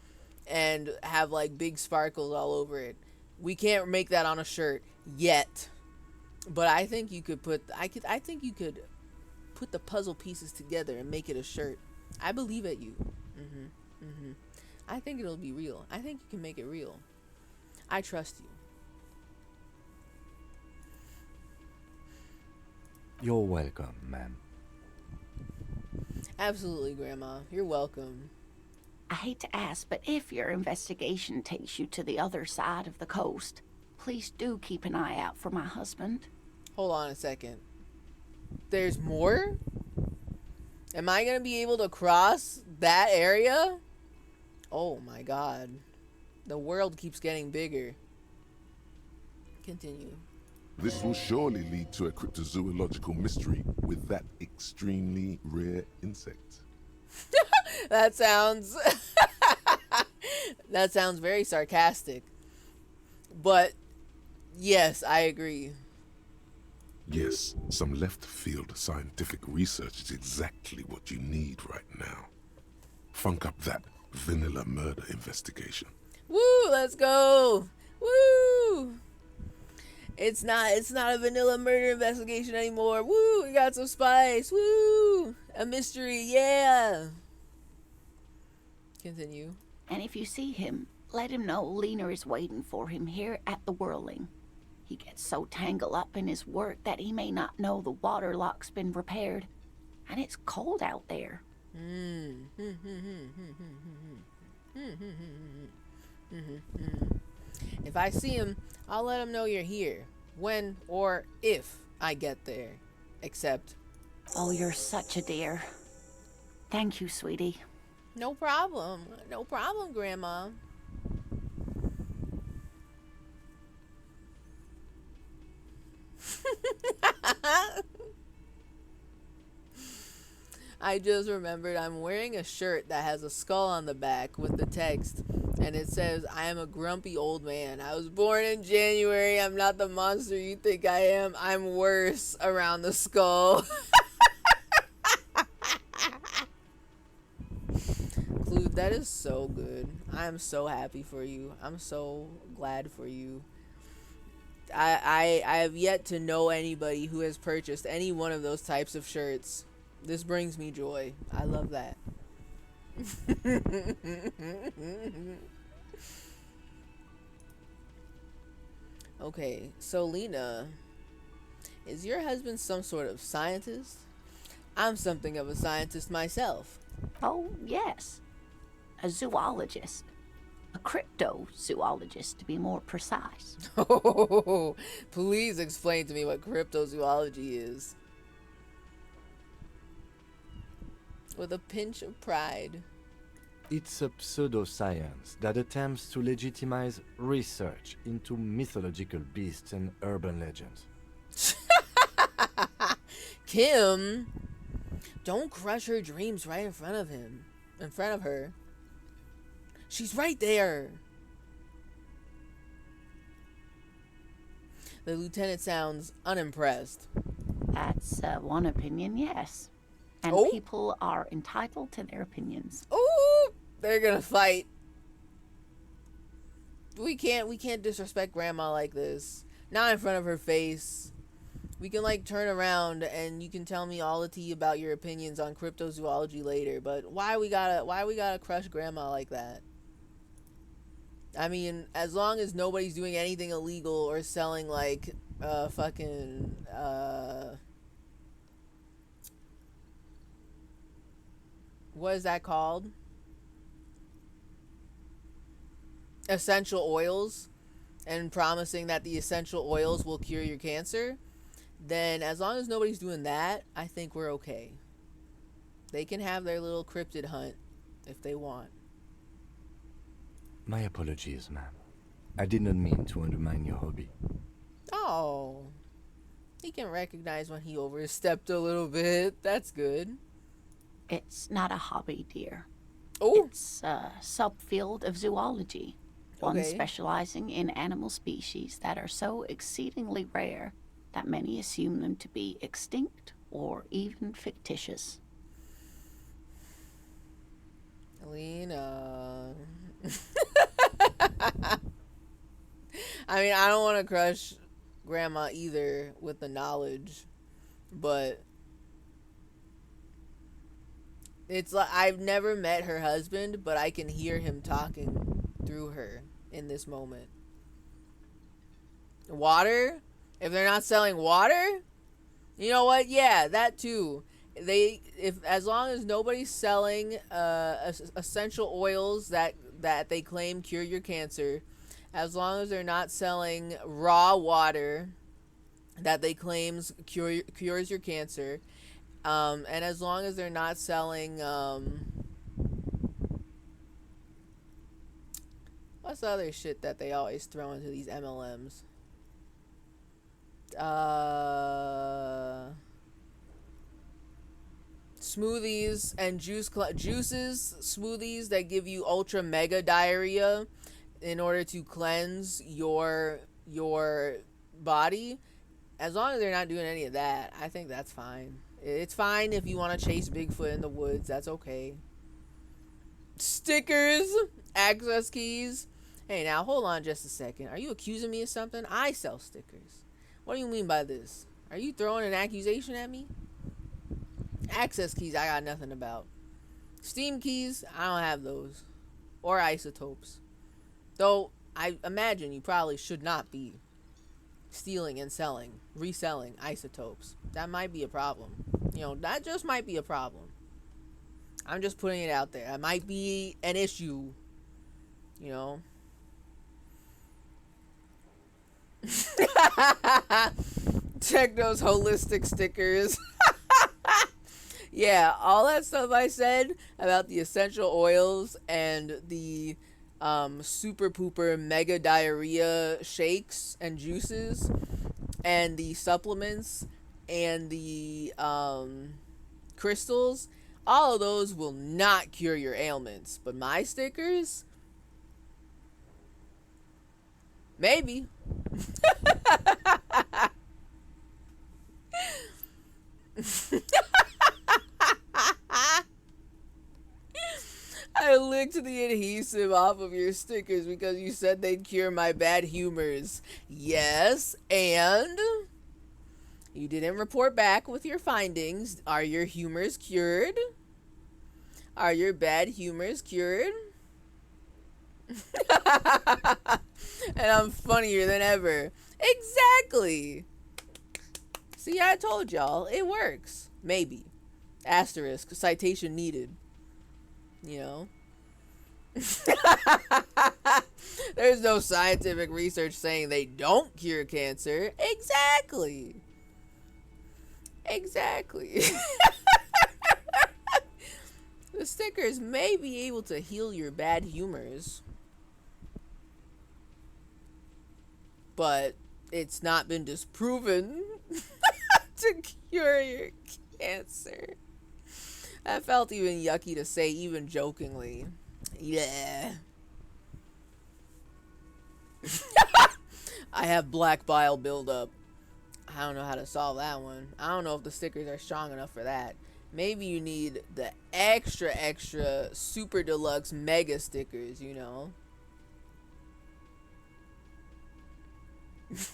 Speaker 6: And have, like, big sparkles all over it. We can't make that on a shirt yet, but I think you could put. I think you could put the puzzle pieces together and make it a shirt. I believe at you. I think it'll be real. I think you can make it real. I trust you.
Speaker 8: You're welcome, ma'am.
Speaker 6: Absolutely, Grandma. You're welcome.
Speaker 19: I hate to ask, but if your investigation takes you to the other side of the coast, please do keep an eye out for my husband.
Speaker 6: Hold on a second. There's more? Am I going to be able to cross that area? Oh my god. The world keeps getting bigger. Continue.
Speaker 3: This will surely lead to a cryptozoological mystery with that extremely rare insect.
Speaker 6: That sounds that sounds very sarcastic. But yes, I agree.
Speaker 3: Yes, some left-field scientific research is exactly what you need right now. Funk up that vanilla murder investigation.
Speaker 6: Woo, let's go. Woo. It's not a vanilla murder investigation anymore. Woo, we got some spice. Woo. A mystery, yeah. Continue.
Speaker 19: And if you see him, let him know Lena is waiting for him here at the Whirling. He gets so tangled up in his work that he may not know the water lock's been repaired. And it's cold out there.
Speaker 6: If I see him, I'll let him know you're here. When or if I get there. Except...
Speaker 19: Oh, you're such a dear. Thank you, sweetie.
Speaker 6: No problem. No problem, Grandma. I just remembered I'm wearing a shirt that has a skull on the back with the text, and it says, I am a grumpy old man. I was born in January. I'm not the monster you think I am. I'm worse around the skull. Clued, that is so good. I am so happy for you. I'm so glad for you. I have yet to know anybody who has purchased any one of those types of shirts. This brings me joy. I love that. Okay, so Lena, is your husband some sort of scientist? I'm something of a scientist myself.
Speaker 19: Oh, yes. A zoologist. A cryptozoologist, to be more precise.
Speaker 6: Oh, please explain to me what cryptozoology is. With a pinch of pride.
Speaker 8: It's a pseudoscience that attempts to legitimize research into mythological beasts and urban legends.
Speaker 6: Kim, don't crush her dreams right in front of him. In front of her. She's right there. The lieutenant sounds unimpressed.
Speaker 19: That's one opinion, yes. And people are entitled to their opinions.
Speaker 6: Ooh, they're gonna fight. We can't disrespect grandma like this. Not in front of her face. We can like turn around and you can tell me all the tea about your opinions on cryptozoology later, but why we gotta crush grandma like that? I mean, as long as nobody's doing anything illegal or selling like fucking what is that called? Essential oils, and promising that the essential oils will cure your cancer, then as long as nobody's doing that, I think we're okay. They can have their little cryptid hunt if they want.
Speaker 8: My apologies, ma'am. I did not mean to undermine your hobby.
Speaker 6: Oh. He can recognize when he overstepped a little bit. That's good.
Speaker 19: It's not a hobby, dear.
Speaker 6: Oh.
Speaker 19: It's a subfield of zoology. One
Speaker 6: Okay.
Speaker 19: specializing in animal species that are so exceedingly rare that many assume them to be extinct or even fictitious.
Speaker 6: Lena. I mean, I don't want to crush grandma either with the knowledge, but it's like I've never met her husband, but I can hear him talking through her in this moment. Water? If they're not selling water, you know what? Yeah, that too. As long as nobody's selling essential oils that they claim cure your cancer, as long as they're not selling raw water that they claims cures your cancer, and as long as they're not selling what's the other shit that they always throw into these MLMs? Smoothies and juices, smoothies that give you ultra mega diarrhea in order to cleanse your body. As long as they're not doing any of that, I think that's fine. It's fine if you want to chase Bigfoot in the woods. That's okay. Stickers, access keys. Hey, now hold on just a second. Are you accusing me of something? I sell stickers. What do you mean by this? Are you throwing an accusation at me? Access keys, I got nothing about. Steam keys, I don't have those. Or isotopes. Though, I imagine you probably should not be stealing and reselling isotopes. That might be a problem. You know, that just might be a problem. I'm just putting it out there. That might be an issue. You know? Techno's holistic stickers. Yeah, all that stuff I said about the essential oils and the super pooper mega diarrhea shakes and juices and the supplements and the crystals, all of those will not cure your ailments. But my stickers, maybe. I licked the adhesive off of your stickers because you said they'd cure my bad humors. Yes, and you didn't report back with your findings. Are your humors cured? Are your bad humors cured? And I'm funnier than ever. Exactly. See, I told y'all, it works. Maybe. Asterisk, citation needed. You know? There's no scientific research saying they don't cure cancer. Exactly. Exactly. The stickers may be able to heal your bad humors, but it's not been disproven to cure your cancer. That felt even yucky to say, even jokingly. Yeah. I have black bile buildup. I don't know how to solve that one. I don't know if the stickers are strong enough for that. Maybe you need the extra super deluxe mega stickers, you know.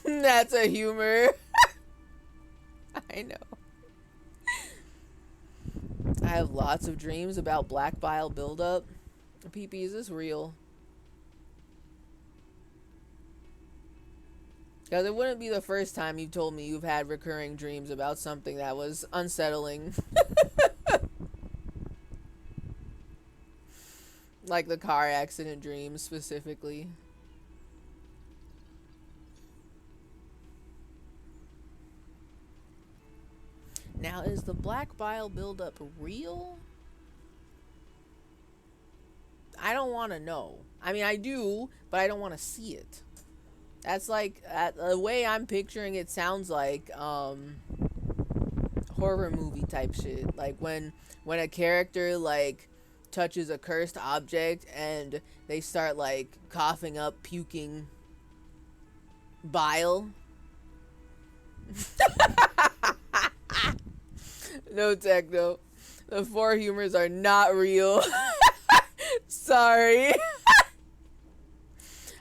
Speaker 6: That's a humor. I know. I have lots of dreams about black bile buildup. PP, is this real? Because it wouldn't be the first time you've told me you've had recurring dreams about something that was unsettling. Like the car accident dreams specifically. Now, is the black bile buildup real? I don't want to know. I mean, I do, but I don't want to see it. That's like, the way I'm picturing it sounds like horror movie type shit. Like when a character like touches a cursed object and they start like coughing up, puking bile. No, Techno. The 4 humors are not real. Sorry.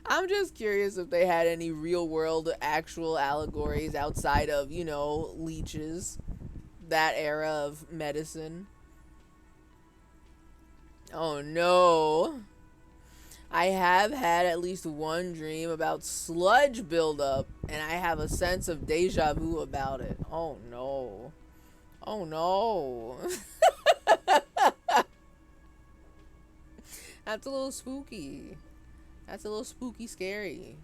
Speaker 6: I'm just curious if they had any real world actual allegories outside of, you know, leeches. That era of medicine. Oh no. I have had at least one dream about sludge buildup, and I have a sense of deja vu about it. Oh no. Oh no. That's a little spooky. That's a little spooky scary.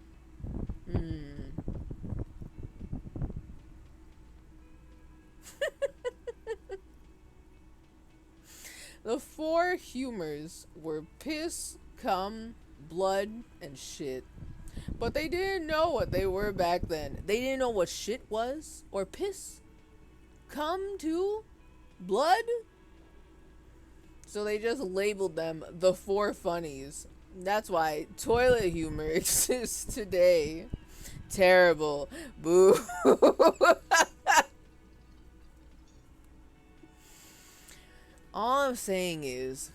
Speaker 6: The 4 humors were piss, cum, blood, and shit. But they didn't know what they were back then. They didn't know what shit was, or piss, cum too, blood. So they just labeled them the 4 funnies. That's why toilet humor exists today. Terrible. Boo. All I'm saying is,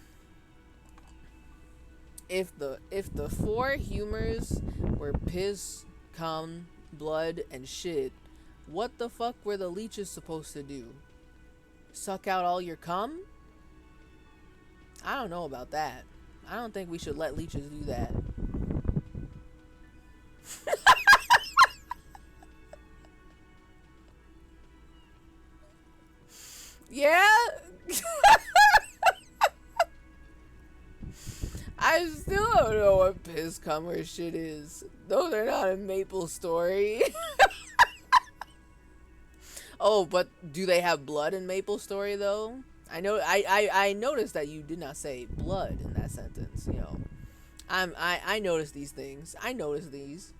Speaker 6: if the 4 humors were piss, cum, blood, and shit, what the fuck were the leeches supposed to do? Suck out all your cum? I don't know about that. I don't think we should let leeches do that. Yeah? I still don't know what piss, cum, or shit is. Those are not a Maple Story. Oh, but do they have blood in Maple Story though? I know. I noticed that you did not say blood in that sentence. You know, I noticed these things. I noticed these.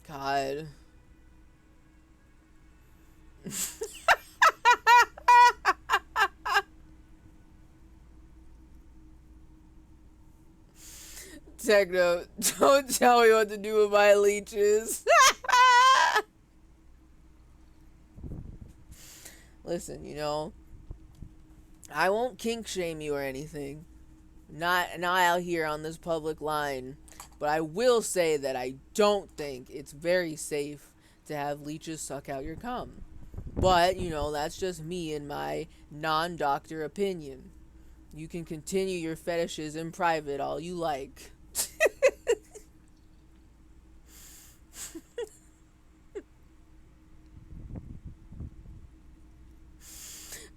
Speaker 6: God. Techno, don't tell me what to do with my leeches. Listen, you know, I won't kink shame you or anything. Not out here on this public line. But I will say that I don't think it's very safe to have leeches suck out your cum. But, you know, that's just me and my non-doctor opinion. You can continue your fetishes in private all you like.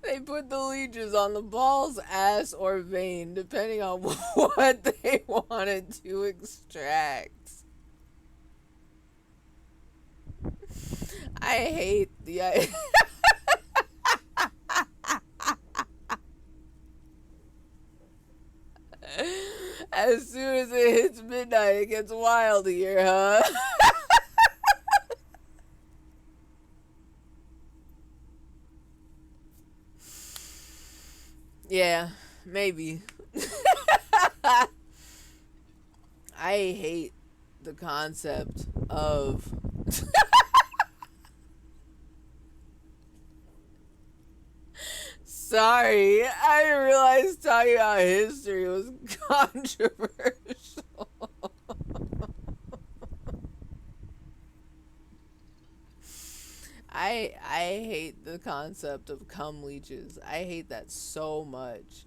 Speaker 6: They put the leeches on the balls, ass, or vein, depending on what they wanted to extract. I hate the idea. As soon as it hits midnight, it gets wild here, huh? Yeah, maybe. I hate the concept of Sorry, I didn't realize talking about history was controversial. I hate the concept of cum leeches. I hate that so much.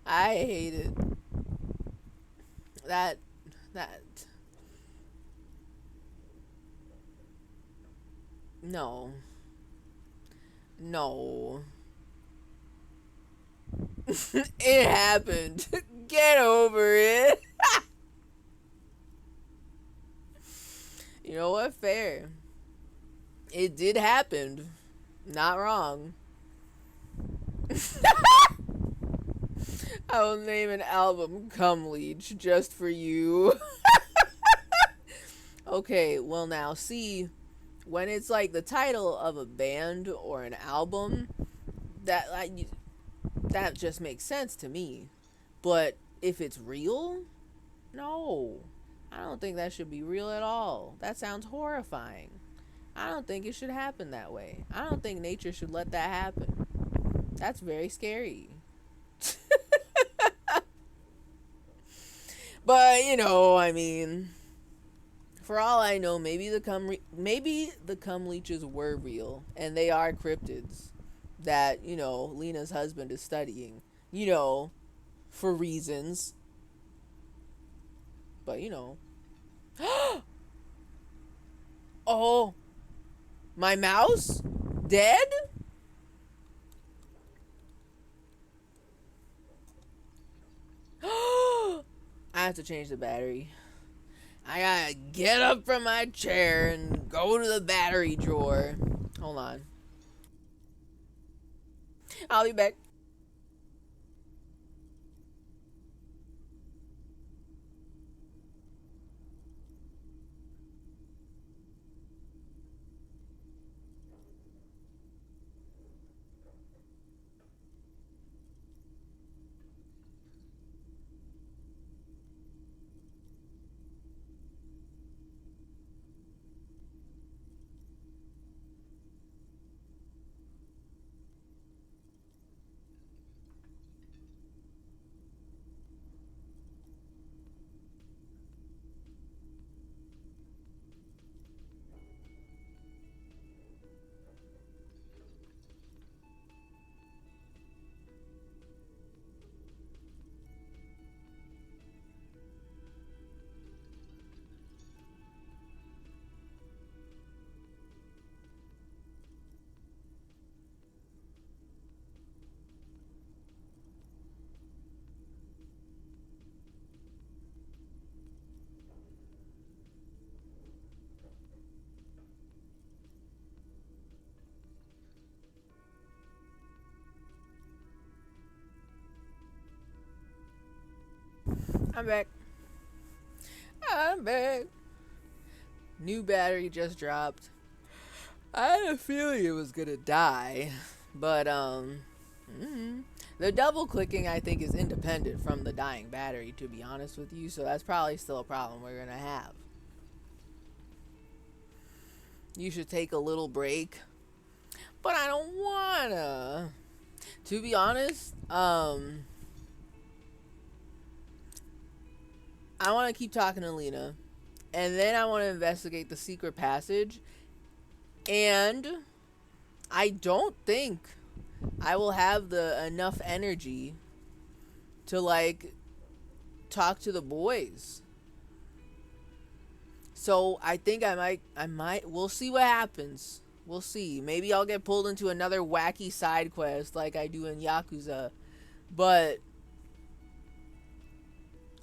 Speaker 6: I hate it. That no. No. It happened. Get over it. You know what? Fair. It did happen. Not wrong. I will name an album Cum Leech just for you. Okay, well now see, when it's like the title of a band or an album, that just makes sense to me. But if it's real, no. I don't think that should be real at all. That sounds horrifying. I don't think it should happen that way. I don't think nature should let that happen. That's very scary. But, you know, I mean, for all I know, maybe the cum leeches were real, and they are cryptids that, you know, Lena's husband is studying, you know, for reasons. But, you know. Oh, my mouse? Dead? I have to change the battery. I gotta get up from my chair and go to the battery drawer. Hold on. I'll be back. I'm back. I'm back. New battery just dropped. I had a feeling it was gonna die, but the double clicking I think is independent from the dying battery, to be honest with you, so that's probably still a problem we're gonna have. You should take a little break, but I don't wanna. To be honest, I want to keep talking to Lena, and then I want to investigate the secret passage, and I don't think I will have the enough energy to like talk to the boys. So I think I might we'll see what happens. We'll see. Maybe I'll get pulled into another wacky side quest like I do in Yakuza, but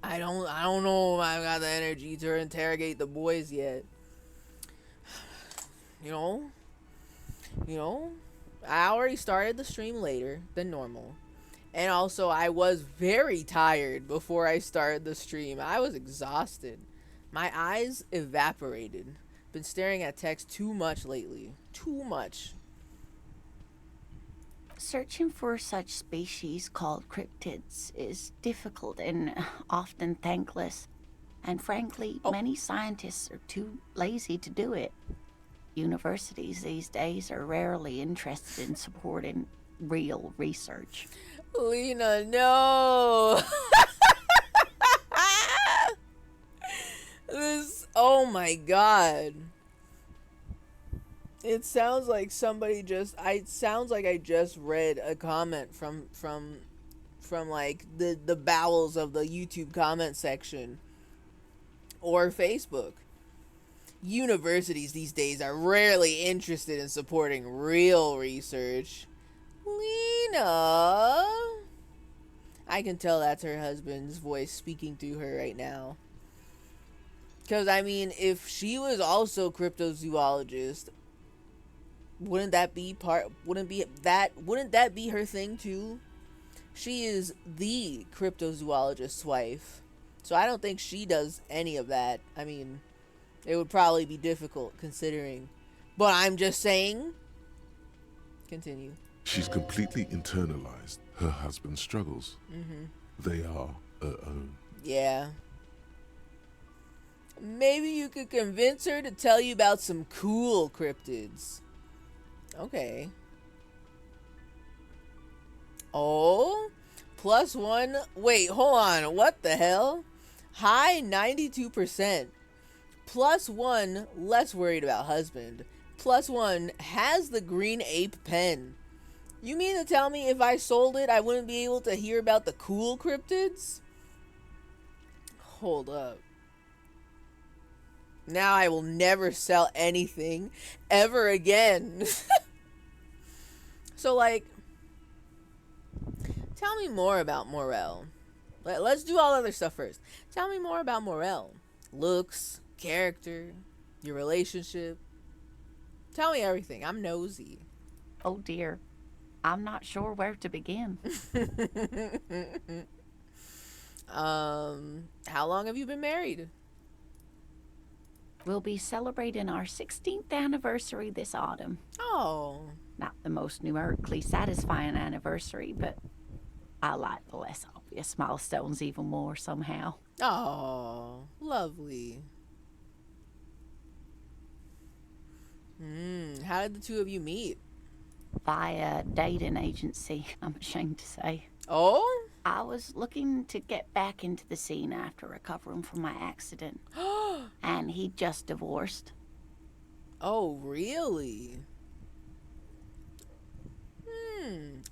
Speaker 6: I don't know if I've got the energy to interrogate the boys yet. You know, I already started the stream later than normal. And also, I was very tired before I started the stream. I was exhausted. My eyes evaporated. Been staring at text too much lately. Too much.
Speaker 19: Searching for such species called cryptids is difficult and often thankless. And frankly, many scientists are too lazy to do it. Universities these days are rarely interested in supporting real research.
Speaker 6: Lena, no! This Oh my god. It sounds like somebody just it sounds like I just read a comment from like the bowels of the YouTube comment section or Facebook. Universities these days are rarely interested in supporting real research. Lena. I can tell that's her husband's voice speaking through her right now. Because, I mean, if she was also cryptozoologist, wouldn't that be her thing too? She is the cryptozoologist's wife. So I don't think she does any of that. I mean, it would probably be difficult considering. But I'm just saying. Continue.
Speaker 3: She's completely internalized her husband's struggles. They are her own.
Speaker 6: Yeah. Maybe you could convince her to tell you about some cool cryptids. Okay. Oh, +1. Wait, hold on. What the hell? High 92%. +1, less worried about husband. +1 has the green ape pen. You mean to tell me if I sold it, I wouldn't be able to hear about the cool cryptids? Hold up. Now I will never sell anything ever again. So, like, tell me more about Morel. Let's do all other stuff first. Tell me more about Morel. Looks, character, your relationship. Tell me everything. I'm nosy.
Speaker 19: Oh dear. I'm not sure where to begin.
Speaker 6: How long have you been married?
Speaker 19: We'll be celebrating our 16th anniversary this autumn.
Speaker 6: Oh.
Speaker 19: Not the most numerically satisfying anniversary, but I like the less obvious milestones even more somehow.
Speaker 6: Oh, lovely. How did the two of you meet?
Speaker 19: Via dating agency, I'm ashamed to say.
Speaker 6: Oh?
Speaker 19: I was looking to get back into the scene after recovering from my accident. And he just divorced.
Speaker 6: Oh, really?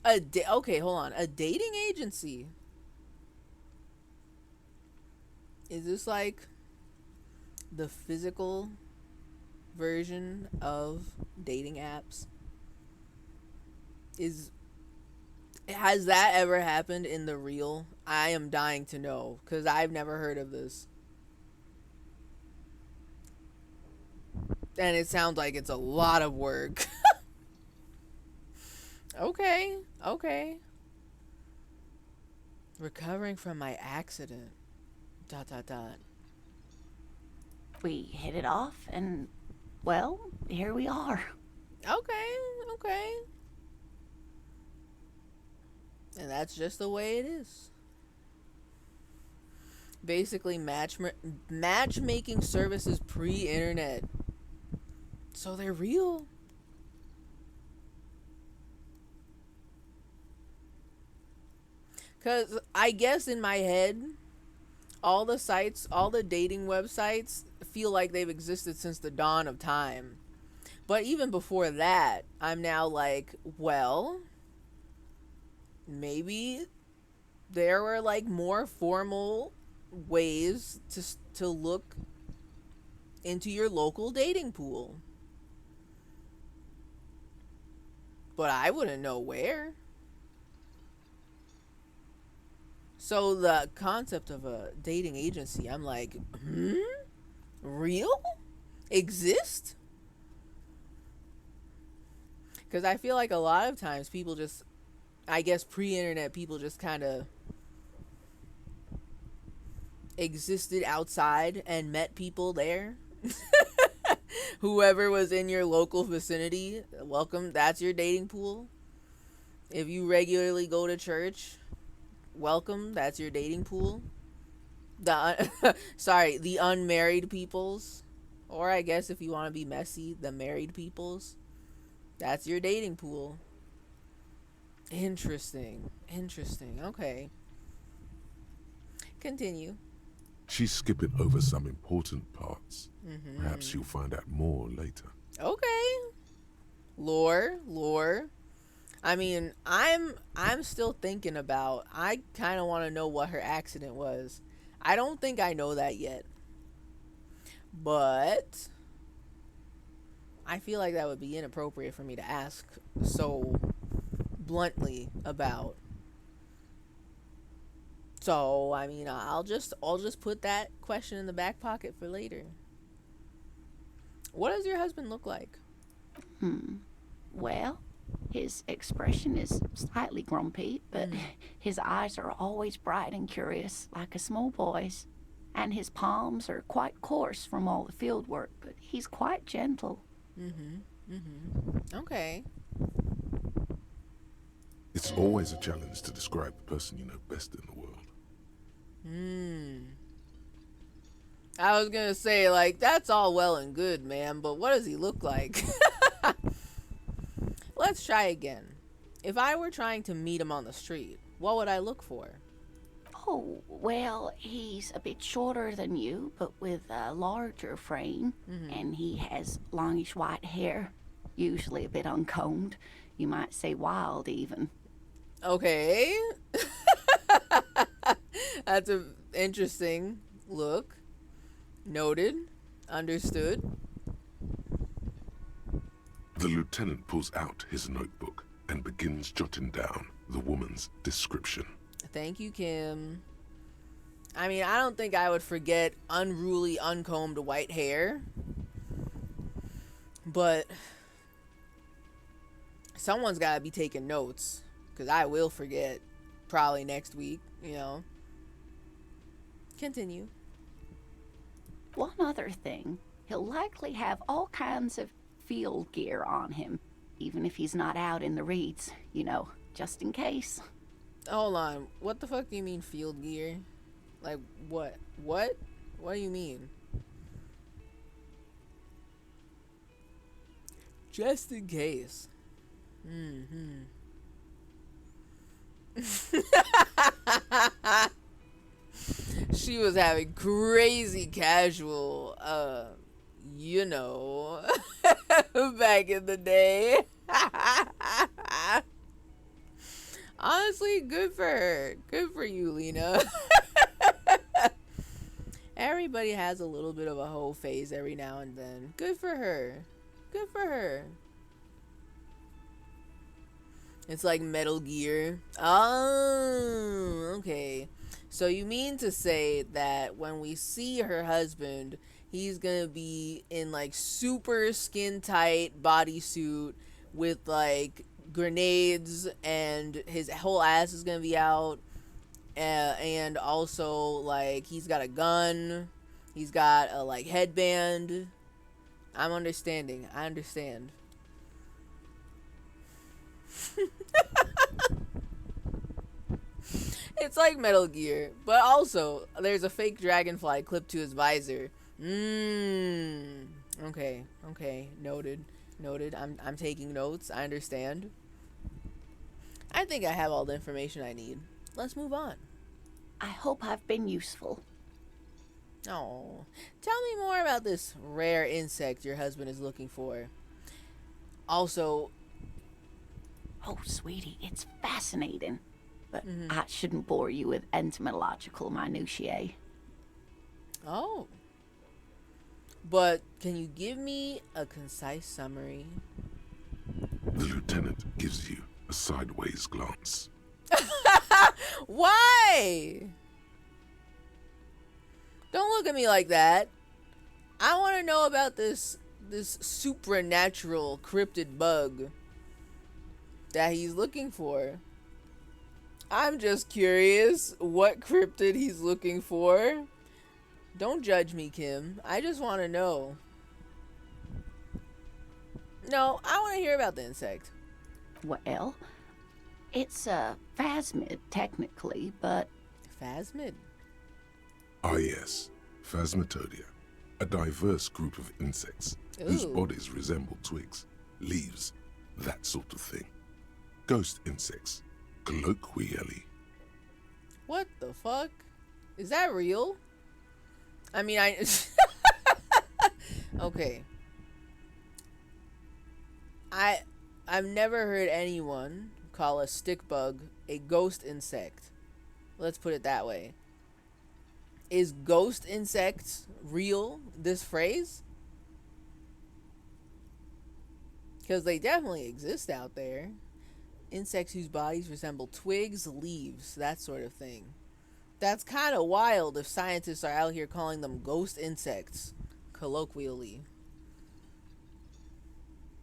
Speaker 6: Okay, hold on. A dating agency? Is this like the physical version of dating apps? Has that ever happened in the real? I am dying to know, because I've never heard of this. And it sounds like it's a lot of work. Okay. Recovering from my accident. ...
Speaker 19: We hit it off, and, well, here we are.
Speaker 6: Okay. And that's just the way it is. Basically, matchmaking services pre-internet. So they're real. Because I guess in my head, all the sites, all the dating websites feel like they've existed since the dawn of time. But even before that, I'm now like, well, maybe there were like more formal ways to look into your local dating pool. But I wouldn't know where. So the concept of a dating agency, I'm like, real? Exist? Because I feel like a lot of times people just, I guess pre-internet people just kind of existed outside and met people there. Whoever was in your local vicinity, welcome, that's your dating pool. If you regularly go to church, welcome, that's your dating pool. The unmarried peoples, or I guess if you want to be messy, the married peoples, that's your dating pool. Interesting. Okay. Continue.
Speaker 3: She's skipping over some important parts. Perhaps you'll find out more later.
Speaker 6: Okay. Lore. I mean, I'm still thinking about. I kind of want to know what her accident was. I don't think I know that yet. But I feel like that would be inappropriate for me to ask so bluntly about. So, I mean, I'll just put that question in the back pocket for later. What does your husband look like?
Speaker 19: Well, his expression is slightly grumpy, but his eyes are always bright and curious, like a small boy's. And his palms are quite coarse from all the field work, but he's quite gentle.
Speaker 6: Okay.
Speaker 3: It's always a challenge to describe the person you know best in the world.
Speaker 6: I was gonna say, like, that's all well and good, man, but what does he look like? Let's try again. If I were trying to meet him on the street, what would I look for?
Speaker 19: Oh, well, he's a bit shorter than you, but with a larger frame, and he has longish white hair, usually a bit uncombed. You might say wild, even.
Speaker 6: Okay. That's an interesting look. Noted. Understood.
Speaker 3: The lieutenant pulls out his notebook and begins jotting down the woman's description.
Speaker 6: Thank you, Kim. I mean, I don't think I would forget unruly, uncombed white hair. But someone's got to be taking notes, because I will forget probably next week, you know. Continue.
Speaker 19: One other thing, he'll likely have all kinds of field gear on him, even if he's not out in the reeds, you know, just in case.
Speaker 6: Hold on. What the fuck do you mean field gear? Like, what? What? What do you mean? Just in case. She was having crazy casual, you know, back in the day. Honestly, good for her. Good for you, Lena. Everybody has a little bit of a hoe phase every now and then. Good for her. Good for her. It's like Metal Gear. Oh, okay. So you mean to say that when we see her husband, he's gonna be in like super skin tight bodysuit with like grenades, and his whole ass is gonna be out, and also like he's got a gun, he's got a like headband. I'm understanding. I understand. It's like Metal Gear, but also there's a fake dragonfly clipped to his visor. Okay, noted. I'm taking notes. I understand. I think I have all the information I need. Let's move on.
Speaker 19: I hope I've been useful.
Speaker 6: Oh, tell me more about this rare insect your husband is looking for. Also,
Speaker 19: oh, sweetie, it's fascinating. But I shouldn't bore you with entomological minutiae.
Speaker 6: Oh. But can you give me a concise summary?
Speaker 3: The lieutenant gives you a sideways glance.
Speaker 6: Why? Don't look at me like that. I want to know about this supernatural cryptid bug that he's looking for. I'm just curious what cryptid he's looking for. Don't judge me, Kim. I just want to know. No, I want to hear about the insect.
Speaker 19: Well, it's a phasmid, technically, but...
Speaker 6: Phasmid?
Speaker 3: Ah yes, Phasmatodia. A diverse group of insects whose bodies resemble twigs, leaves, that sort of thing. Ghost insects, colloquially.
Speaker 6: What the fuck? Is that real? I mean, okay. I've never heard anyone call a stick bug a ghost insect. Let's put it that way. Is ghost insects real, this phrase? Because they definitely exist out there. Insects whose bodies resemble twigs, leaves, that sort of thing. That's kind of wild if scientists are out here calling them ghost insects, colloquially.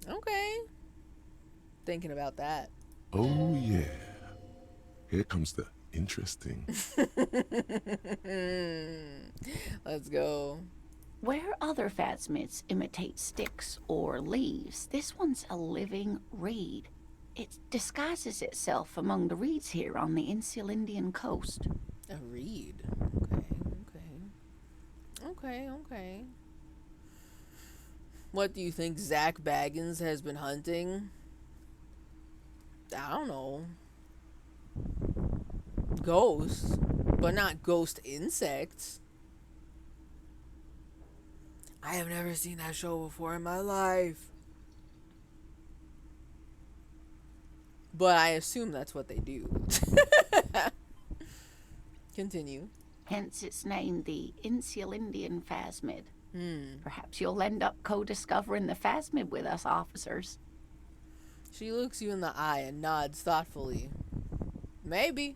Speaker 6: Okay. Thinking about that.
Speaker 3: Oh, yeah. Here comes the interesting.
Speaker 6: Let's go.
Speaker 19: Where other phasmids imitate sticks or leaves, this one's a living reed. It disguises itself among the reeds here on the Insular Indian coast.
Speaker 6: A reed. Okay. What do you think Zach Baggins has been hunting? I don't know. Ghosts, but not ghost insects. I have never seen that show before in my life. But I assume that's what they do. Continue.
Speaker 19: Hence its name, the Insular Indian phasmid. Perhaps you'll end up co-discovering the phasmid with us officers.
Speaker 6: She looks you in the eye and nods thoughtfully. Maybe.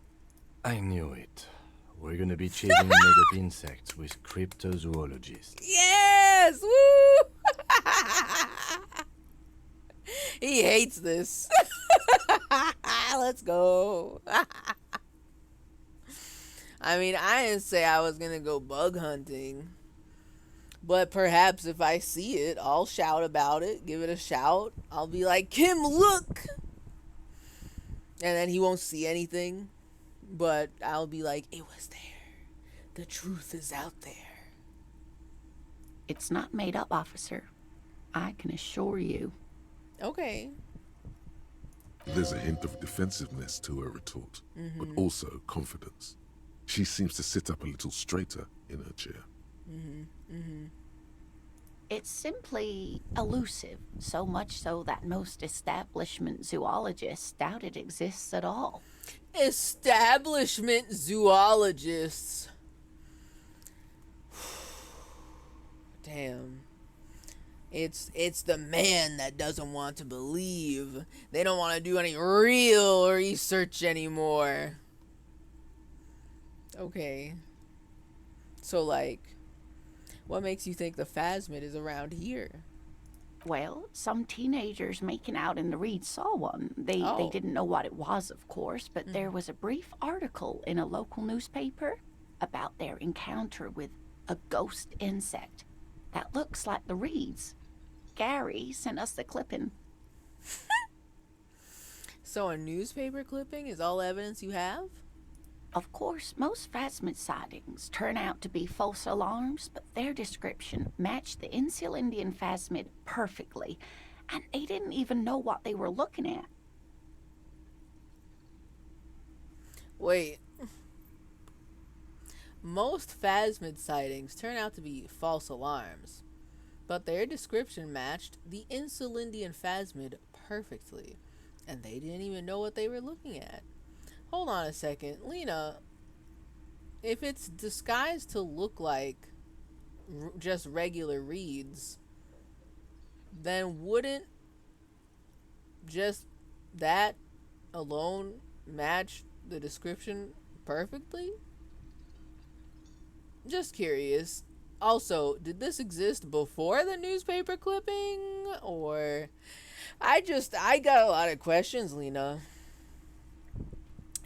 Speaker 8: I knew it. We're gonna be chasing made-up insects with cryptozoologists.
Speaker 6: Yes! Woo! He hates this. Let's go. I mean, I didn't say I was gonna go bug hunting. But perhaps if I see it, I'll shout about it, give it a shout. I'll be like, Kim, look! And then he won't see anything. But I'll be like, it was there. The truth is out there.
Speaker 19: It's not made up, officer. I can assure you.
Speaker 6: Okay.
Speaker 3: There's a hint of defensiveness to her retort, but also confidence. She seems to sit up a little straighter in her chair.
Speaker 19: It's simply elusive, so much so that most establishment zoologists doubt it exists at all.
Speaker 6: Establishment zoologists. Damn. It's the man that doesn't want to believe. They don't want to do any real research anymore. Okay. So, like, what makes you think the phasmid is around here?
Speaker 19: Well, some teenagers making out in the reeds saw one. They didn't know what it was, of course, but there was a brief article in a local newspaper about their encounter with a ghost insect that looks like the reeds. Gary sent us the clipping.
Speaker 6: So a newspaper clipping is all evidence you have?
Speaker 19: Of course, most phasmid sightings turn out to be false alarms, but their description matched the Insular Indian phasmid perfectly, and they didn't even know what they were looking at.
Speaker 6: Wait. Most phasmid sightings turn out to be false alarms, but their description matched the Insular Indian phasmid perfectly, and they didn't even know what they were looking at. Hold on a second. Lena, if it's disguised to look like just regular reeds, then wouldn't just that alone match the description perfectly? Just curious. Also, did this exist before the newspaper clipping? Or I got a lot of questions, Lena.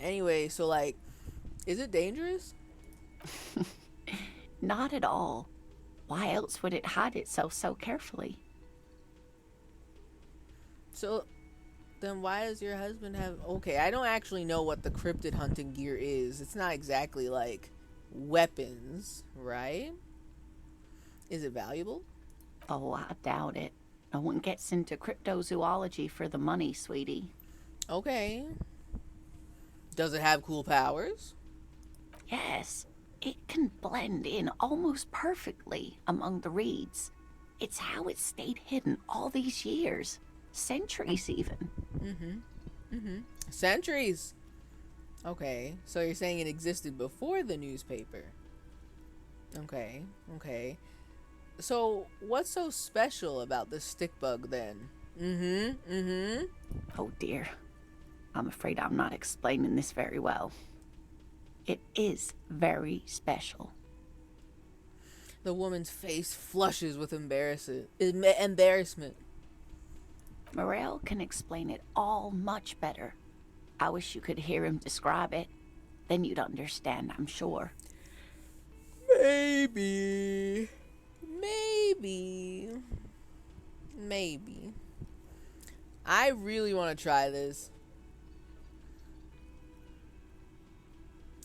Speaker 6: Anyway, so, like, is it dangerous?
Speaker 19: Not at all. Why else would it hide itself so carefully?
Speaker 6: So, then why does your husband have... Okay, I don't actually know what the cryptid hunting gear is. It's not exactly, like, weapons, right? Is it valuable?
Speaker 19: Oh, I doubt it. No one gets into cryptozoology for the money, sweetie.
Speaker 6: Okay. Does it have cool powers?
Speaker 19: Yes. It can blend in almost perfectly among the reeds. It's how it stayed hidden all these years. Centuries, even.
Speaker 6: Centuries. Okay, so you're saying it existed before the newspaper. Okay. So, what's so special about the stick bug then?
Speaker 19: Oh dear. I'm afraid I'm not explaining this very well. It is very special.
Speaker 6: The woman's face flushes with embarrassment.
Speaker 19: Morel can explain it all much better. I wish you could hear him describe it. Then you'd understand, I'm sure.
Speaker 6: Maybe. I really want to try this.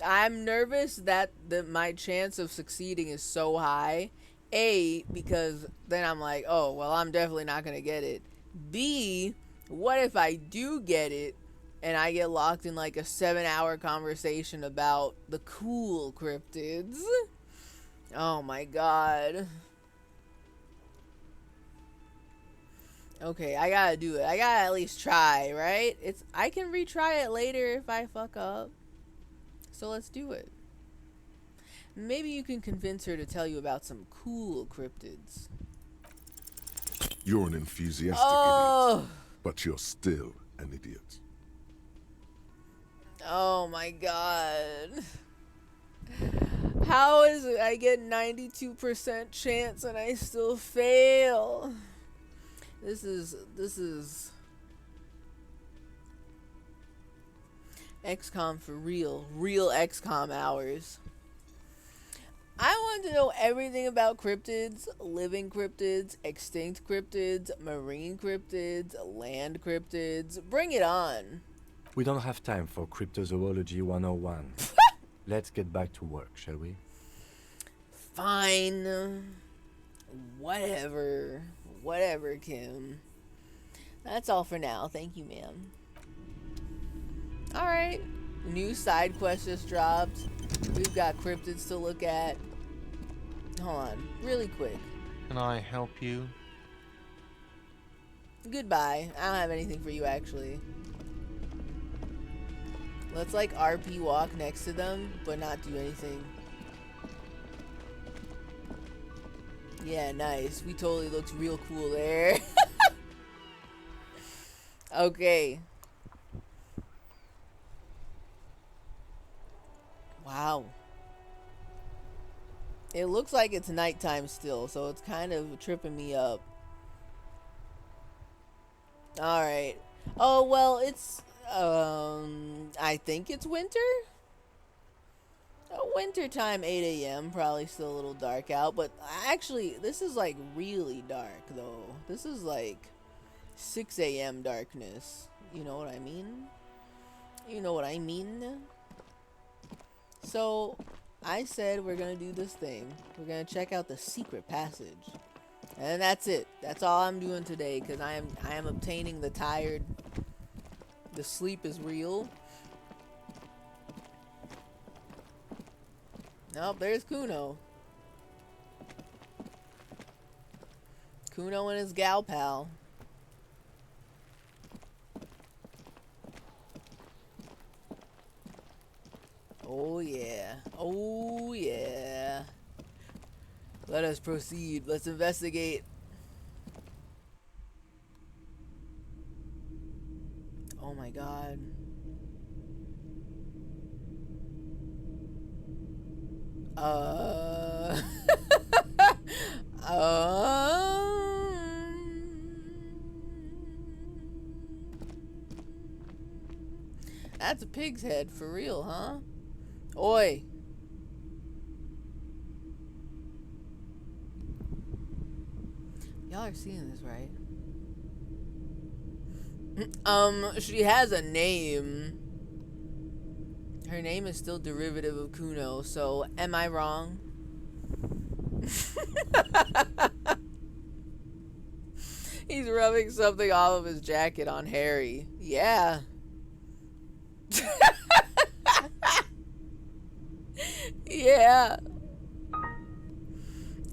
Speaker 6: I'm nervous that my chance of succeeding is so high. A, because then I'm like, oh, well, I'm definitely not going to get it. B, what if I do get it and I get locked in like a 7-hour conversation about the cool cryptids? Oh my god. Okay, I gotta do it. I gotta at least try, right? I can retry it later if I fuck up. So let's do it. Maybe you can convince her to tell you about some cool cryptids.
Speaker 3: You're an enthusiastic idiot, but you're still an idiot.
Speaker 6: Oh my god. How is it I get 92% chance and I still fail? This is XCOM for real XCOM hours. I want to know everything about cryptids, living cryptids, extinct cryptids, marine cryptids, land cryptids. Bring it on.
Speaker 8: We don't have time for Cryptozoology 101. Let's get back to work, shall we?
Speaker 6: Fine. Whatever, Kim. That's all for now. Thank you, ma'am. Alright. New side quest just dropped. We've got cryptids to look at. Hold on. Really quick.
Speaker 13: Can I help you?
Speaker 6: Goodbye. I don't have anything for you, actually. Let's, like, RP walk next to them, but not do anything. Yeah, nice. We totally looked real cool there. Okay. Wow. It looks like it's nighttime still, so it's kind of tripping me up. Alright. Oh, well, it's, I think it's winter? Winter time, 8 a.m. Probably still a little dark out, but actually, this is like really dark, though. This is like 6 a.m. darkness. You know what I mean? You know what I mean? So, I said we're gonna do this thing. We're gonna check out the secret passage. And that's it. That's all I'm doing today, because I am obtaining the tired. The sleep is real. Nope, there's Kuno. Kuno and his gal pal. Oh yeah. Oh yeah. Let us proceed. Let's investigate. Oh my god. That's a pig's head for real, huh? Oi. Y'all are seeing this, right? She has a name. Her name is still derivative of Kuno, so am I wrong? He's rubbing something off of his jacket on Harry. Yeah. Yeah.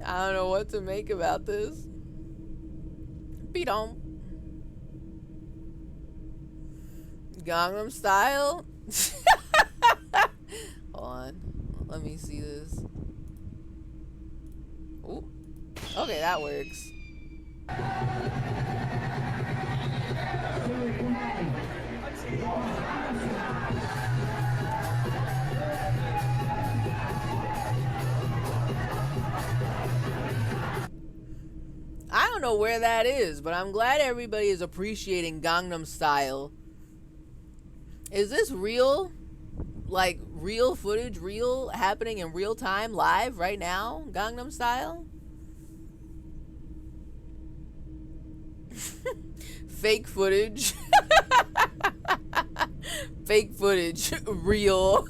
Speaker 6: I don't know what to make about this. Beat-on. Gangnam Style? Hold on. Let me see this. Ooh. Okay, that works. I don't know where that is, but I'm glad everybody is appreciating Gangnam Style. Is this real? Like, real footage, real happening in real time, live, right now? Gangnam Style? Fake footage. Fake footage. Real.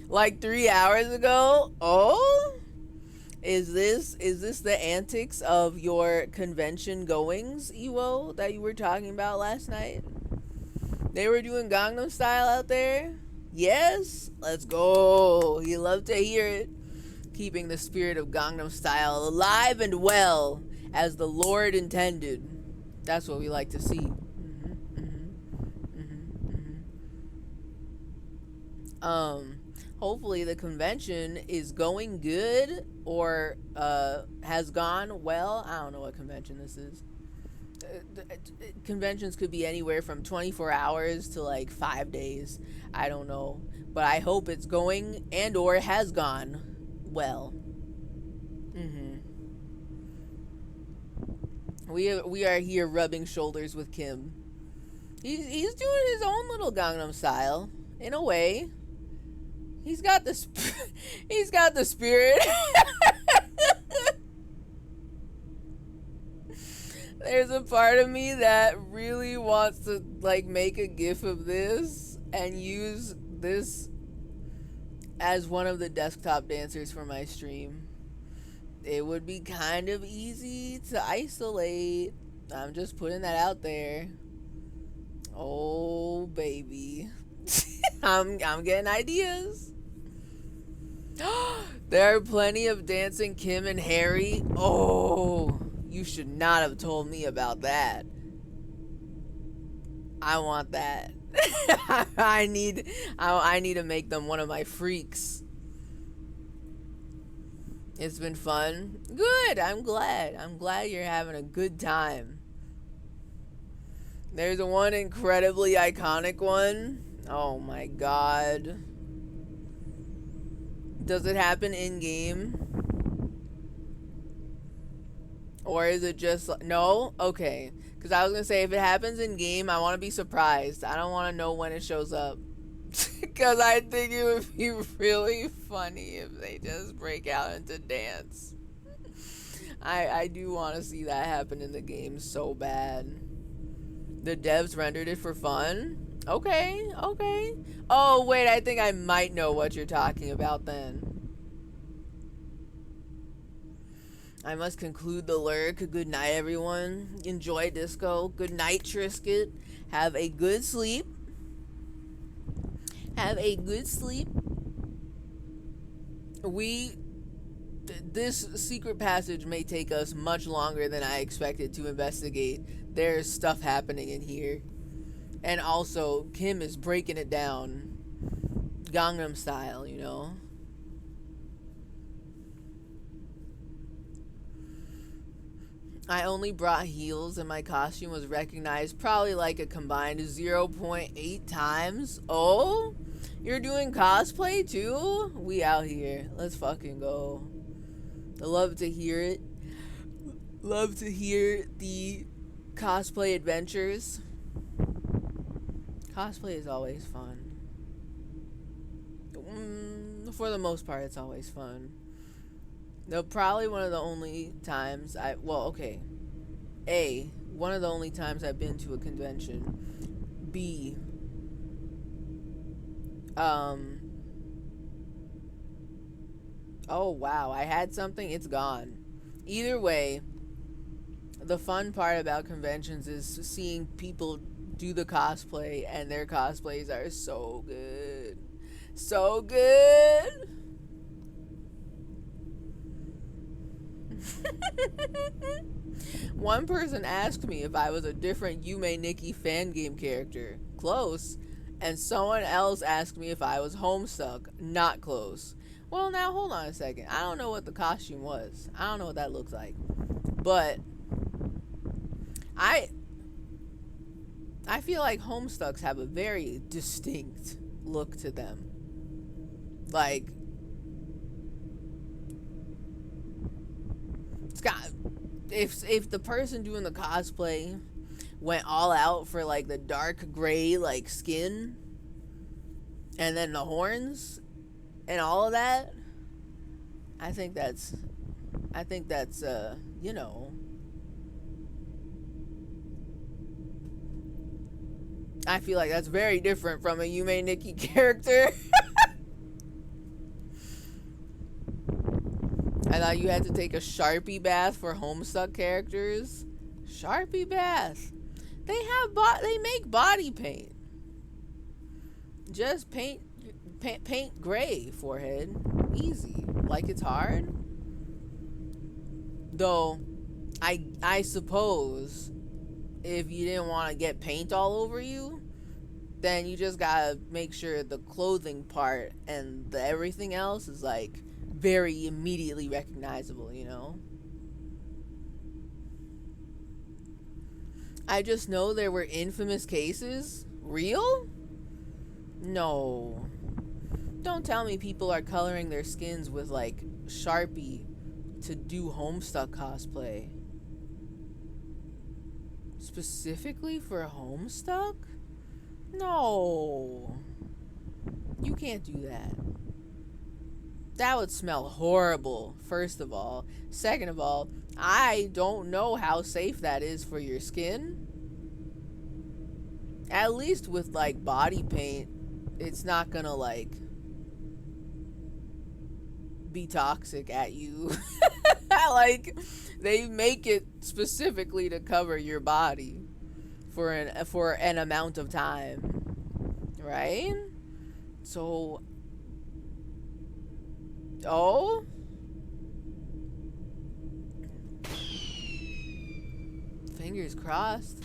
Speaker 6: Like 3 hours ago? Oh? Is this the antics of your convention goings, Ewo, that you were talking about last night? They were doing Gangnam Style out there? Yes? Let's go. You love to hear it. Keeping the spirit of Gangnam Style alive and well, as the Lord intended. That's what we like to see. Hopefully the convention is going good or has gone well. I don't know what convention this is. Conventions could be anywhere from 24 hours to like 5 days. I don't know. But I hope it's going and or has gone well. We are here rubbing shoulders with Kim. He's doing his own little Gangnam Style in a way. He's got the spirit. There's a part of me that really wants to like make a gif of this and use this as one of the desktop dancers for my stream. It would be kind of easy to isolate. I'm just putting that out there. Oh baby. I'm getting ideas. There are plenty of dancing Kim and Harry. Oh, you should not have told me about that. I want that. I need to make them one of my freaks. It's been fun. Good. I'm glad. I'm glad you're having a good time. There's a one incredibly iconic one. Oh my god. Does it happen in game? Or is it just no? Okay. Because I was going to say if it happens in game, I want to be surprised. I don't want to know when it shows up. Because I think it would be really funny if they just break out into dance. I do want to see that happen in the game so bad. The devs rendered it for fun? Okay, okay. Oh, wait, I think I might know what you're talking about then. I must conclude the lurk. Good night, everyone. Enjoy disco. Good night, Trisket. Have a good sleep. Have a good sleep. This secret passage may take us much longer than I expected to investigate. There's stuff happening in here. And also, Kim is breaking it down. Gangnam Style, you know? I only brought heels and my costume was recognized probably like a combined 0.8 times. Oh? You're doing cosplay too? We out here. Let's fucking go. I love to hear it. Love to hear the cosplay adventures. Cosplay is always fun. For the most part, it's always fun. No, probably one of the only times one of the only times I've been to a convention. B, oh wow, I had something, it's gone. Either way, the fun part about conventions is seeing people do the cosplay, and their cosplays are so good. So good. One person asked me if I was a different Yume Nikki fan game character. Close. And someone else asked me if I was Homestuck. Not close. Well, now hold on a second. I don't know what the costume was. I don't know what that looks like. But I feel like Homestucks have a very distinct look to them. Like, it's got, if the person doing the cosplay went all out for like the dark gray like skin and then the horns and all of that, I think that's you know, I feel like that's very different from a Yume Nikki character. I thought you had to take a Sharpie bath for Homestuck characters. Sharpie bath. They make body paint. Just paint gray forehead. Easy. Like it's hard. Though I suppose if you didn't want to get paint all over you, then you just gotta make sure the clothing part and the everything else is like very immediately recognizable, you know? I just know there were infamous cases. Real? No. Don't tell me people are coloring their skins with like Sharpie to do Homestuck cosplay. Specifically for Homestuck? No. You can't do that. That would smell horrible, first of all. Second of all, I don't know how safe that is for your skin. At least with like body paint, it's not gonna like be toxic at you. Like, they make it specifically to cover your body for an amount of time, right? So, oh, fingers crossed.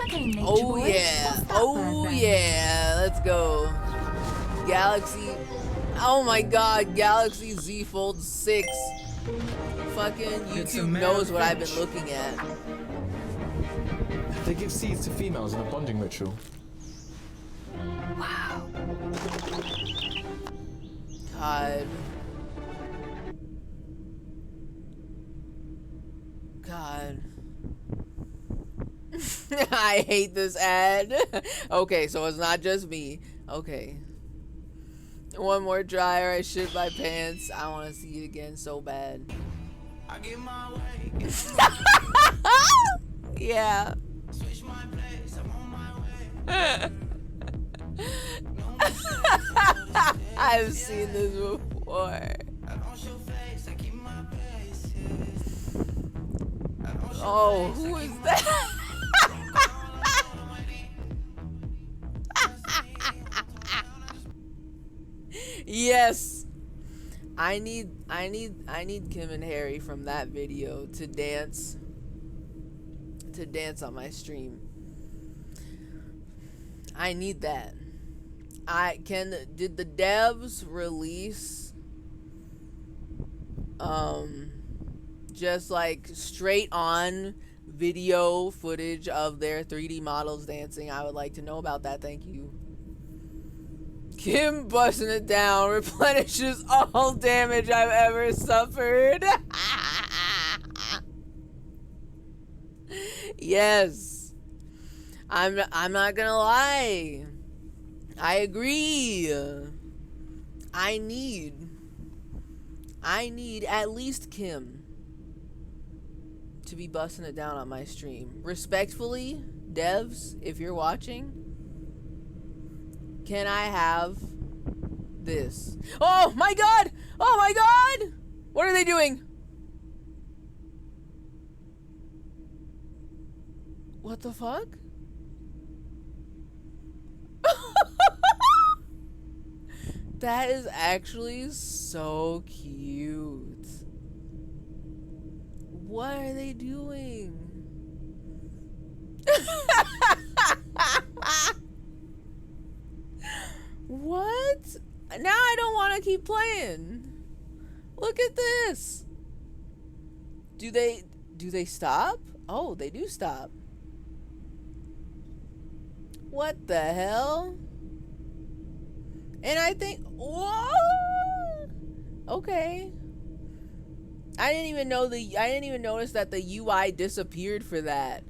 Speaker 20: Okay,
Speaker 6: oh
Speaker 20: boy.
Speaker 6: yeah, oh yeah, let's go. Galaxy, oh my god, Galaxy Z Fold 6. Fucking YouTube knows what I've been looking at.
Speaker 21: They give seeds to females in a bonding ritual.
Speaker 6: Wow. God. God. I hate this ad. Okay, so it's not just me. Okay. One more try or I shit my pants. I want to see it again so bad. I get my way. Yeah. Switch my place. I'm on my way. I've seen this before. Oh, who is that? Yes. I need Kim and Harry from that video to dance on my stream. I need that. Did the devs release just like straight on video footage of their 3D models dancing? I would like to know about that. Thank you. Kim busting it down replenishes all damage I've ever suffered. Yes. I'm not gonna lie. I agree. I need at least Kim to be busting it down on my stream. Respectfully, devs, if you're watching, can I have this? Oh my god! Oh my god! What are they doing? What the fuck? That is actually so cute. What are they doing? What? Now I don't want to keep playing. Look at this. Do they stop? Oh, they do stop. What the hell? And I think, whoa. Okay. I didn't even notice that the UI disappeared for that.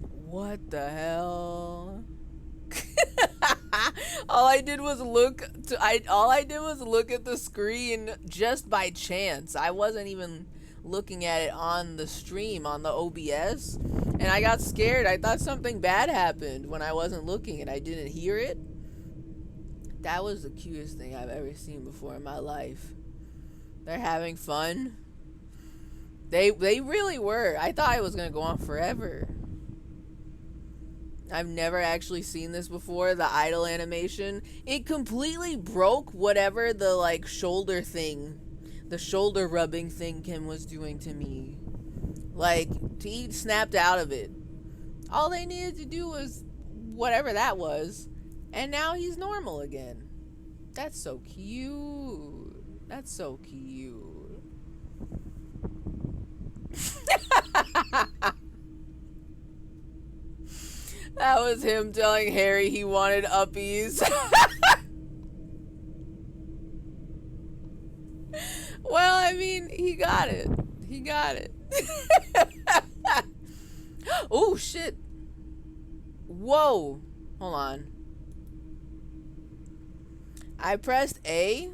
Speaker 6: What the hell? All I did was look at the screen just by chance. I wasn't even looking at it on the stream, on the OBS, and I got scared. I thought something bad happened when I wasn't looking and I didn't hear it. That was the cutest thing I've ever seen before in my life. They're having fun. They really were. I thought it was gonna go on forever. I've never actually seen this before, the idle animation. It completely broke whatever the like shoulder thing, the shoulder rubbing thing Kim was doing to me. Like, he snapped out of it. All they needed to do was whatever that was, and now he's normal again. That's so cute. That's so cute. That was him telling Harry he wanted uppies. Well, I mean, he got it. He got it. Oh, shit. Whoa. Hold on. I pressed A,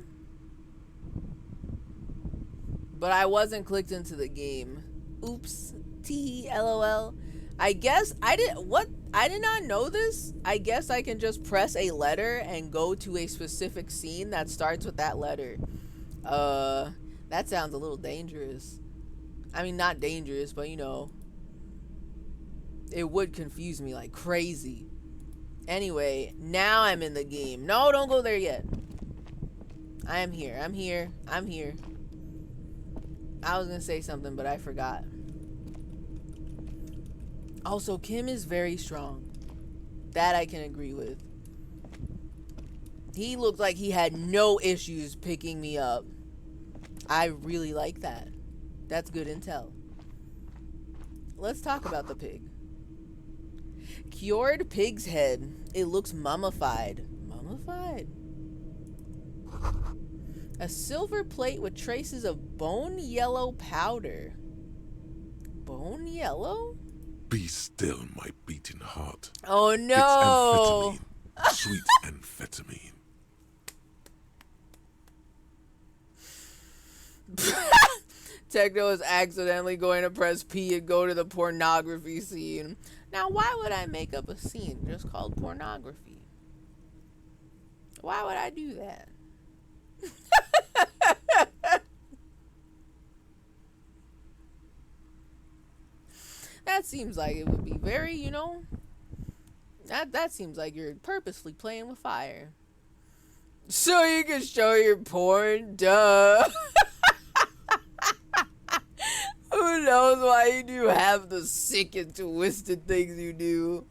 Speaker 6: but I wasn't clicked into the game. Oops. Tee LOL. I guess I did not know this. I guess I can just press a letter and go to a specific scene that starts with that letter. That sounds a little dangerous. I mean, not dangerous, but you know, it would confuse me like crazy. Anyway, now I'm in the game. No, don't go there yet. I am here. I'm here. I'm here. I was gonna say something, but I forgot. Also, Kim is very strong. That I can agree with. He looked like he had no issues picking me up. I really like that. That's good intel. Let's talk about the pig. Cured pig's head. It looks mummified. Mummified? A silver plate with traces of bone yellow powder. Bone yellow?
Speaker 3: Be still, my beating heart.
Speaker 6: Oh no!
Speaker 3: It's amphetamine. Sweet amphetamine.
Speaker 6: Techno is accidentally going to press P and go to the pornography scene. Now, why would I make up a scene just called pornography? Why would I do that? That seems like it would be very, you know, that seems like you're purposely playing with fire. So you can show your porn, duh. Who knows why you do have the sick and twisted things you do.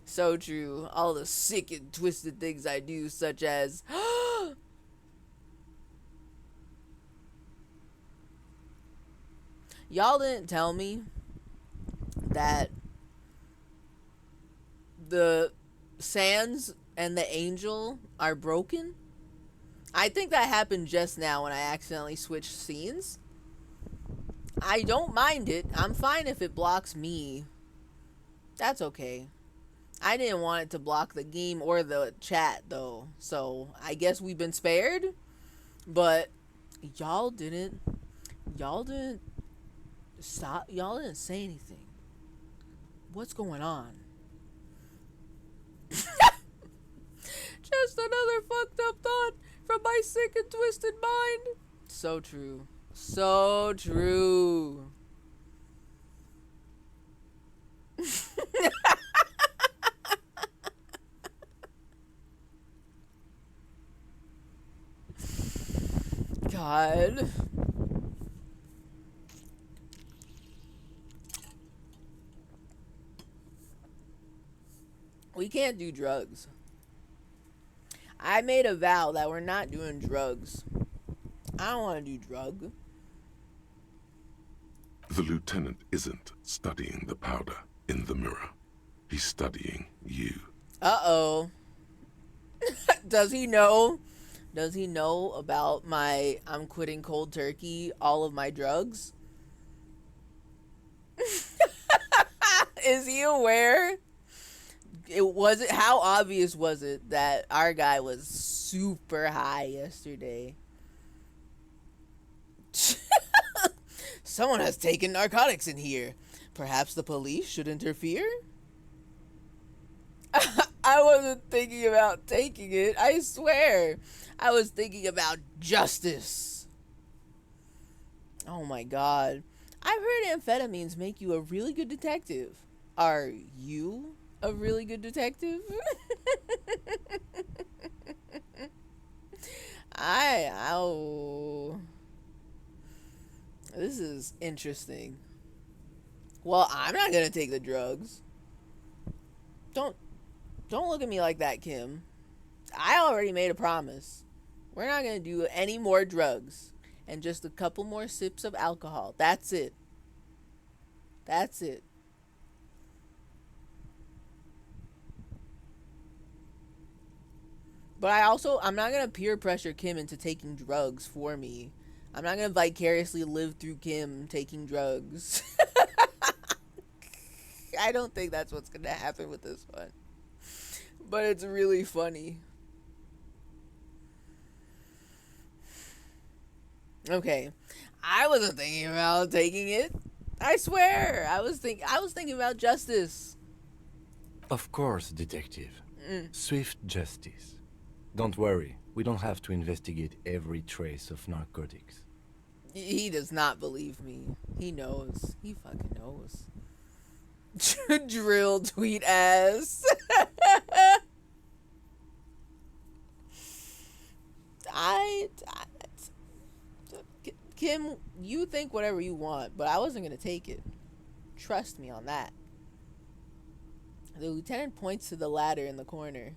Speaker 6: So true. All the sick and twisted things I do, such as y'all didn't tell me that the sands and the angel are broken. I think that happened just now when I accidentally switched scenes. I don't mind it. I'm fine if it blocks me. That's okay. I didn't want it to block the game or the chat though, so I guess we've been spared. But y'all didn't stop. Y'all didn't say anything. What's going on? Just another fucked up thought from my sick and twisted mind. So true. So true. God. We can't do drugs. I made a vow that we're not doing drugs. I don't want to do drug.
Speaker 3: The lieutenant isn't studying the powder in the mirror. He's studying you.
Speaker 6: Uh-oh. Does he know? Does he know about my I'm quitting cold turkey, all of my drugs? Is he aware? How obvious was it that our guy was super high yesterday? Someone has taken narcotics in here. Perhaps the police should interfere? I wasn't thinking about taking it. I swear. I was thinking about justice. Oh my God. I've heard amphetamines make you a really good detective. Are you a really good detective? This is interesting. Well, I'm not gonna take the drugs. Don't look at me like that, Kim. I already made a promise. We're not gonna do any more drugs. And just a couple more sips of alcohol. That's it. That's it. But I'm not gonna peer pressure Kim into taking drugs for me. I'm not gonna vicariously live through Kim taking drugs. I don't think that's what's gonna happen with this one. But it's really funny. Okay. I wasn't thinking about taking it. I swear. I was thinking about justice.
Speaker 8: Of course, detective. Swift justice. Don't worry, we don't have to investigate every trace of narcotics.
Speaker 6: He does not believe me. He knows. He fucking knows. Drill tweet ass. Kim, you think whatever you want, but I wasn't gonna take it. Trust me on that. The lieutenant points to the ladder in the corner.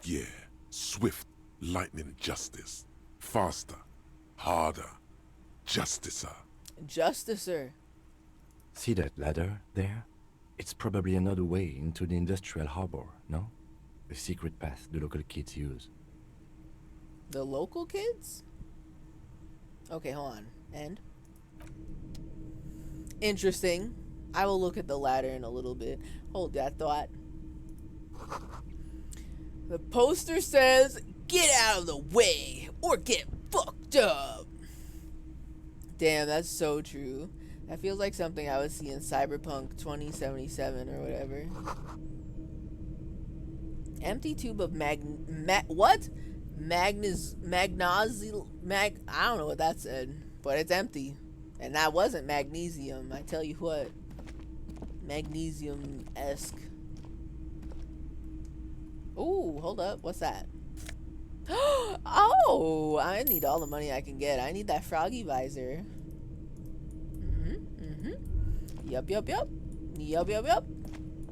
Speaker 3: Yeah, swift, lightning justice. Faster, harder, justicer.
Speaker 6: Justicer.
Speaker 8: See that ladder there? It's probably another way into the industrial harbor, no? A secret path the local kids use.
Speaker 6: The local kids? Okay, hold on. And? Interesting. I will look at the ladder in a little bit. Hold that thought. The poster says, "Get out of the way or get fucked up." Damn, that's so true. That feels like something I would see in Cyberpunk 2077 or whatever. Empty tube of I don't know what that said, but it's empty. And that wasn't magnesium, I tell you what. Magnesium-esque. Ooh, hold up, what's that? Oh, I need all the money I can get. I need that froggy visor. Yup. Yup.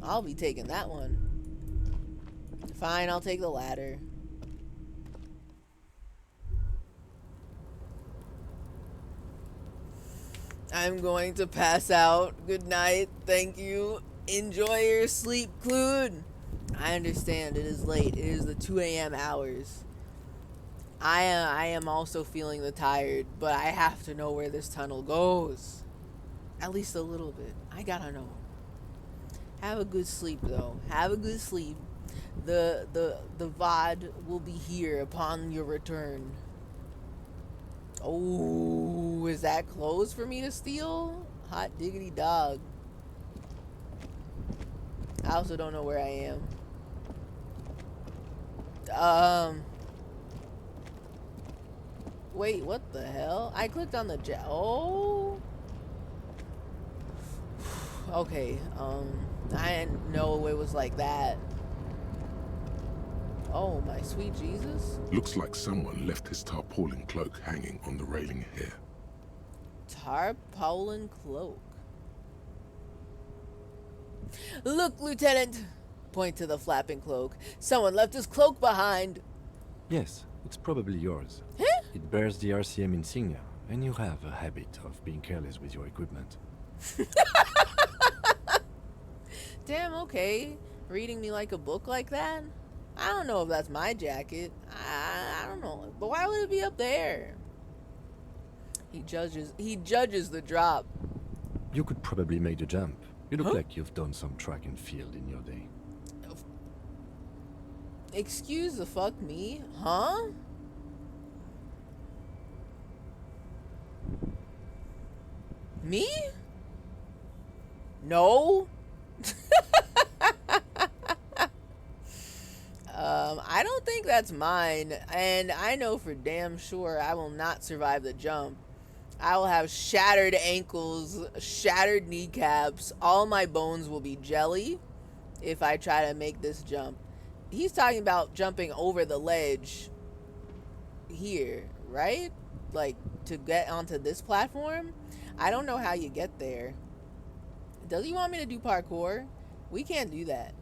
Speaker 6: I'll be taking that one. Fine, I'll take the ladder. I'm going to pass out. Good night. Thank you. Enjoy your sleep, Clued. I understand. It is late. It is the 2 a.m. hours. I am also feeling the tired, but I have to know where this tunnel goes. At least a little bit. I gotta know. Have a good sleep, though. Have a good sleep. The VOD will be here upon your return. Oh, is that clothes for me to steal? Hot diggity dog. I also don't know where I am. Wait, what the hell? I clicked on the oh. Okay, I didn't know it was like that. Oh, my sweet Jesus.
Speaker 3: Looks like someone left his tarpaulin cloak hanging on the railing here.
Speaker 6: Tarpaulin cloak. Look, Lieutenant! Point to the flapping cloak. Someone left his cloak behind.
Speaker 8: Yes, it's probably yours.
Speaker 6: Huh?
Speaker 8: It bears the RCM insignia, and you have a habit of being careless with your equipment.
Speaker 6: Damn, okay. Reading me like a book like that? I don't know if that's my jacket. I don't know. But why would it be up there? He judges the drop.
Speaker 8: You could probably make the jump. You look like you've done some track and field in your day.
Speaker 6: Excuse the fuck me? Huh? Me? No? I don't think that's mine, and I know for damn sure I will not survive the jump. I will have shattered ankles, shattered kneecaps, all my bones will be jelly if I try to make this jump. He's talking about jumping over the ledge here, right? Like, to get onto this platform? I don't know how you get there. Does he want me to do parkour? We can't do that.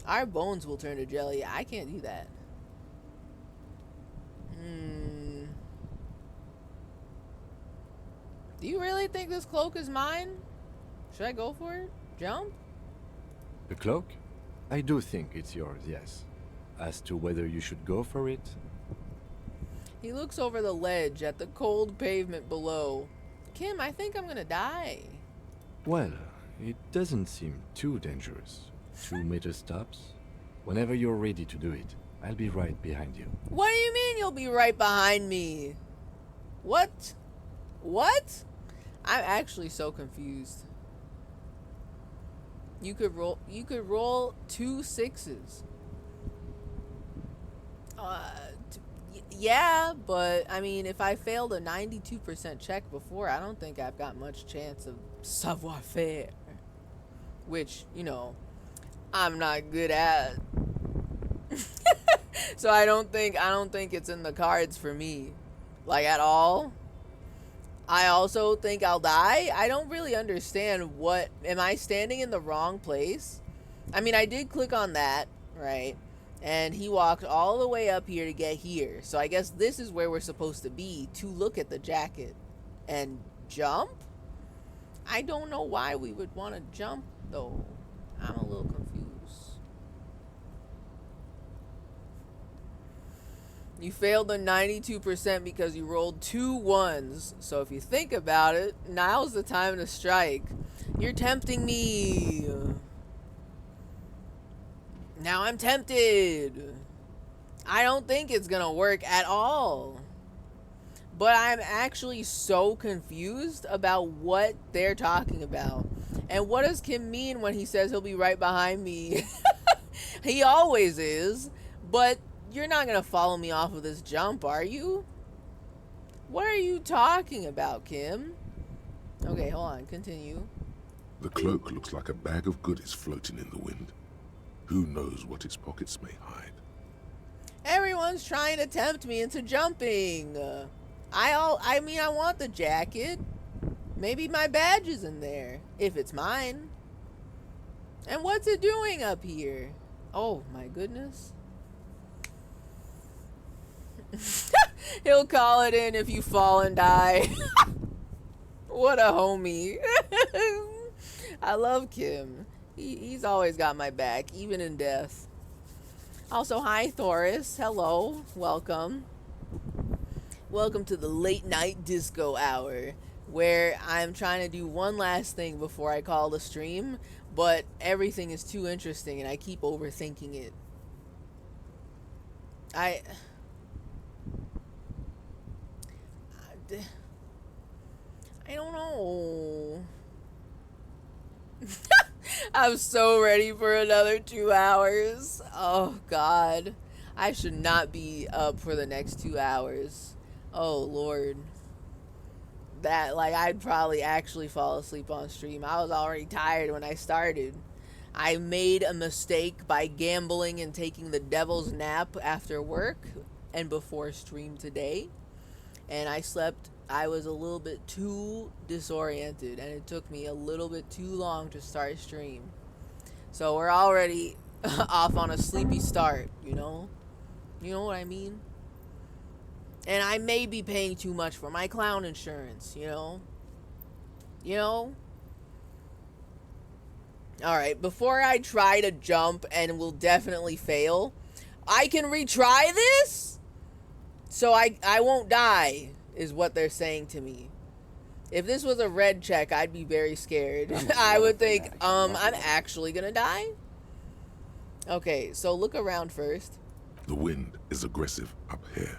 Speaker 6: Our bones will turn to jelly. I can't do that. Do you really think this cloak is mine? Should I go for it? Jump?
Speaker 8: The cloak? I do think it's yours, yes. As to whether you should go for it?
Speaker 6: He looks over the ledge at the cold pavement below. Kim, I think I'm gonna die.
Speaker 8: Well, it doesn't seem too dangerous. 2 meter stops. Whenever you're ready to do it, I'll be right behind you.
Speaker 6: What do you mean you'll be right behind me? What? What? I'm actually so confused. You could roll 2 6s. Yeah, but I mean, if I failed a 92% check before, I don't think I've got much chance of savoir-faire. Which, you know, I'm not good at. So I don't think it's in the cards for me. Like, at all. I also think I'll die. I don't really understand what... Am I standing in the wrong place? I mean, I did click on that, right? And he walked all the way up here to get here. So I guess this is where we're supposed to be to look at the jacket. And jump? I don't know why we would want to jump, though. I'm a little confused. You failed the 92% because you rolled 2 1s. So if you think about it, now's the time to strike. You're tempting me. Now I'm tempted. I don't think it's gonna work at all. But I'm actually so confused about what they're talking about. And what does Kim mean when he says he'll be right behind me? He always is. But you're not gonna follow me off of this jump, are you? What are you talking about, Kim? Okay, hold on. Continue.
Speaker 3: The cloak looks like a bag of goodies floating in the wind. Who knows what its pockets may hide?
Speaker 6: Everyone's trying to tempt me into jumping. I mean, I want the jacket. Maybe my badge is in there, if it's mine. And what's it doing up here? Oh, my goodness. He'll call it in if you fall and die. What a homie. I love Kim. He's always got my back, even in death. Also, hi, Thoris. Hello. Welcome. Welcome to the late night disco hour, where I'm trying to do one last thing before I call the stream, but everything is too interesting and I keep overthinking it. I don't know. I'm so ready for another 2 hours. Oh, God. I should not be up for the next 2 hours. Oh, Lord. That, like, I'd probably actually fall asleep on stream. I was already tired when I started. I made a mistake by gambling and taking the devil's nap after work and before stream today. And I was a little bit too disoriented, and it took me a little bit too long to start stream. So we're already off on a sleepy start, you know? You know what I mean? And I may be paying too much for my clown insurance, you know? You know? Alright, before I try to jump and will definitely fail, I can retry this? So I won't die, is what they're saying to me. If this was a red check, I'd be very scared. I would think, I'm actually gonna die? Okay, so look around first.
Speaker 3: The wind is aggressive up here.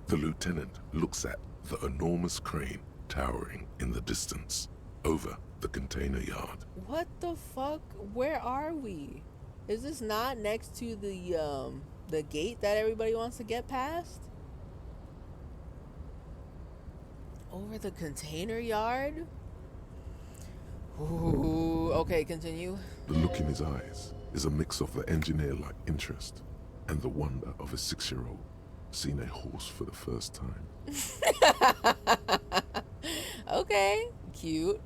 Speaker 3: The lieutenant looks at the enormous crane towering in the distance over the container yard.
Speaker 6: What the fuck? Where are we? Is this not next to the gate that everybody wants to get past? Over the container yard? Ooh, okay, continue.
Speaker 3: The look in his eyes is a mix of the engineer-like interest and the wonder of a 6-year-old seeing a horse for the first time.
Speaker 6: Okay, cute.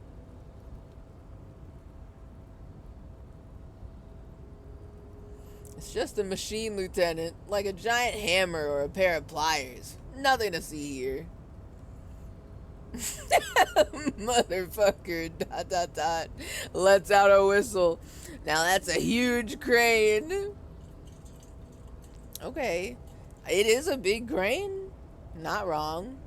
Speaker 6: It's just a machine, Lieutenant, like a giant hammer or a pair of pliers. Nothing to see here. Motherfucker, ... lets out a whistle. Now that's a huge crane. Okay. It is a big crane. Not wrong.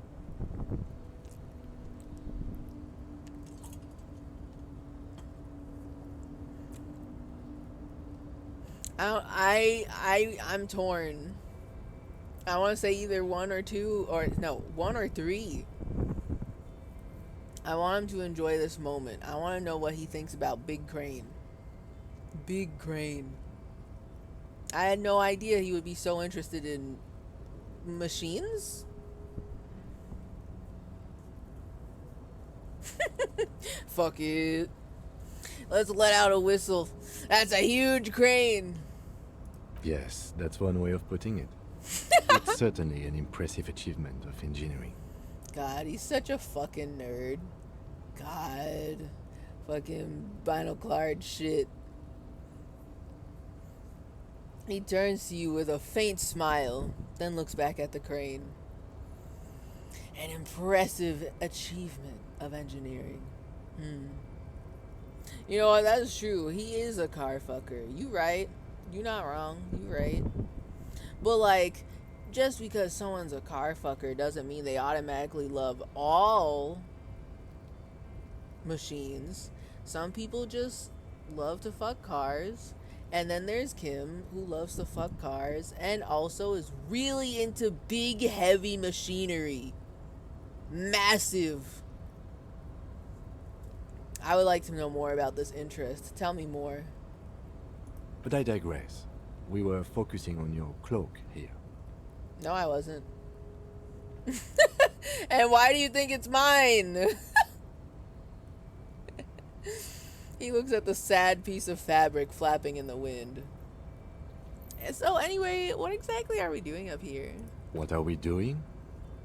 Speaker 6: I'm torn. I want to say either 1 or 2 or no, 1 or 3. I want him to enjoy this moment. I want to know what he thinks about Big Crane. Big Crane. I had no idea he would be so interested in machines. Fuck it. Let's let out a whistle. That's a huge crane.
Speaker 8: Yes, that's one way of putting it. It's certainly an impressive achievement of engineering.
Speaker 6: God, he's such a fucking nerd. God. Fucking binoculared shit. He turns to you with a faint smile, then looks back at the crane. An impressive achievement of engineering. You know what, that's true. He is a car fucker. You right. You not wrong. You right. But like, just because someone's a car fucker doesn't mean they automatically love all machines. Some people just love to fuck cars. And then there's Kim, who loves to fuck cars and also is really into big, heavy machinery. Massive. I would like to know more about this interest. Tell me more.
Speaker 8: But I digress. We were focusing on your cloak here.
Speaker 6: No, I wasn't. And why do you think it's mine? He looks at the sad piece of fabric flapping in the wind. And so anyway, what exactly are we doing up here?
Speaker 8: What are we doing?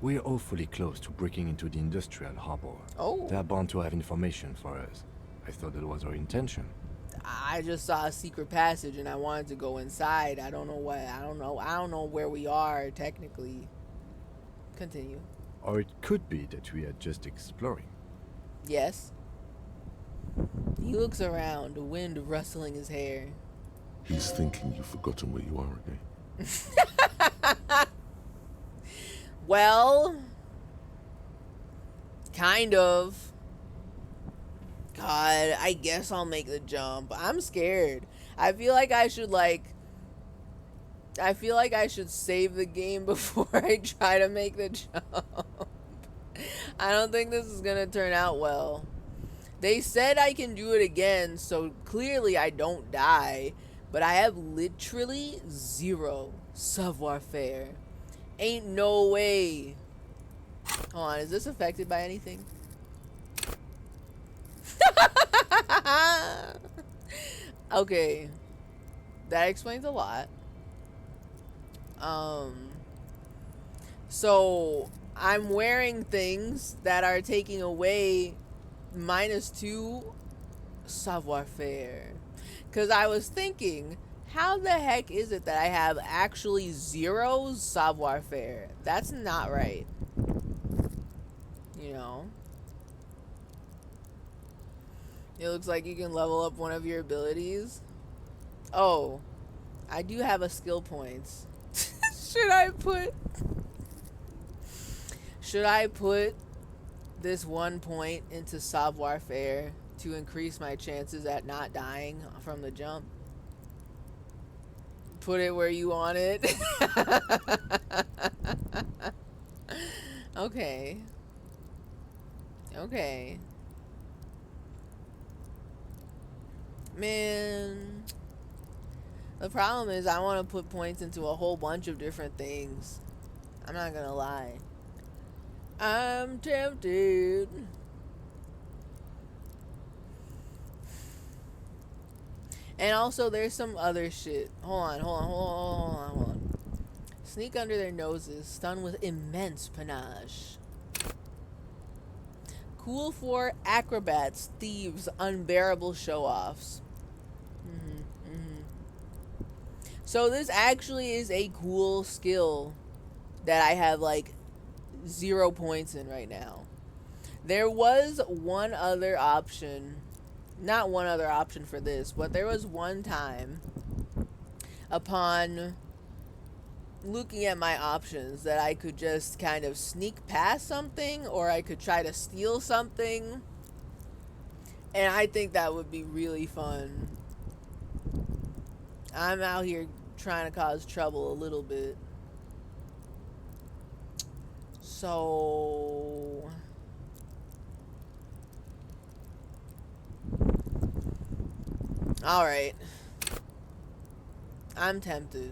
Speaker 8: We're awfully close to breaking into the industrial harbor.
Speaker 6: Oh.
Speaker 8: They're bound to have information for us. I thought that was our intention.
Speaker 6: I just saw a secret passage and I wanted to go inside. I don't know where we are technically. Continue.
Speaker 8: Or it could be that we are just exploring.
Speaker 6: Yes. He looks around, the wind rustling his hair.
Speaker 3: He's thinking you've forgotten where you are again.
Speaker 6: Well, kind of. God, I guess I'll make the jump. I'm scared. I feel like I should save the game before I try to make the jump. I don't think this is gonna turn out well. They said I can do it again, so clearly I don't die. But I have literally 0 savoir-faire. Ain't no way. Hold on, is this affected by anything? Okay. That explains a lot. So I'm wearing things that are taking away -2 savoir faire. Because I was thinking, how the heck is it that I have actually 0 savoir faire? That's not right. You know? It looks like you can level up one of your abilities. Oh, I do have a skill points. Should I put this 1 point into savoir faire to increase my chances at not dying from the jump? Put it where you want it. Okay. Okay. Man, the problem is I want to put points into a whole bunch of different things. I'm not gonna lie. I'm tempted. And also there's some other shit. Hold on. Sneak under their noses, stun with immense panache. Cool for acrobats, thieves, unbearable show-offs. So this actually is a cool skill that I have like 0 points in right now. There was one other option, not one other option for this, but there was one time upon looking at my options that I could just kind of sneak past something, or I could try to steal something, and I think that would be really fun. I'm out here trying to cause trouble a little bit. So all right, I'm tempted.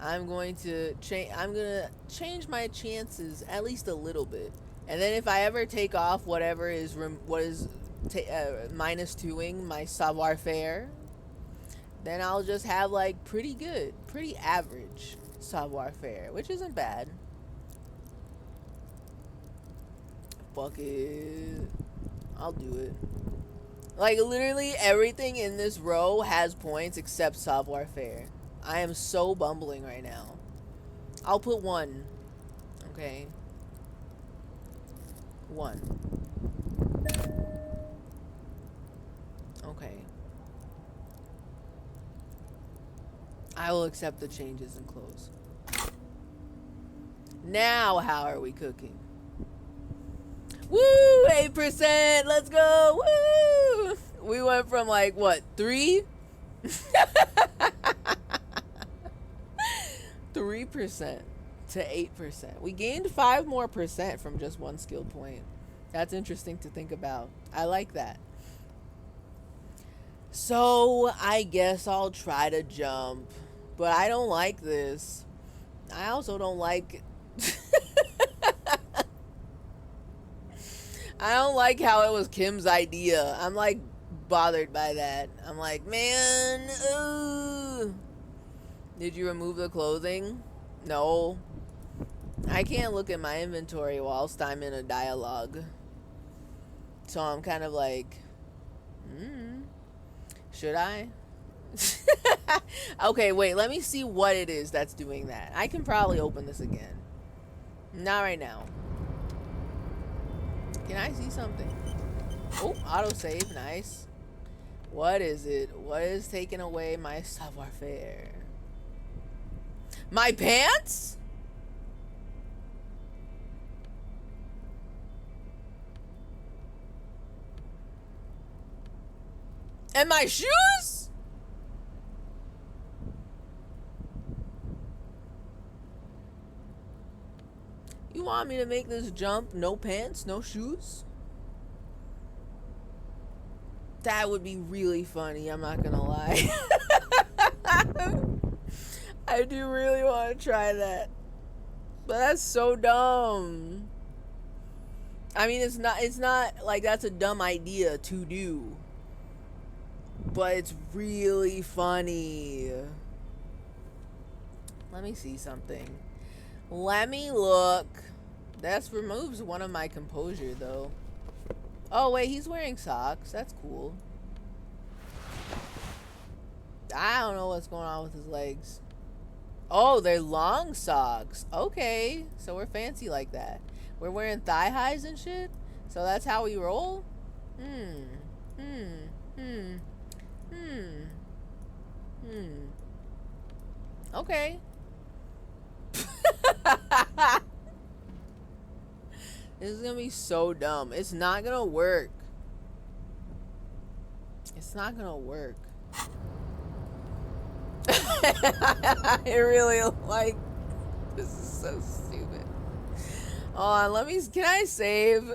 Speaker 6: I'm going to change my chances at least a little bit, and then if I ever take off whatever is -2ing my savoir faire, then I'll just have like pretty average savoir faire, which isn't bad. Fuck it, I'll do it. Like literally everything in this row has points except savoir faire. I am so bumbling right now. I'll put 1. Okay. 1. Okay. I will accept the changes and close. Now how are we cooking? Woo! 8%! Let's go! Woo! We went from like, what, 3? 3% to 8%. We gained 5 more percent from just 1 skill point. That's interesting to think about. I like that. So, I guess I'll try to jump. But I don't like this. I also don't like... I don't like how it was Kim's idea. I'm like bothered by that. I'm like, man, ooh. Did you remove the clothing? No. I can't look at my inventory whilst I'm in a dialogue. So I'm kind of like, should I? Okay, wait, let me see what it is that's doing that. I can probably open this again. Not right now. Can I see something? Oh, autosave, nice. What is it? What is taking away my savoir faire? My pants? And my shoes? You want me to make this jump? No pants, no shoes? That would be really funny, I'm not gonna lie. I do really want to try that. But that's so dumb. I mean, it's not like that's a dumb idea to do. but it's really funny. Let me see something. Let me look. That removes one of my composure, though. Oh, wait, he's wearing socks. That's cool. I don't know what's going on with his legs. Oh, they're long socks. Okay, so we're fancy like that. We're wearing thigh highs and shit? So that's how we roll? Okay. This is gonna be so dumb. It's not gonna work. It's not gonna work. I really like this is so stupid. Hold on, let me, can I save?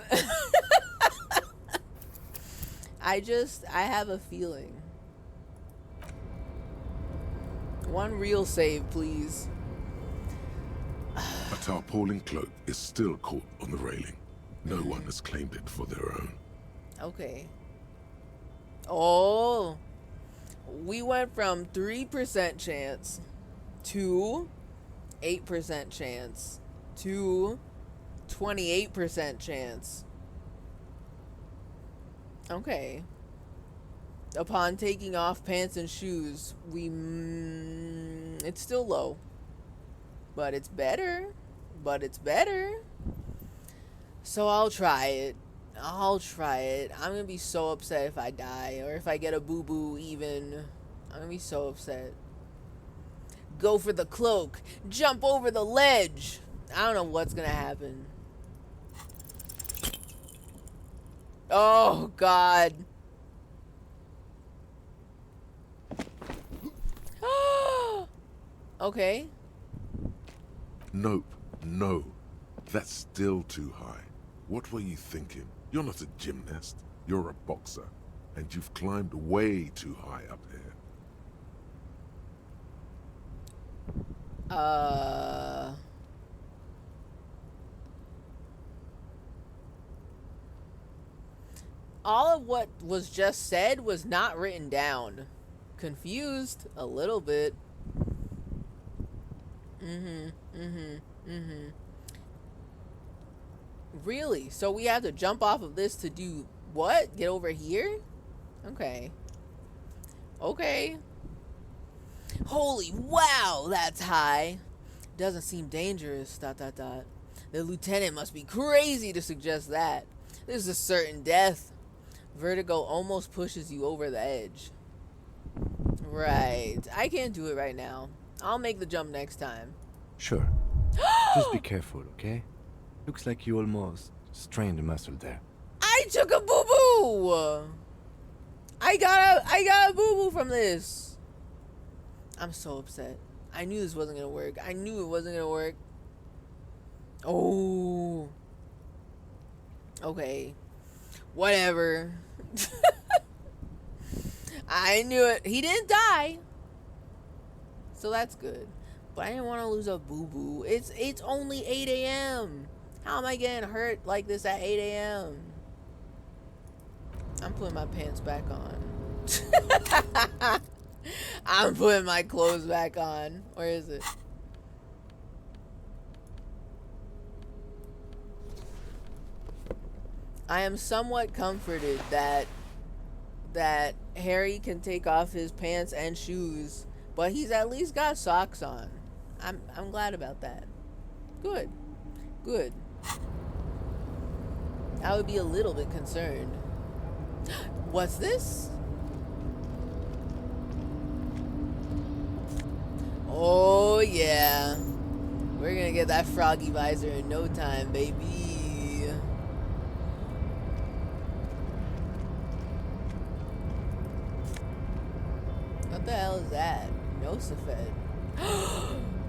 Speaker 6: I have a feeling. One real save, please.
Speaker 3: A tarpaulin cloak is still caught on the railing. No one has claimed it for their own.
Speaker 6: Okay. Oh. We went from 3% chance to 8% chance to 28% chance. Okay. Upon taking off pants and shoes, it's still low. But it's better. So I'll try it. I'm gonna be so upset if I die, or if I get a boo-boo even. I'm gonna be so upset. Go for the cloak. Jump over the ledge. I don't know what's gonna happen. Oh, God. Okay.
Speaker 3: Nope. No. That's still too high. What were you thinking? You're not a gymnast. You're a boxer. And you've climbed way too high up here.
Speaker 6: All of what was just said was not written down. Confused a little bit. Really? So we have to jump off of this to do what? Get over here? Okay. Okay. Holy wow, that's high. Doesn't seem dangerous, ... The lieutenant must be crazy to suggest that. This is a certain death. Vertigo almost pushes you over the edge. Right. I can't do it right now. I'll make the jump next time.
Speaker 8: Sure. Just be careful, okay? Looks like you almost strained a muscle there.
Speaker 6: I took a boo-boo! I got a boo-boo from this. I'm so upset. I knew this wasn't gonna work. I knew it wasn't gonna work. Oh. Okay. Whatever. I knew it. He didn't die. So that's good. But I didn't want to lose a boo-boo. It's only 8 a.m. How am I getting hurt like this at 8 a.m.? I'm putting my pants back on. I'm putting my clothes back on. Where is it? I am somewhat comforted that Harry can take off his pants and shoes, but he's at least got socks on. I'm glad about that. Good. Good. I would be a little bit concerned. What's this? Oh yeah. We're gonna get that froggy visor in no time, baby. What the hell is that? No Safed.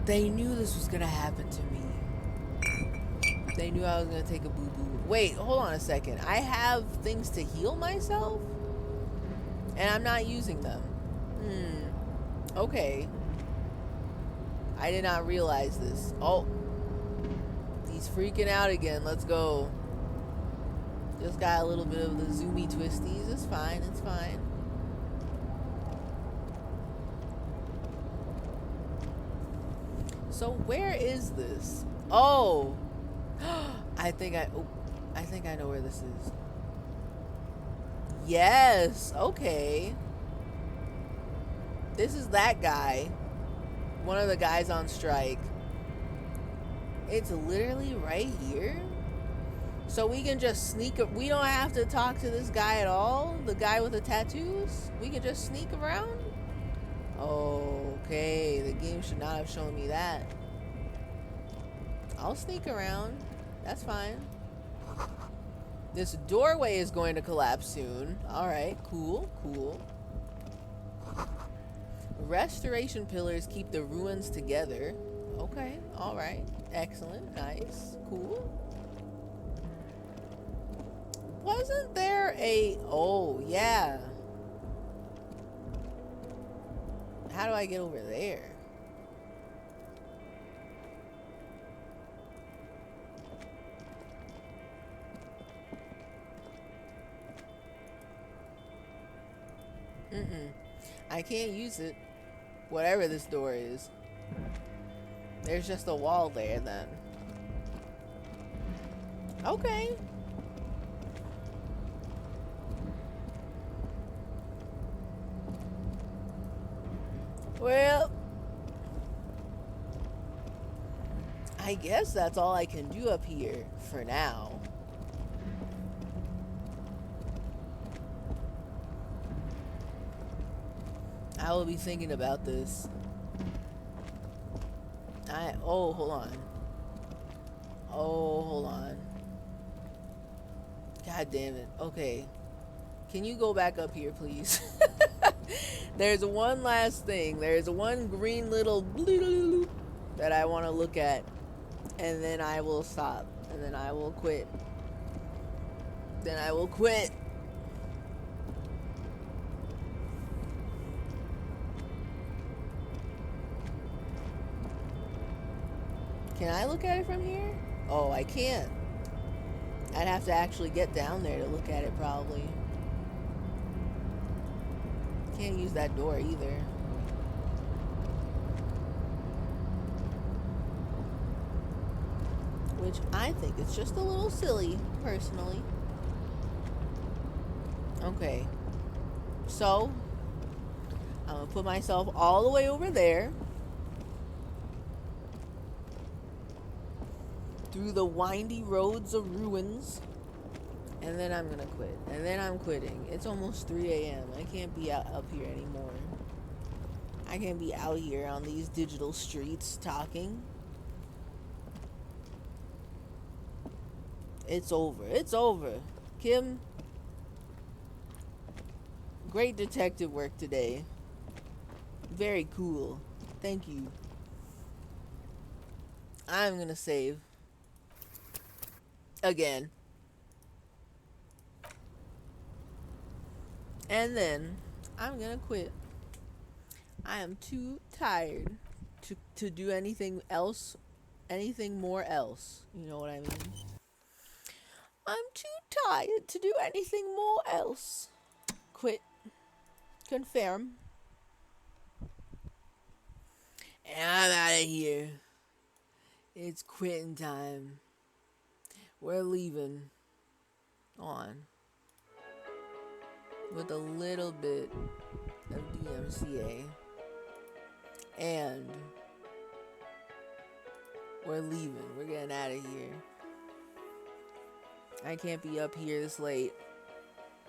Speaker 6: They knew this was gonna happen to me. They knew I was gonna take a boo-boo. Wait, hold on a second. I have things to heal myself? And I'm not using them. Okay. I did not realize this. Oh. He's freaking out again. Let's go. Just got a little bit of the zoomy twisties. It's fine. It's fine. So where is this? Oh, I think I know where this is. Yes, okay. This is that guy. One of the guys on strike. It's literally right here. So we can just sneak. We don't have to talk to this guy at all. The guy with the tattoos. We can just sneak around. Okay, the game should not have shown me that. I'll sneak around. That's fine. This doorway is going to collapse soon. Alright, cool, cool. Restoration pillars keep the ruins together. Okay, alright. Excellent, nice, cool. Wasn't there a... Oh, yeah. How do I get over there? I can't use it. Whatever this door is. There's just a wall there then. Okay. Well, I guess that's all I can do up here for now. I will be thinking about this. Oh, hold on. Oh, hold on. God damn it. Okay. Can you go back up here, please? There's one last thing. There's one green little bloop that I want to look at. And then I will stop. And then I will quit. Then I will quit. Can I look at it from here? Oh, I can't. I'd have to actually get down there to look at it, probably. Can't use that door either. Which I think is just a little silly, personally. Okay. So, I'm gonna put myself all the way over there. Through the windy roads of ruins. And then I'm gonna quit. And then I'm quitting. It's almost 3 a.m. I can't be up here anymore. I can't be out here on these digital streets talking. It's over. It's over. Kim, great detective work today. Very cool. Thank you. I'm gonna save. Again. And then I'm gonna quit. I am too tired to do anything else, anything more else. You know what I mean? I'm too tired to do anything more else. Quit. Confirm. And I'm out of here. It's quitting time. We're leaving on with a little bit of DMCA. And we're leaving. We're getting out of here. I can't be up here this late.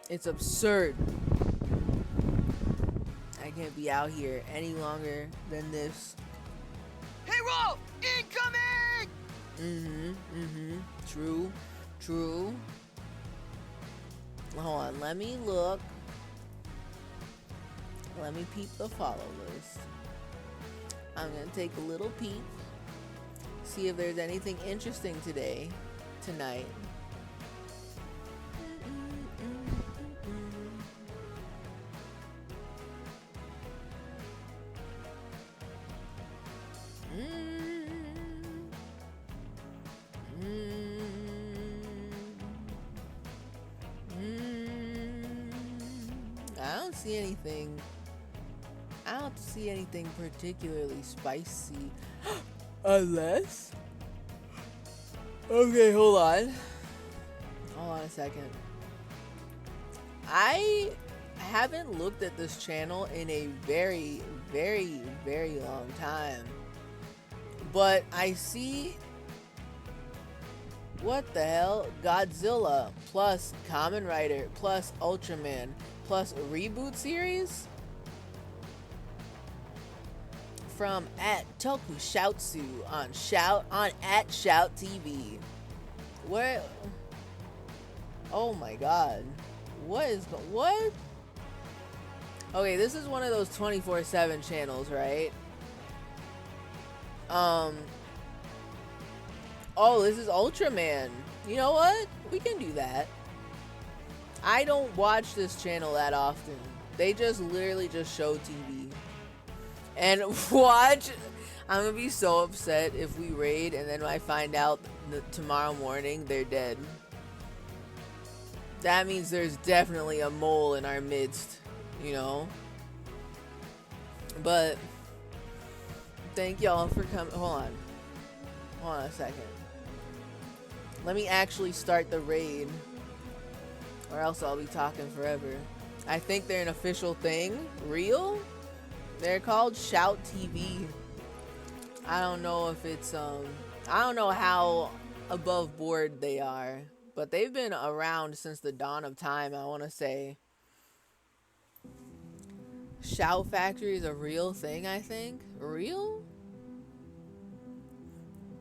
Speaker 6: It's absurd. I can't be out here any longer than this.
Speaker 5: Hey, roll! Incoming!
Speaker 6: True. True. Hold on, let me look. Let me peep the follow list. I'm gonna take a little peep. See if there's anything interesting tonight. I don't see anything particularly spicy. Unless... Okay, hold on. Hold on a second. I haven't looked at this channel in a very, very, very long time. But I see... What the hell? Godzilla plus Kamen Rider plus Ultraman plus reboot series? From @Tokushoutsu on @Shout TV. Where? Oh my god. What? Okay, this is one of those 24/7 channels, right? Oh, this is Ultraman. You know what? We can do that. I don't watch this channel that often. They just literally just show TV. And watch, I'm gonna be so upset if we raid and then I find out that tomorrow morning they're dead. That means there's definitely a mole in our midst, you know? But, thank y'all for coming. Hold on a second. Let me actually start the raid, or else I'll be talking forever. I think they're an official thing. Real? They're called Shout TV. I don't know if it's, I don't know how above board they are, but they've been around since the dawn of time, I want to say. Shout Factory is a real thing, I think. Real?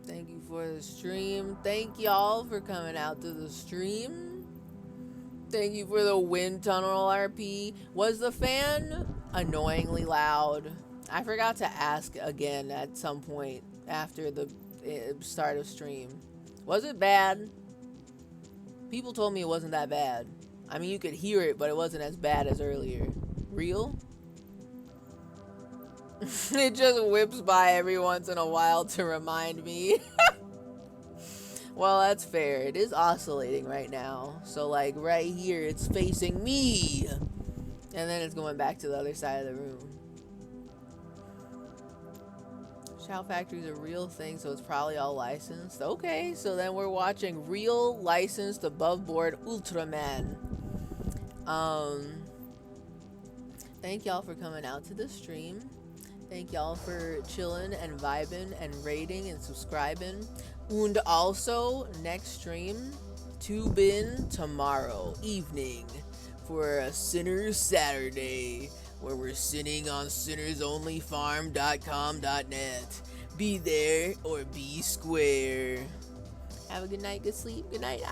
Speaker 6: Thank you for the stream. Thank y'all for coming out to the stream. Thank you for the wind tunnel RP. Was the fan annoyingly loud? I forgot to ask again at some point after the start of stream. Was it bad? People told me it wasn't that bad. I mean, you could hear it, but it wasn't as bad as earlier. Real? It just whips by every once in a while to remind me. Well, that's fair. It is oscillating right now. So, like, right here, it's facing me. And then it's going back to the other side of the room. Shout Factory is a real thing, so it's probably all licensed. Okay, so then we're watching real licensed above board Ultraman. Thank y'all for coming out to the stream. Thank y'all for chilling and vibing and rating and subscribing. And also, next stream, tune in tomorrow evening for a Sinners Saturday, where we're sinning on sinnersonlyfarm.com.net. Be there or be square. Have a good night, good sleep, good night.